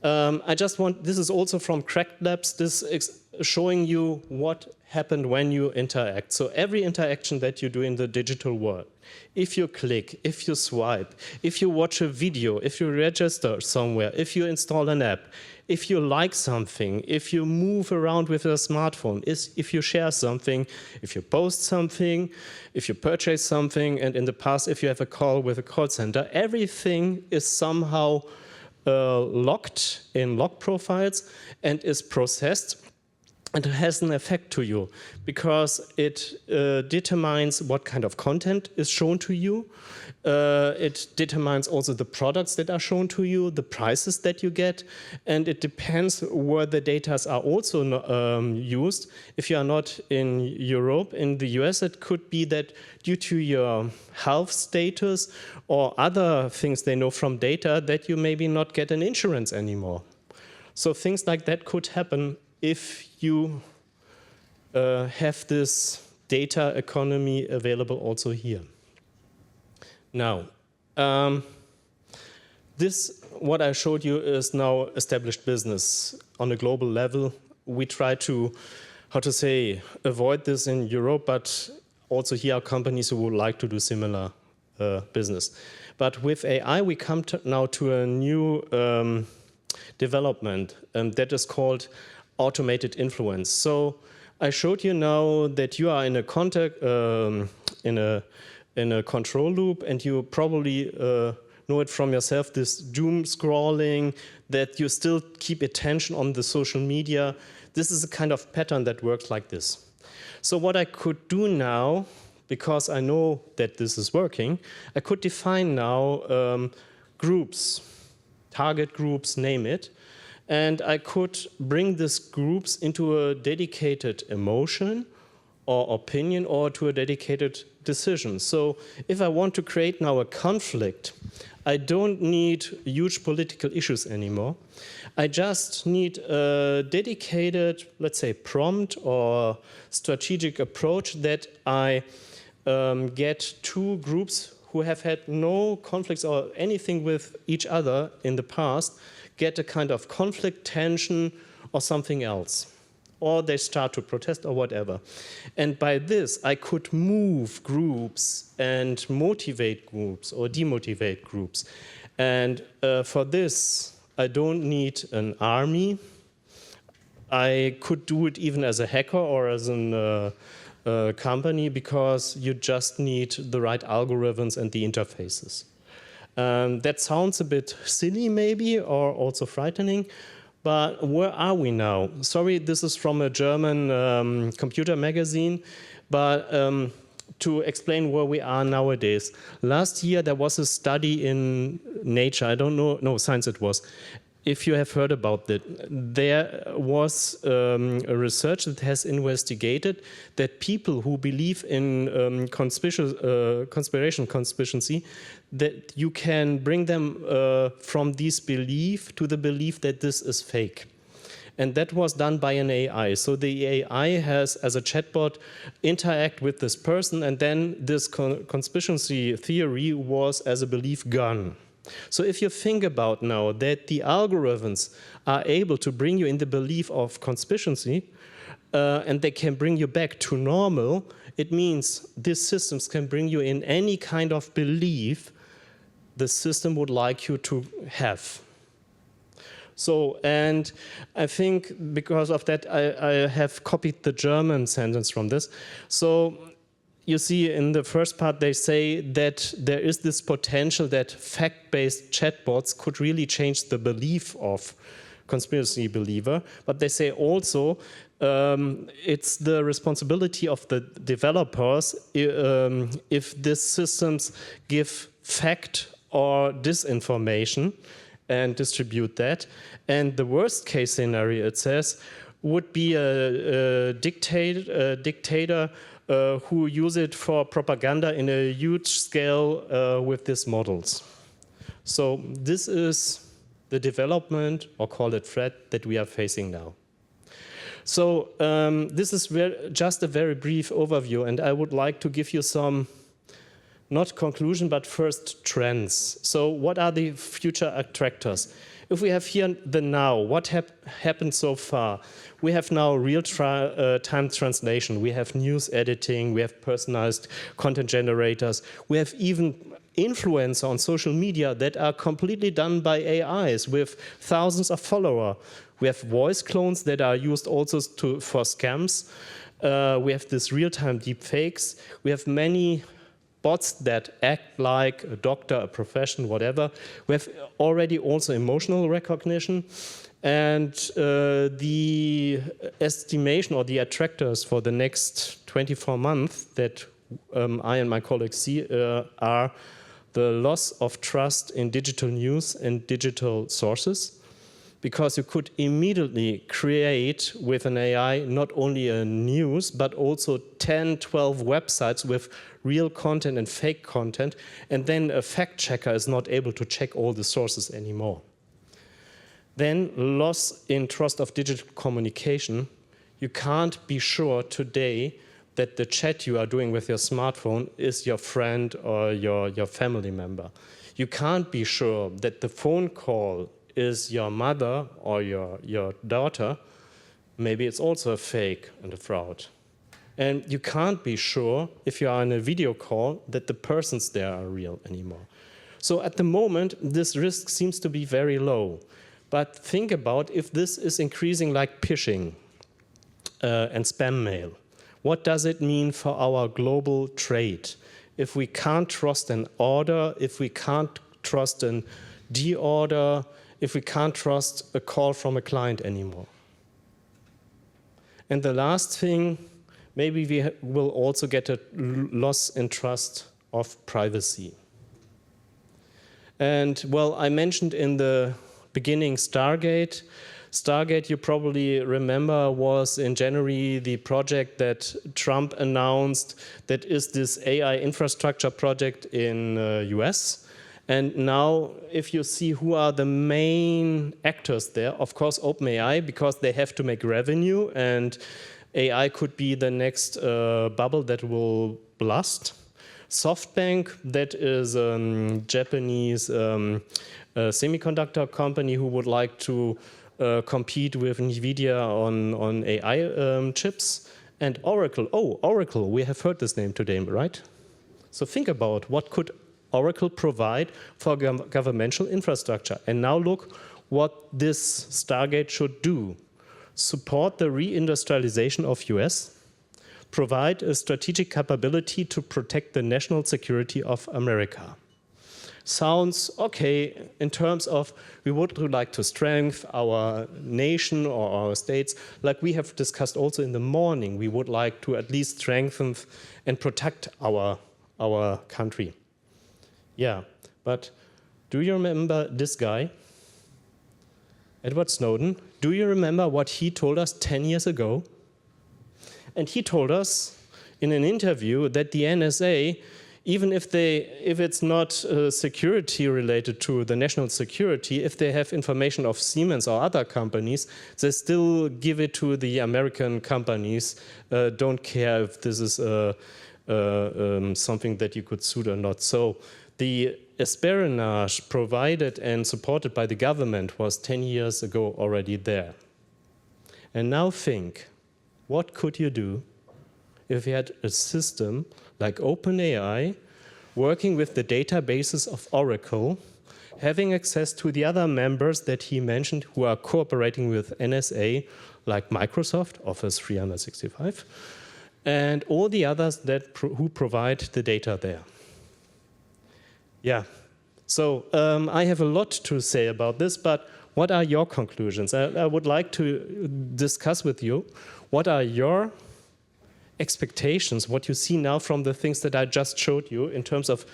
Speaker 5: this is also from Cracked Labs, this is showing you what happened when you interact. So every interaction that you do in the digital world, if you click, if you swipe, if you watch a video, if you register somewhere, if you install an app, if you like something, if you move around with a smartphone, if you share something, if you post something, if you purchase something, and in the past, if you have a call with a call center, everything is somehow locked in log profiles and is processed. And it has an effect to you because it determines what kind of content is shown to you. It determines also the products that are shown to you, the prices that you get, and it depends where the data are also used. If you are not in Europe, in the US, it could be that due to your health status or other things they know from data that you maybe not get an insurance anymore. So things like that could happen if you have this data economy available also here. Now, what I showed you is now established business on a global level. We try to, avoid this in Europe, but also here are companies who would like to do similar business. But with AI, we come now to a new development that is called automated influence. So I showed you now that you are in a in a control loop, and you probably know it from yourself, this doom scrolling, that you still keep attention on the social media. This is a kind of pattern that works like this. So what I could do now, because I know that this is working, I could define now groups, target groups, name it, and I could bring these groups into a dedicated emotion or opinion or to a dedicated decision. So if I want to create now a conflict, I don't need huge political issues anymore. I just need a dedicated, let's say, prompt or strategic approach that I get two groups who have had no conflicts or anything with each other in the past, get a kind of conflict, tension, or something else. Or they start to protest or whatever. And by this, I could move groups and motivate groups or demotivate groups. And for this, I don't need an army. I could do it even as a hacker or as a company, because you just need the right algorithms and the interfaces. That sounds a bit silly maybe, or also frightening, but where are we now? Sorry, this is from a German computer magazine, but to explain where we are nowadays. Last year there was a study in Nature, I don't know, no, Science it was. If you have heard about it, there was a research that has investigated that people who believe in conspiracy, that you can bring them from this belief to the belief that this is fake. And that was done by an AI. So the AI has, as a chatbot, interact with this person, and then this conspiracy theory was, as a belief, gone. So if you think about now that the algorithms are able to bring you in the belief of conspiracy, and they can bring you back to normal, it means these systems can bring you in any kind of belief the system would like you to have. So, and I think because of that, I have copied the German sentence from this. So, you see in the first part they say that there is this potential that fact-based chatbots could really change the belief of conspiracy believer, but they say also it's the responsibility of the developers if these systems give fact or disinformation and distribute that. And the worst case scenario, it says, would be a dictator who use it for propaganda in a huge scale with these models. So this is the development, or call it threat, that we are facing now. So this is just a very brief overview, and I would like to give you some, not conclusion, but first trends. So what are the future attractors? If we have here the now, what happened so far? We have now real-time translation. We have news editing. We have personalized content generators. We have even influencers on social media that are completely done by AIs with thousands of followers. We have voice clones that are used also for scams. We have this real-time deep fakes. We have many bots that act like a doctor, a profession, whatever. We have already also emotional recognition. And the estimation or the attractors for the next 24 months that I and my colleagues see are the loss of trust in digital news and digital sources, because you could immediately create with an AI not only a news, but also 10, 12 websites with real content and fake content, and then a fact checker is not able to check all the sources anymore. Then loss in trust of digital communication. You can't be sure today that the chat you are doing with your smartphone is your friend or your family member. You can't be sure that the phone call is your mother or your daughter. Maybe it's also a fake and a fraud. And you can't be sure, if you are in a video call, that the persons there are real anymore. So at the moment, this risk seems to be very low. But think about if this is increasing like phishing and spam mail. What does it mean for our global trade? If we can't trust an order, if we can't trust an de-order, if we can't trust a call from a client anymore. And the last thing, maybe we will also get a loss in trust of privacy. And well, I mentioned in the beginning Stargate. Stargate, you probably remember, was in January the project that Trump announced that is this AI infrastructure project in US. And now, if you see who are the main actors there, of course, OpenAI, because they have to make revenue, and AI could be the next bubble that will blast. SoftBank, that is a Japanese semiconductor company who would like to compete with NVIDIA on AI chips. And Oracle. Oh, Oracle, we have heard this name today, right? So think about what could Oracle provide for governmental infrastructure. And now look what this Stargate should do. Support the reindustrialization of US, provide a strategic capability to protect the national security of America. sounds okay in terms of we would like to strengthen our nation or our states. Like we have discussed also in the morning, we would like to at least strengthen and protect our country. Yeah, but do you remember this guy, Edward Snowden? Do you remember what he told us 10 years ago? And he told us in an interview that the NSA, even if it's not security related to the national security, if they have information of Siemens or other companies, they still give it to the American companies. Don't care if this is something that you could sue or not. So the espionage provided and supported by the government was 10 years ago already there. And now think, what could you do if you had a system like OpenAI working with the databases of Oracle, having access to the other members that he mentioned who are cooperating with NSA, like Microsoft, Office 365, and all the others that who provide the data there? Yeah, so I have a lot to say about this, but what are your conclusions? I would like to discuss with you what are your expectations, what you see now from the things that I just showed you in terms of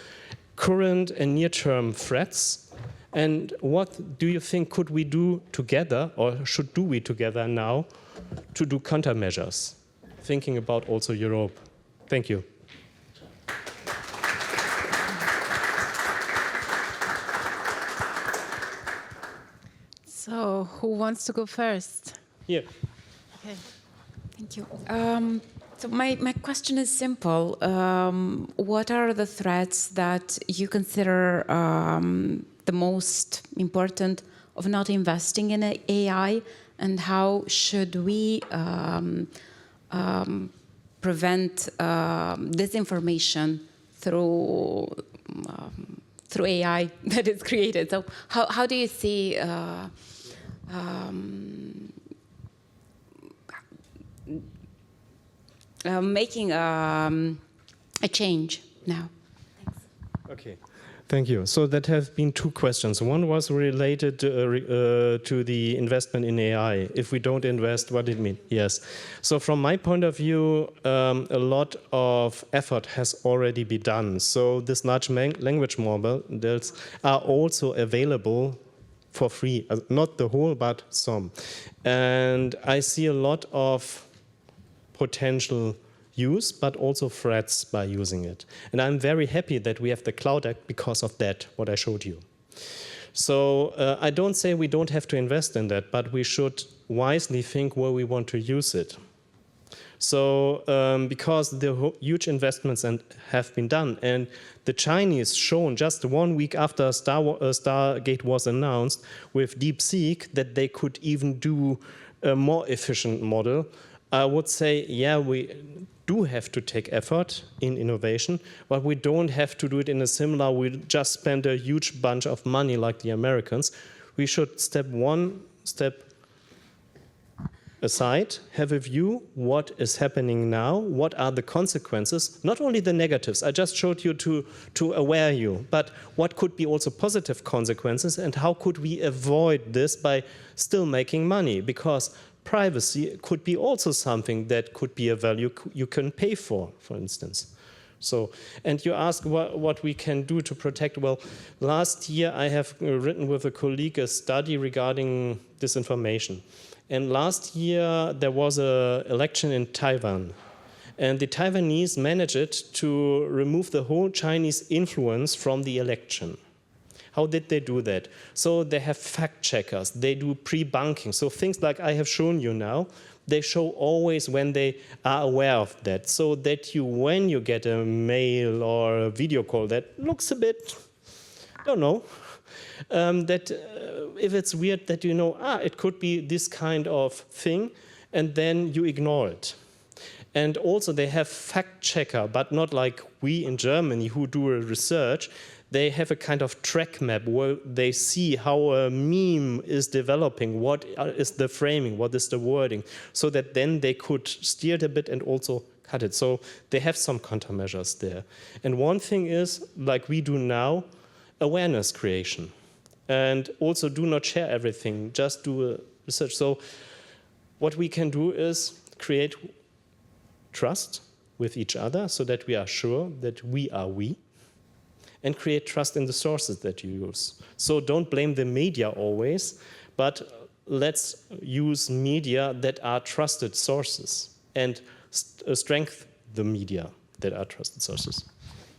Speaker 5: current and near-term threats, and what do you think could we do together or should do we together now to do countermeasures, thinking about also Europe? Thank you.
Speaker 2: So, who wants to go first?
Speaker 5: Yeah.
Speaker 1: Okay, thank you. So my question is simple. What are the threats that you consider the most important of not investing in AI, and how should we prevent disinformation through AI that is created? So how do you see making a change now? Thanks.
Speaker 5: Okay, thank you. So that have been two questions. One was related to the investment in AI. If we don't invest, what did it mean? Yes. So from my point of view, a lot of effort has already been done. So this large language models are also available for free. Not the whole, but some. And I see a lot of potential use, but also threats by using it. And I'm very happy that we have the Cloud Act because of that, what I showed you. So I don't say we don't have to invest in that, but we should wisely think where we want to use it. So because the huge investments have been done, and the Chinese shown just 1 week after Stargate was announced with DeepSeek that they could even do a more efficient model. I would say, yeah, we do have to take effort in innovation, but we don't have to do it in a similar, we just spend a huge bunch of money like the Americans. We should one step aside, have a view, what is happening now, what are the consequences, not only the negatives, I just showed you to aware you, but what could be also positive consequences, and how could we avoid this by still making money? Because privacy could be also something that could be a value you can pay for instance. So, and you ask what we can do to protect. Well, last year I have written with a colleague a study regarding disinformation. And last year there was an election in Taiwan. And the Taiwanese managed to remove the whole Chinese influence from the election. How did they do that? So they have fact checkers, they do pre-bunking. So things like I have shown you now, they show always when they are aware of that. So that when you get a mail or a video call that looks a bit, don't know, if it's weird that you know, it could be this kind of thing, and then you ignore it. And also they have fact checker, but not like we in Germany who do a research. They have a kind of track map where they see how a meme is developing, what is the framing, what is the wording, so that then they could steer it a bit and also cut it. So they have some countermeasures there. And one thing is, like we do now, awareness creation. And also do not share everything, just do a research. So what we can do is create trust with each other so that we are sure that we are we, and create trust in the sources that you use. So don't blame the media always, but let's use media that are trusted sources and strengthen the media that are trusted sources.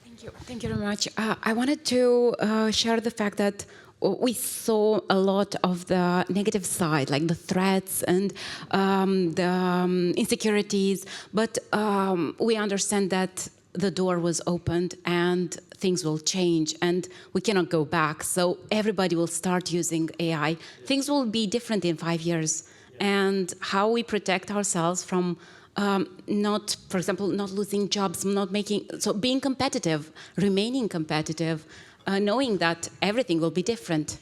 Speaker 1: Thank you. Thank you very much. I wanted to share the fact that we saw a lot of the negative side, like the threats and the insecurities, but we understand that the door was opened and things will change and we cannot go back. So everybody will start using AI. Things will be different in 5 years. And how we protect ourselves from not, for example, not losing jobs, so being competitive, remaining competitive, knowing that everything will be different.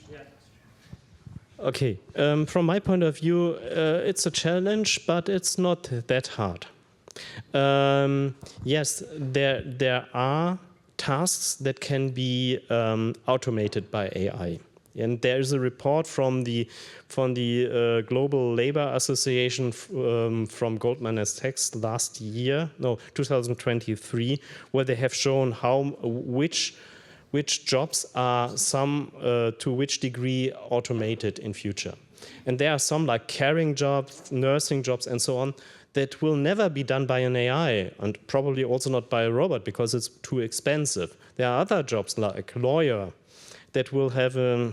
Speaker 5: Okay, from my point of view, it's a challenge, but it's not that hard. Yes, there are tasks that can be automated by AI. And there is a report from the Global Labor Association from Goldman Sachs last year, no, 2023, where they have shown which jobs are to which degree automated in future. And there are some like caring jobs, nursing jobs, and so on, that will never be done by an AI, and probably also not by a robot because it's too expensive. There are other jobs like lawyer that will have a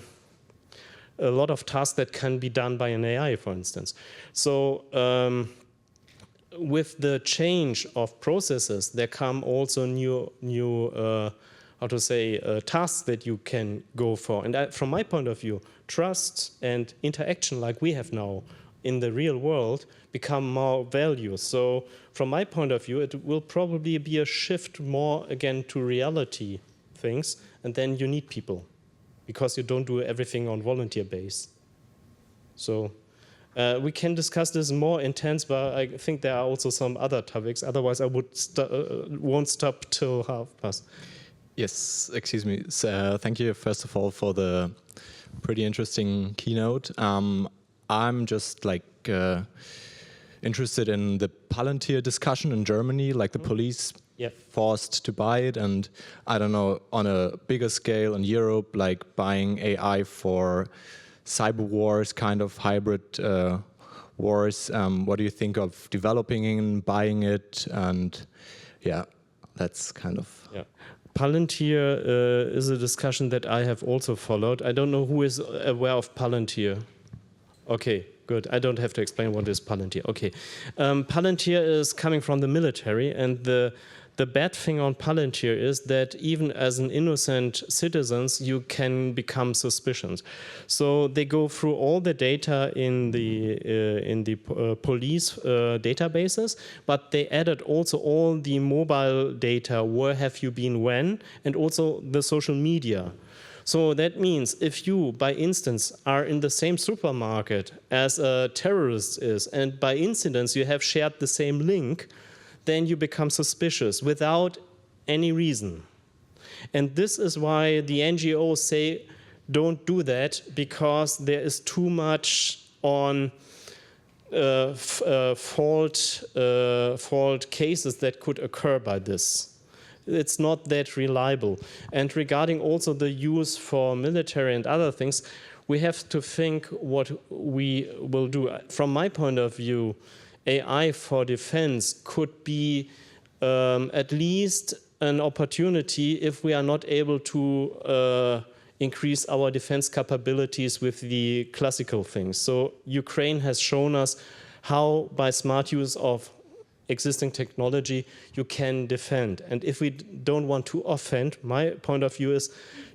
Speaker 5: lot of tasks that can be done by an AI, for instance. So with the change of processes, there come also new tasks that you can go for. And from my point of view, trust and interaction like we have now in the real world become more value. So from my point of view, it will probably be a shift more again to reality things, and then you need people because you don't do everything on volunteer base. So we can discuss this more intense, but I think there are also some other topics. Otherwise, I won't stop till 12:30.
Speaker 20: Yes, excuse me. So, thank you, first of all, for the pretty interesting keynote. I'm just interested in the Palantir discussion in Germany, like the police forced to buy it, and I don't know, on a bigger scale in Europe, like buying AI for cyber wars, kind of hybrid wars. What do you think of developing and buying it? And yeah, that's kind of...
Speaker 5: Yeah. Palantir is a discussion that I have also followed. I don't know who is aware of Palantir. Okay, good. I don't have to explain what is Palantir. Okay. Palantir is coming from the military, and the bad thing on Palantir is that even as an innocent citizens, you can become suspicious. So they go through all the data in the police databases, but they added also all the mobile data, where have you been when, and also the social media. So that means if you, by instance, are in the same supermarket as a terrorist is, and by incidence you have shared the same link, then you become suspicious without any reason. And this is why the NGOs say don't do that, because there is too much on fault cases that could occur by this. It's not that reliable. And regarding also the use for military and other things, we have to think what we will do. From my point of view, AI for defense could be at least an opportunity if we are not able to increase our defense capabilities with the classical things. So Ukraine has shown us how, by smart use of existing technology, you can defend. And if we don't want to offend, my point of view is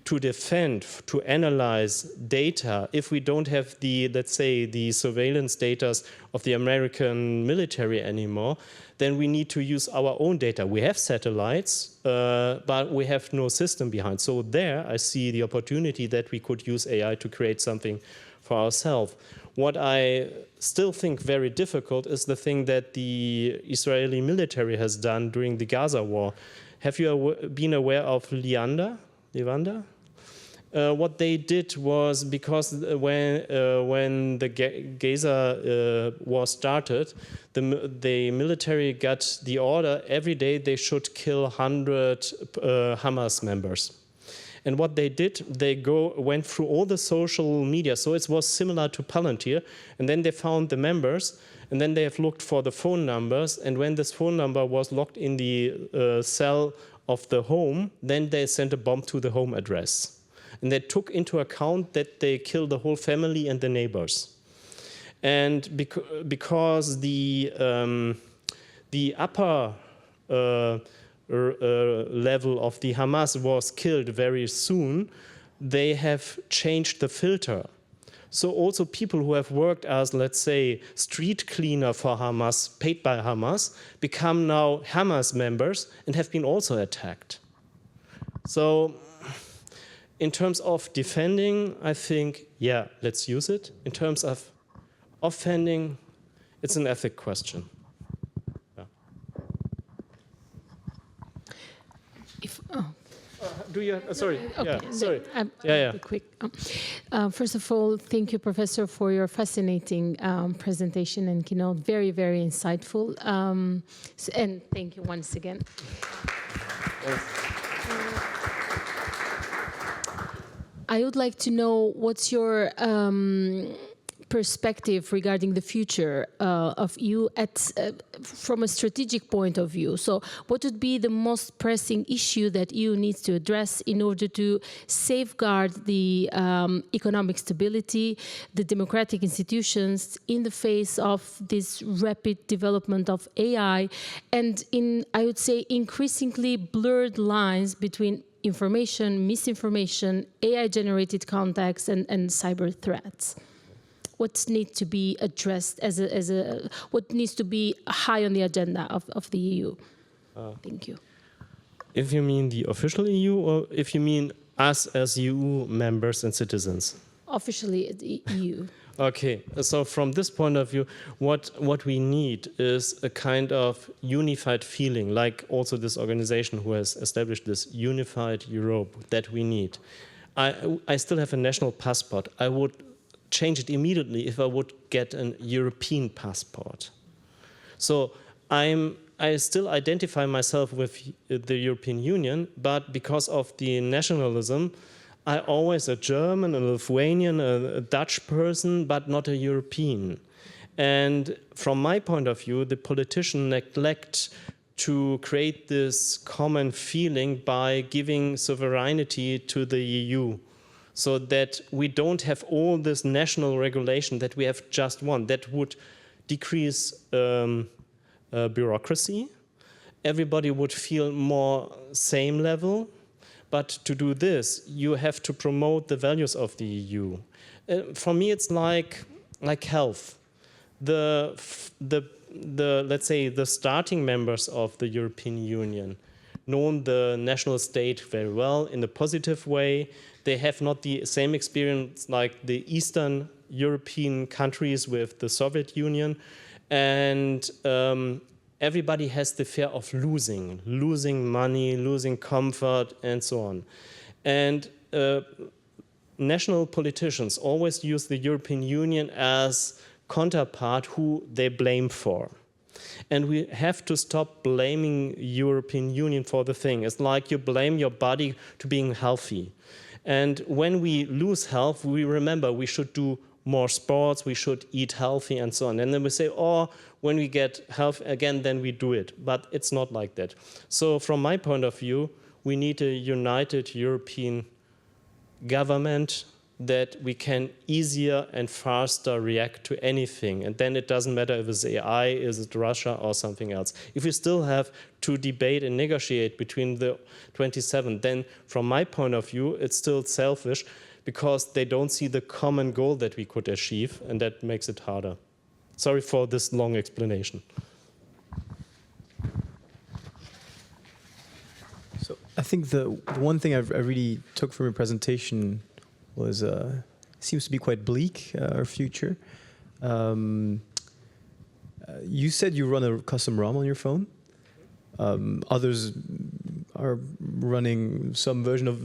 Speaker 5: to defend, to analyze data. If we don't have the, let's say, the surveillance data of the American military anymore, then we need to use our own data. We have satellites, but we have no system behind. So there I see the opportunity that we could use AI to create something for ourselves. What I still think very difficult is the thing that the Israeli military has done during the Gaza war. Have you been aware of Levanda? what they did was, because when the Gaza war started, the military got the order every day they should kill 100 Hamas members. And what they did, they went through all the social media. So it was similar to Palantir. And then they found the members. And then they have looked for the phone numbers. And when this phone number was locked in the cell of the home, then they sent a bomb to the home address. And they took into account that they killed the whole family and the neighbors. And because the upper level of the Hamas was killed very soon, they have changed the filter. So also people who have worked as, let's say, street cleaner for Hamas, paid by Hamas, become now Hamas members and have been also attacked. So in terms of defending, I think, yeah, let's use it. In terms of offending, it's an ethic question. Do you? Sorry.
Speaker 12: Okay.
Speaker 5: Yeah. Sorry.
Speaker 12: Yeah. Quick. First of all, thank you, Professor, for your fascinating presentation and keynote. Very, very insightful. And thank you once again. I would like to know what's your perspective regarding the future of EU from a strategic point of view. So what would be the most pressing issue that EU needs to address in order to safeguard the economic stability, the democratic institutions in the face of this rapid development of AI and I would say, increasingly blurred lines between information, misinformation, AI-generated contacts, and cyber threats? What needs to be addressed what needs to be high on the agenda of the EU? Thank you.
Speaker 5: If you mean the official EU, or if you mean us as EU members and citizens?
Speaker 12: Officially, the EU.
Speaker 5: Okay, so from this point of view, what we need is a kind of unified feeling, like also this organization who has established this unified Europe that we need. I still have a national passport. I would change it immediately if I would get an European passport. So I still identify myself with the European Union, but because of the nationalism, I always a German, a Lithuanian, a Dutch person, but not a European. And from my point of view, the politicians neglect to create this common feeling by giving sovereignty to the EU, so that we don't have all this national regulation that we have just one. That would decrease bureaucracy. Everybody would feel more same level. But to do this, you have to promote the values of the EU. For me, it's like health. Let's say the starting members of the European Union know the national state very well in a positive way. They have not the same experience like the Eastern European countries with the Soviet Union. And everybody has the fear of losing money, losing comfort, and so on. And national politicians always use the European Union as counterpart who they blame for. And we have to stop blaming European Union for the thing. It's like you blame your body to being healthy. And when we lose health, we remember we should do more sports, we should eat healthy, and so on. And then we say, oh, when we get health again, then we do it. But it's not like that. So from my point of view, we need a united European government that we can easier and faster react to anything. And then it doesn't matter if it's AI, is it Russia, or something else. If we still have to debate and negotiate between the 27, then from my point of view, it's still selfish because they don't see the common goal that we could achieve, and that makes it harder. Sorry for this long explanation.
Speaker 8: So I think the one thing I really took from your presentation was seems to be quite bleak, our future. You said you run a custom ROM on your phone. Others are running some version of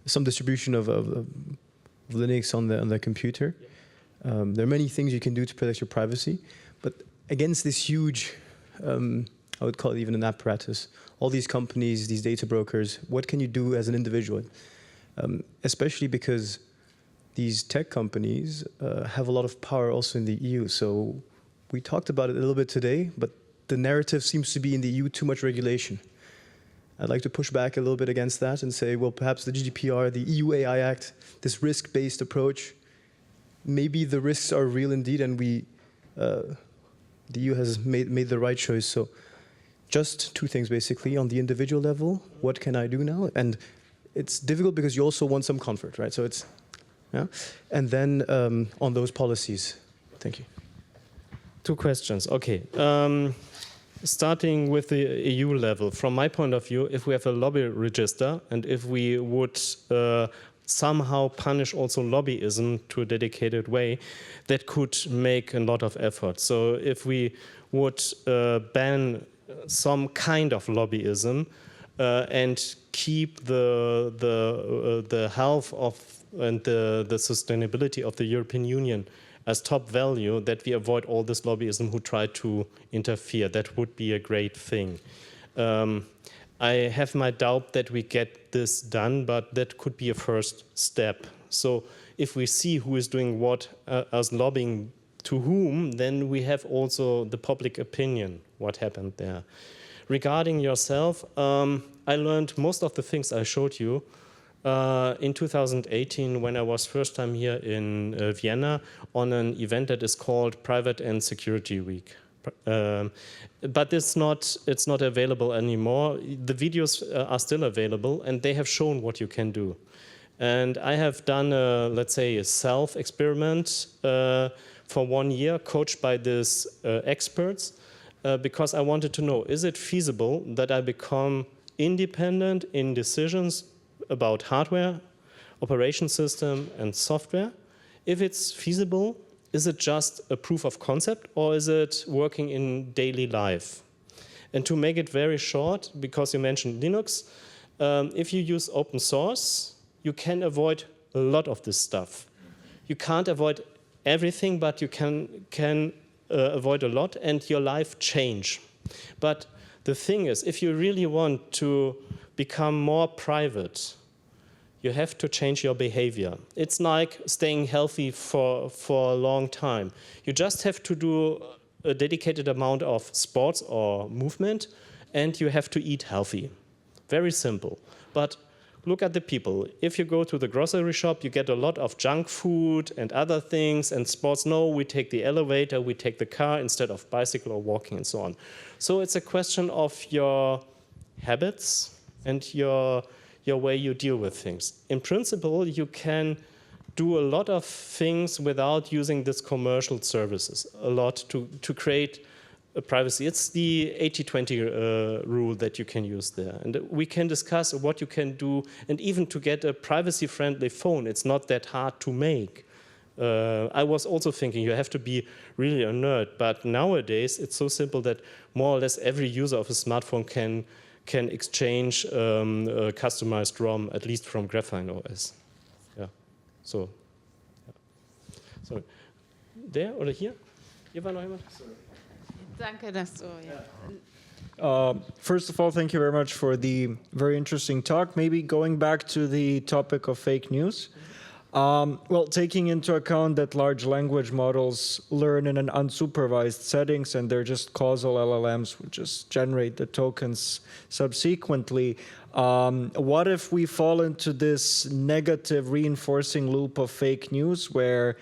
Speaker 8: some distribution of Linux on the computer. There are many things you can do to protect your privacy, but against this huge, I would call it even an apparatus, all these companies, these data brokers, what can you do as an individual? Especially because these tech companies have a lot of power also in the EU. So we talked about it a little bit today, but the narrative seems to be in the EU too much regulation. I'd like to push back a little bit against that and say, well, perhaps the GDPR, the EU AI Act, this risk-based approach, maybe the risks are real indeed, and the EU has made the right choice. So just two things, basically. On the individual level, what can I do now? And it's difficult because you also want some comfort, right? So it's, yeah. And then on those policies. Thank you.
Speaker 5: Two questions. Okay. Starting with the EU level, from my point of view, if we have a lobby register and if we would somehow punish also lobbyism to a dedicated way, that could make a lot of effort. So if we would ban some kind of lobbyism and keep the health of and the sustainability of the European Union as top value, that we avoid all this lobbyism who try to interfere. That would be a great thing. I have my doubt that we get this done, but that could be a first step. So if we see who is doing what as lobbying to whom, then we have also the public opinion, what happened there. Regarding yourself, I learned most of the things I showed you in 2018 when I was first time here in Vienna on an event that is called Private and Security Week. But it's not available anymore. The videos are still available and they have shown what you can do. And I have done, let's say, a self-experiment for 1 year, coached by these experts, because I wanted to know, is it feasible that I become independent in decisions about hardware, operation system, and software? If it's feasible, is it just a proof of concept, or is it working in daily life? And to make it very short, because you mentioned Linux, if you use open source, you can avoid a lot of this stuff. You can't avoid everything, but you can avoid a lot, and your life change. But the thing is, if you really want to become more private, you have to change your behavior. It's like staying healthy for a long time. You just have to do a dedicated amount of sports or movement, and you have to eat healthy. Very simple. But look at the people. If you go to the grocery shop, you get a lot of junk food and other things, and sports, no, we take the elevator, we take the car instead of bicycle or walking and so on. So it's a question of your habits and your way you deal with things. In principle, you can do a lot of things without using these commercial services, a lot to create a privacy. It's the 80-20 rule that you can use there. And we can discuss what you can do, and even to get a privacy-friendly phone, it's not that hard to make. I was also thinking you have to be really a nerd, but nowadays it's so simple that more or less every user of a smartphone can exchange a customized ROM, at least from Graphene OS. Yeah. So, yeah. So, there oder hier? Hier war noch jemand?
Speaker 1: Danke, dass du, ja.
Speaker 7: First of all, thank you very much for the very interesting talk. Maybe going back to the topic of fake news. Well, taking into account that large language models learn in an unsupervised settings and they're just causal LLMs which just generate the tokens subsequently, what if we fall into this negative reinforcing loop of fake news where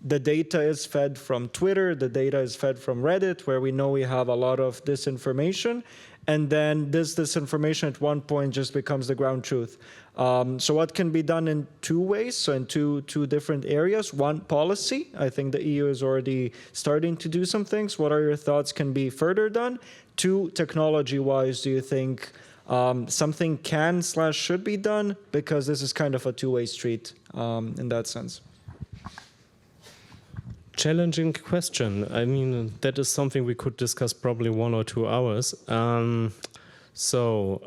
Speaker 7: the data is fed from Twitter, the data is fed from Reddit, where we know we have a lot of disinformation, and then this disinformation at one point just becomes the ground truth. So what can be done in two ways, so in two different areas? One, policy. I think the EU is already starting to do some things. What are your thoughts can be further done? Two, technology-wise, do you think something can/should be done? Because this is kind of a two-way street in that sense.
Speaker 5: Challenging question. I mean, that is something we could discuss probably 1 or 2 hours. So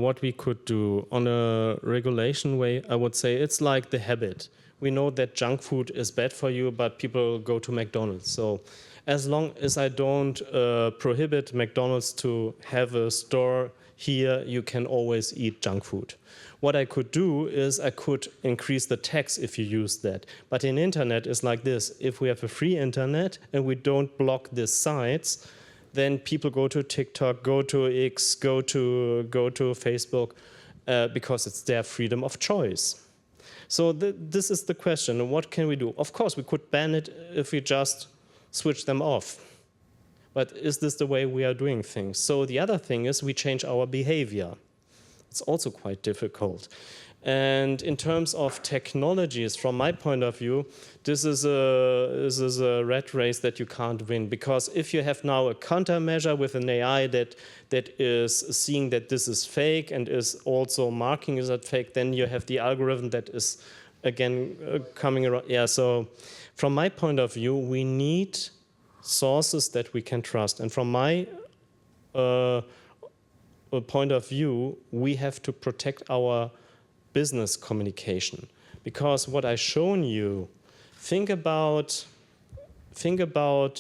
Speaker 5: what we could do on a regulation way, I would say it's like the habit. We know that junk food is bad for you, but people go to McDonald's. So as long as I don't prohibit McDonald's to have a store here, you can always eat junk food. What I could do is I could increase the tax if you use that. But in internet, it's like this. If we have a free internet and we don't block these sites, then people go to TikTok, go to X, go to Facebook, because it's their freedom of choice. So this is the question. What can we do? Of course, we could ban it if we just switch them off. But is this the way we are doing things? So the other thing is we change our behavior. It's also quite difficult. And in terms of technologies, from my point of view, this is a rat race that you can't win. Because if you have now a countermeasure with an AI that is seeing that this is fake and is also marking is that fake, then you have the algorithm that is, again, coming around. Yeah, so from my point of view, we need sources that we can trust. And from my point of view, we have to protect our business communication. Because what I've shown you, think about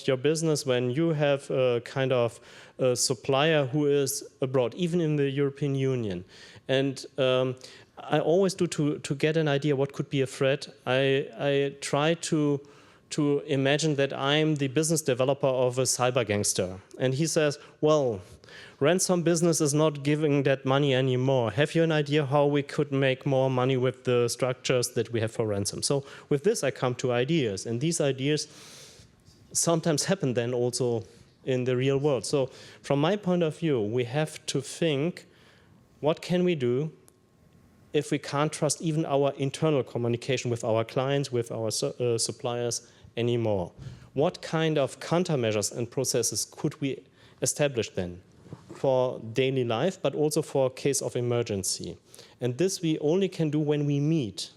Speaker 5: your business when you have a kind of a supplier who is abroad, even in the European Union. And I always do to get an idea what could be a threat. I try to imagine that I'm the business developer of a cyber gangster. And he says, well, ransom business is not giving that money anymore. Have you an idea how we could make more money with the structures that we have for ransom? So with this, I come to ideas. And these ideas sometimes happen then also in the real world. So from my point of view, we have to think, what can we do if we can't trust even our internal communication with our clients, with our suppliers anymore? What kind of countermeasures and processes could we establish then for daily life, but also for case of emergency? And this we only can do when we meet,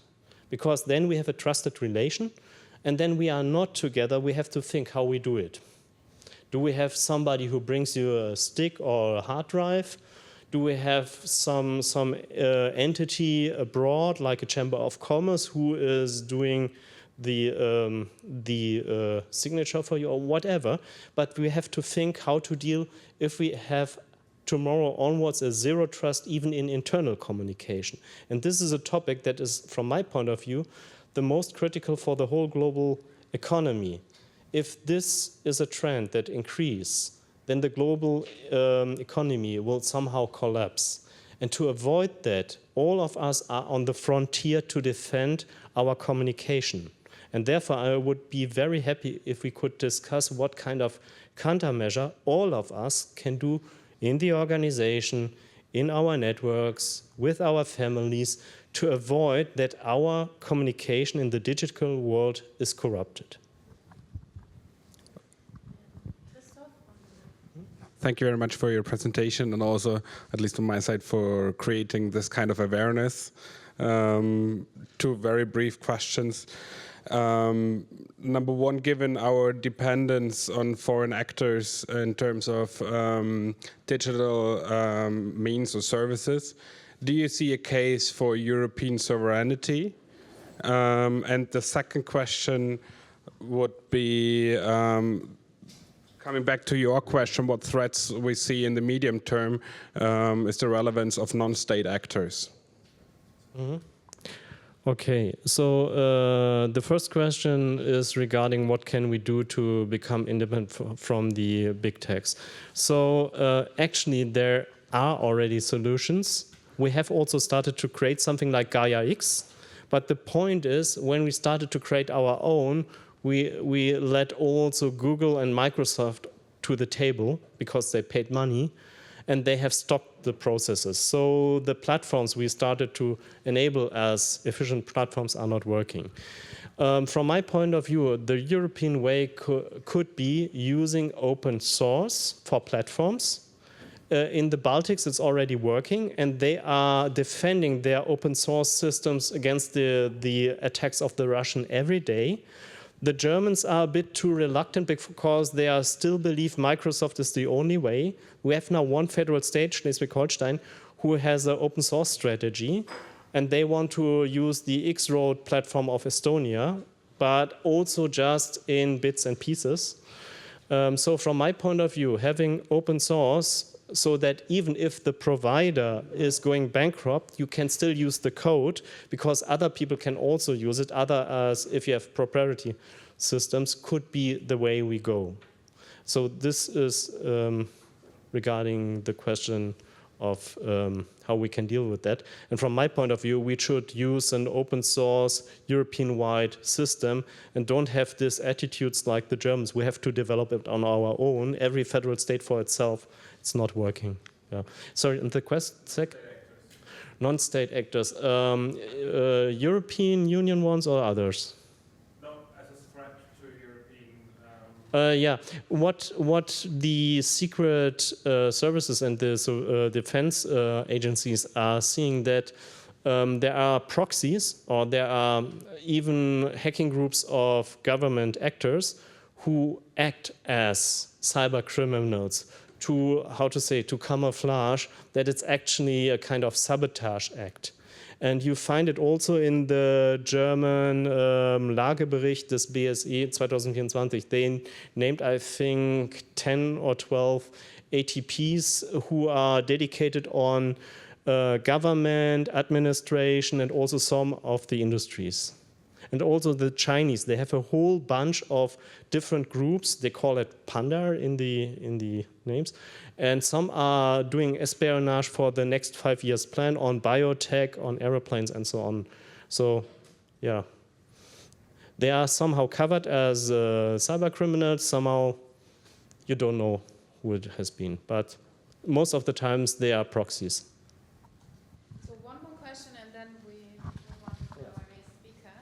Speaker 5: because then we have a trusted relation, and then we are not together. We have to think how we do it. Do we have somebody who brings you a stick or a hard drive? Do we have some entity abroad, like a Chamber of Commerce, who is doing the signature for you or whatever? But we have to think how to deal if we have tomorrow onwards a zero trust even in internal communication. And this is a topic that is, from my point of view, the most critical for the whole global economy. If this is a trend that increases, then the global economy will somehow collapse. And to avoid that, all of us are on the frontier to defend our communication. And therefore, I would be very happy if we could discuss what kind of countermeasure all of us can do in the organization, in our networks, with our families, to avoid that our communication in the digital world is corrupted.
Speaker 10: Thank you very much for your presentation, and also, at least on my side, for creating this kind of awareness. Two very brief questions. Number one, given our dependence on foreign actors in terms of digital means or services, do you see a case for European sovereignty? And the second question would be, coming back to your question, what threats we see in the medium term is the relevance of non-state actors.
Speaker 5: Mm-hmm. Okay, so the first question is regarding what can we do to become independent from the big techs. So actually there are already solutions. We have also started to create something like Gaia X, but the point is when we started to create our own, we let also Google and Microsoft to the table because they paid money, and they have stopped the processes. So the platforms we started to enable as efficient platforms are not working. From my point of view, the European way could be using open source for platforms. In the Baltics, it's already working, and they are defending their open source systems against the attacks of the Russian every day. The Germans are a bit too reluctant because they are still believe Microsoft is the only way. We have now one federal state, Schleswig-Holstein, who has an open source strategy, and they want to use the X-Road platform of Estonia, but also just in bits and pieces. So from my point of view, having open source so that even if the provider is going bankrupt, you can still use the code because other people can also use it. As if you have proprietary systems, could be the way we go. So this is regarding the question of how we can deal with that. And from my point of view, we should use an open source European-wide system and don't have these attitudes like the Germans. We have to develop it on our own. Every federal state for itself, it's not working. Yeah. Sorry, and the question? Non-state actors. European Union ones or others? Yeah, what the secret services and the defense agencies are seeing that there are proxies or there are even hacking groups of government actors who act as cyber criminals to, to camouflage that it's actually a kind of sabotage act. And you find it also in the German Lagebericht des BSE 2024. They named, I think, 10 or 12 ATPs who are dedicated on government, administration, and also some of the industries. And also the Chinese, they have a whole bunch of different groups. They call it Panda in the names. And some are doing espionage for the next 5 years plan on biotech, on aeroplanes, and so on. So, yeah. They are somehow covered as cyber criminals. Somehow you don't know who it has been. But most of the times they are proxies.
Speaker 2: So one more question and then we move on to our next speaker.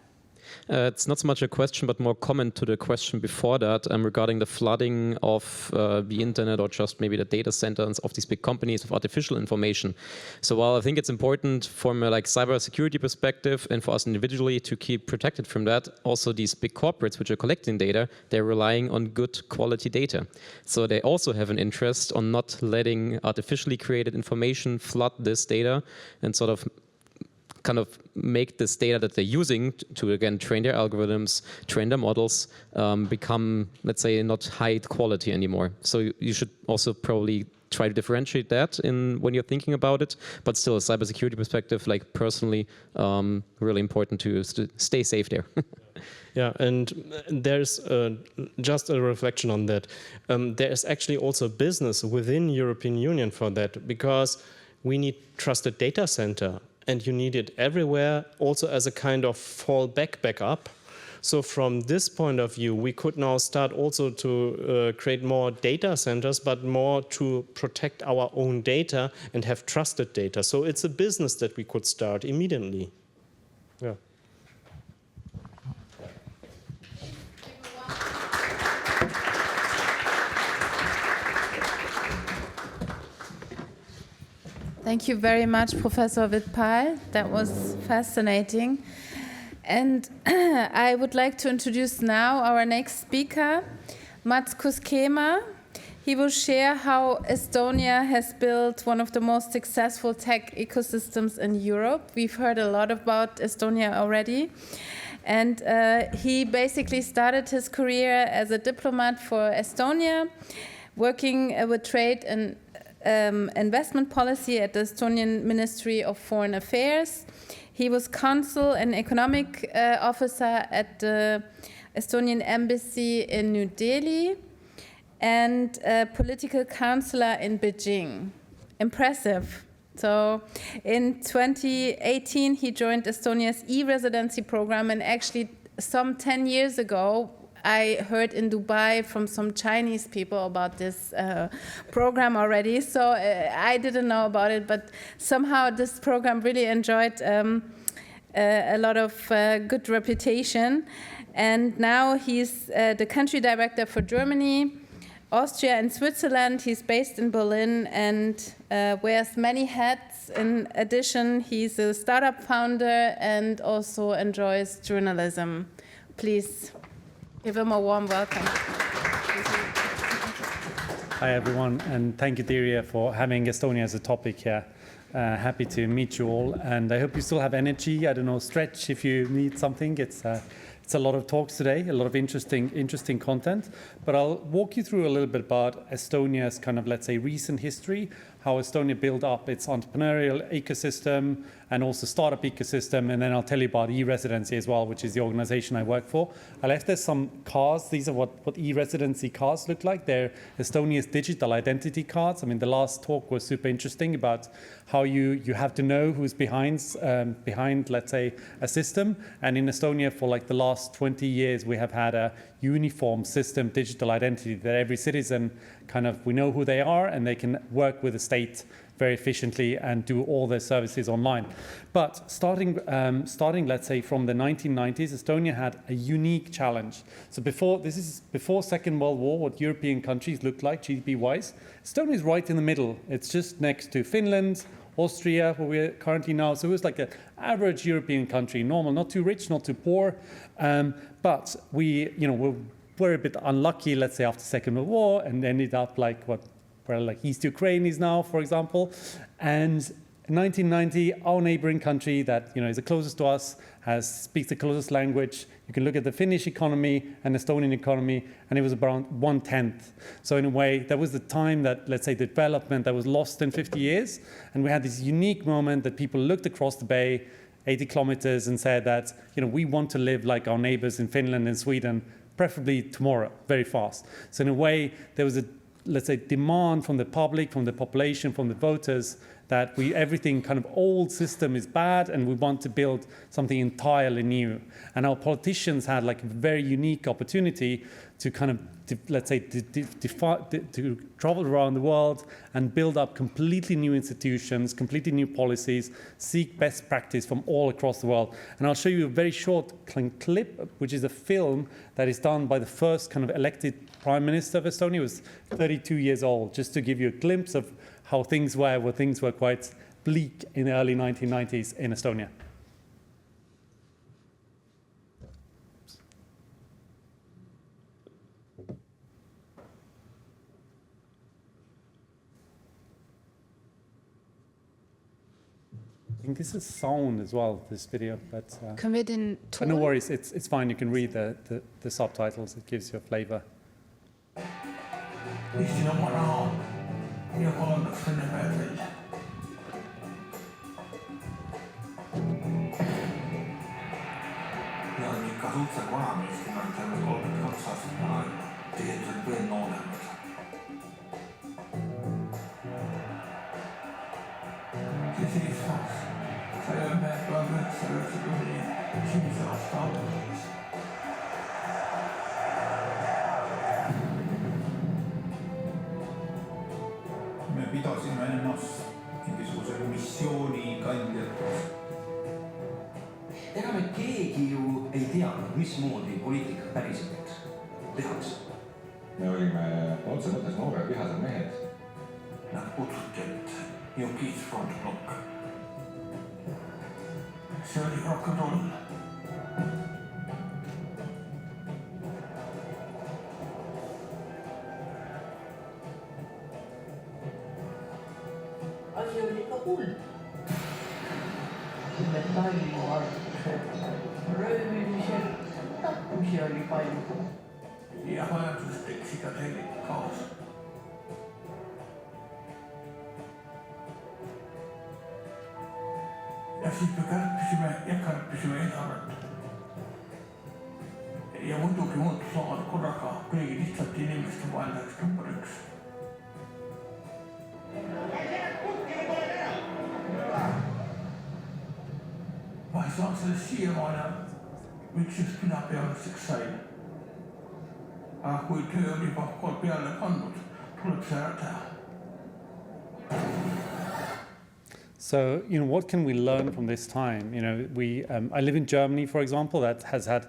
Speaker 9: It's not so much a question, but more comment to the question before that regarding the flooding of the internet or just maybe the data centers of these big companies with artificial information. So while I think it's important from a cyber security perspective and for us individually to keep protected from that, also these big corporates which are collecting data, they're relying on good quality data. So they also have an interest on not letting artificially created information flood this data and sort of kind of make this data that they're using to, again, train their algorithms, train their models, become, let's say, not high quality anymore. So you should also probably try to differentiate that when you're thinking about it, but still a cybersecurity perspective, like personally, really important to stay safe there.
Speaker 5: Yeah, and there's just a reflection on that. There is actually also business within European Union for that, because we need trusted data center. And you need it everywhere, also as a kind of fallback backup. So from this point of view, we could now start also to create more data centers, but more to protect our own data and have trusted data. So it's a business that we could start immediately. Yeah.
Speaker 2: Thank you very much, Professor Wittpal. That was fascinating. And I would like to introduce now our next speaker, Mats Kuskema. He will share how Estonia has built one of the most successful tech ecosystems in Europe. We've heard a lot about Estonia already. And he basically started his career as a diplomat for Estonia, working with trade and investment policy at the Estonian Ministry of Foreign Affairs. He was consul and economic officer at the Estonian Embassy in New Delhi and political counselor in Beijing. Impressive. So in 2018, he joined Estonia's e-residency program, and actually some 10 years ago, I heard in Dubai from some Chinese people about this program already, so I didn't know about it, but somehow this program really enjoyed a lot of good reputation. And now he's the country director for Germany, Austria and Switzerland. He's based in Berlin and wears many hats. In addition, he's a startup founder and also enjoys journalism. Please.
Speaker 16: Give them a warm welcome.
Speaker 21: Hi, everyone, and thank you, Diria, for having Estonia as a topic here. Happy to meet you all, and I hope you still have energy. I don't know, stretch if you need something. It's a lot of talks today, a lot of interesting content. But I'll walk you through a little bit about Estonia's kind of, let's say, recent history, how Estonia built up its entrepreneurial ecosystem and also startup ecosystem. And then I'll tell you about e-residency as well, which is the organization I work for. I left there some cards. These are what e-residency cards look like. They're Estonia's digital identity cards. I mean, the last talk was super interesting about how you have to know who's behind, let's say, a system. And in Estonia, for like the last 20 years, we have had a uniform system, digital identity, that every citizen kind of, we know who they are and they can work with the state very efficiently and do all their services online. But starting, let's say, from the 1990s, Estonia had a unique challenge. So this is before Second World War, what European countries looked like GDP-wise. Estonia is right in the middle. It's just next to Finland, Austria, where we're currently now. So it was like an average European country, normal, not too rich, not too poor. But we, were a bit unlucky, let's say, after Second World War, and ended up like where like East Ukraine is now, for example. And in 1990, our neighboring country that is the closest to us speaks the closest language. You can look at the Finnish economy and Estonian economy, and it was around 1/10. So in a way, that was the time that, let's say, the development that was lost in 50 years. And we had this unique moment that people looked across the bay, 80 kilometers, and said that, we want to live like our neighbors in Finland and Sweden, preferably tomorrow, very fast. So in a way, there was a, let's say, demand from the public, from the population, from the voters, that everything kind of old system is bad and we want to build something entirely new. And our politicians had like a very unique opportunity to kind of, let's say, to travel around the world and build up completely new institutions, completely new policies, seek best practice from all across the world. And I'll show you a very short clip, which is a film that is done by the first kind of elected Prime Minister of Estonia. He was 32 years old, just to give you a glimpse of how things were, where things were quite bleak in the early 1990s in Estonia. I think this is sound as well, this video. But
Speaker 2: Können wir den Ton?
Speaker 21: no worries, it's fine. You can read the subtitles. It gives you a flavor.
Speaker 6: Ja kolmeks Vennemäed välja. Ja on ikka suhteliselt vanamees, kui on tänu 32 aastat vana, tegelikult veel nooremad. Ja siis saime 1991 aasta alguses. Me pidasime ennast mingisuguse missiooni kandjateks.
Speaker 22: Ega me keegi ju ei teadnud, mismoodi poliitikat päriselt tehakse.
Speaker 6: Me olime otse mõttes noored vihased mehed. Nad kutsuti, et Jokis frontblokk. See oli rock'n'roll.
Speaker 22: Asi oli ikka hull. Metallivargused, röövimised, tappusi oli palju.
Speaker 6: Ja majanduses tekkis iga täielik kaos. Ja siis me kärpisime eelarvet. Ja muidugi muutus loomad korraga kõigi lihtsalt inimeste vaeldaks numberiks. Ma ei saa sellest siiamaani, miks just pinapealiseks sai. Aga kui töö oli juba peale kandnud, tuleb see ära teha.
Speaker 21: So, what can we learn from this time? I live in Germany, for example, that has had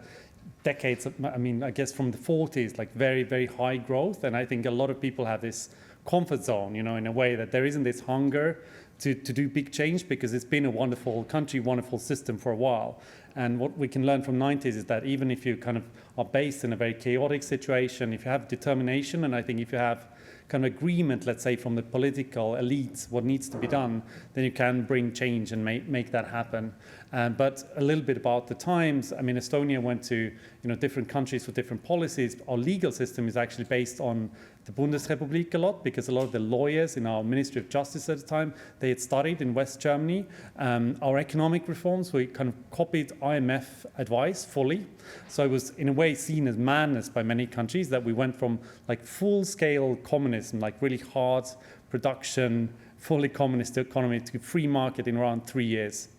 Speaker 21: decades, I guess from the 40s, like very, very high growth. And I think a lot of people have this comfort zone, in a way that there isn't this hunger to do big change, because it's been a wonderful country, wonderful system for a while. And what we can learn from 90s is that even if you kind of are based in a very chaotic situation, if you have determination, and I think if you have kind of agreement, let's say, from the political elites, what needs to be done, then you can bring change and make that happen. But a little bit about the times. I mean, Estonia went to different countries with different policies. Our legal system is actually based on the Bundesrepublik a lot, because a lot of the lawyers in our Ministry of Justice at the time, they had studied in West Germany. Our economic reforms, we kind of copied IMF advice fully. So it was in a way seen as madness by many countries that we went from like full-scale communism, like really hard production, fully communist economy, to free market in around 3 years.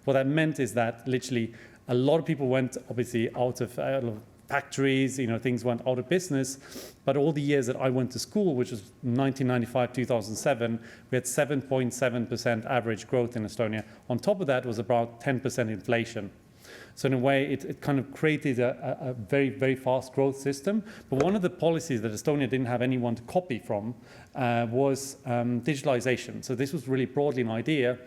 Speaker 21: What that meant is that literally a lot of people went obviously out of factories, things went out of business. But all the years that I went to school, which was 1995, 2007, we had 7.7% average growth in Estonia. On top of that was about 10% inflation. So in a way, it kind of created a very, very fast growth system. But one of the policies that Estonia didn't have anyone to copy from was digitalization. So this was really broadly an idea.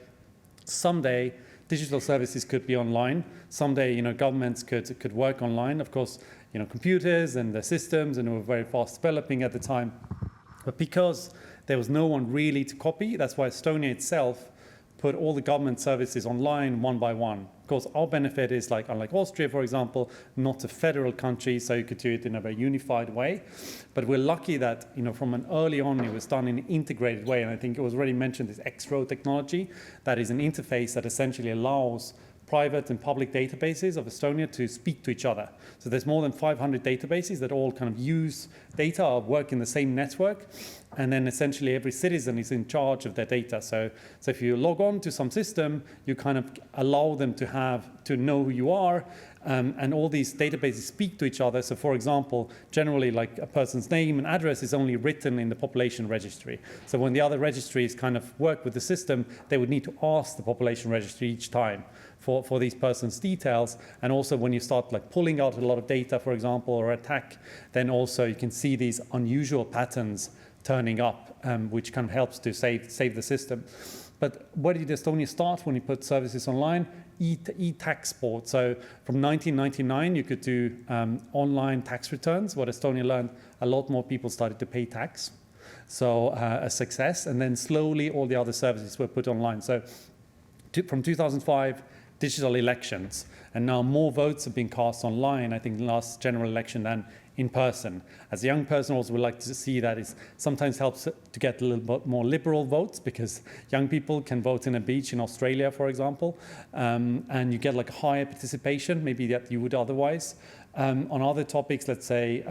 Speaker 21: Someday, digital services could be online. Someday, governments could work online. Of course, computers and the systems, and they were very fast developing at the time. But because there was no one really to copy, that's why Estonia itself put all the government services online one by one. Of course, our benefit is, like, unlike Austria, for example, not a federal country, so you could do it in a very unified way. But we're lucky that, from an early on, it was done in an integrated way. And I think it was already mentioned, this X-Row technology, that is an interface that essentially allows private and public databases of Estonia to speak to each other. So there's more than 500 databases that all kind of use data or work in the same network. And then essentially every citizen is in charge of their data. So if you log on to some system, you kind of allow them to know who you are. And all these databases speak to each other. So for example, generally like a person's name and address is only written in the population registry. So when the other registries kind of work with the system, they would need to ask the population registry each time for these persons' details. And also when you start like pulling out a lot of data, for example, or attack, then also you can see these unusual patterns turning up, which kind of helps to save the system. But where did Estonia start when you put services online? E-tax board. So from 1999, you could do online tax returns. What Estonia learned, a lot more people started to pay tax. So a success. And then slowly all the other services were put online. So from 2005, digital elections. And now more votes have been cast online, I think, in the last general election than in person. As a young person, also would like to see that it sometimes helps to get a little bit more liberal votes, because young people can vote in a beach in Australia, for example, and you get like higher participation, maybe that you would otherwise. On other topics, let's say,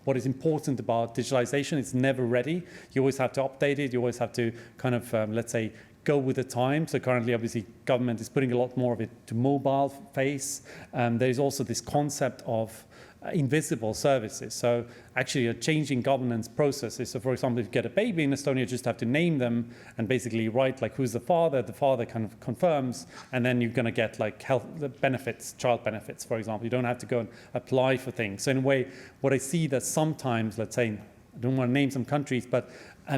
Speaker 21: what is important about digitalization, it's never ready. You always have to update it. You always have to kind of, let's say, go with the time. So currently, obviously, government is putting a lot more of it to mobile face. There is also this concept of invisible services. So actually a changing governance processes. So for example, if you get a baby in Estonia, you just have to name them and basically write like who's the father kind of confirms, and then you're going to get like health benefits, child benefits, for example. You don't have to go and apply for things. So in a way, what I see that sometimes, let's say, I don't want to name some countries, but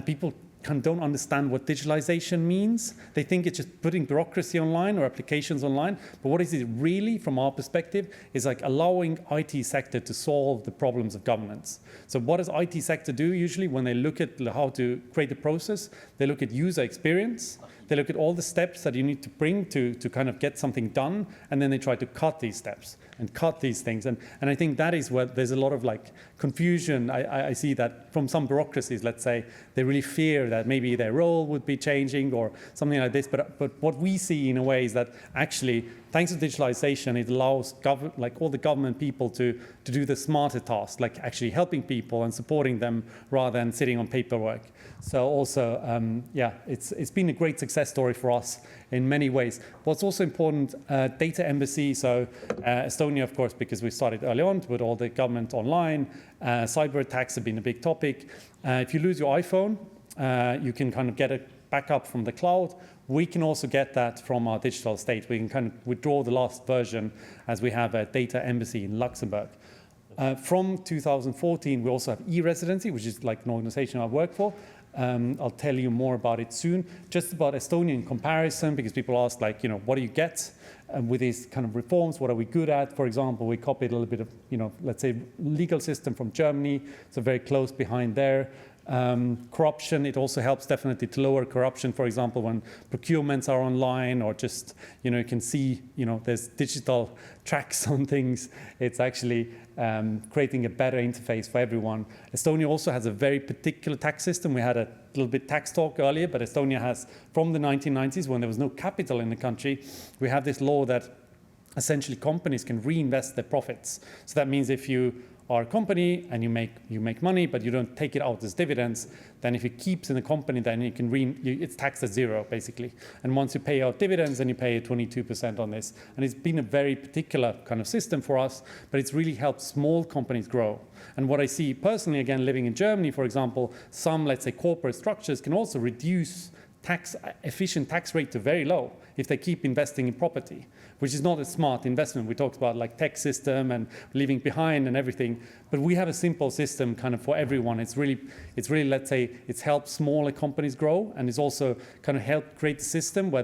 Speaker 21: people kind of don't understand what digitalization means. They think it's just putting bureaucracy online or applications online. But what is it really, from our perspective, is like allowing IT sector to solve the problems of governance. So what does IT sector do usually when they look at how to create a process? They look at user experience. They look at all the steps that you need to bring to kind of get something done. And then they try to cut these steps and cut these things. And I think that is where there's a lot of like confusion. I see that from some bureaucracies, let's say, they really fear that maybe their role would be changing or something like this. But what we see in a way is that actually, thanks to digitalization, it allows like all the government people to do the smarter tasks, like actually helping people and supporting them rather than sitting on paperwork. So also, yeah, it's been a great success story for us in many ways. What's also important, data embassy. So Estonia, of course, because we started early on to put all the government online. Cyber attacks have been a big topic. If you lose your iPhone, you can kind of get a backup from the cloud. We can also get that from our digital state. We can kind of withdraw the last version as we have a data embassy in Luxembourg. From 2014, we also have e-residency, which is like an organization I work for.
Speaker 13: I'll tell you more about it soon. Just about Estonia in comparison, because people ask, like, what do you get with these kind of reforms? What are we good at? For example, we copied a little bit of, let's say, legal system from Germany, so very close behind there. Corruption, it also helps definitely to lower corruption, for example, when procurements are online, or just, you can see, there's digital tracks on things. It's actually creating a better interface for everyone. Estonia also has a very particular tax system. We had a little bit tax talk earlier, but Estonia has, from the 1990s, when there was no capital in the country, we have this law that essentially companies can reinvest their profits. So that means if you are a company and you make money, but you don't take it out as dividends, then if it keeps in the company, then you can it's taxed at zero, basically. And once you pay out dividends, then you pay 22% on this. And it's been a very particular kind of system for us, but it's really helped small companies grow. And what I see personally, again, living in Germany, for example, some, let's say, corporate structures can also reduce efficient tax rate to very low if they keep investing in property, which is not a smart investment. We talked about like tech system and leaving behind and everything, but we have a simple system kind of for everyone. It's really, let's say, it's helped smaller companies grow, and it's also kind of helped create a system where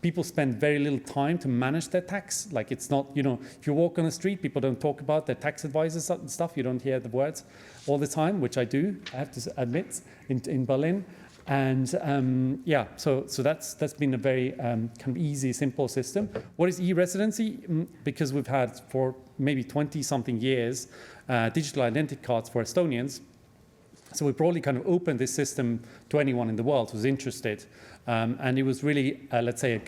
Speaker 13: people spend very little time to manage their tax. Like, it's not, if you walk on the street, people don't talk about their tax advisors and stuff. You don't hear the words all the time, which I do, I have to admit, in Berlin. And so that's been a very kind of easy, simple system. What is e-residency? Because we've had for maybe 20-something years digital identity cards for Estonians. So we broadly kind of opened this system to anyone in the world who's interested. And it was really, let's say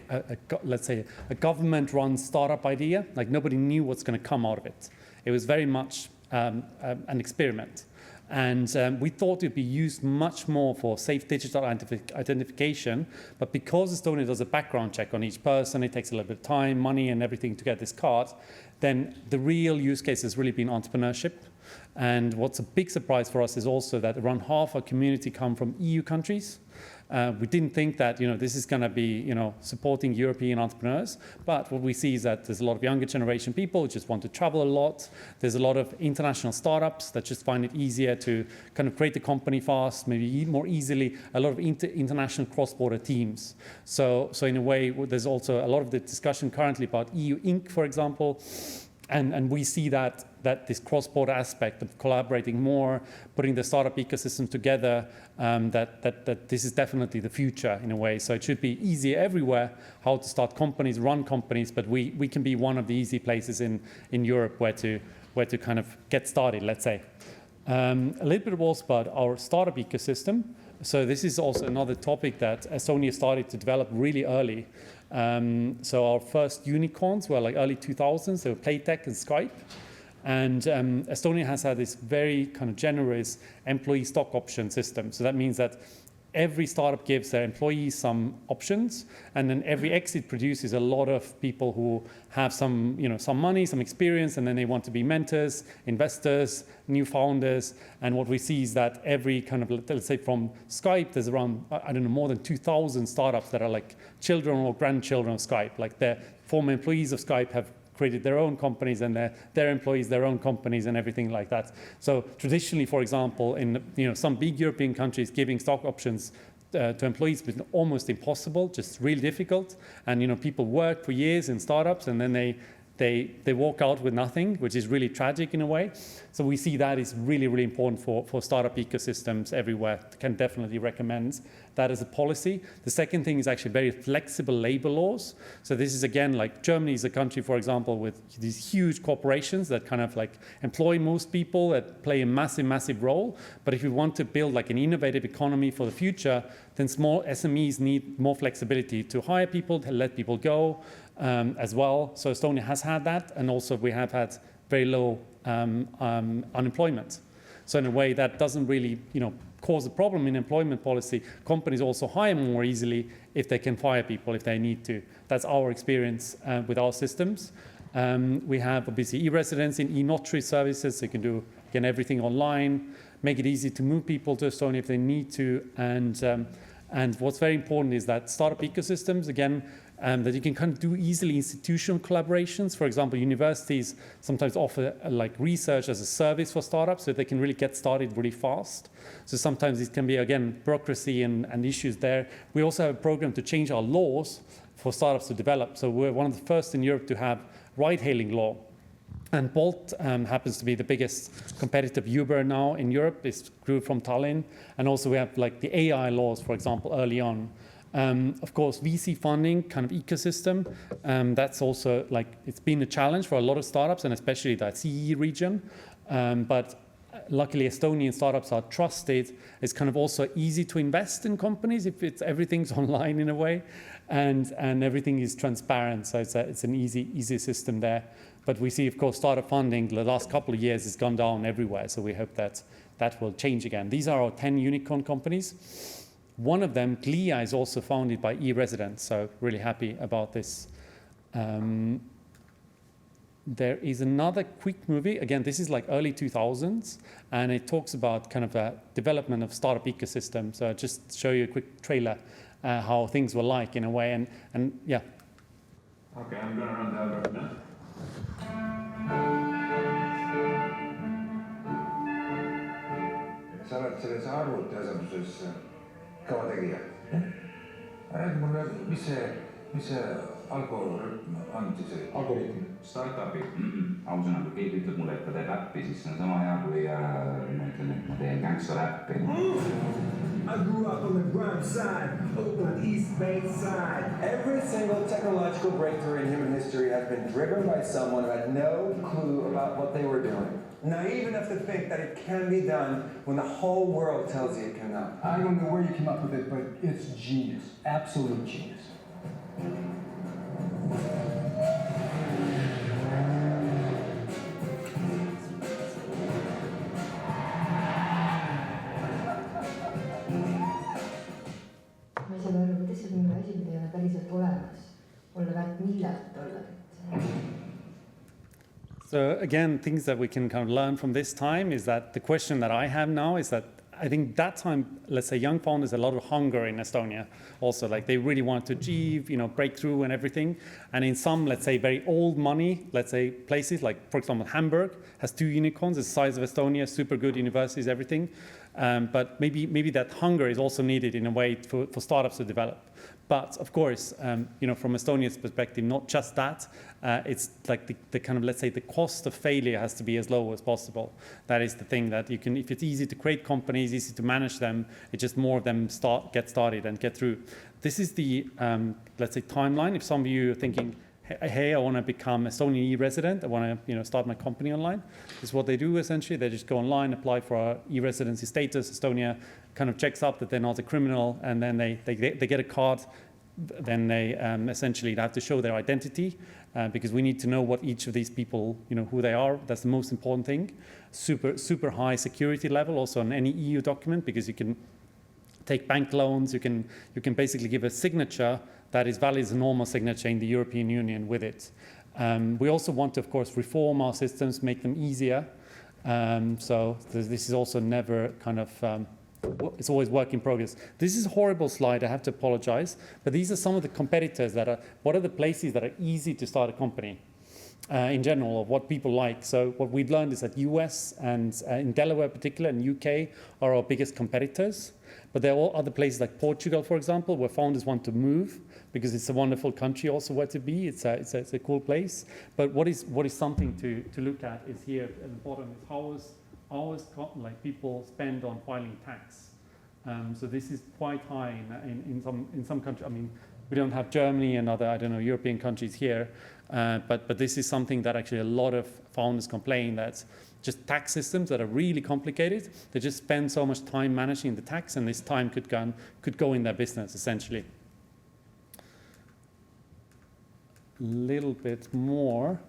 Speaker 13: a government-run startup idea. Like, nobody knew what's going to come out of it. It was very much an experiment. And we thought it would be used much more for safe digital identification. But because Estonia does a background check on each person, it takes a little bit of time, money, and everything to get this card, then the real use case has really been entrepreneurship. And what's a big surprise for us is also that around half our community come from EU countries. We didn't think that this is going to be supporting European entrepreneurs, but what we see is that there's a lot of younger generation people who just want to travel a lot. There's a lot of international startups that just find it easier to kind of create a company fast, maybe more easily. A lot of international cross-border teams. So in a way, there's also a lot of the discussion currently about EU Inc., for example. And we see that this cross-border aspect of collaborating more, putting the startup ecosystem together, that this is definitely the future in a way. So it should be easier everywhere how to start companies, run companies, but we can be one of the easy places in Europe where to kind of get started, let's say. A little bit also about our startup ecosystem. So this is also another topic that Estonia started to develop really early. So our first unicorns were like early 2000s. They were Playtech and Skype. And Estonia has had this very kind of generous employee stock option system. So that means that every startup gives their employees some options, and then every exit produces a lot of people who have some money, some experience, and then they want to be mentors, investors, new founders. And what we see is that every kind of, let's say from Skype, there's around, more than 2,000 startups that are like children or grandchildren of Skype. Like, the former employees of Skype have created their own companies, and their employees their own companies, and everything like that. So traditionally, for example, in some big European countries, giving stock options to employees has been almost impossible, just really difficult. And people work for years in startups, and then they walk out with nothing, which is really tragic in a way. So we see that is really, really important for startup ecosystems everywhere. Can definitely recommend that as a policy. The second thing is actually very flexible labor laws. So this is, again, like Germany is a country, for example, with these huge corporations that kind of like employ most people, that play a massive, massive role. But if we want to build like an innovative economy for the future, then small SMEs need more flexibility to hire people, to let people go as well. So Estonia has had that, and also we have had very low unemployment. So in a way that doesn't really, cause a problem in employment policy. Companies also hire more easily if they can fire people if they need to. That's our experience with our systems. We have obviously e-residency and e-notary services. So you can do, again, everything online, make it easy to move people to Estonia if they need to. And what's very important is that startup ecosystems, again, that you can kind of do easily institutional collaborations. For example, universities sometimes offer like research as a service for startups, so they can really get started really fast. So sometimes it can be, again, bureaucracy and issues there. We also have a program to change our laws for startups to develop. So we're one of the first in Europe to have ride-hailing law. And Bolt happens to be the biggest competitive Uber now in Europe. It grew from Tallinn. And also we have like the AI laws, for example, early on. Of course, VC funding kind of ecosystem, that's also like, it's been a challenge for a lot of startups and especially the CE region. But luckily, Estonian startups are trusted. It's kind of also easy to invest in companies if everything's online in a way, and everything is transparent. So it's an easy system there. But we see, of course, startup funding the last couple of years has gone down everywhere. So we hope that will change again. These are our 10 unicorn companies. One of them, Glia, is also founded by e-residents. So really happy about this. There is another quick movie. Again, this is like early 2000s, and it talks about kind of a development of startup ecosystem. So I'll just show you a quick trailer, how things were like in a way, and yeah.
Speaker 15: Okay, I'm gonna run the algorithm now. Sa oled selles arvutiasenduses kõva tegija. Räägi mulle, mis see algoritm on siis? Algoritm? Startupid, ausõna, kui keegi ütleb mulle, et ta teeb äppi, siis see on sama hea, kui ma ütlen, et ma teen gangster-äppi. I grew up on the Grime side, Oakland East Bay side.
Speaker 17: Every single technological breakthrough in human history has been driven by someone who had no clue about what they were doing. Naive enough to think that it can be done when the whole world tells you it cannot.
Speaker 23: I don't know where you came up with it, but it's genius. Absolute genius.
Speaker 24: Ma ei saa aru, kuidas see minu asi ei ole päriselt olemas. Olla väärt miljardit dollarit.
Speaker 13: So again, things that we can kind of learn from this time is that the question that I have now is that I think that time, let's say young founders, a lot of hunger in Estonia also, like they really want to achieve, breakthrough and everything. And in some, let's say very old money, let's say places like, for example, Hamburg has 2 unicorns, the size of Estonia, super good universities, everything. But maybe that hunger is also needed in a way for startups to develop. But of course, from Estonia's perspective, not just that, it's like the kind of, let's say, the cost of failure has to be as low as possible. That is the thing that you can, if it's easy to create companies, easy to manage them, it's just more of them get started and get through. This is the, let's say, timeline. If some of you are thinking, hey, I want to become Estonian e-resident, I want to start my company online. This is what they do essentially. They just go online, apply for our e-residency status. Estonia kind of checks up that they're not a criminal, and then they get a card. Then they essentially have to show their identity because we need to know what each of these people, who they are. That's the most important thing. Super high security level also on any EU document, because you can take bank loans. You can basically give a signature that is valid as a normal signature in the European Union with it. We also want to, of course, reform our systems, make them easier. So this is also never kind of, it's always work in progress. This is a horrible slide, I have to apologize, but these are some of the competitors what are the places that are easy to start a company in general, of what people like. So what we've learned is that US and in Delaware in particular and UK are our biggest competitors. But there are all other places like Portugal, for example, where founders want to move because it's a wonderful country also where to be. It's a cool place. But what is something to look at is here at the bottom is how like people spend on filing tax. So this is quite high in some countries. I mean, we don't have Germany and other, European countries here. But this is something that actually a lot of founders complain, that just tax systems that are really complicated. They just spend so much time managing the tax, and this time could go in their business, essentially. A little bit more.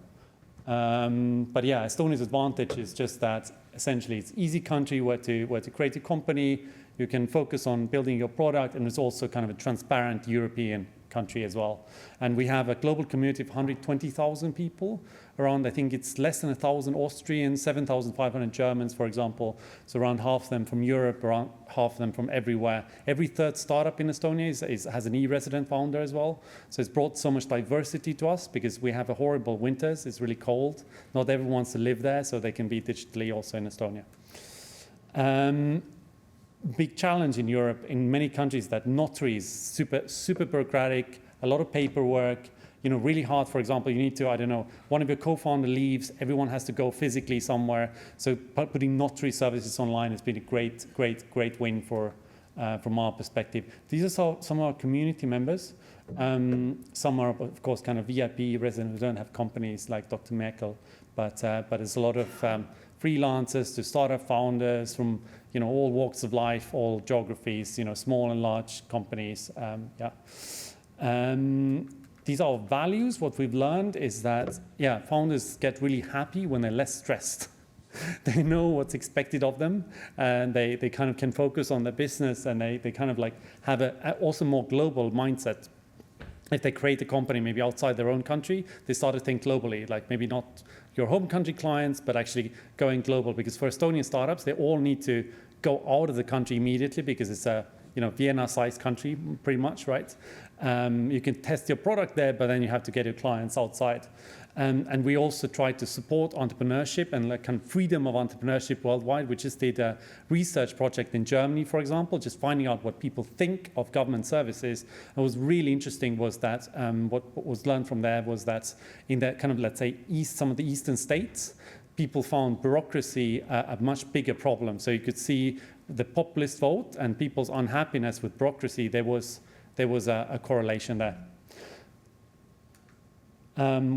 Speaker 13: But yeah, Estonia's advantage is just that essentially it's easy country where to create a company. You can focus on building your product, and it's also kind of a transparent European country as well. And we have a global community of 120,000 people around. I think it's less than 1,000 Austrians, 7,500 Germans, for example. So around half of them from Europe, around half of them from everywhere. Every third startup in Estonia has an e-resident founder as well. So it's brought so much diversity to us because we have a horrible winters. It's really cold. Not everyone wants to live there, so they can be digitally also in Estonia. Big challenge in Europe, in many countries, that notaries, super bureaucratic, a lot of paperwork, really hard. For example, you need to, I don't know, one of your co-founder leaves, everyone has to go physically somewhere. So putting notary services online has been a great win from our perspective. These are some of our community members. Some are, of course, kind of VIP residents who don't have companies like Dr. Merkel, but there's a lot of freelancers to startup founders from all walks of life, all geographies, small and large companies. These are our values. What we've learned is that, founders get really happy when they're less stressed. They know what's expected of them, and they kind of can focus on their business, and they kind of like have a also more global mindset. If they create a company maybe outside their own country, they start to think globally, like maybe not your home country clients, but actually going global. Because for Estonian startups, they all need to go out of the country immediately because it's a Vienna-sized country, pretty much, right? You can test your product there, but then you have to get your clients outside. And we also try to support entrepreneurship and like kind of freedom of entrepreneurship worldwide. We just did a research project in Germany, for example, just finding out what people think of government services. And what was really interesting was that what was learned from there was that in the kind of, let's say, some of the eastern states, people found bureaucracy a much bigger problem. So you could see the populist vote and people's unhappiness with bureaucracy. There was a correlation there.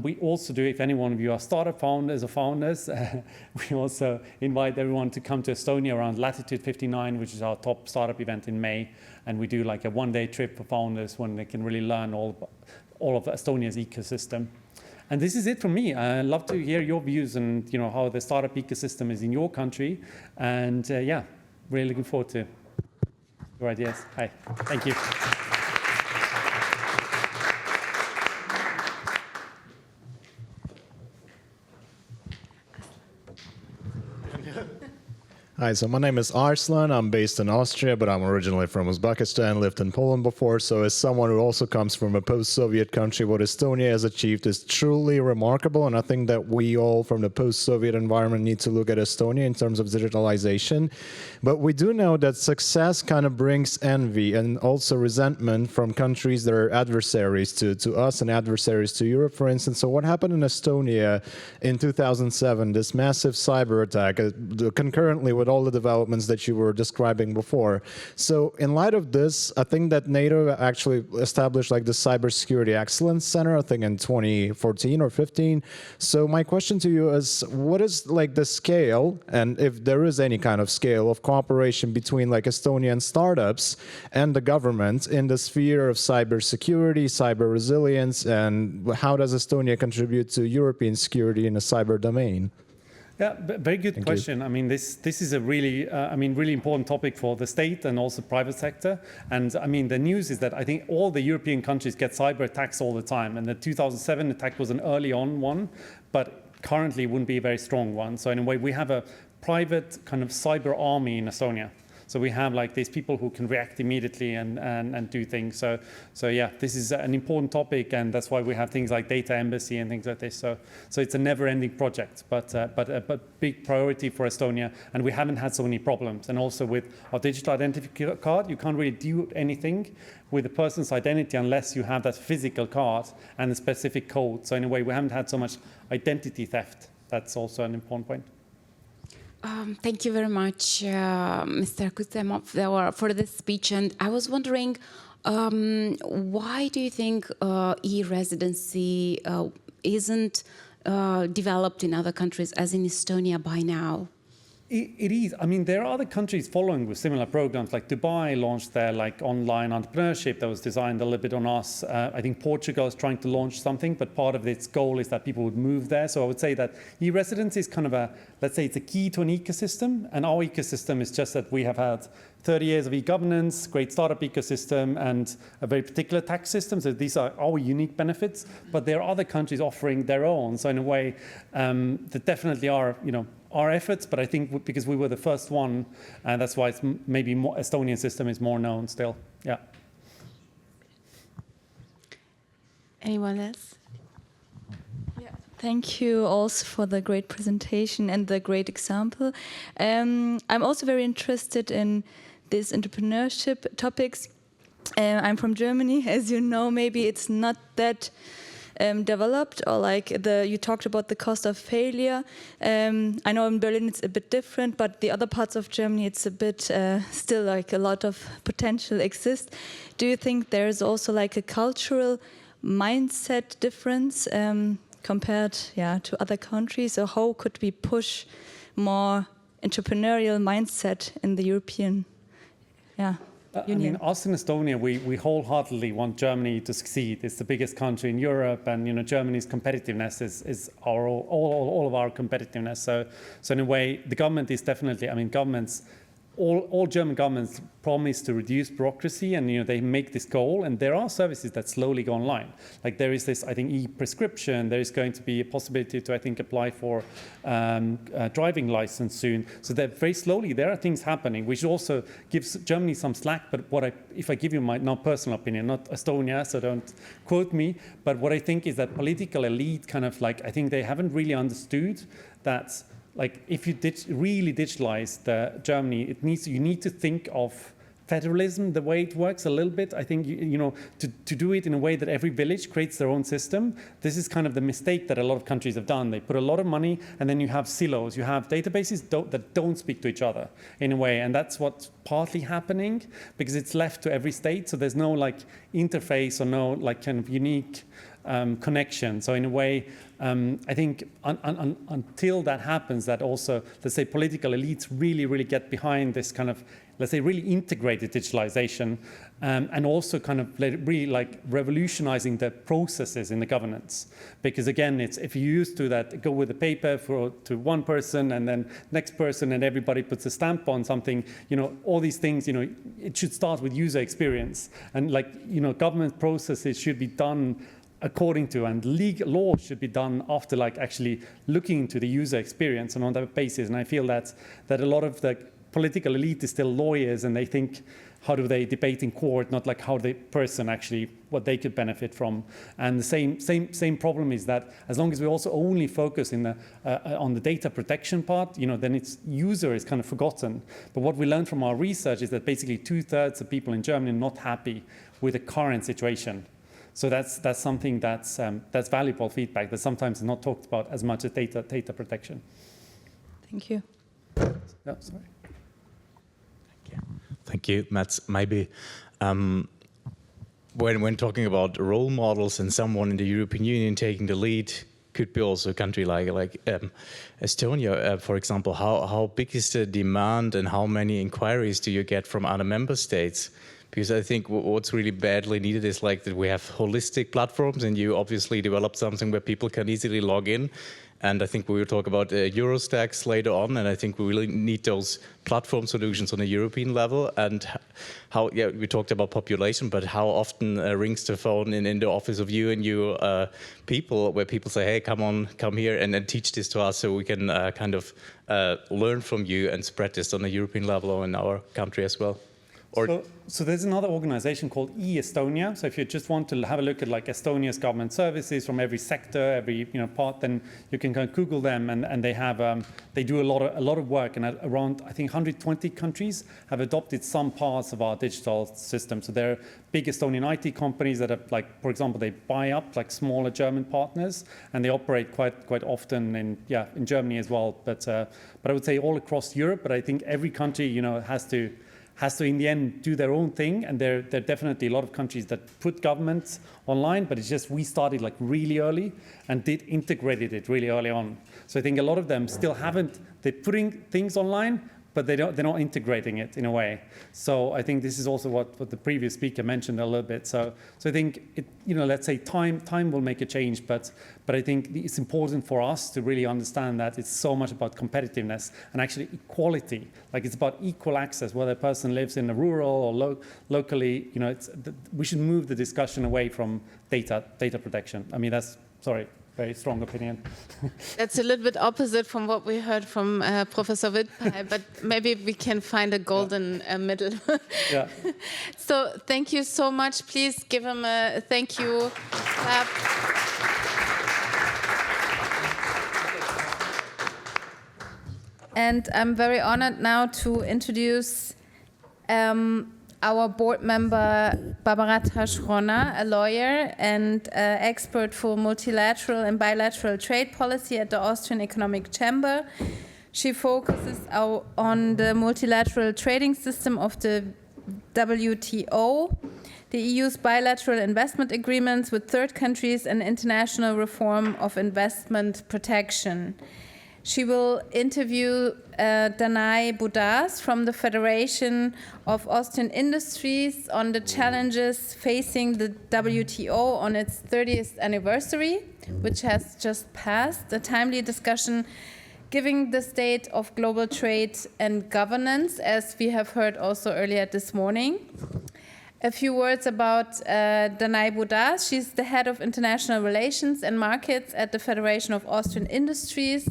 Speaker 13: We also do, if any one of you are startup founders or founders, we also invite everyone to come to Estonia around Latitude 59, which is our top startup event in May. And we do like a one-day trip for founders when they can really learn all of Estonia's ecosystem. And this is it from me. I'd love to hear your views and how the startup ecosystem is in your country. And really looking forward to your ideas. Hi, thank you.
Speaker 3: Hi, so my name is Arslan. I'm based in Austria, but I'm originally from Uzbekistan, lived in Poland before. So as someone who also comes from a post-Soviet country, what Estonia has achieved is truly remarkable. And I think that we all from the post-Soviet environment need to look at Estonia in terms of digitalization. But we do know that success kind of brings envy and also resentment from countries that are adversaries to us and adversaries to Europe, for instance. So what happened in Estonia in 2007, this massive cyber attack, concurrently with all the developments that you were describing before. So in light of this, I think that NATO actually established like the Cybersecurity Excellence Center, I think in 2014 or 15. So my question to you is, what is like the scale, and if there is any kind of scale of cooperation between like Estonian startups and the government in the sphere of cybersecurity, cyber resilience, and how does Estonia contribute to European security in the cyber domain?
Speaker 13: Yeah, very good question. I mean, this is a really, really important topic for the state and also private sector. And I mean, the news is that I think all the European countries get cyber attacks all the time. And the 2007 attack was an early on one, but currently wouldn't be a very strong one. So in a way, we have a private kind of cyber army in Estonia. So we have like these people who can react immediately and do things. So yeah, this is an important topic, and that's why we have things like data embassy and things like this. So it's a never-ending project, but a big priority for Estonia, and we haven't had so many problems. And also with our digital identity card, you can't really do anything with a person's identity unless you have that physical card and a specific code. So in a way, we haven't had so much identity theft. That's also an important point.
Speaker 1: Thank you very much, Mr. Kuzemov, for this speech. And I was wondering, why do you think e-residency isn't developed in other countries as in Estonia by now?
Speaker 13: It is. I mean, there are other countries following with similar programs. Like Dubai launched their like online entrepreneurship that was designed a little bit on us. I think Portugal is trying to launch something, but part of its goal is that people would move there. So I would say that e-residence is kind of a, let's say it's a key to an ecosystem. And our ecosystem is just that we have had 30 years of e-governance, great startup ecosystem, and a very particular tax system. So these are our unique benefits, but there are other countries offering their own. So in a way, that definitely are, our efforts, but I think because we were the first one, and that's why it's maybe more, Estonian system is more known still. Yeah.
Speaker 11: Anyone else? Yeah. Thank you also for the great presentation and the great example. I'm also very interested in these entrepreneurship topics. I'm from Germany, as you know. Maybe it's not that developed, or like you talked about the cost of failure. I know in Berlin it's a bit different, but the other parts of Germany it's a bit still like a lot of potential exists. Do you think there is also like a cultural mindset difference compared to other countries? Or how could we push more entrepreneurial mindset in the European Union?
Speaker 13: I mean, us in Estonia, we wholeheartedly want Germany to succeed. It's the biggest country in Europe, and Germany's competitiveness is all of our competitiveness. So in a way, the government is definitely. I mean, governments. All German governments promise to reduce bureaucracy, and they make this goal. And there are services that slowly go online. Like there is this, I think, e-prescription. There is going to be a possibility to, I think, apply for a driving license soon. So that very slowly there are things happening, which also gives Germany some slack. But if I give you my not personal opinion, not Estonia, so don't quote me. But what I think is that political elite kind of like I think they haven't really understood that. Like if you really digitalize Germany, you need to think of federalism the way it works a little bit. I think to do it in a way that every village creates their own system. This is kind of the mistake that a lot of countries have done. They put a lot of money, and then you have silos. You have databases that don't speak to each other in a way, and that's what's partly happening because it's left to every state. So there's no like interface or no like kind of unique connection. So in a way, I think until that happens, that also, let's say, political elites really get behind this kind of, let's say, really integrated digitalization, and also kind of really like revolutionizing the processes in the governance. Because again, it's if you used to that go with a paper to one person and then next person and everybody puts a stamp on something, all these things, it should start with user experience, and like government processes should be done according to, and legal law should be done after like actually looking into the user experience and on that basis. And I feel that a lot of the political elite is still lawyers, and they think how do they debate in court, not like how the person actually what they could benefit from. And the same problem is that as long as we also only focus on the data protection part, then its user is kind of forgotten. But what we learned from our research is that basically 2/3 of people in Germany are not happy with the current situation. So that's something that's valuable feedback that sometimes is not talked about as much as data protection.
Speaker 11: Thank you.
Speaker 13: No, sorry.
Speaker 20: Thank you, Mats. Maybe when talking about role models and someone in the European Union taking the lead, could be also a country like Estonia, for example. How big is the demand, and how many inquiries do you get from other member states? Because I think what's really badly needed is like that we have holistic platforms, and you obviously developed something where people can easily log in. And I think we will talk about Eurostacks later on, and I think we really need those platform solutions on a European level. And how, we talked about population, but how often rings the phone in the office of you and your people, where people say, hey, come here and teach this to us so we can kind of learn from you and spread this on a European level or in our country as well.
Speaker 13: So there's another organization called eEstonia. So if you just want to have a look at like Estonia's government services from every sector, every part, then you can kind of Google them, and they have they do a lot of work, and around I think 120 countries have adopted some parts of our digital system. So there are big Estonian IT companies that are like, for example, they buy up like smaller German partners, and they operate quite often in Germany as well. But I would say all across Europe. But I think every country has has to, in the end, do their own thing. And there are definitely a lot of countries that put governments online, but it's just we started like really early and integrated it really early on. So I think a lot of them still haven't, they're putting things online, but they're not integrating it in a way. So I think this is also what the previous speaker mentioned a little bit. So I think, let's say time will make a change, but I think it's important for us to really understand that it's so much about competitiveness and actually equality. Like it's about equal access, whether a person lives in a rural or locally, we should move the discussion away from data protection. I mean, that's, very strong opinion.
Speaker 2: That's a little bit opposite from what we heard from Professor Wittpay, but maybe we can find a golden middle.
Speaker 13: Yeah.
Speaker 2: So thank you so much. Please give him a thank you. And I'm very honored now to introduce our board member, Barbara Taschrona, a lawyer and expert for multilateral and bilateral trade policy at the Austrian Economic Chamber. She focuses on the multilateral trading system of the WTO, the EU's bilateral investment agreements with third countries, and international reform of investment protection. She will interview Danai Budas from the Federation of Austrian Industries on the challenges facing the WTO on its 30th anniversary, which has just passed, a timely discussion giving the state of global trade and governance, as we have heard also earlier this morning. A few words about Danai Budas. She's the head of international relations and markets at the Federation of Austrian Industries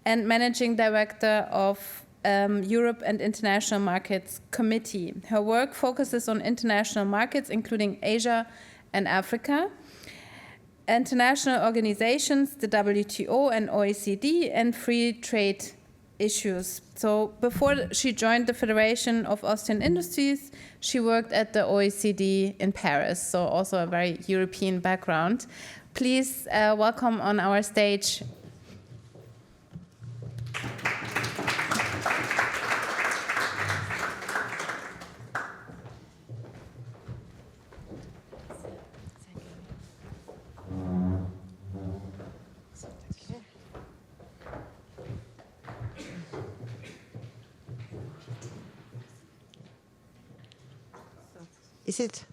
Speaker 2: and Managing Director of Europe and International Markets Committee. Her work focuses on international markets, including Asia and Africa, international organizations, the WTO and OECD, and free trade issues. So before she joined the Federation of Austrian Industries, she worked at the OECD in Paris, so also a very European background. Please welcome on our stage
Speaker 4: Is it?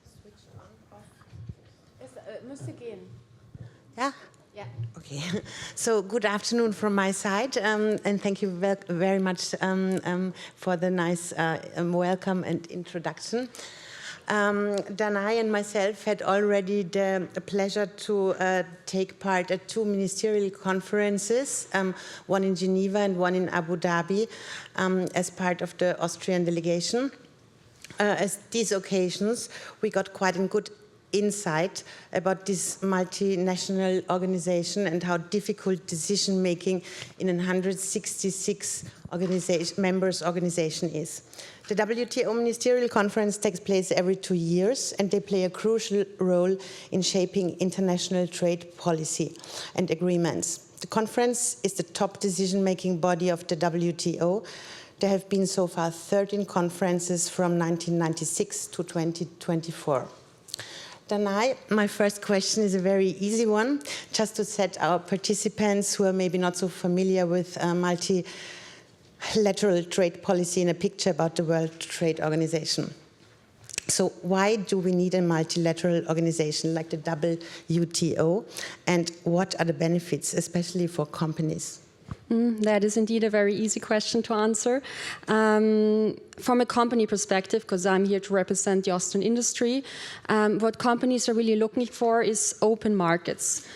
Speaker 2: Müsste gehen.
Speaker 4: Yeah?
Speaker 2: Yeah.
Speaker 4: Okay. So good afternoon from my side, and thank you very much for the nice welcome and introduction. Danai and myself had already the pleasure to take part at two ministerial conferences, one in Geneva and one in Abu Dhabi, as part of the Austrian delegation. As these occasions, we got quite a good insight about this multinational organization and how difficult decision-making in a 166 members organization is. The WTO Ministerial Conference takes place every 2 years, and they play a crucial role in shaping international trade policy and agreements. The conference is the top decision-making body of the WTO. There have been so far 13 conferences from 1996 to 2024. Danai, my first question is a very easy one, just to set our participants who are maybe not so familiar with multilateral trade policy in a picture about the World Trade Organization. So why do we need a multilateral organization like the WTO, and what are the benefits, especially for companies?
Speaker 14: That is indeed a very easy question to answer. From a company perspective, because I'm here to represent the Austrian industry, what companies are really looking for is open markets.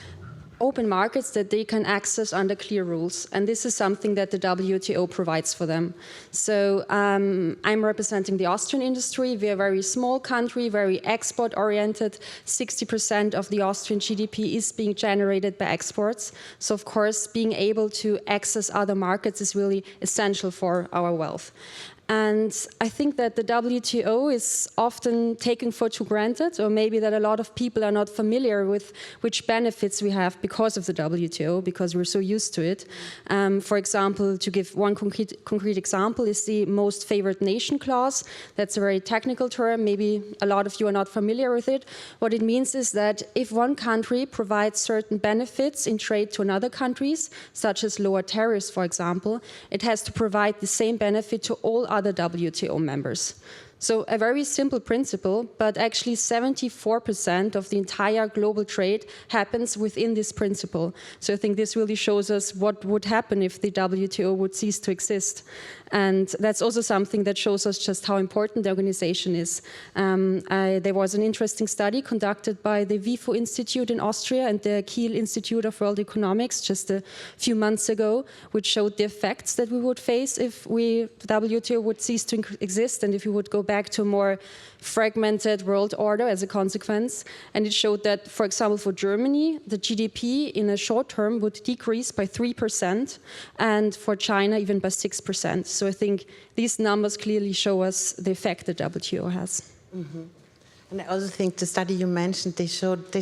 Speaker 14: Open markets that they can access under clear rules. And this is something that the WTO provides for them. So I'm representing the Austrian industry. We're a very small country, very export-oriented. 60% of the Austrian GDP is being generated by exports. So of course, being able to access other markets is really essential for our wealth. And I think that the WTO is often taken for granted, or maybe that a lot of people are not familiar with which benefits we have because of the WTO, because we're so used to it. For example, to give one concrete example, is the most favored nation clause. That's a very technical term. Maybe a lot of you are not familiar with it. What it means is that if one country provides certain benefits in trade to another countries, such as lower tariffs, for example, it has to provide the same benefit to all other WTO members. So a very simple principle, but actually 74% of the entire global trade happens within this principle. So I think this really shows us what would happen if the WTO would cease to exist. And that's also something that shows us just how important the organization is. There was an interesting study conducted by the WIFO Institute in Austria and the Kiel Institute of World Economics just a few months ago, which showed the effects that we would face if the WTO would cease to exist and if we would go back to a more fragmented world order as a consequence. And it showed that, for example, for Germany, the GDP in a short term would decrease by 3%, and for China even by 6%. So I think these numbers clearly show us the effect the WTO has.
Speaker 4: Mm-hmm. And I also think the study you mentioned, they showed,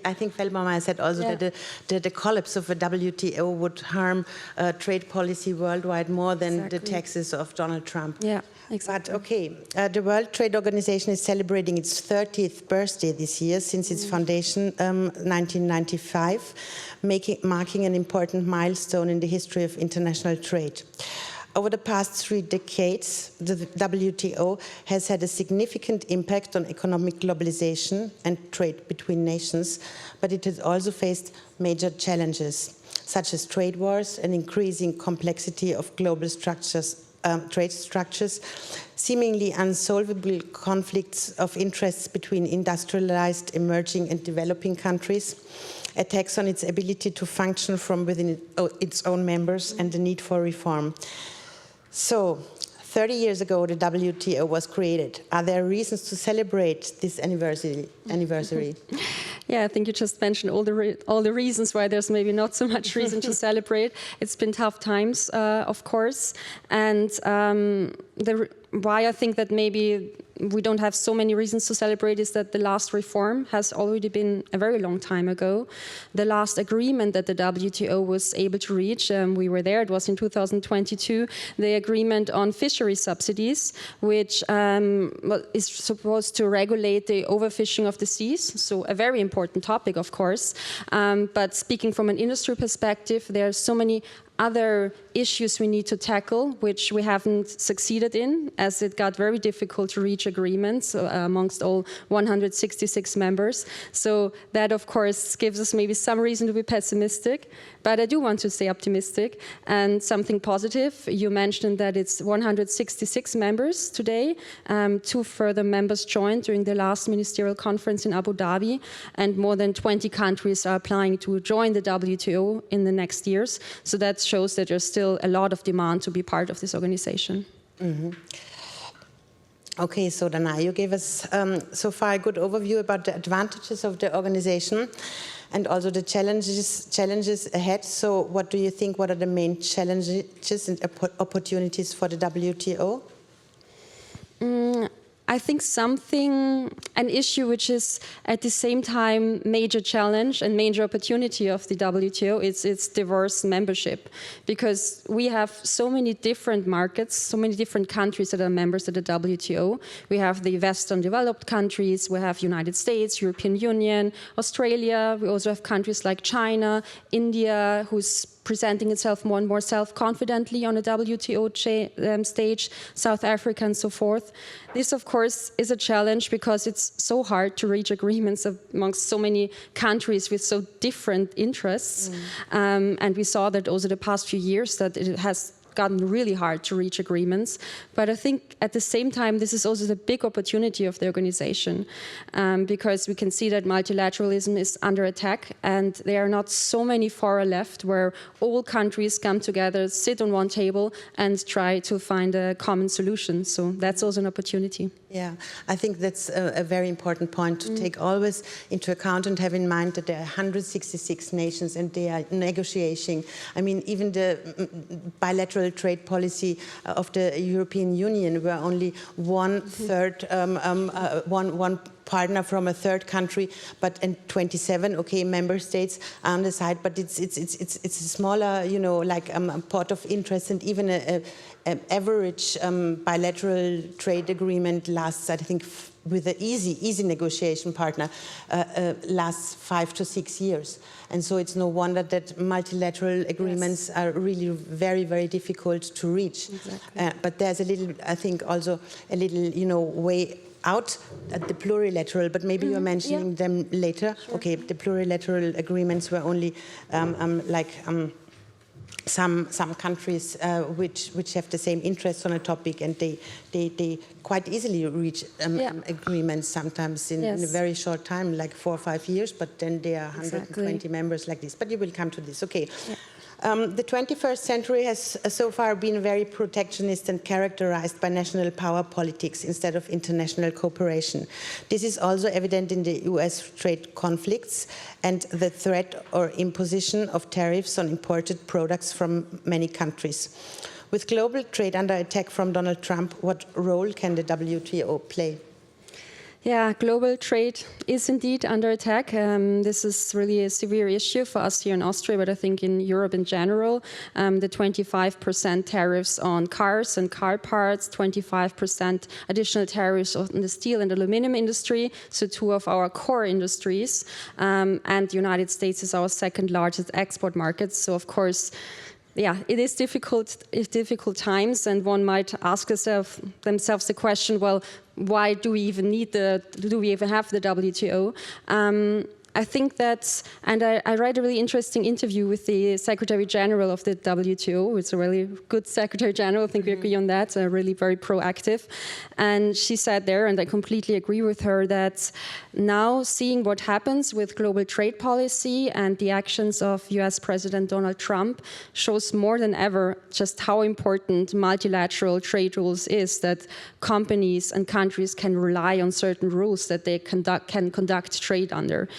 Speaker 4: I think Feldmeier said also that the collapse of the WTO would harm trade policy worldwide more than the taxes of Donald Trump.
Speaker 14: Yeah, exactly.
Speaker 4: But okay, the World Trade Organization is celebrating its 30th birthday this year since its foundation, 1995, marking an important milestone in the history of international trade. Over the past 3 decades, the WTO has had a significant impact on economic globalization and trade between nations, but it has also faced major challenges, such as trade wars and increasing complexity of global structures, trade structures, seemingly unsolvable conflicts of interests between industrialized, emerging and developing countries, attacks on its ability to function from within its own members, and the need for reform. So, 30 years ago, the WTO was created. Are there reasons to celebrate this anniversary?
Speaker 14: Yeah, I think you just mentioned all the reasons why there's maybe not so much reason to celebrate. It's been tough times, of course, and why I think that maybe we don't have so many reasons to celebrate is that the last reform has already been a very long time ago. The last agreement that the WTO was able to reach, we were there, it was in 2022, the agreement on fishery subsidies, which is supposed to regulate the overfishing of the seas, so a very important topic, of course. But speaking from an industry perspective, there are so many other issues we need to tackle, which we haven't succeeded in, as it got very difficult to reach agreements amongst all 166 members. So that, of course, gives us maybe some reason to be pessimistic, but I do want to stay optimistic. And something positive, you mentioned that it's 166 members today. 2 further members joined during the last ministerial conference in Abu Dhabi, and more than 20 countries are applying to join the WTO in the next years. So that shows that there's still a lot of demand to be part of this organization.
Speaker 4: Mm-hmm. Okay, so Dana, you gave us so far a good overview about the advantages of the organization and also the challenges ahead. So what do you think, what are the main challenges and opportunities for the WTO?
Speaker 14: I think an issue which is at the same time major challenge and major opportunity of the WTO is its diverse membership, because we have so many different markets, so many different countries that are members of the WTO. We have the Western developed countries, we have United States, European Union, Australia, we also have countries like China, India, who's presenting itself more and more self-confidently on a WTO stage, South Africa and so forth. This, of course, is a challenge because it's so hard to reach agreements amongst so many countries with so different interests. And we saw that also the past few years that it has gotten really hard to reach agreements. But I think at the same time, this is also the big opportunity of the organization, because we can see that multilateralism is under attack, and there are not so many fora left where all countries come together, sit on one table, and try to find a common solution. So that's also an opportunity.
Speaker 4: Yeah, I think that's a very important point to take always into account and have in mind that there are 166 nations and they are negotiating. I mean, even the bilateral bilateral trade policy of the European Union, where only one partner from a third country, and 27 member states are on the side, but it's a smaller, like pot of interest, and even an average bilateral trade agreement lasts, I think, with an easy negotiation partner, lasts 5 to 6 years. And so it's no wonder that multilateral agreements are really very, very difficult to reach. Exactly. But there's a little, I think, also a little, way out at the plurilateral, but maybe you're mentioning them later. Sure. Okay, the plurilateral agreements were only some countries which have the same interests on a topic, and they quite easily reach agreements sometimes in a very short time, like 4 or 5 years, but then there are 120 members like this. But you will come to this. Okay. Yeah. The 21st century has so far been very protectionist and characterized by national power politics instead of international cooperation. This is also evident in the US trade conflicts and the threat or imposition of tariffs on imported products from many countries. With global trade under attack from Donald Trump, what role can the WTO play?
Speaker 14: Yeah, global trade is indeed under attack. This is really a severe issue for us here in Austria, but I think in Europe in general. The 25% tariffs on cars and car parts, 25% additional tariffs on the steel and aluminum industry, so 2 of our core industries. And the United States is our second largest export market. So of course, yeah, it is difficult. It's difficult times, and one might ask themselves the question: well, why do we even need do we even have the WTO? I think that, and I read a really interesting interview with the Secretary General of the WTO. It's a really good Secretary General. I think we agree on that. Really very proactive. And she said there, and I completely agree with her, that now seeing what happens with global trade policy and the actions of US President Donald Trump shows more than ever just how important multilateral trade rules is, that companies and countries can rely on certain rules that they can conduct trade under.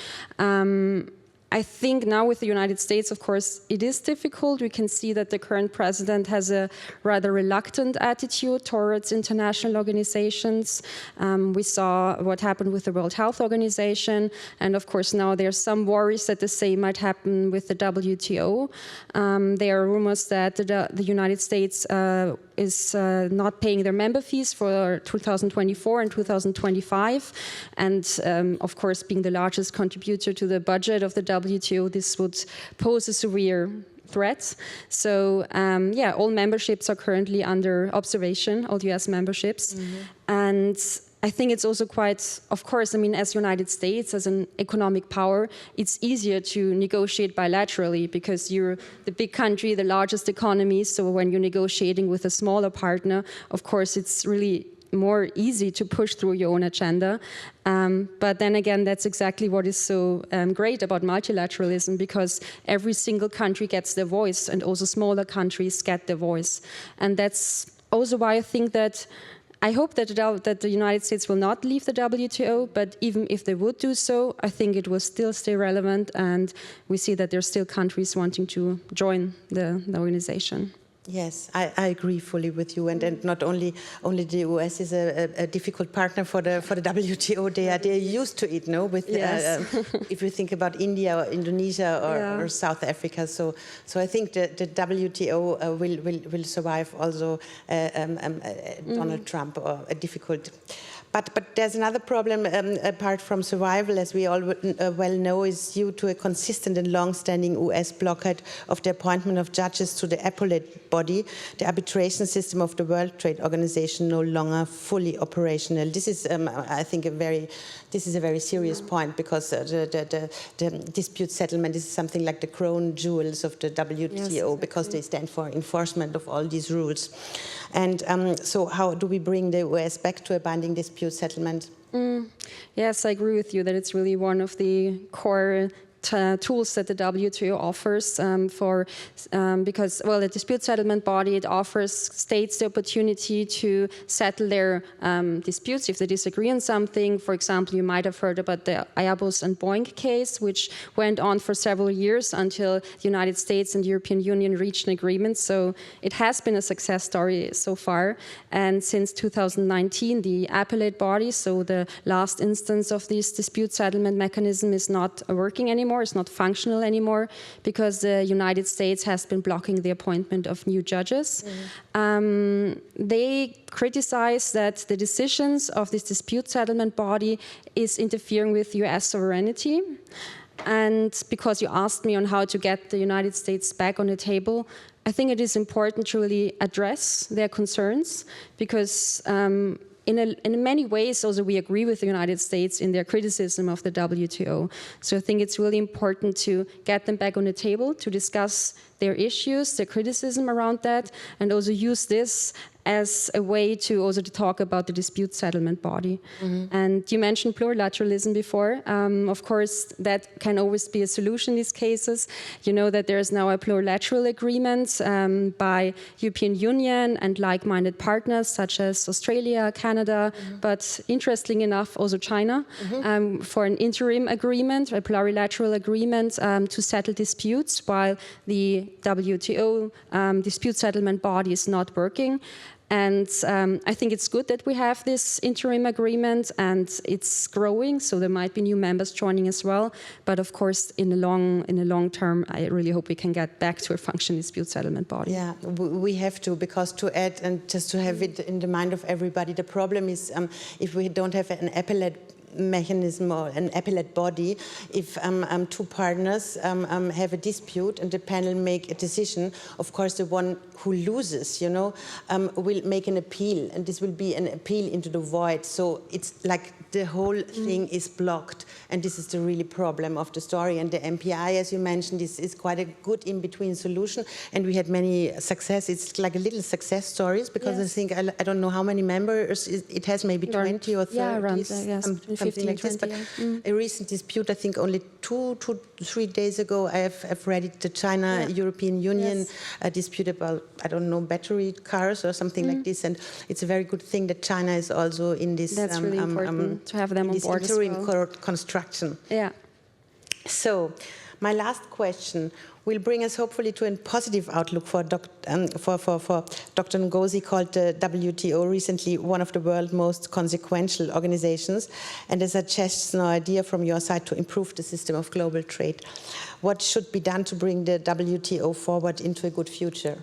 Speaker 14: I think now with the United States, of course, it is difficult. We can see that the current president has a rather reluctant attitude towards international organizations. We saw what happened with the World Health Organization. And of course, now there's some worries that the same might happen with the WTO. There are rumors that the United States is not paying their member fees for 2024 and 2025. And of course, being the largest contributor to the budget of the WTO, this would pose a severe threat. So yeah, all memberships are currently under observation, all US memberships. And I think it's also quite, of course, I mean, as United States, as an economic power, it's easier to negotiate bilaterally because you're the big country, the largest economy. So when you're negotiating with a smaller partner, of course, it's really more easy to push through your own agenda. But then again, that's exactly what is so great about multilateralism, because every single country gets their voice, and also smaller countries get their voice. And that's also why I think that I hope that the United States will not leave the WTO, but even if they would do so, I think it will still stay relevant, and we see that there's still countries wanting to join the organization.
Speaker 4: Yes, I agree fully with you, and not only the US is a difficult partner for the WTO. They're used to it, no? With if you think about India or Indonesia or South Africa, so I think the WTO will survive also Donald Trump or a difficult. But there's another problem apart from survival, as we all well know, is due to a consistent and long-standing US blockade of the appointment of judges to the appellate body. The arbitration system of the World Trade Organization no longer fully operational. This is, I think, a very serious point, because the dispute settlement is something like the crown jewels of the WTO, because they stand for enforcement of all these rules. And so how do we bring the US back to a binding dispute settlement?
Speaker 14: Yes, I agree with you that it's really one of the core tools that the WTO offers because, well, the dispute settlement body, it offers states the opportunity to settle their disputes if they disagree on something. For example, you might have heard about the Airbus and Boeing case, which went on for several years until the United States and the European Union reached an agreement. So it has been a success story so far. And since 2019, the appellate body, so the last instance of this dispute settlement mechanism, is not working anymore, it's not functional anymore, because the United States has been blocking the appointment of new judges. They criticize that the decisions of this dispute settlement body is interfering with US sovereignty. And because you asked me on how to get the United States back on the table, I think it is important to really address their concerns, because in many ways also we agree with the United States in their criticism of the WTO. So I think it's really important to get them back on the table, to discuss their issues, their criticism around that, and also use this as a way to also talk about the dispute settlement body. And you mentioned plurilateralism before. Of course, that can always be a solution in these cases. You know that there is now a plurilateral agreement by European Union and like-minded partners such as Australia, Canada, but interestingly enough, also China, for an interim agreement, a plurilateral agreement to settle disputes while the WTO dispute settlement body is not working. And I think it's good that we have this interim agreement, and it's growing, so there might be new members joining as well. But of course, in the long term, I really hope we can get back to a functioning dispute settlement body.
Speaker 4: Yeah, we have to, because to add and just to have it in the mind of everybody, the problem is if we don't have an appellate mechanism or an appellate body, if two partners have a dispute and the panel make a decision, of course the one who loses, will make an appeal, and this will be an appeal into the void. So it's like the whole thing is blocked, and this is the really problem of the story. And the MPI, as you mentioned, is quite a good in-between solution, and we had many success. It's like a little success stories, because I think, I don't know how many members it has, maybe 20 or 30.
Speaker 14: Yeah, around
Speaker 4: something like this. But a recent dispute, I think only 2 to 3 days ago, I've read it, the China-European Union dispute about, I don't know, battery cars or something like this. And it's a very good thing that China is also in this.
Speaker 14: That's really important to have them on board as well.
Speaker 4: Interim construction.
Speaker 14: Yeah.
Speaker 4: So, my last question will bring us hopefully to a positive outlook for Dr. Ngozi, called the WTO recently one of the world's most consequential organizations, and it suggests an idea from your side to improve the system of global trade. What should be done to bring the WTO forward into a good future?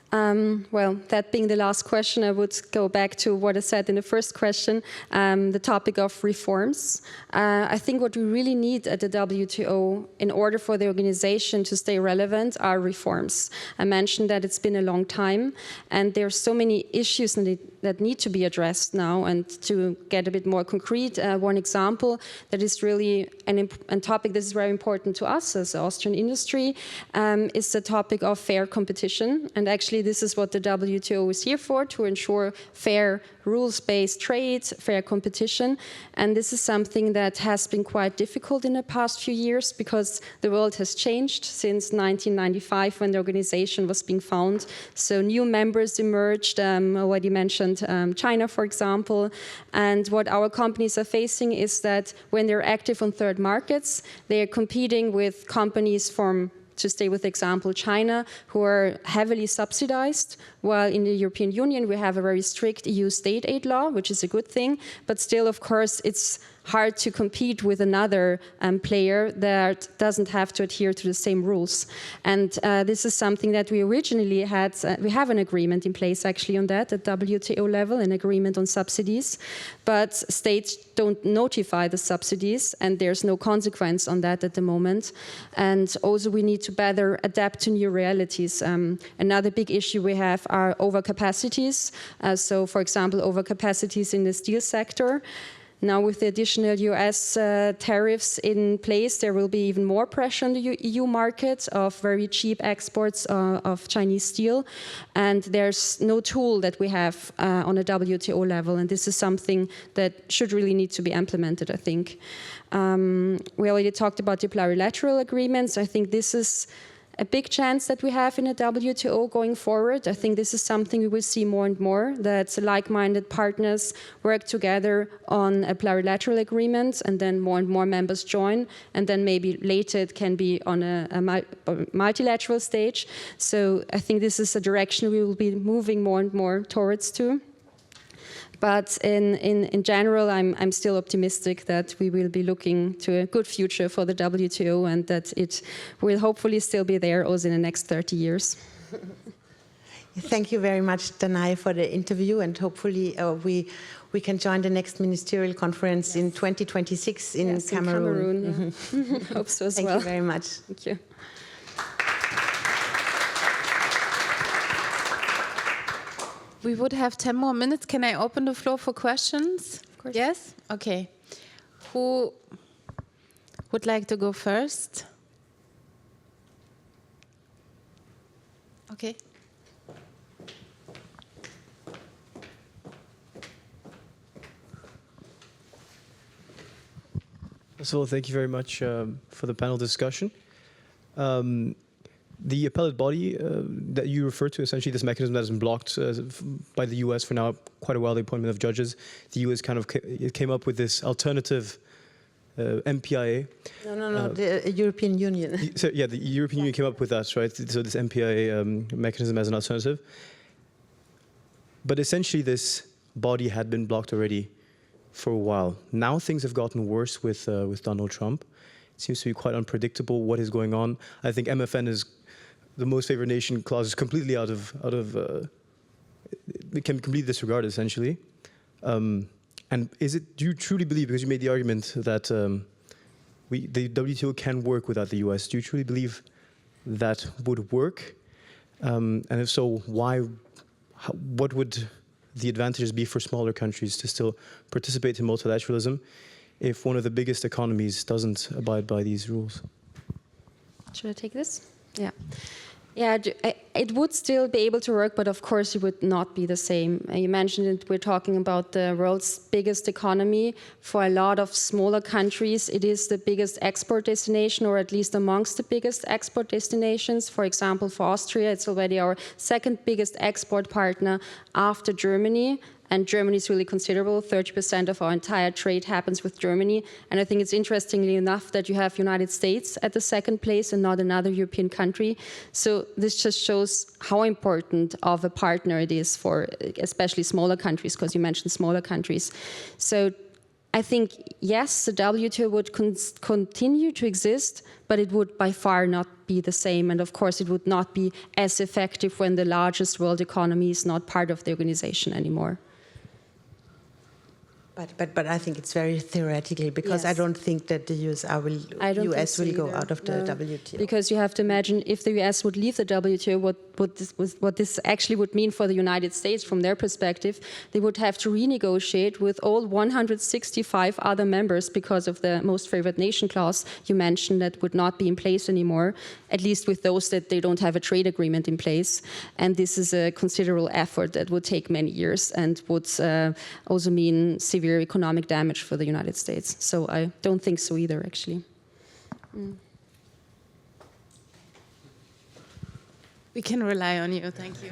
Speaker 14: Well, that being the last question, I would go back to what I said in the first question, the topic of reforms. I think what we really need at the WTO in order for the organization to stay relevant are reforms. I mentioned that it's been a long time, and there are so many issues that need to be addressed now. And to get a bit more concrete, one example that is really a topic that is very important to us as the Austrian industry is the topic of fair competition. And actually, this is what the WTO is here for, to ensure fair rules-based trade, fair competition. And this is something that has been quite difficult in the past few years, because the world has changed since 1995 when the organization was being founded. So new members emerged, already mentioned China, for example. And what our companies are facing is that when they're active on third markets, they are competing with companies from, to stay with the example, China, who are heavily subsidized, while in the European Union we have a very strict EU state aid law, which is a good thing, but still, of course, it's hard to compete with another player that doesn't have to adhere to the same rules. And this is something that we originally had, we have an agreement in place actually on that at WTO level, an agreement on subsidies, but states don't notify the subsidies, and there's no consequence on that at the moment. And also we need to better adapt to new realities. Another big issue we have are overcapacities. So for example, overcapacities in the steel sector. Now with the additional US tariffs in place, there will be even more pressure on the EU market of very cheap exports of Chinese steel. And there's no tool that we have on a WTO level. And this is something that should really need to be implemented, I think. We already talked about the plurilateral agreements. I think this is a big chance that we have in a WTO going forward. I think this is something we will see more and more, that like-minded partners work together on a plurilateral agreement, and then more and more members join, and then maybe later it can be on a multilateral stage. So I think this is a direction we will be moving more and more towards to. But in general, I'm still optimistic that we will be looking to a good future for the WTO, and that it will hopefully still be there also in the next 30 years.
Speaker 4: Thank you very much, Danai, for the interview, and hopefully we can join the next ministerial conference in 2026 in Cameroon.
Speaker 14: In Cameroon. Hope so as well.
Speaker 4: Thank you very much.
Speaker 14: Thank you.
Speaker 2: We would have 10 more minutes. Can I open the floor for questions?
Speaker 14: Of course.
Speaker 2: Yes? Okay. Who would like to go first? Okay.
Speaker 8: So thank you very much for the panel discussion. The appellate body that you refer to, essentially this mechanism that has been blocked by the US for now quite a while, the appointment of judges, the US kind of came up with this alternative MPIA.
Speaker 4: No, the European Union.
Speaker 8: So yeah, the European Union came up with that, right? So this MPIA mechanism as an alternative. But essentially this body had been blocked already for a while. Now things have gotten worse with Donald Trump. It seems to be quite unpredictable what is going on. I think MFN is the most favored nation clause is completely it can be completely disregarded essentially. And do you truly believe, because you made the argument that the WTO can work without the US, do you truly believe that would work? And if so, why? What would the advantages be for smaller countries to still participate in multilateralism if one of the biggest economies doesn't abide by these rules?
Speaker 14: Should I take this? Yeah. Yeah, it would still be able to work, but of course it would not be the same. You mentioned it, we're talking about the world's biggest economy. For a lot of smaller countries, it is the biggest export destination, or at least amongst the biggest export destinations. For example, for Austria, it's already our second biggest export partner after Germany. And Germany is really considerable. 30% of our entire trade happens with Germany. And I think it's interestingly enough that you have United States at the second place and not another European country. So this just shows how important of a partner it is for especially smaller countries, because you mentioned smaller countries. So I think, yes, the WTO would continue to exist, but it would by far not be the same. And of course, it would not be as effective when the largest world economy is not part of the organization anymore.
Speaker 4: But I think it's very theoretical, because yes. I don't think that the US will go out of the WTO.
Speaker 14: Because you have to imagine, if the US would leave the WTO, what this actually would mean for the United States from their perspective. They would have to renegotiate with all 165 other members because of the most favored nation clause you mentioned that would not be in place anymore, at least with those that they don't have a trade agreement in place. And this is a considerable effort that would take many years and would also mean severe economic damage for the United States. So I don't think so either, actually.
Speaker 2: We can rely on you. Thank you.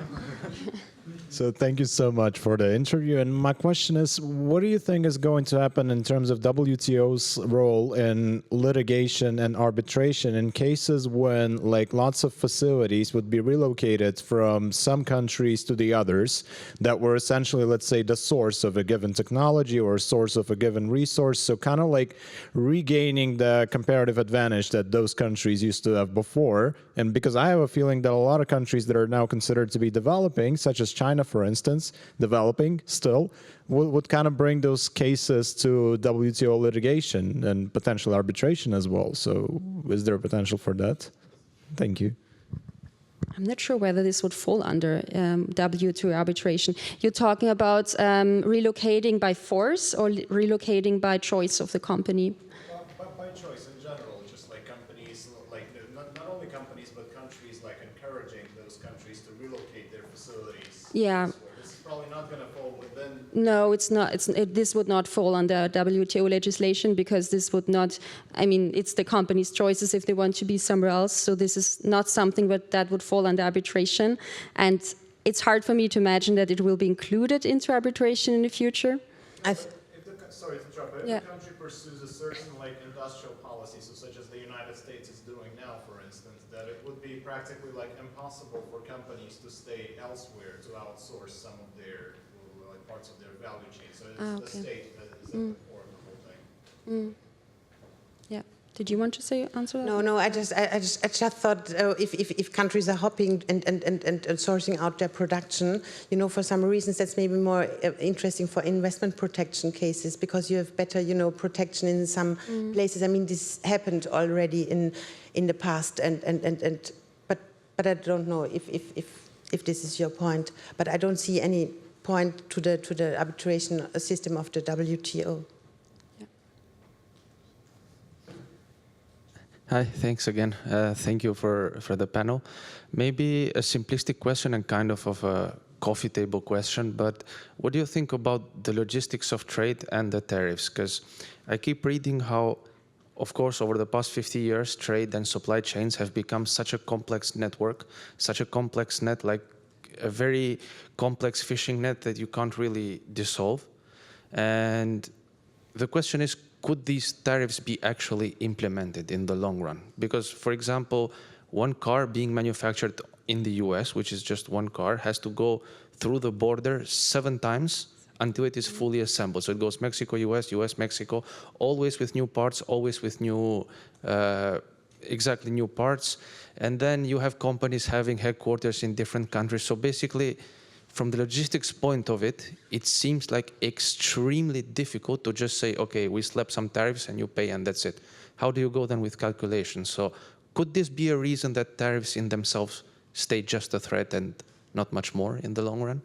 Speaker 3: So thank you so much for the interview. And my question is, what do you think is going to happen in terms of WTO's role in litigation and arbitration in cases when lots of facilities would be relocated from some countries to the others that were essentially, let's say, the source of a given technology or source of a given resource? So kind of like regaining the comparative advantage that those countries used to have before. And because I have a feeling that a lot of countries that are now considered to be developing, such as China, for instance, developing still, would kind of bring those cases to WTO litigation and potential arbitration as well. So is there a potential for that? Thank you.
Speaker 14: I'm not sure whether this would fall under WTO arbitration. You're talking about relocating by force or relocating by choice of the company?
Speaker 3: By choice in general, just like companies, like not only companies, but countries like encouraging those countries to relocate their facilities.
Speaker 14: Yeah.
Speaker 3: This is probably not going to fall within.
Speaker 14: No, it's not. This would not fall under WTO legislation because this would not. I mean, it's the company's choices if they want to be somewhere else. So this is not something that would fall under arbitration, and it's hard for me to imagine that it will be included into arbitration in the future.
Speaker 3: Sorry to interrupt, but if the country pursues a certain like industrial policy, so such as the United States is doing now, for instance, that it would be practically like impossible for companies to stay elsewhere to outsource some of their parts of their value chain. So it's the state that is at the core of the whole thing.
Speaker 14: Yeah. Did you want to answer that?
Speaker 4: No. I just thought if countries are hopping and sourcing out their production, for some reasons that's maybe more interesting for investment protection cases because you have better, protection in some places. I mean, this happened already in the past, but I don't know if this is your point. But I don't see any point to the arbitration system of the WTO.
Speaker 7: Hi, thanks again. Thank you for the panel. Maybe a simplistic question and kind of a coffee table question, but what do you think about the logistics of trade and the tariffs? Because I keep reading how, of course, over the past 50 years, trade and supply chains have become such a complex network, such a complex net, like a very complex fishing net that you can't really dissolve. And the question is, could these tariffs be actually implemented in the long run? Because, for example, one car being manufactured in the US, which is just one car, has to go through the border 7 times until it is fully assembled. So it goes Mexico, US, US, Mexico, always with new parts, always with new, exactly new parts. And then you have companies having headquarters in different countries. So basically, from the logistics point of it, it seems like extremely difficult to just say, okay, we slap some tariffs and you pay and that's it. How do you go then with calculations? So could this be a reason that tariffs in themselves stay just a threat and not much more in the long run?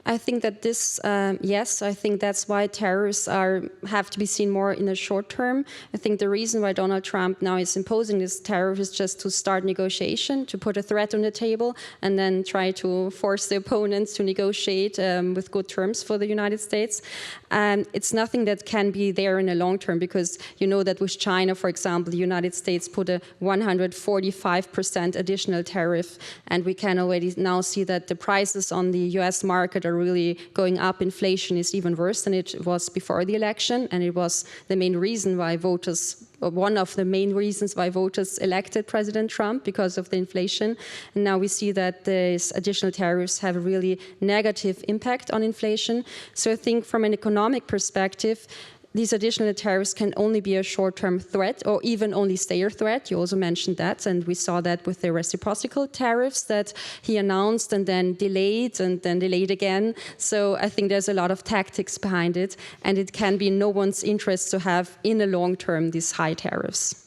Speaker 14: I think that this, yes, I think that's why tariffs have to be seen more in the short term. I think the reason why Donald Trump now is imposing this tariff is just to start negotiation, to put a threat on the table, and then try to force the opponents to negotiate with good terms for the United States. It's nothing that can be there in the long term, because you know that with China, for example, the United States put a 145% additional tariff, and we can already now see that the prices on the US market are really going up. Inflation is even worse than it was before the election, and it was the main reason why voters, or one of the main reasons why voters elected President Trump, because of the inflation. And now we see that these additional tariffs have a really negative impact on inflation. So I think from an economic perspective, these additional tariffs can only be a short-term threat, or even only stay a threat. You also mentioned that, and we saw that with the reciprocal tariffs that he announced and then delayed again. So I think there's a lot of tactics behind it, and it can be in no one's interest to have, in the long term, these high tariffs.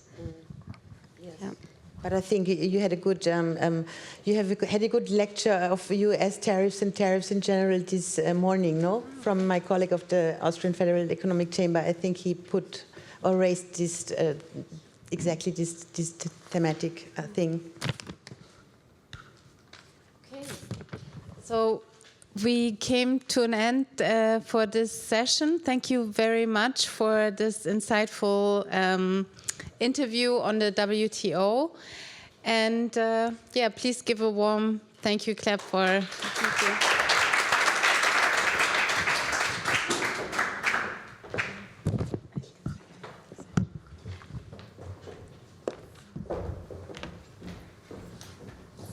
Speaker 4: But I think you had a good had a good lecture of U.S. tariffs and tariffs in general this morning, no? From my colleague of the Austrian Federal Economic Chamber. I think he put or raised this exactly this thematic thing.
Speaker 2: Okay, so we came to an end for this session. Thank you very much for this insightful interview on the WTO, and yeah, please give a warm thank you clap for. Thank you.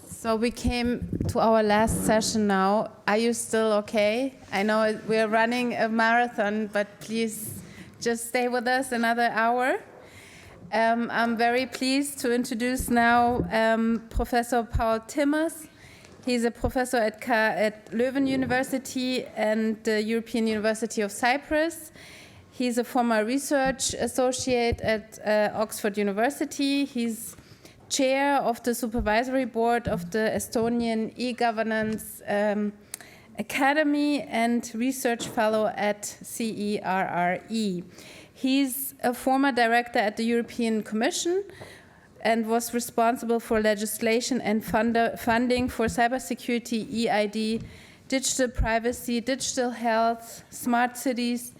Speaker 2: So we came to our last session now. Are you still okay? I know we're running a marathon, but please just stay with us another hour. I'm very pleased to introduce now Professor Paul Timmers. He's a professor at Leuven University and the European University of Cyprus. He's a former research associate at Oxford University. He's chair of the supervisory board of the Estonian e-governance Academy and research fellow at CERRE. He's a former director at the European Commission and was responsible for legislation and funding for cybersecurity, EID, digital privacy, digital health, smart cities,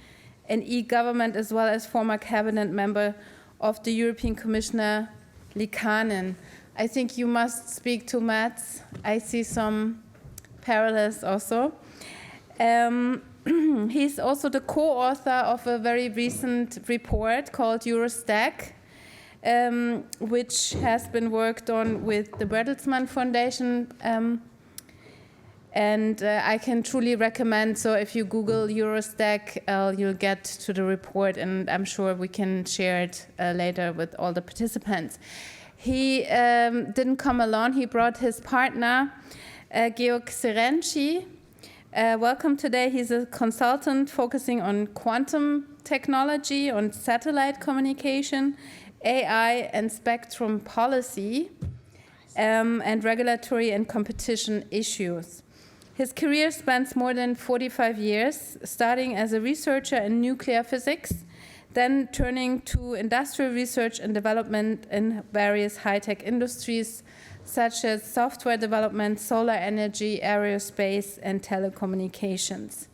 Speaker 2: and e-government, as well as former cabinet member of the European Commissioner Liikanen. I think you must speak to Mats. I see some parallels also. He's also the co-author of a very recent report called Eurostack, which has been worked on with the Bertelsmann Foundation. And I can truly recommend, so if you Google Eurostack, you'll get to the report, and I'm sure we can share it later with all the participants. He didn't come alone, he brought his partner, Georg Serenci. Welcome today. He's a consultant focusing on quantum technology, on satellite communication, AI and spectrum policy, and regulatory and competition issues. His career spans more than 45 years, starting as a researcher in nuclear physics, then turning to industrial research and development in various high-tech industries, such as software development, solar energy, aerospace, and telecommunications.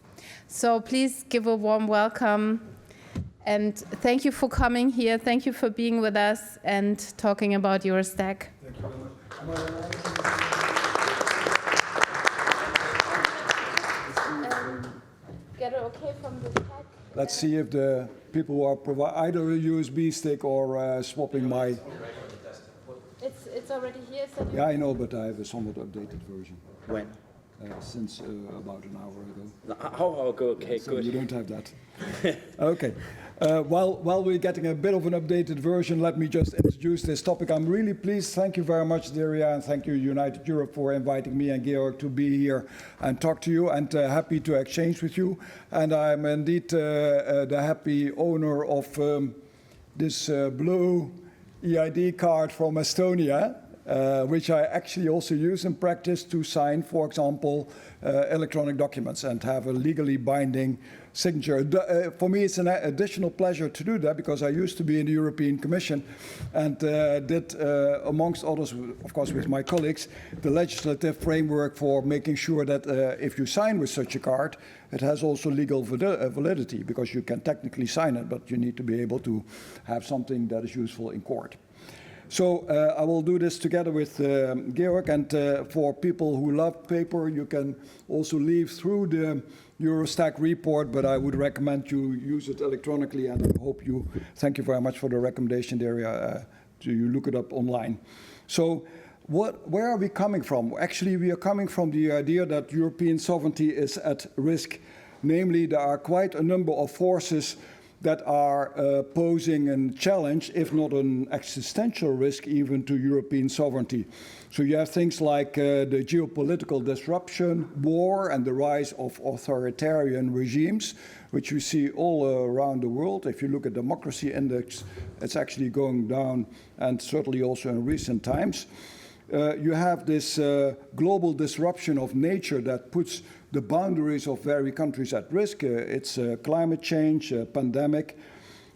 Speaker 2: So please give a warm welcome, and thank you for coming here. Thank you for being with us and talking about Eurostack.
Speaker 23: Thank you very much.
Speaker 2: Get it okay from the back?
Speaker 23: Let's see if the people who are providing either a USB stick or swapping my...
Speaker 2: It's already here. So
Speaker 23: Yeah, I know, but I have a somewhat updated version.
Speaker 10: When?
Speaker 23: Since about an hour ago.
Speaker 10: How ago? Okay,
Speaker 23: so
Speaker 10: good.
Speaker 23: You don't have that. Okay. While we're getting a bit of an updated version, let me just introduce this topic. I'm really pleased. Thank you very much, Daria, and thank you, United Europe, for inviting me and Georg to be here and talk to you, and happy to exchange with you. And I'm indeed the happy owner of this blue EID card from Estonia, which I actually also use in practice to sign, for example, electronic documents and have a legally binding signature. For me, it's an additional pleasure to do that because I used to be in the European Commission and did, amongst others, of course, with my colleagues, the legislative framework for making sure that if you sign with such a card, it has also legal validity, because you can technically sign it, but you need to be able to have something that is useful in court. So I will do this together with Georg, and for people who love paper, you can also leaf through the Eurostack report, but I would recommend you use it electronically, and I hope you, thank you very much for the recommendation, Daria, to you look it up online. So where are we coming from? Actually, we are coming from the idea that European sovereignty is at risk. Namely, there are quite a number of forces that are posing a challenge, if not an existential risk, even to European sovereignty. So you have things like the geopolitical disruption, war, and the rise of authoritarian regimes, which you see all around the world. If you look at democracy index, it's actually going down, and certainly also in recent times. You have this global disruption of nature that puts the boundaries of various countries at risk. It's climate change, pandemic.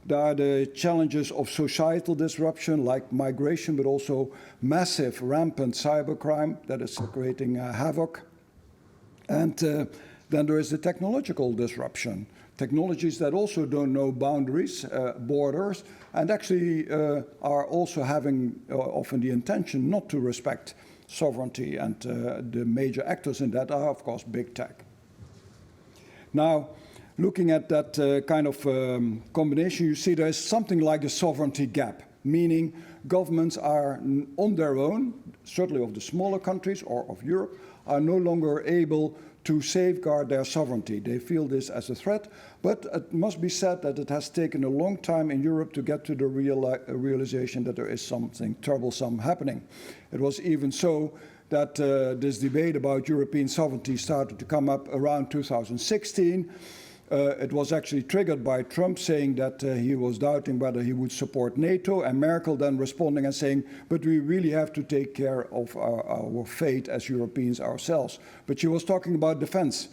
Speaker 23: There are the challenges of societal disruption like migration, but also massive, rampant cybercrime that is creating havoc. And then there is the technological disruption. Technologies that also don't know boundaries, borders, and actually are also having often the intention not to respect sovereignty, and the major actors in that are, of course, big tech. Now, looking at that kind of combination, you see there's something like a sovereignty gap, meaning governments are on their own, certainly of the smaller countries or of Europe, are no longer able to safeguard their sovereignty. They feel this as a threat, but it must be said that it has taken a long time in Europe to get to the realization that there is something troublesome happening. It was even so that this debate about European sovereignty started to come up around 2016, It was actually triggered by Trump saying that he was doubting whether he would support NATO, and Merkel then responding and saying, but we really have to take care of our fate as Europeans ourselves. But she was talking about defense.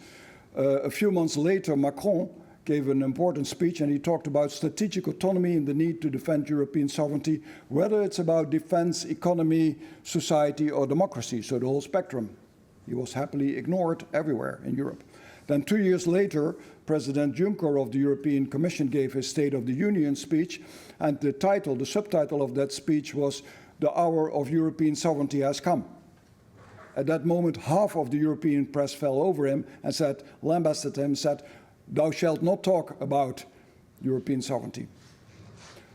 Speaker 23: A few months later, Macron gave an important speech, and he talked about strategic autonomy and the need to defend European sovereignty, whether it's about defense, economy, society, or democracy, so the whole spectrum. He was happily ignored everywhere in Europe. Then 2 years later, President Juncker of the European Commission gave his State of the Union speech, and the subtitle of that speech was, "The hour of European sovereignty has come." At that moment, half of the European press fell over him and lambasted him, said, "Thou shalt not talk about European sovereignty."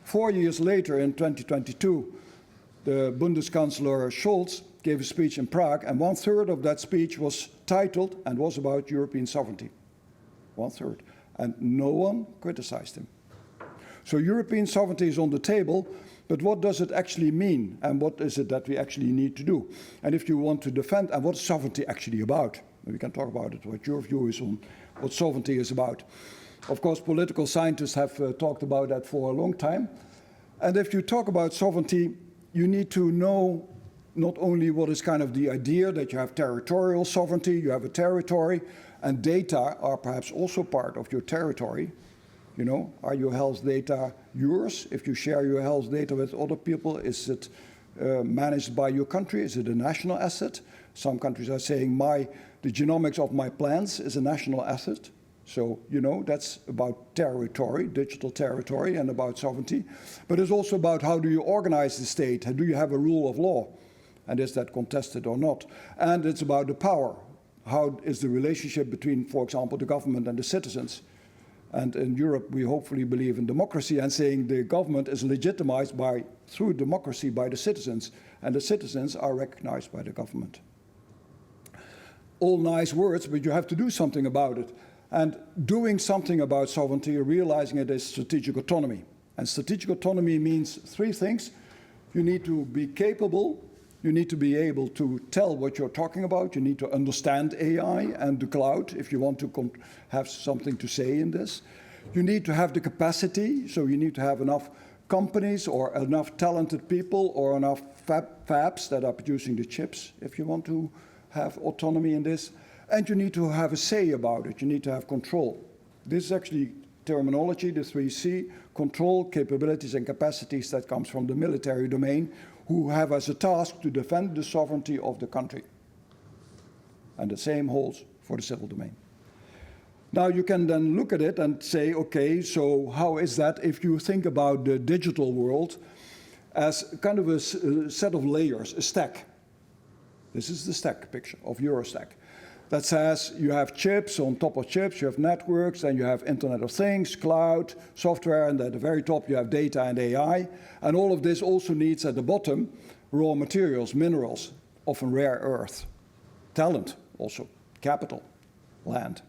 Speaker 23: 4 years later, in 2022, the Bundeskanzler Scholz gave a speech in Prague, and 1/3 of that speech was titled and was about European sovereignty. 1/3. And no one criticized him. So European sovereignty is on the table, but what does it actually mean? And what is it that we actually need to do? And if you want to defend, and what is sovereignty actually about? We can talk about it, what your view is on what sovereignty is about. Of course, political scientists have talked about that for a long time. And if you talk about sovereignty, you need to know not only what is kind of the idea that you have territorial sovereignty, you have a territory, and data are perhaps also part of your territory. You know, are your health data yours? If you share your health data with other people, is it managed by your country? Is it a national asset? Some countries are saying the genomics of my plants is a national asset. So, you know, that's about territory, digital territory, and about sovereignty. But it's also about how do you organize the state? How do you have a rule of law? And is that contested or not? And it's about the power. How is the relationship between, for example, the government and the citizens? And in Europe, we hopefully believe in democracy and saying the government is legitimized through democracy by the citizens, and the citizens are recognized by the government. All nice words, but you have to do something about it. And doing something about sovereignty, realizing it is strategic autonomy. And strategic autonomy means 3 things. You need to be capable. You need to be able to tell what you're talking about. You need to understand AI and the cloud if you want to have something to say in this. You need to have the capacity, so you need to have enough companies or enough talented people or enough fabs that are producing the chips if you want to have autonomy in this. And you need to have a say about it. You need to have control. This is actually terminology, the 3C, control, capabilities, and capacities that comes from the military domain, who have as a task to defend the sovereignty of the country. And the same holds for the civil domain. Now you can then look at it and say, okay, so how is that if you think about the digital world as kind of a set of layers, a stack. This is the stack picture of Eurostack. That says you have chips, on top of chips you have networks, and you have Internet of Things, cloud, software, and at the very top you have data and AI. And all of this also needs at the bottom raw materials, minerals, often rare earth, talent also, capital, land.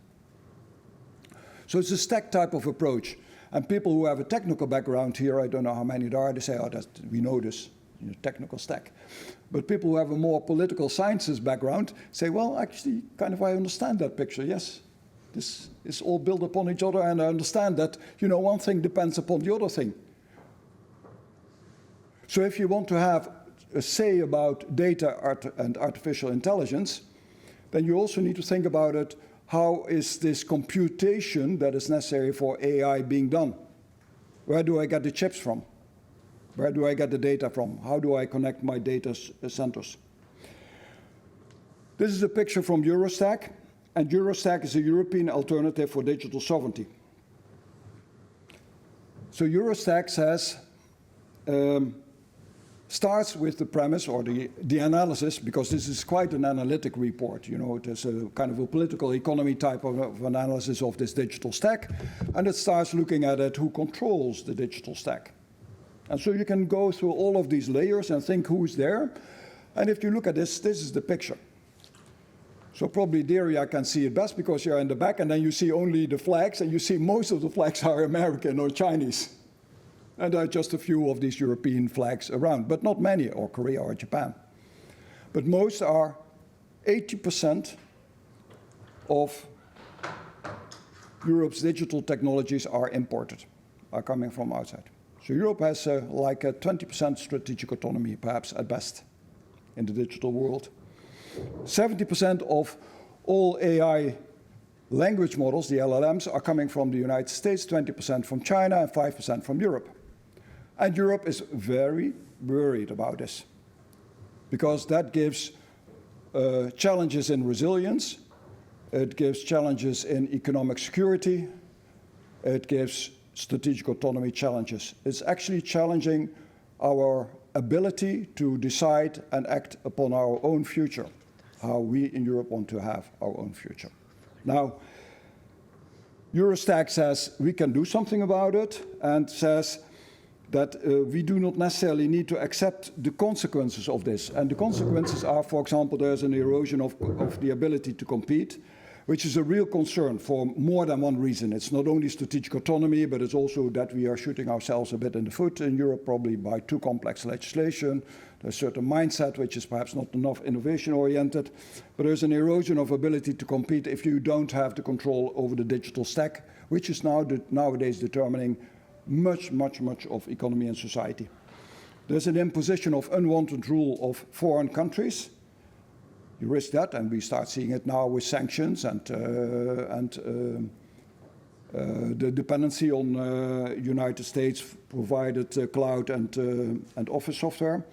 Speaker 23: So it's a stack type of approach. And people who have a technical background here, I don't know how many there are, they say, oh, we know this, technical stack. But people who have a more political sciences background say, well, actually, kind of I understand that picture, yes. This is all built upon each other, and I understand that, one thing depends upon the other thing. So if you want to have a say about data and artificial intelligence, then you also need to think about it, how is this computation that is necessary for AI being done? Where do I get the chips from? Where do I get the data from? How do I connect my data centers? This is a picture from Eurostack, and Eurostack is a European alternative for digital sovereignty. So Eurostack says, starts with the premise or the analysis, because this is quite an analytic report. It is a kind of a political economy type of analysis of this digital stack, and it starts looking at it, who controls the digital stack. And so you can go through all of these layers and think who's there. And if you look at this, this is the picture. So probably Daria can see it best because you're in the back, and then you see only the flags, and you see most of the flags are American or Chinese. And there are just a few of these European flags around, but not many, or Korea or Japan. But most are 80% of Europe's digital technologies are imported, are coming from outside. So Europe has like a 20% strategic autonomy, perhaps at best, in the digital world. 70% of all AI language models, the LLMs, are coming from the United States, 20% from China, and 5% from Europe. And Europe is very worried about this, because that gives challenges in resilience, it gives challenges in economic security, it gives strategic autonomy challenges. It's actually challenging our ability to decide and act upon our own future, how we in Europe want to have our own future. Now, Eurostack says we can do something about it, and says that we do not necessarily need to accept the consequences of this. And the consequences are, for example, there's an erosion of the ability to compete, which is a real concern for more than one reason. It's not only strategic autonomy, but it's also that we are shooting ourselves a bit in the foot in Europe, probably by too complex legislation. There's a certain mindset which is perhaps not enough innovation-oriented, but there's an erosion of ability to compete if you don't have the control over the digital stack, which is nowadays determining much of economy and society. There's an imposition of unwanted rule of foreign countries. You risk that, and we start seeing it now with sanctions and the dependency on United States provided cloud and office software.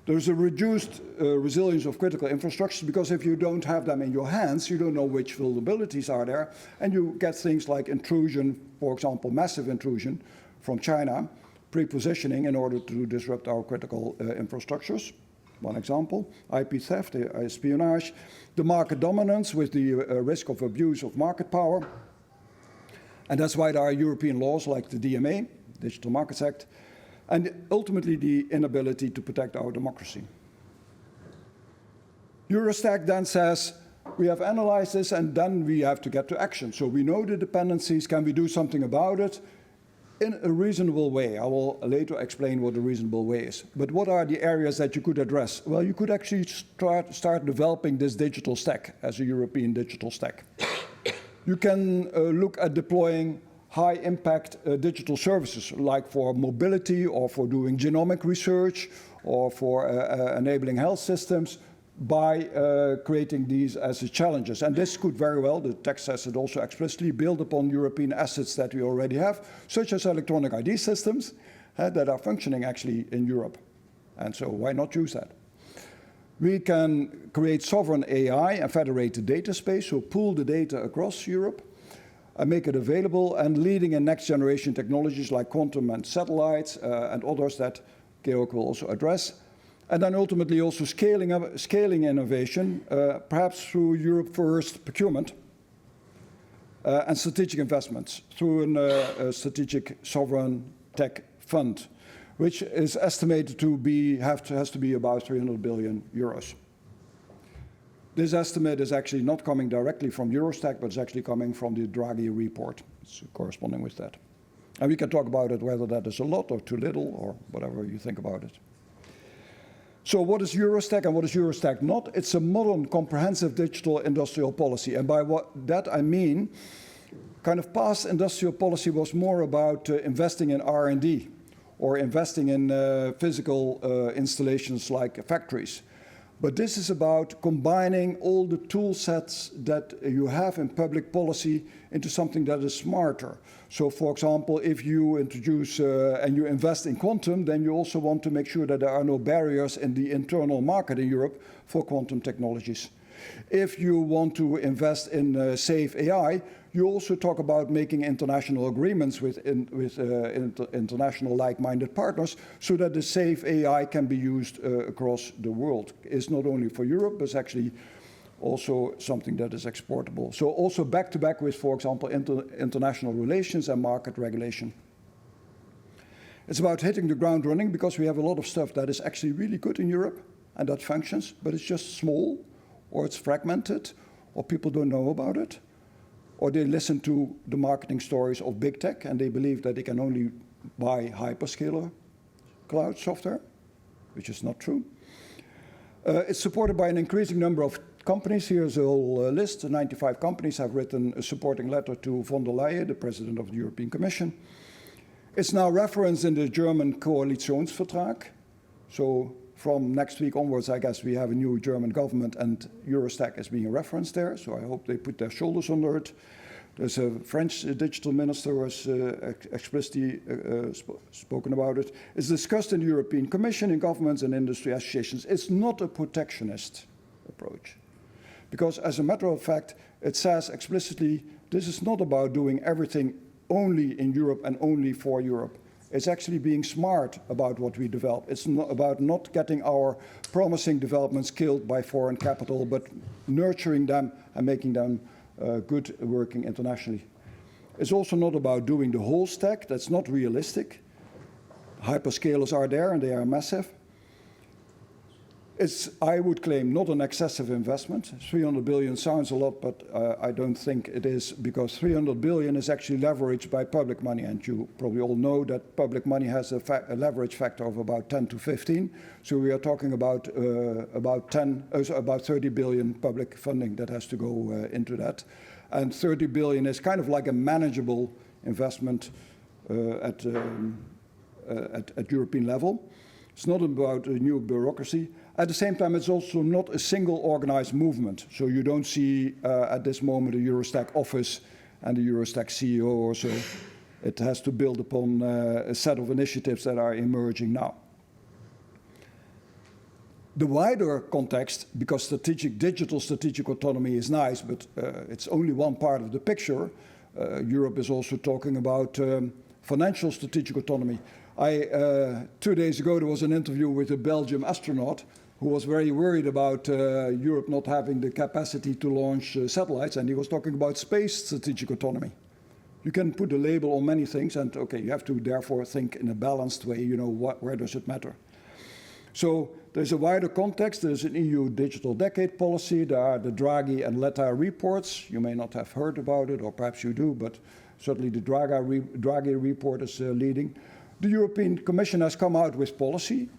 Speaker 23: There's a reduced resilience of critical infrastructures, because if you don't have them in your hands, you don't know which vulnerabilities are there, and you get things like intrusion, for example, massive intrusion from China, pre-positioning in order to disrupt our critical infrastructures. One example, IP theft, espionage, the market dominance with the risk of abuse of market power. And that's why there are European laws like the DMA, Digital Markets Act, and ultimately the inability to protect our democracy. Eurostack then says, we have analyzed this and then we have to get to action. So we know the dependencies, can we do something about it? In a reasonable way. I will later explain what a reasonable way is. But what are the areas that you could address? Well, you could actually start developing this digital stack as a European digital stack. You can look at deploying high-impact digital services, like for mobility or for doing genomic research or for enabling health systems, by creating these as challenges. And this could very well, the text says it also explicitly, build upon European assets that we already have, such as electronic ID systems that are functioning actually in Europe. And so why not use that? We can create sovereign AI and federate the data space, so pool the data across Europe and make it available, and leading in next generation technologies like quantum and satellites and others that Georg will also address. And then ultimately also scaling innovation, perhaps through Europe First procurement and strategic investments through a strategic sovereign tech fund, which is estimated to be, has to be about 300 billion euros. This estimate is actually not coming directly from Eurostack, but it's actually coming from the Draghi report. It's corresponding with that. And we can talk about it, whether that is a lot or too little or whatever you think about it. So what is Eurostack and what is Eurostack not? It's a modern, comprehensive digital industrial policy. And by that I mean, kind of past industrial policy was more about investing in R&D or investing in physical installations like factories. But this is about combining all the tool sets that you have in public policy into something that is smarter. So for example, if you introduce and you invest in quantum, then you also want to make sure that there are no barriers in the internal market in Europe for quantum technologies. If you want to invest in safe AI, you also talk about making international agreements with international like-minded partners so that the safe AI can be used across the world. It's not only for Europe, but it's actually also something that is exportable. So also back-to-back with, for example, international relations and market regulation. It's about hitting the ground running, because we have a lot of stuff that is actually really good in Europe and that functions, but it's just small, or it's fragmented, or people don't know about it, or they listen to the marketing stories of big tech and they believe that they can only buy hyperscaler cloud software, which is not true. It's supported by an increasing number of companies. Here's a whole list. 95 companies have written a supporting letter to von der Leyen, the President of the European Commission. It's now referenced in the German Koalitionsvertrag. So from next week onwards, I guess we have a new German government and Eurostat is being referenced there. So I hope they put their shoulders under it. There's a French digital minister who has explicitly spoken about it. It's discussed in the European Commission, in governments and industry associations. It's not a protectionist approach. Because as a matter of fact, it says explicitly, this is not about doing everything only in Europe and only for Europe. It's actually being smart about what we develop. It's not about not getting our promising developments killed by foreign capital, but nurturing them and making them good working internationally. It's also not about doing the whole stack. That's not realistic. Hyperscalers are there and they are massive. It's, I would claim, not an excessive investment. 300 billion sounds a lot, but I don't think it is, because 300 billion is actually leveraged by public money. And you probably all know that public money has a leverage factor of about 10 to 15. So we are talking about 30 billion public funding that has to go into that. And 30 billion is kind of like a manageable investment at European level. It's not about a new bureaucracy. At the same time, it's also not a single organized movement. So you don't see at this moment a Eurostat office and a Eurostat CEO or so. It has to build upon a set of initiatives that are emerging now. The wider context, because digital strategic autonomy is nice, but it's only one part of the picture. Europe is also talking about financial strategic autonomy. 2 days ago, there was an interview with a Belgian astronaut who was very worried about Europe not having the capacity to launch satellites, and he was talking about space strategic autonomy. You can put a label on many things, and okay, you have to therefore think in a balanced way, you know, where does it matter? So there's a wider context. There's an EU digital decade policy. There are the Draghi and Letta reports. You may not have heard about it, or perhaps you do, but certainly the Draghi report is leading. The European Commission has come out with policy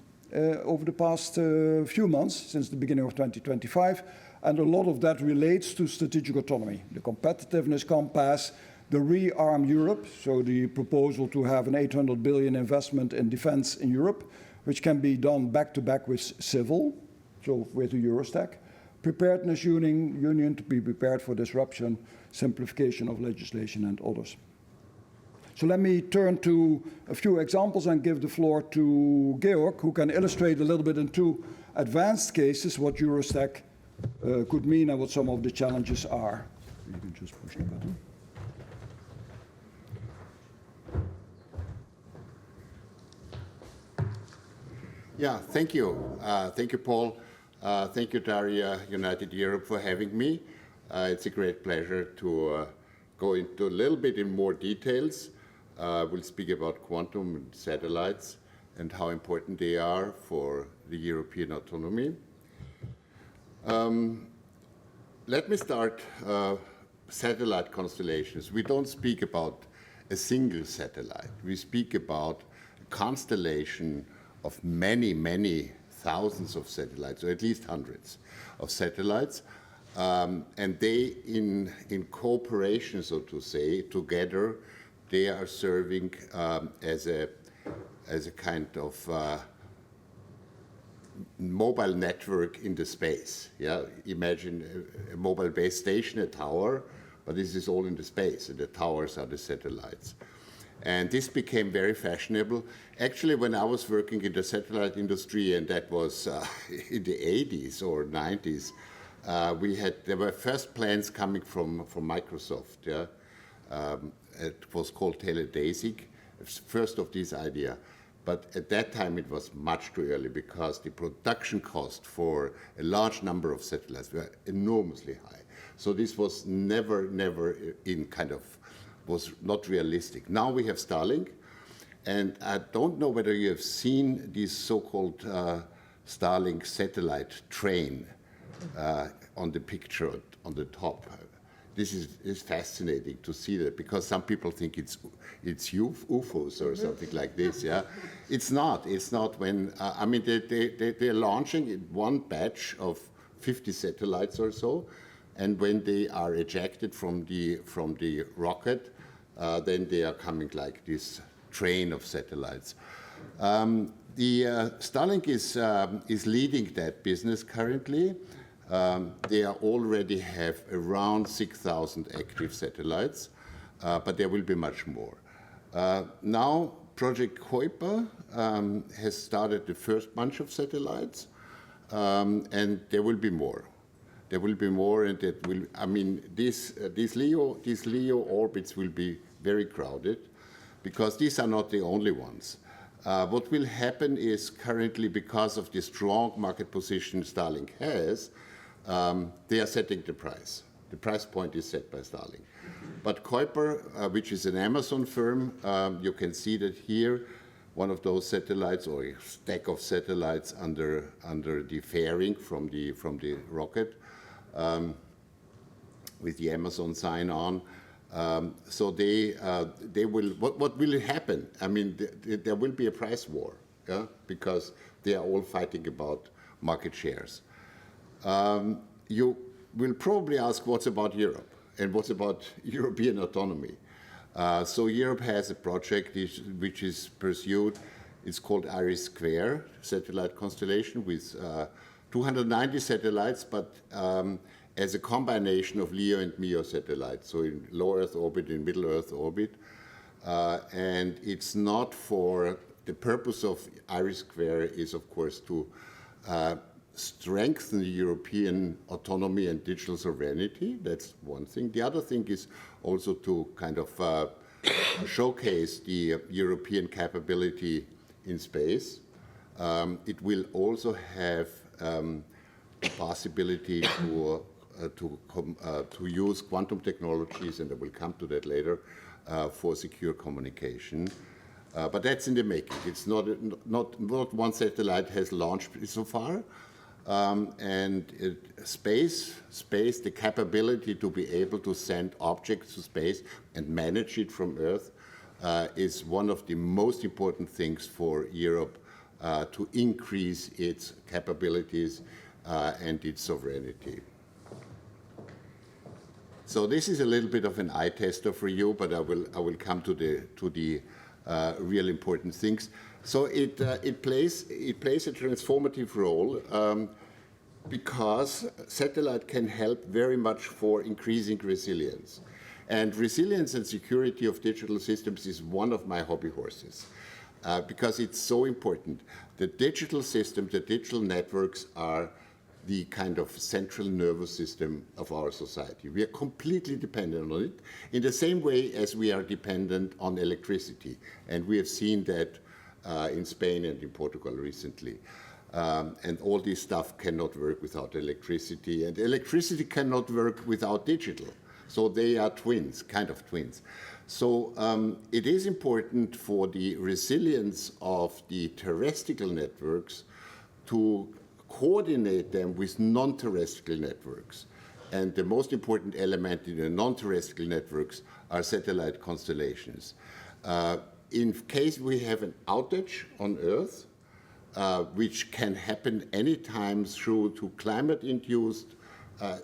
Speaker 23: over the past few months, since the beginning of 2025, and a lot of that relates to strategic autonomy. The competitiveness compass, the Rearm Europe, so the proposal to have an 800 billion investment in defense in Europe, which can be done back-to-back with civil, so with the Eurostat. Preparedness union to be prepared for disruption, simplification of legislation and others. So let me turn to a few examples and give the floor to Georg, who can illustrate a little bit in two advanced cases what Eurostat could mean and what some of the challenges are. You can just push the button.
Speaker 10: Yeah, thank you. Thank you, Paul. Thank you, Daria, United Europe, for having me. It's a great pleasure to go into a little bit in more details. We'll speak about quantum and satellites and how important they are for the European autonomy. Let me start satellite constellations. We don't speak about a single satellite. We speak about a constellation of many, many thousands of satellites, or at least hundreds of satellites. And they, in cooperation, so to say, together, they are serving as a kind of mobile network in the space. Yeah, imagine a mobile base station, a tower, but this is all in the space, and the towers are the satellites. And this became very fashionable. Actually, when I was working in the satellite industry, and that was in the 80s or 90s, there were first plans coming from Microsoft. Yeah, it was called Teledesic, first of this idea. But at that time, it was much too early because the production cost for a large number of satellites were enormously high. So this was never in kind of, was not realistic. Now we have Starlink, and I don't know whether you have seen this so-called Starlink satellite train on the picture on the top. This is fascinating to see that, because some people think it's UFOs or something like this. Yeah, it's not. It's not. When I mean, they're launching in one batch of 50 satellites or so. And when they are ejected from the rocket, then they are coming like this train of satellites. Starlink is leading that business currently. They already have around 6,000 active satellites, but there will be much more. Now, Project Kuiper has started the first bunch of satellites, and there will be more. There will be more, and that will. I mean, these LEO orbits will be very crowded, because these are not the only ones. What will happen is currently, because of the strong market position Starlink has, they are setting the price. The price point is set by Starlink. But Kuiper, which is an Amazon firm, you can see that here, one of those satellites or a stack of satellites under the fairing from the rocket, with the Amazon sign on. So they will. What will happen? I mean, there will be a price war, yeah, because they are all fighting about market shares. You will probably ask, what's about Europe and what's about European autonomy? So Europe has a project which is pursued. It's called IRIS² satellite constellation with 290 satellites, but as a combination of LEO and MEO satellites, so in low Earth orbit, in middle Earth orbit. And it's not for the purpose of IRIS² is, of course, to strengthen the European autonomy and digital sovereignty. That's one thing. The other thing is also to kind of showcase the European capability in space. It will also have the possibility to use quantum technologies, and I will come to that later, for secure communication. But that's in the making. It's not one satellite has launched so far. And space, the capability to be able to send objects to space and manage it from Earth is one of the most important things for Europe to increase its capabilities and its sovereignty. So this is a little bit of an eye tester for you, but I will come to the real important things. So it plays a transformative role because satellite can help very much for increasing resilience. And resilience and security of digital systems is one of my hobby horses because it's so important. The digital system, the digital networks are the kind of central nervous system of our society. We are completely dependent on it in the same way as we are dependent on electricity. And we have seen that in Spain and in Portugal recently. And all this stuff cannot work without electricity, and electricity cannot work without digital. So they are twins, kind of twins. So it is important for the resilience of the terrestrial networks to coordinate them with non-terrestrial networks. And the most important element in the non-terrestrial networks are satellite constellations. In case we have an outage on Earth, which can happen anytime through to climate-induced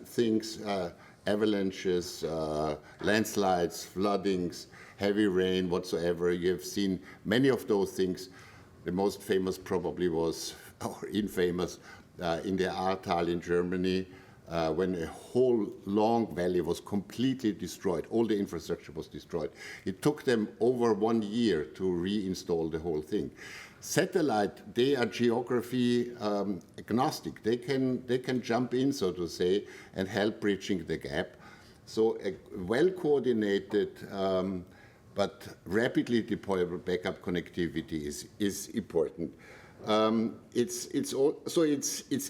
Speaker 10: things, avalanches, landslides, floodings, heavy rain, whatsoever. You have seen many of those things. The most famous probably was, or infamous, in the Ahrtal in Germany, when a whole long valley was completely destroyed. All the infrastructure was destroyed. It took them over 1 year to reinstall the whole thing. Satellite, they are geography agnostic. They can jump in, so to say, and help bridging the gap. So a well-coordinated but rapidly deployable backup connectivity is important. It's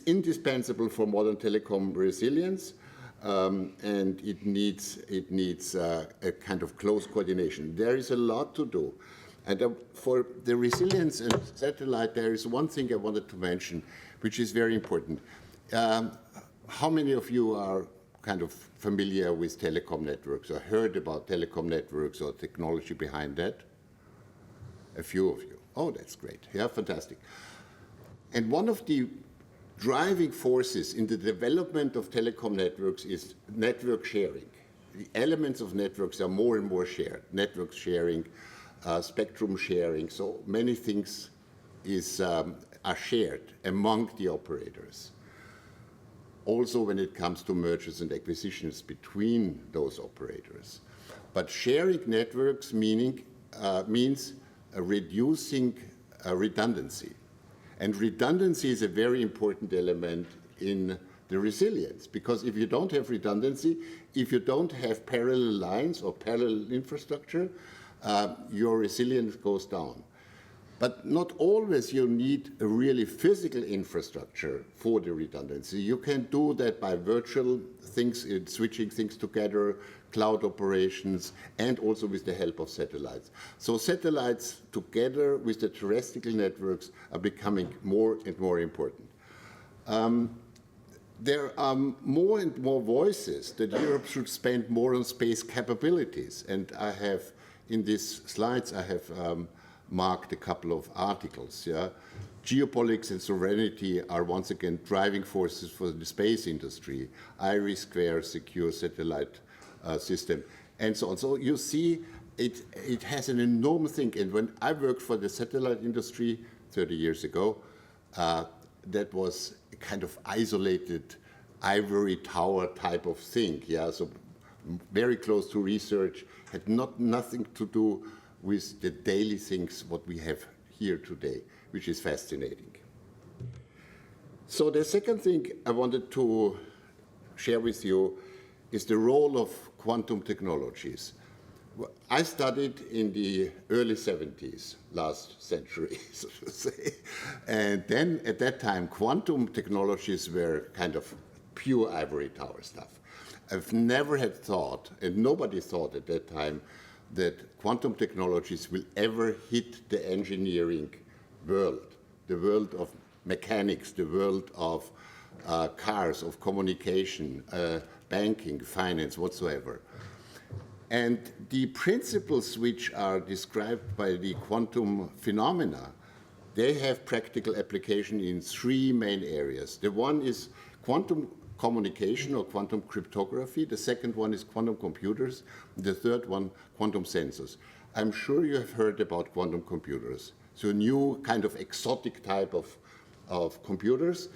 Speaker 10: indispensable for modern telecom resilience, and it needs a kind of close coordination. There is a lot to do. And for the resilience and satellite, there is one thing I wanted to mention, which is very important. How many of you are kind of familiar with telecom networks or heard about telecom networks or technology behind that? A few of you. Oh, that's great. Yeah, fantastic. And one of the driving forces in the development of telecom networks is network sharing. The elements of networks are more and more shared. Network sharing, spectrum sharing, so many things are shared among the operators. Also when it comes to mergers and acquisitions between those operators. But sharing networks means reducing redundancy. And redundancy is a very important element in the resilience, because if you don't have redundancy, if you don't have parallel lines or parallel infrastructure, your resilience goes down. But not always you need a really physical infrastructure for the redundancy. You can do that by virtual things, switching things together, cloud operations, and also with the help of satellites. So satellites together with the terrestrial networks are becoming more and more important. There are more and more voices that Europe should spend more on space capabilities. And I have, in these slides, I have marked a couple of articles. Yeah? Geopolitics and sovereignty are once again driving forces for the space industry. IRIS² secure satellite system, and so on. So you see, it has an enormous thing. And when I worked for the satellite industry 30 years ago, that was a kind of isolated ivory tower type of thing. Yeah, so very close to research, had nothing to do with the daily things what we have here today, which is fascinating. So the second thing I wanted to share with you is the role of quantum technologies. I studied in the early 70s, last century, so to say. And then at that time, quantum technologies were kind of pure ivory tower stuff. I've never had thought, and nobody thought at that time, that quantum technologies will ever hit the engineering world, the world of mechanics, the world of cars, of communication, banking, finance, whatsoever. And the principles which are described by the quantum phenomena, they have practical application in three main areas. The one is quantum communication or quantum cryptography. The second one is quantum computers. The third one, quantum sensors. I'm sure you have heard about quantum computers. So a new kind of exotic type of computers,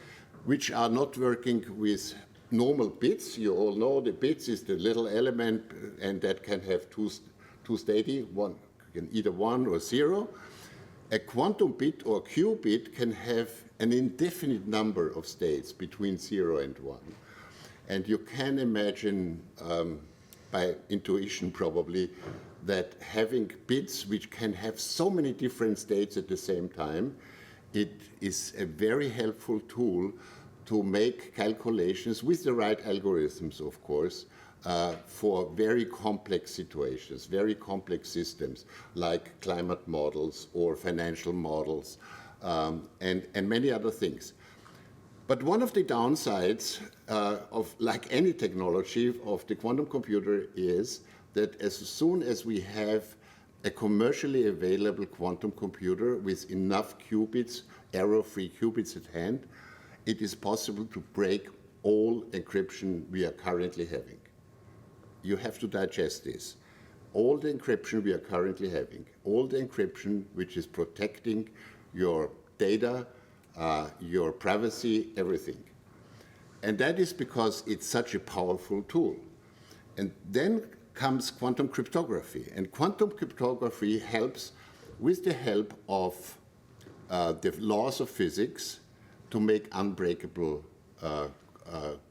Speaker 10: which are not working with normal bits. You all know the bits is the little element, and that can have two states, either 1 or 0. A quantum bit or qubit can have an indefinite number of states between 0 and 1. And you can imagine, by intuition probably, that having bits which can have so many different states at the same time, it is a very helpful tool to make calculations with the right algorithms, of course, for very complex situations, very complex systems, like climate models or financial models, and many other things. But one of the downsides of, like any technology, of the quantum computer is that as soon as we have a commercially available quantum computer with enough qubits, error-free qubits at hand, it is possible to break all encryption we are currently having. You have to digest this. All the encryption we are currently having, all the encryption which is protecting your data, your privacy, everything. And that is because it's such a powerful tool. And then comes quantum cryptography. And quantum cryptography helps, with the help of the laws of physics, to make unbreakable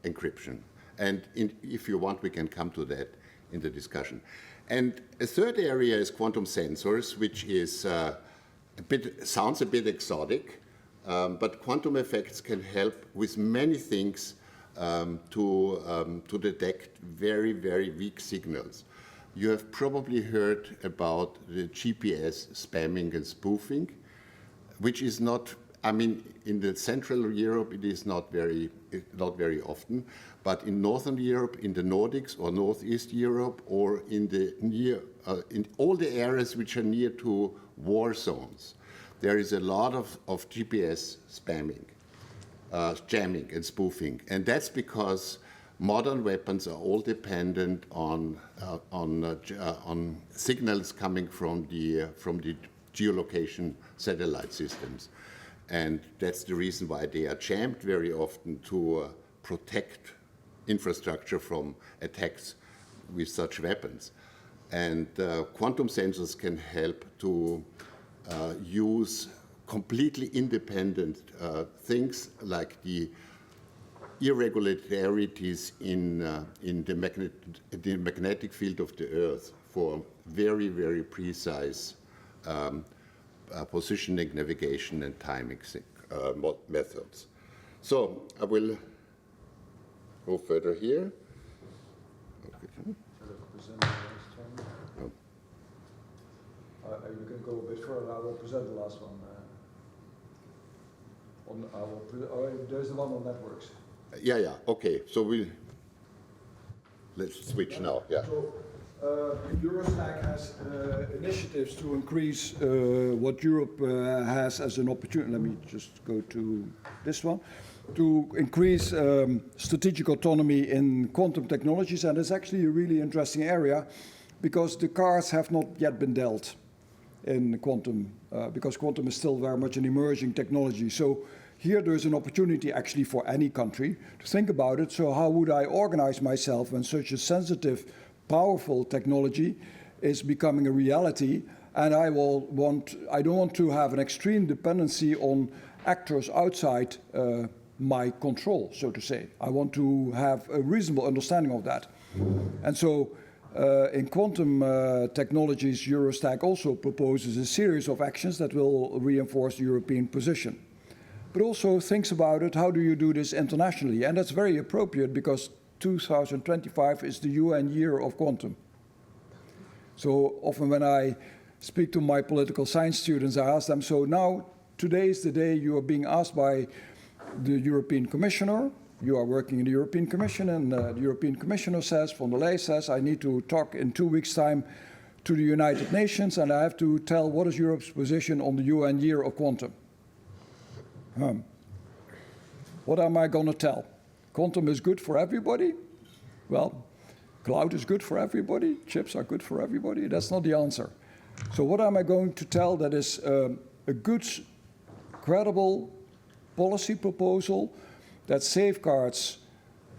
Speaker 10: encryption. And if you want, we can come to that in the discussion. And a third area is quantum sensors, which is sounds a bit exotic, but quantum effects can help with many things to detect very, very weak signals. You have probably heard about the GPS spamming and spoofing, which is not, I mean, in the Central Europe, it is not very often, but in Northern Europe, in the Nordics or Northeast Europe, or in all the areas which are near to war zones, there is a lot of GPS spamming. jamming and spoofing. And that's because modern weapons are all dependent on signals coming from the geolocation satellite systems. And that's the reason why they are jammed very often to protect infrastructure from attacks with such weapons. And quantum sensors can help to use completely independent things like the irregularities in the magnetic field of the Earth for very, very precise positioning, navigation, and timing methods. So I will go further here. Okay.
Speaker 23: You can go a bit further. I will present the last one. There's the one on networks.
Speaker 10: Yeah. Okay. So let's switch now. Yeah.
Speaker 23: So, Eurosec has initiatives to increase what Europe has as an opportunity. Let me just go to this one. To increase strategic autonomy in quantum technologies, and it's actually a really interesting area because the cards have not yet been dealt in quantum, because quantum is still very much an emerging technology. So here there's an opportunity actually for any country to think about it. So how would I organize myself when such a sensitive, powerful technology is becoming a reality? And I don't want to have an extreme dependency on actors outside my control, so to say. I want to have a reasonable understanding of that. And so in quantum technologies, Eurosec also proposes a series of actions that will reinforce the European position. But also thinks about it, how do you do this internationally? And that's very appropriate because 2025 is the UN year of quantum. So often when I speak to my political science students, I ask them, so now today is the day you are being asked by the European Commissioner. You are working in the European Commission, and the European Commissioner says, von der Leyen says, I need to talk in 2 weeks' time to the United Nations, and I have to tell what is Europe's position on the UN year of quantum. What am I going to tell? Quantum is good for everybody? Well, cloud is good for everybody. Chips are good for everybody. That's not the answer. So what am I going to tell that is a good, credible policy proposal that safeguards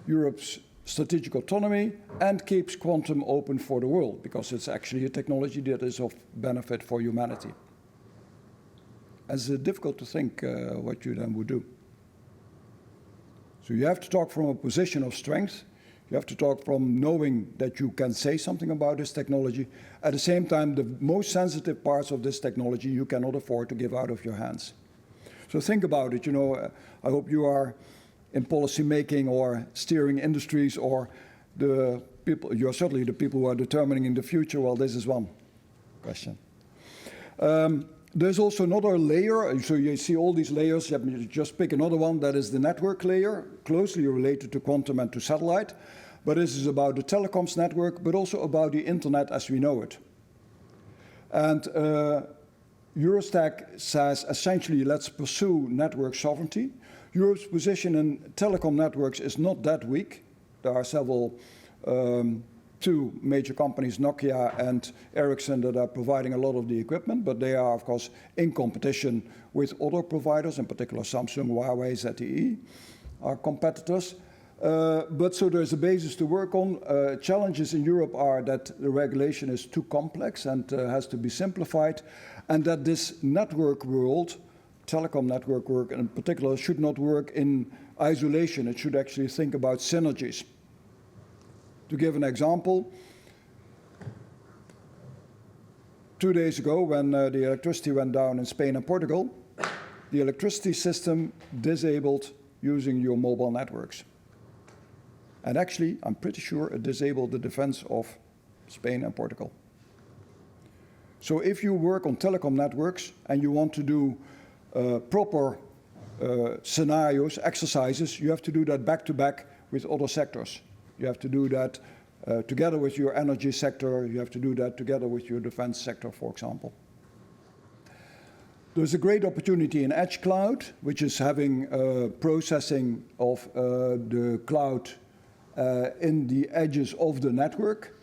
Speaker 23: Europe's strategic autonomy and keeps quantum open for the world, because it's actually a technology that is of benefit for humanity. It's difficult to think what you then would do. So you have to talk from a position of strength. You have to talk from knowing that you can say something about this technology. At the same time, the most sensitive parts of this technology you cannot afford to give out of your hands. So think about it. You know, I hope you are in policy making or steering industries, or the people. You're certainly the people who are determining in the future. Well, this is one question. There's also another layer. So you see all these layers. Let me just pick another one. That is the network layer, closely related to quantum and to satellite. But this is about the telecoms network, but also about the internet as we know it. And Eurosec says essentially, let's pursue network sovereignty. Europe's position in telecom networks is not that weak. There are several, two major companies, Nokia and Ericsson, that are providing a lot of the equipment, but they are, of course, in competition with other providers, in particular Samsung, Huawei, ZTE, are competitors. But so there's a basis to work on. Challenges in Europe are that the regulation is too complex and has to be simplified, and that this network world, telecom network work in particular, should not work in isolation. It should actually think about synergies. To give an example, 2 days ago when the electricity went down in Spain and Portugal, the electricity system disabled using your mobile networks. And actually, I'm pretty sure it disabled the defense of Spain and Portugal. So if you work on telecom networks and you want to do proper scenarios, exercises, you have to do that back to back with other sectors. You have to do that together with your energy sector. You have to do that together with your defense sector, for example. There's a great opportunity in edge cloud, which is having processing of the cloud in the edges of the network.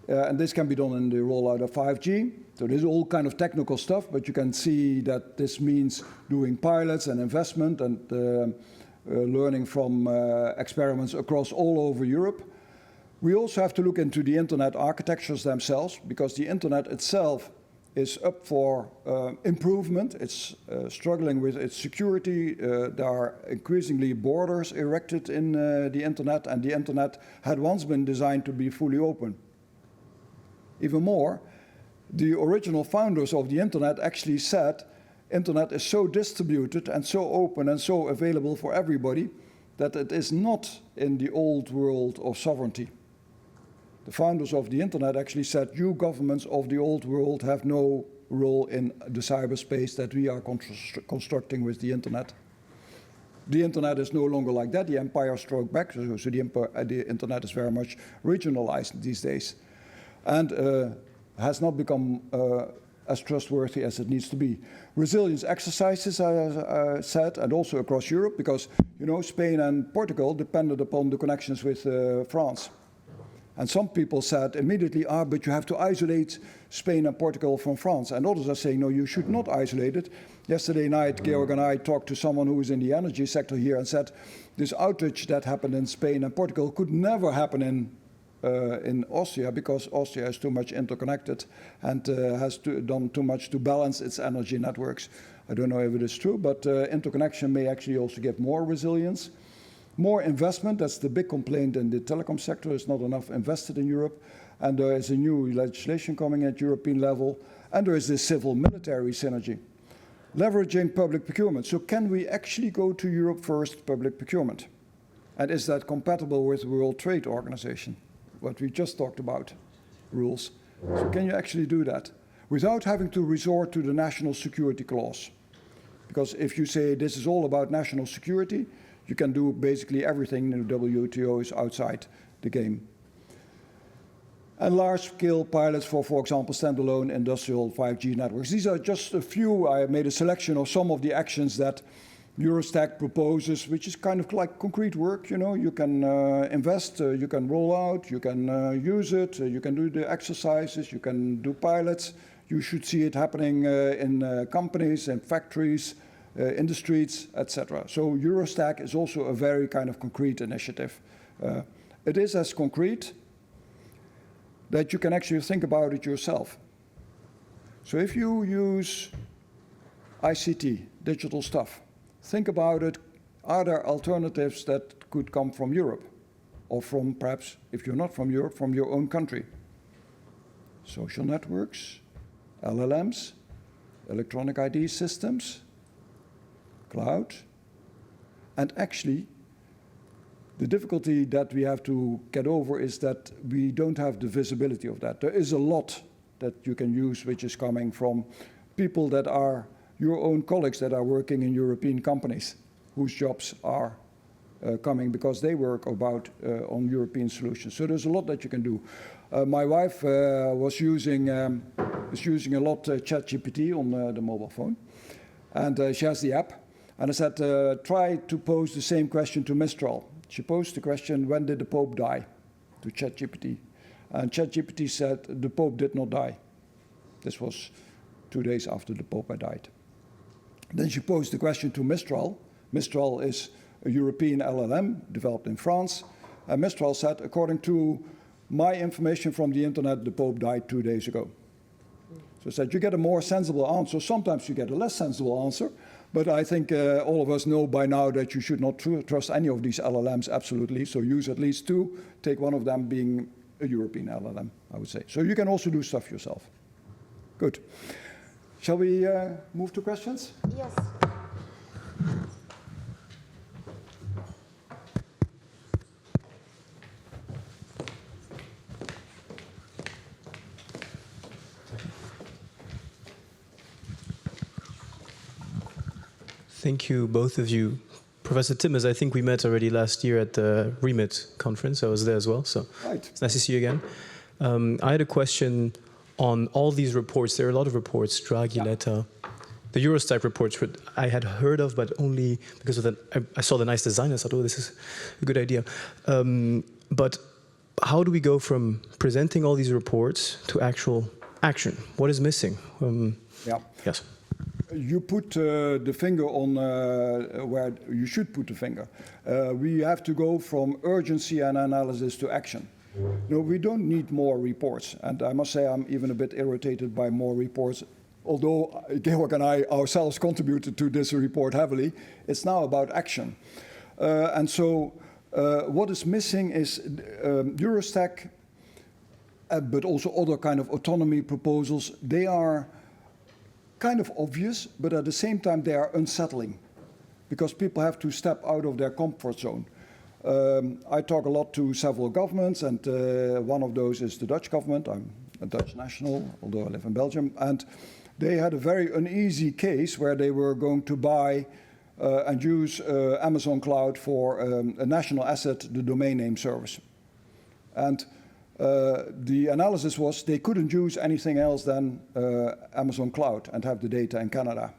Speaker 23: And this can be done in the rollout of 5G. So there's all kind of technical stuff, but you can see that this means doing pilots and investment and learning from experiments across all over Europe. We also have to look into the internet architectures themselves, because the internet itself is up for improvement. It's struggling with its security. There are increasingly borders erected in the internet, and the internet had once been designed to be fully open. Even more, the original founders of the internet actually said internet is so distributed and so open and so available for everybody that it is not in the old world of sovereignty. The founders of the internet actually said, you governments of the old world have no role in the cyberspace that we are constructing with the internet. The internet is no longer like that. The empire struck back, so the internet is very much regionalized these days, and has not become as trustworthy as it needs to be. Resilience exercises are said, and also across Europe, because Spain and Portugal depended upon the connections with France. And some people said immediately, but you have to isolate Spain and Portugal from France. And others are saying, no, you should not isolate it. Yesterday night, Georg and I talked to someone who is in the energy sector here and said, this outage that happened in Spain and Portugal could never happen in Austria, because Austria is too much interconnected and has done too much to balance its energy networks. I don't know if it is true, but interconnection may actually also give more resilience. More investment, that's the big complaint in the telecom sector, is not enough invested in Europe. And there is a new legislation coming at European level. And there is this civil-military synergy. Leveraging public procurement. So can we actually go to Europe first public procurement? And is that compatible with the World Trade Organization? What we just talked about, rules. So can you actually do that without having to resort to the national security clause? Because if you say this is all about national security, you can do basically everything in the WTO is outside the game. And large-scale pilots for example, standalone industrial 5G networks. These are just a few. I have made a selection of some of the actions that Eurostack proposes, which is kind of like concrete work. You can invest, you can roll out, you can use it, you can do the exercises, you can do pilots. You should see it happening in companies and factories, in the streets, etc. So Eurostack is also a very kind of concrete initiative. It is as concrete that you can actually think about it yourself. So if you use ICT, digital stuff, think about it. Are there alternatives that could come from Europe? Or from, perhaps, if you're not from Europe, from your own country? Social networks, LLMs, electronic ID systems, cloud. And actually, the difficulty that we have to get over is that we don't have the visibility of that. There is a lot that you can use which is coming from people that are your own colleagues that are working in European companies whose jobs are coming because they work on European solutions. So there's a lot that you can do. My wife is using a lot ChatGPT on the mobile phone, and she has the app. And I said, try to pose the same question to Mistral. She posed the question, when did the Pope die? To ChatGPT. And ChatGPT said, the Pope did not die. This was 2 days after the Pope had died. Then she posed the question to Mistral. Mistral is a European LLM developed in France. And Mistral said, according to my information from the internet, the Pope died 2 days ago. So I said, you get a more sensible answer. Sometimes you get a less sensible answer. But I think all of us know by now that you should not trust any of these LLMs absolutely. So use at least two. Take one of them being a European LLM, I would say. So you can also do stuff yourself. Good. Shall we move to questions?
Speaker 4: Yes.
Speaker 8: Thank you, both of you. Professor Timmers, I think we met already last year at the REMIT conference. I was there as well, so It's nice to see you again. I had a question on all these reports. There are a lot of reports, Draghi letter, the Eurostat reports I had heard of, but only because of I saw the nice design. I thought, oh, this is a good idea. But how do we go from presenting all these reports to actual action? What is missing?
Speaker 23: Yeah.
Speaker 8: Yes.
Speaker 23: You put the finger on where you should put the finger. We have to go from urgency and analysis to action. No, we don't need more reports. And I must say I'm even a bit irritated by more reports. Although Georg and I ourselves contributed to this report heavily, it's now about action. And so what is missing is Eurostat, but also other kind of autonomy proposals. They are kind of obvious, but at the same time they are unsettling because people have to step out of their comfort zone. I talk a lot to several governments, and one of those is the Dutch government. I'm a Dutch national, although I live in Belgium, and they had a very uneasy case where they were going to buy and use Amazon Cloud for a national asset, the domain name service. And the analysis was they couldn't use anything else than Amazon Cloud and have the data in Canada.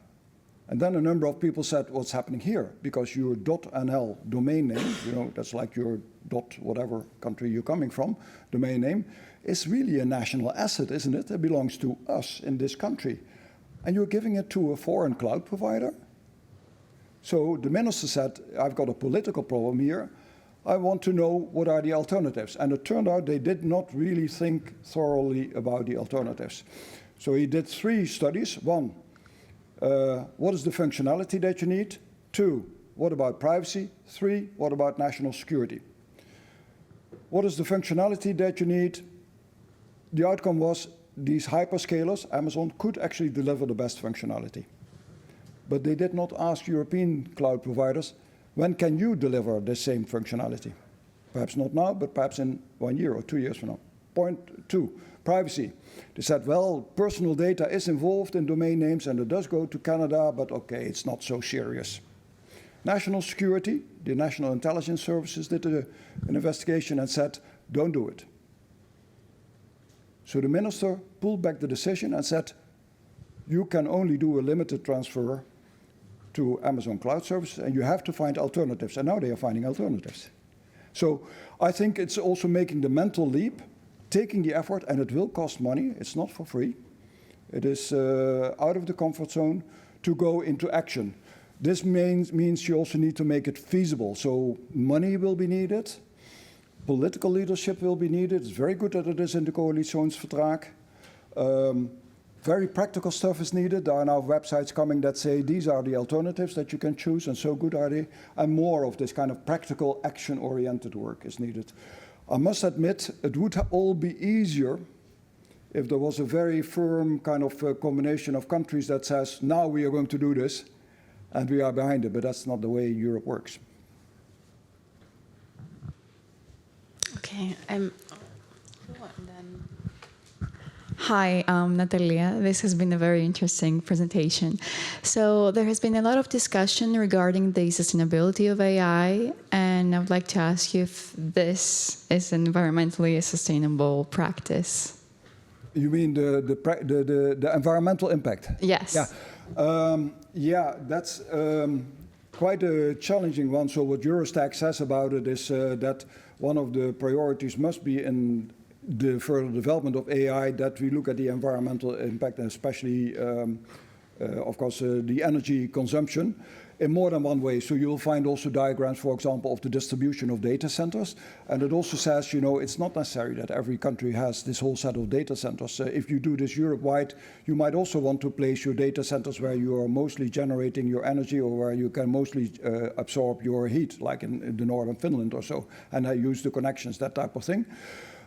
Speaker 23: And then a number of people said, what's happening here? Because your .nl domain name, you know, that's like your whatever country you're coming from, domain name, is really a national asset, isn't it? It belongs to us in this country. And you're giving it to a foreign cloud provider? So the minister said, I've got a political problem here. I want to know what are the alternatives. And it turned out they did not really think thoroughly about the alternatives. So he did 3 studies. 1, what is the functionality that you need? 2, what about privacy? 3, what about national security? What is the functionality that you need? The outcome was these hyperscalers, Amazon, could actually deliver the best functionality. But they did not ask European cloud providers, when can you deliver the same functionality? Perhaps not now, but perhaps in 1 year or 2 years from now. Point 2, privacy. They said, well, personal data is involved in domain names and it does go to Canada, but okay, it's not so serious. National security, the National Intelligence Services did an investigation and said, don't do it. So the minister pulled back the decision and said, you can only do a limited transfer to Amazon Cloud Services, and you have to find alternatives. And now they are finding alternatives. So I think it's also making the mental leap, taking the effort, and it will cost money. It's not for free. It is out of the comfort zone to go into action. This means you also need to make it feasible. So money will be needed. Political leadership will be needed. It's very good that it is in the coalitionsverdrag. Very practical stuff is needed. There are now websites coming that say these are the alternatives that you can choose, and so good are they. And more of this kind of practical, action-oriented work is needed. I must admit, it would all be easier if there was a very firm kind of combination of countries that says, now we are going to do this, and we are behind it. But that's not the way Europe works.
Speaker 9: Okay. Hi, I'm Natalia. This has been a very interesting presentation. So there has been a lot of discussion regarding the sustainability of AI, and I would like to ask you if this is environmentally a sustainable practice.
Speaker 23: You mean the environmental impact?
Speaker 9: Yes.
Speaker 23: Yeah, yeah, that's quite a challenging one. So what Eurostat says about it is that one of the priorities must be in the further development of AI that we look at the environmental impact, and especially, of course, the energy consumption in more than one way. So you'll find also diagrams, for example, of the distribution of data centers. And it also says, you know, it's not necessary that every country has this whole set of data centers. If you do this Europe-wide, you might also want to place your data centers where you are mostly generating your energy or where you can mostly absorb your heat, like in the northern Finland or so, and use the connections, that type of thing.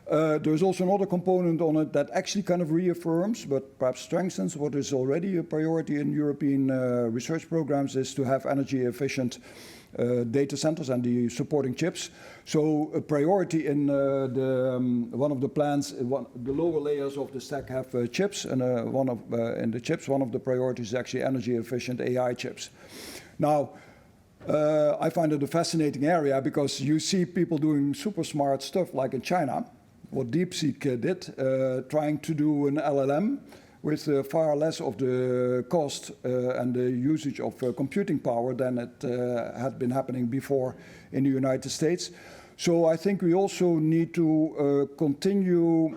Speaker 23: There's also another component on it that actually kind of reaffirms, but perhaps strengthens what is already a priority in European research programs, is to have energy efficient data centers and the supporting chips. So a priority in one of the plans, the lower layers of the stack have chips, and in the chips, one of the priorities is actually energy efficient AI chips. Now, I find it a fascinating area because you see people doing super smart stuff like in China, what DeepSeek did, trying to do an LLM with far less of the cost and the usage of computing power than it had been happening before in the United States. So I think we also need to continue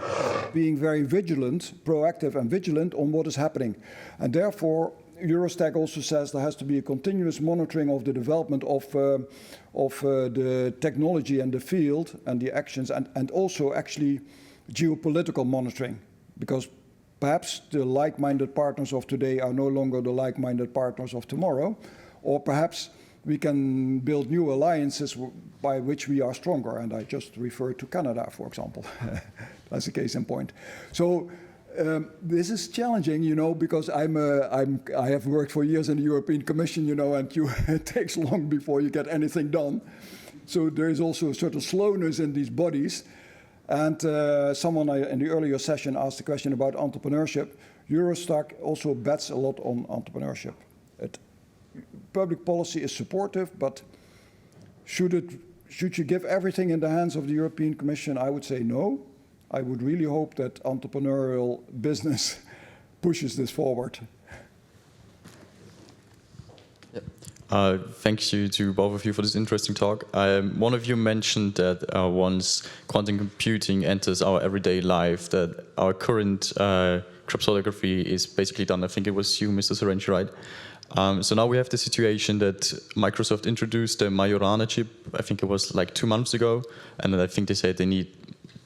Speaker 23: being very vigilant, proactive and vigilant on what is happening. And therefore, Eurostat also says there has to be a continuous monitoring of the development of the technology and the field and the actions, and also actually geopolitical monitoring, because perhaps the like-minded partners of today are no longer the like-minded partners of tomorrow, or perhaps we can build new alliances by which we are stronger. And I just referred to Canada, for example. That's a case in point. So this is challenging, you know, because I have worked for years in the European Commission, you know, and it takes long before you get anything done. So there is also a certain slowness in these bodies. And someone in the earlier session asked a question about entrepreneurship. Eurostat also bets a lot on entrepreneurship. Public policy is supportive, but should you give everything in the hands of the European Commission? I would say no. I would really hope that entrepreneurial business pushes this forward.
Speaker 5: Thank you to both of you for this interesting talk. One of you mentioned that once quantum computing enters our everyday life, that our current cryptography is basically done. I think it was you, Mr. Serenci, right? So now we have the situation that Microsoft introduced the Majorana chip, I think it was like 2 months ago, and I think they said they need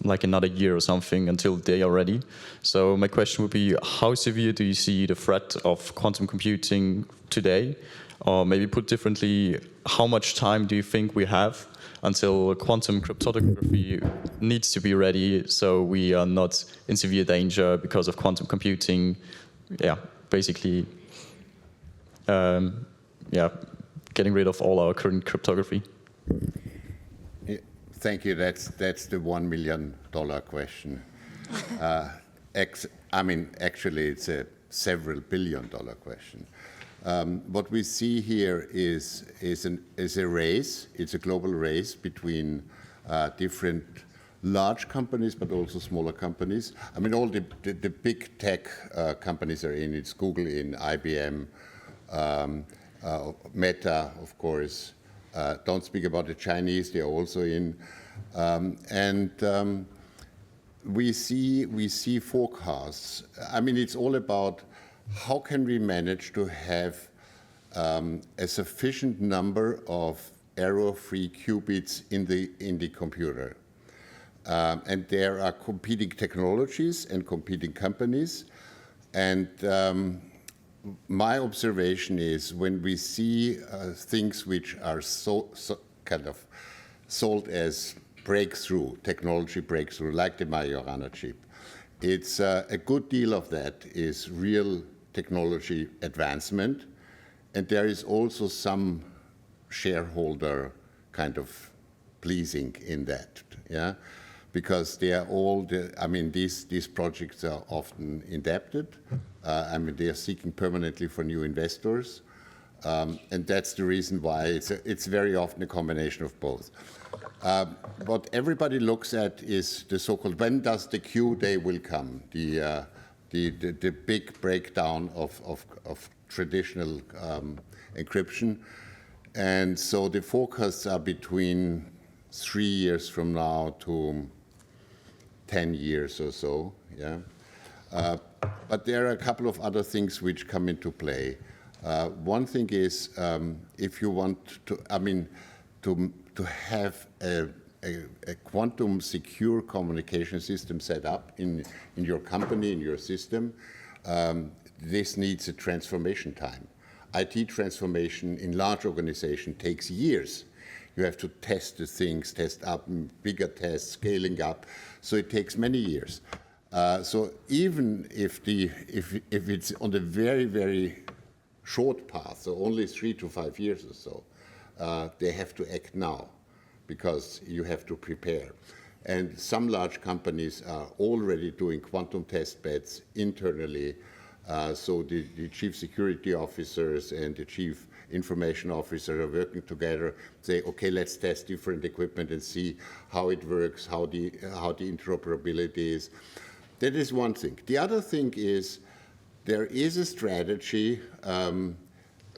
Speaker 5: like another year or something until they are ready. So my question would be, how severe do you see the threat of quantum computing today? Or maybe put differently, how much time do you think we have until quantum cryptography needs to be ready so we are not in severe danger because of quantum computing? Yeah, basically, getting rid of all our current cryptography.
Speaker 10: Thank you. That's the $1 million question. I mean, actually, it's a several billion-dollar question. What we see here is a race. It's a global race between different large companies, but also smaller companies. I mean, all the big tech companies are in. It's Google in, IBM, Meta, of course. Don't speak about the Chinese; they are also in. We see forecasts. I mean, it's all about how can we manage to have a sufficient number of error-free qubits in the computer. And there are competing technologies and competing companies. And my observation is when we see things which are so kind of sold as breakthrough, technology breakthrough, like the Majorana chip, it's a good deal of that is real technology advancement, and there is also some shareholder kind of pleasing in that, yeah, because they are all I mean, these projects are often indebted. I mean, they are seeking permanently for new investors, and that's the reason why it's very often a combination of both. What everybody looks at is the so-called when does the Q day will come, the big breakdown of traditional encryption. And so the forecasts are between 3 years from now to 10 years or so, yeah. But there are a couple of other things which come into play. One thing is if you want to, I mean, to have a quantum secure communication system set up in your company, in your system, this needs a transformation time. IT transformation in large organization takes years. You have to test the things, test up, bigger tests, scaling up. So it takes many years. So even if it's on the very, very short path, so only 3 to 5 years or so, they have to act now because you have to prepare. And some large companies are already doing quantum test beds internally. So the chief security officers and the chief information officer are working together, say, okay, let's test different equipment and see how it works, how the interoperability is. That is one thing. The other thing is there is a strategy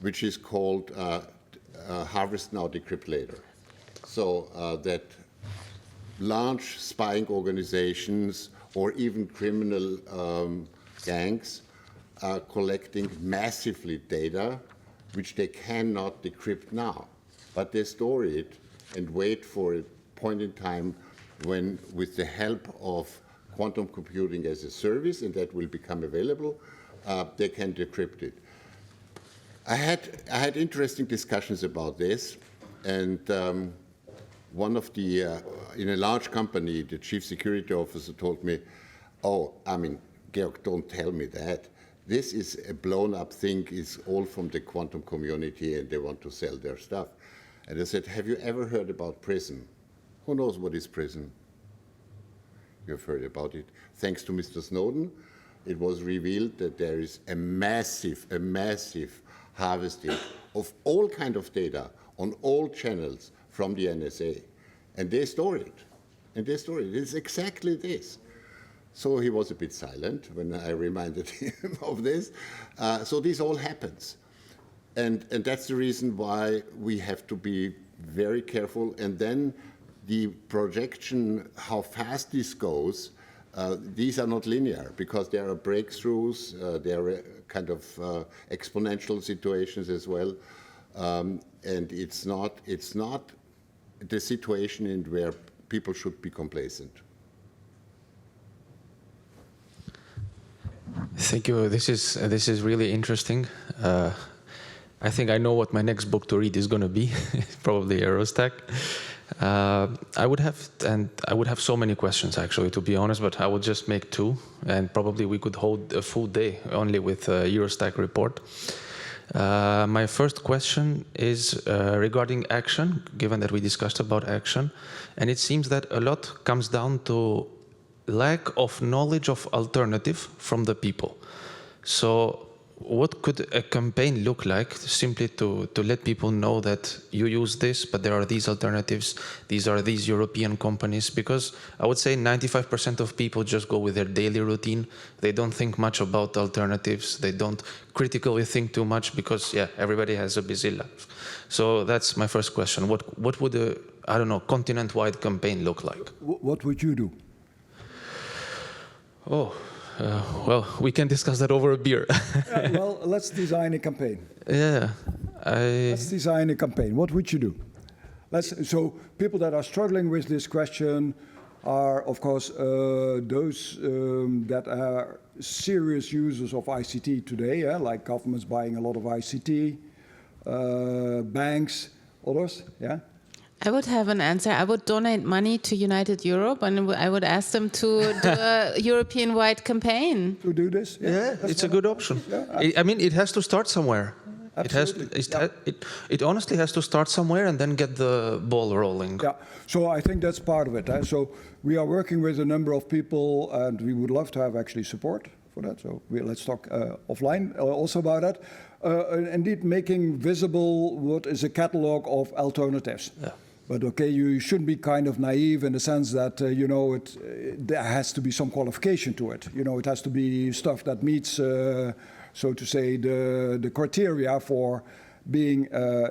Speaker 10: which is called harvest now, decrypt later. So that large spying organizations or even criminal gangs are collecting massively data which they cannot decrypt now, but they store it and wait for a point in time when, with the help of quantum computing as a service, and that will become available, they can decrypt it. I had interesting discussions about this, and one of the, in a large company, the chief security officer told me, oh, I mean, Georg, don't tell me that. This is a blown up thing, it's all from the quantum community and they want to sell their stuff. And I said, have you ever heard about PRISM? Who knows what is PRISM? You've heard about it. Thanks to Mr. Snowden, it was revealed that there is a massive harvesting of all kind of data on all channels from the NSA. And they store it. It's exactly this. So he was a bit silent when I reminded him of this. So this all happens. And that's the reason why we have to be very careful. And then the projection, how fast this goes, these are not linear because there are breakthroughs, there are kind of exponential situations as well. And it's not the situation in where people should be complacent.
Speaker 7: Thank you. This is really interesting. I think I know what my next book to read is going to be. Probably Eurostack. I would have so many questions actually, to be honest, but I would just make two, and probably we could hold a full day only with Eurostack report. My first question is regarding action, given that we discussed about action, and it seems that a lot comes down to lack of knowledge of alternative from the people. So what could a campaign look like simply to let people know that you use this, but there are these alternatives, these are these European companies? Because I would say 95% of people just go with their daily routine. They don't think much about alternatives. They don't critically think too much because, yeah, everybody has a busy life. So that's my first question. What would a, I don't know, continent-wide campaign look like?
Speaker 23: What would you do?
Speaker 7: Oh, well, we can discuss that over a beer.
Speaker 23: Well, let's design a campaign.
Speaker 7: Yeah.
Speaker 23: Let's design a campaign. What would you do? So people that are struggling with this question are, of course, those that are serious users of ICT today, like governments buying a lot of ICT, banks, others, yeah?
Speaker 1: I would have an answer. I would donate money to United Europe, and I would ask them to do a European-wide campaign.
Speaker 23: To do this?
Speaker 7: Yeah, it's a good option. Yeah, I mean, it has to start somewhere. It honestly has to start somewhere and then get the ball rolling.
Speaker 23: Yeah, so I think that's part of it. So we are working with a number of people, and we would love to have actually support for that. So let's talk offline also about that. Indeed, making visible what is a catalog of alternatives. Yeah. But okay, you shouldn't be kind of naive in the sense that, you know, there has to be some qualification to it. You know, it has to be stuff that meets, so to say, the criteria for being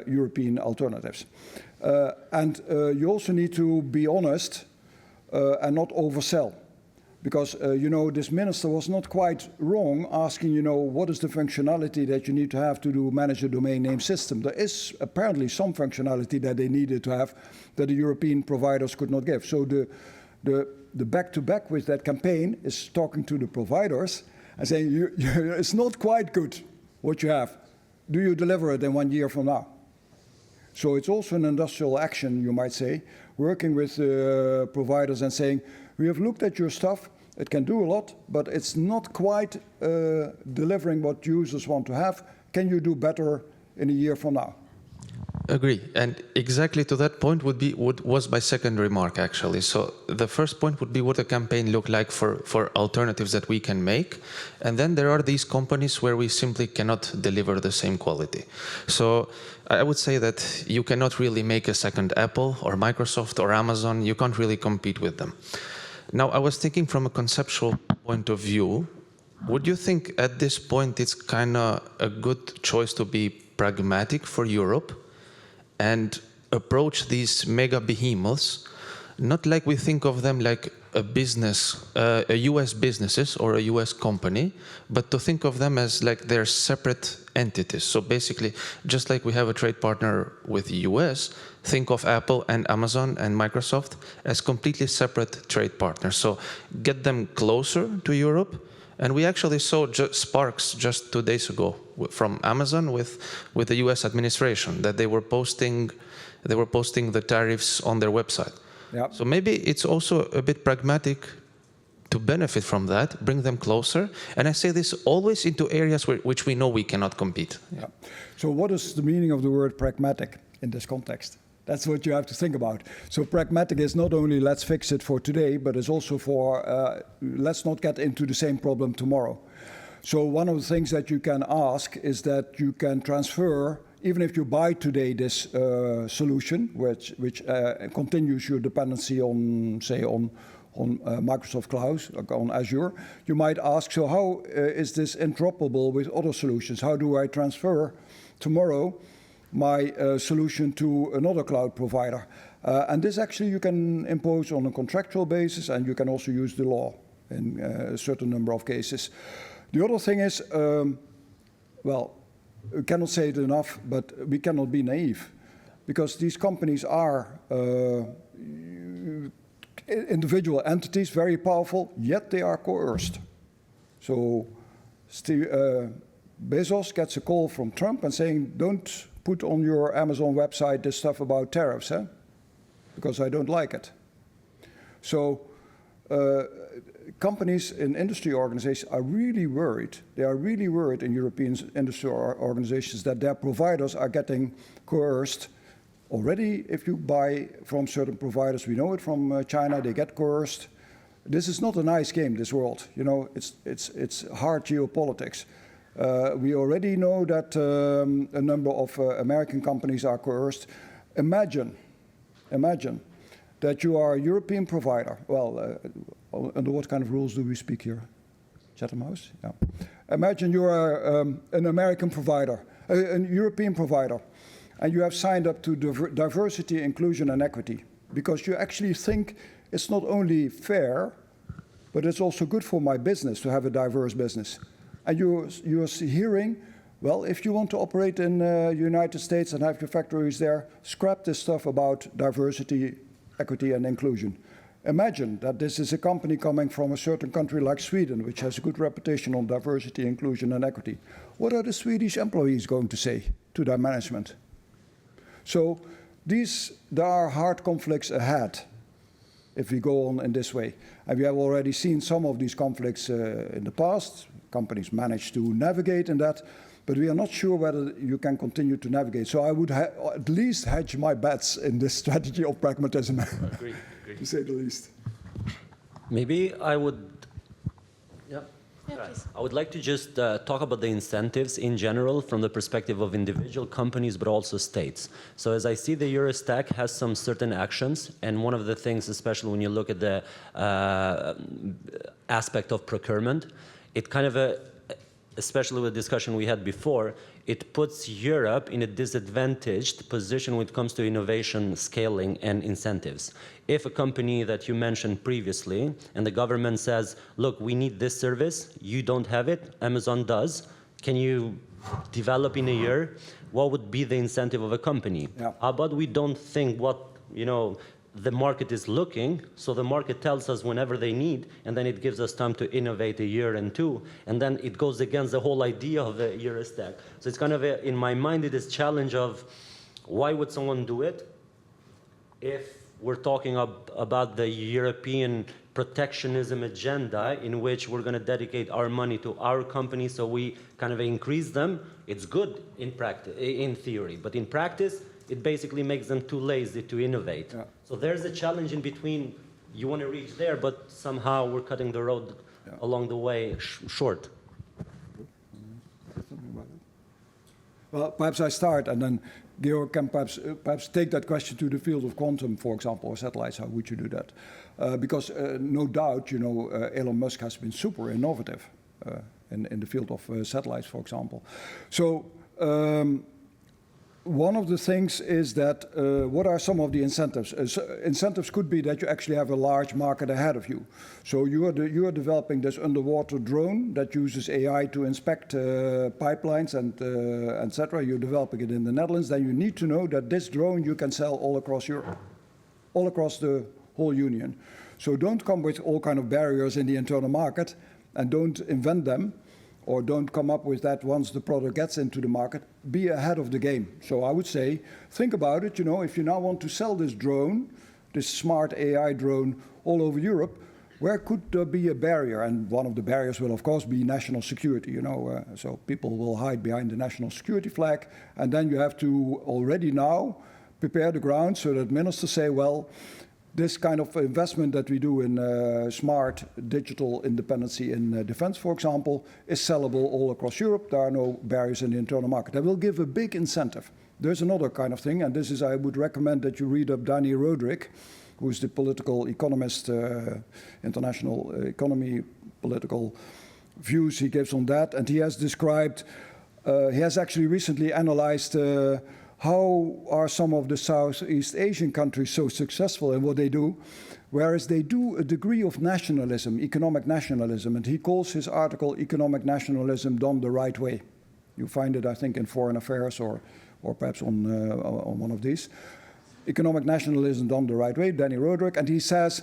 Speaker 23: European alternatives. And you also need to be honest and not oversell. Because, you know, this minister was not quite wrong asking, you know, what is the functionality that you need to have to manage a domain name system? There is apparently some functionality that they needed to have that the European providers could not give. So the back-to-back with that campaign is talking to the providers and saying, it's not quite good what you have. Do you deliver it in 1 year from now? So it's also an industrial action, you might say, working with providers and saying, we have looked at your stuff. It can do a lot, but it's not quite delivering what users want to have. Can you do better in a year from now?
Speaker 7: Agree. And exactly to that point would be what was my second remark, actually. So the first point would be what a campaign look like for alternatives that we can make. And then there are these companies where we simply cannot deliver the same quality. So I would say that you cannot really make a second Apple or Microsoft or Amazon. You can't really compete with them. Now, I was thinking from a conceptual point of view, would you think at this point it's kind of a good choice to be pragmatic for Europe and approach these mega behemoths, not like we think of them like a business, a US businesses or a US company, but to think of them as like they're separate entities. So basically, just like we have a trade partner with the US, think of Apple and Amazon and Microsoft as completely separate trade partners. So get them closer to Europe. And we actually saw sparks just 2 days ago from Amazon with the US administration that they were posting the tariffs on their website.
Speaker 23: Yep.
Speaker 7: So maybe it's also a bit pragmatic to benefit from that, bring them closer. And I say this always into areas which we know we cannot compete.
Speaker 23: Yeah. So what is the meaning of the word pragmatic in this context? That's what you have to think about. So pragmatic is not only let's fix it for today, but it's also for let's not get into the same problem tomorrow. So one of the things that you can ask is that you can transfer, even if you buy today this solution, which continues your dependency on, say, on Microsoft Cloud, on Azure, you might ask, so how is this interoperable with other solutions? How do I transfer tomorrow my solution to another cloud provider? And this actually you can impose on a contractual basis, and you can also use the law in a certain number of cases. The other thing is, well, we cannot say it enough, but we cannot be naive, because these companies are individual entities, very powerful, yet they are coerced. So Bezos gets a call from Trump and saying, don't put on your Amazon website this stuff about tariffs, because I don't like it. So companies in industry organizations are really worried. They are really worried in European industry organizations that their providers are getting coerced. Already, if you buy from certain providers, we know it from China, they get coerced. This is not a nice game, this world. You know, it's hard geopolitics. We already know that a number of American companies are coerced. Imagine that you are a European provider. Well, under what kind of rules do we speak here? Chatham House? Yeah. Imagine you are an American provider, a European provider, and you have signed up to diversity, inclusion, and equity, because you actually think it's not only fair, but it's also good for my business to have a diverse business. And you're hearing, well, if you want to operate in the United States and have your factories there, scrap this stuff about diversity, equity, and inclusion. Imagine that this is a company coming from a certain country like Sweden, which has a good reputation on diversity, inclusion, and equity. What are the Swedish employees going to say to their management? So there are hard conflicts ahead if we go on in this way. And we have already seen some of these conflicts in the past. Companies manage to navigate in that, but we are not sure whether you can continue to navigate. So I would at least hedge my bets in this strategy of pragmatism,
Speaker 12: Agree.
Speaker 23: to say the least.
Speaker 12: Maybe I would,
Speaker 1: please.
Speaker 12: I would like to just talk about the incentives in general from the perspective of individual companies, but also states. So as I see, the Eurostack has some certain actions, and one of the things, especially when you look at the aspect of procurement, it kind of, especially with the discussion we had before, it puts Europe in a disadvantaged position when it comes to innovation, scaling, and incentives. If a company that you mentioned previously, and the government says, look, we need this service, you don't have it, Amazon does, can you develop in a year? What would be the incentive of a company?
Speaker 23: Yeah.
Speaker 12: How about we don't think what, the market is looking, so the market tells us whenever they need, and then it gives us time to innovate a year and two, and then it goes against the whole idea of the Eurostack. So it's kind of, in my mind, it is challenge of why would someone do it if we're talking about the European protectionism agenda in which we're going to dedicate our money to our companies, so we kind of increase them. It's good in practice, in theory, but in practice, it basically makes them too lazy to innovate. Yeah. So there's a challenge in between. You want to reach there, but somehow we're cutting the road along the way short.
Speaker 23: Well, perhaps I start, and then Georg can perhaps take that question to the field of quantum, for example, or satellites. How would you do that? Because no doubt, Elon Musk has been super innovative. in the field of satellites, for example. So one of the things is that what are some of the incentives? Incentives could be that you actually have a large market ahead of you. So you are developing this underwater drone that uses AI to inspect pipelines and etc. You're developing it in the Netherlands. Then you need to know that this drone you can sell all across Europe, all across the whole Union. So don't come with all kind of barriers in the internal market and don't invent them, or don't come up with that once the product gets into the market. Be ahead of the game. So I would say, think about it, if you now want to sell this drone, this smart AI drone all over Europe, where could there be a barrier? And one of the barriers will, of course, be national security, so people will hide behind the national security flag, and then you have to already now prepare the ground so that ministers say, well, this kind of investment that we do in smart digital independency in defense, for example, is sellable all across Europe. There are no barriers in the internal market. That will give a big incentive. There's another kind of thing, and this is, I would recommend that you read up Danny Roderick, who is the political economist, international economy, political views he gives on that. And he has described, he has actually recently analyzed how are some of the Southeast Asian countries so successful in what they do, whereas they do a degree of nationalism, economic nationalism, and he calls his article Economic Nationalism Done the Right Way. You find it, I think, in Foreign Affairs or perhaps on one of these. Economic Nationalism Done the Right Way, Danny Roderick, and he says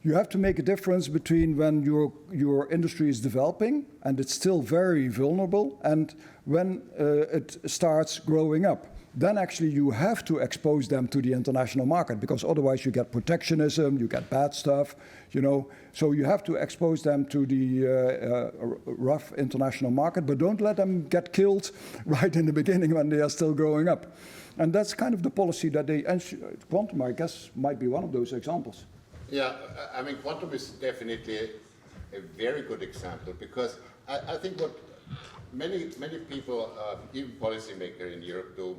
Speaker 23: you have to make a difference between when your industry is developing and it's still very vulnerable and when it starts growing up. Then actually you have to expose them to the international market, because otherwise you get protectionism, you get bad stuff, So you have to expose them to the rough international market, but don't let them get killed right in the beginning when they are still growing up. And that's kind of the policy that they, and quantum, I guess, might be one of those examples.
Speaker 10: Yeah, I mean, quantum is definitely a very good example, because I think what many people, even policymakers in Europe, do,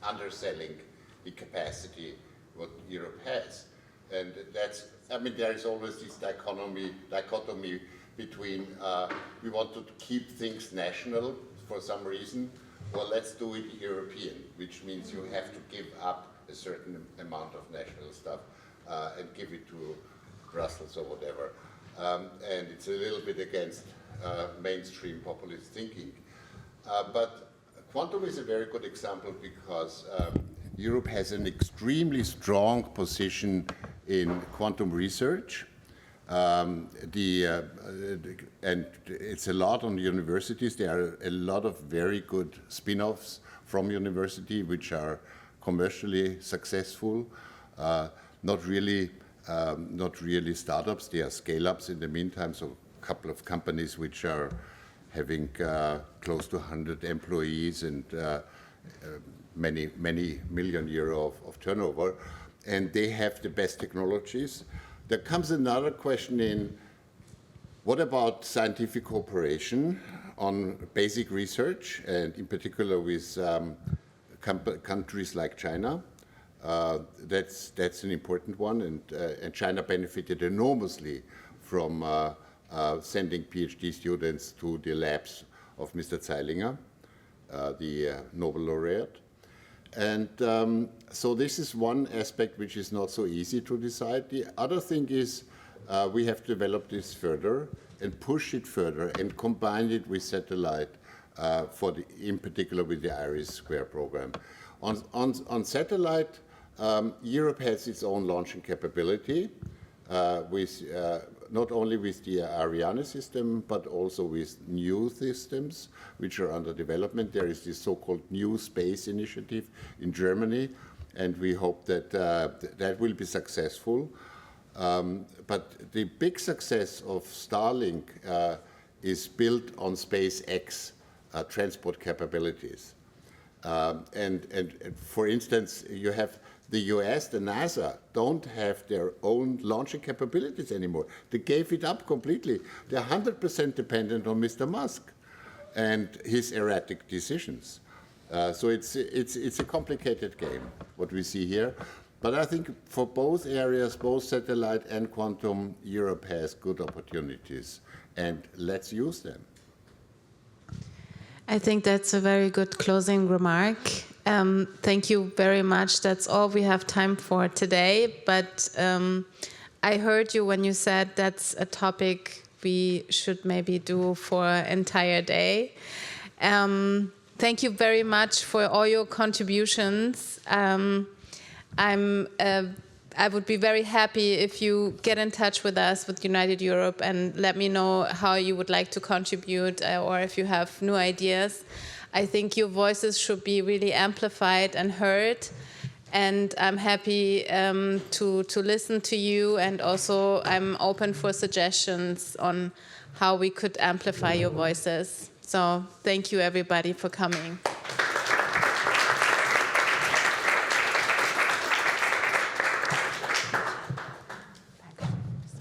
Speaker 10: underselling the capacity what Europe has. And that's, I mean, there is always this dichotomy between we want to keep things national for some reason, or let's do it European, which means you have to give up a certain amount of national stuff and give it to Brussels or whatever. And it's a little bit against mainstream populist thinking. But quantum is a very good example because Europe has an extremely strong position in quantum research. And it's a lot on universities. There are a lot of very good spin-offs from university which are commercially successful. Not really startups. They are scale-ups in the meantime. So a couple of companies which are having close to 100 employees and many million euro of turnover, and they have the best technologies. There comes another question in, what about scientific cooperation on basic research, and in particular with countries like China? That's an important one, and China benefited enormously from sending PhD students to the labs of Mr. Zeilinger, the Nobel laureate. And so this is one aspect which is not so easy to decide. The other thing is we have to develop this further and push it further and combine it with satellite, in particular with the IRIS² program. On satellite, Europe has its own launching capability with not only with the Ariane system, but also with new systems which are under development. There is this so-called New Space Initiative in Germany, and we hope that that will be successful. But the big success of Starlink is built on SpaceX transport capabilities. And for instance, you have the US, the NASA, don't have their own launching capabilities anymore. They gave it up completely. They're 100% dependent on Mr. Musk and his erratic decisions. So it's a complicated game, what we see here. But I think for both areas, both satellite and quantum, Europe has good opportunities, and let's use them.
Speaker 16: I think that's a very good closing remark. Thank you very much. That's all we have time for today. But I heard you when you said that's a topic we should maybe do for an entire day. Thank you very much for all your contributions. I would be very happy if you get in touch with us, with United Europe, and let me know how you would like to contribute or if you have new ideas. I think your voices should be really amplified and heard. And I'm happy to listen to you, and also I'm open for suggestions on how we could amplify your voices. So thank you everybody for coming.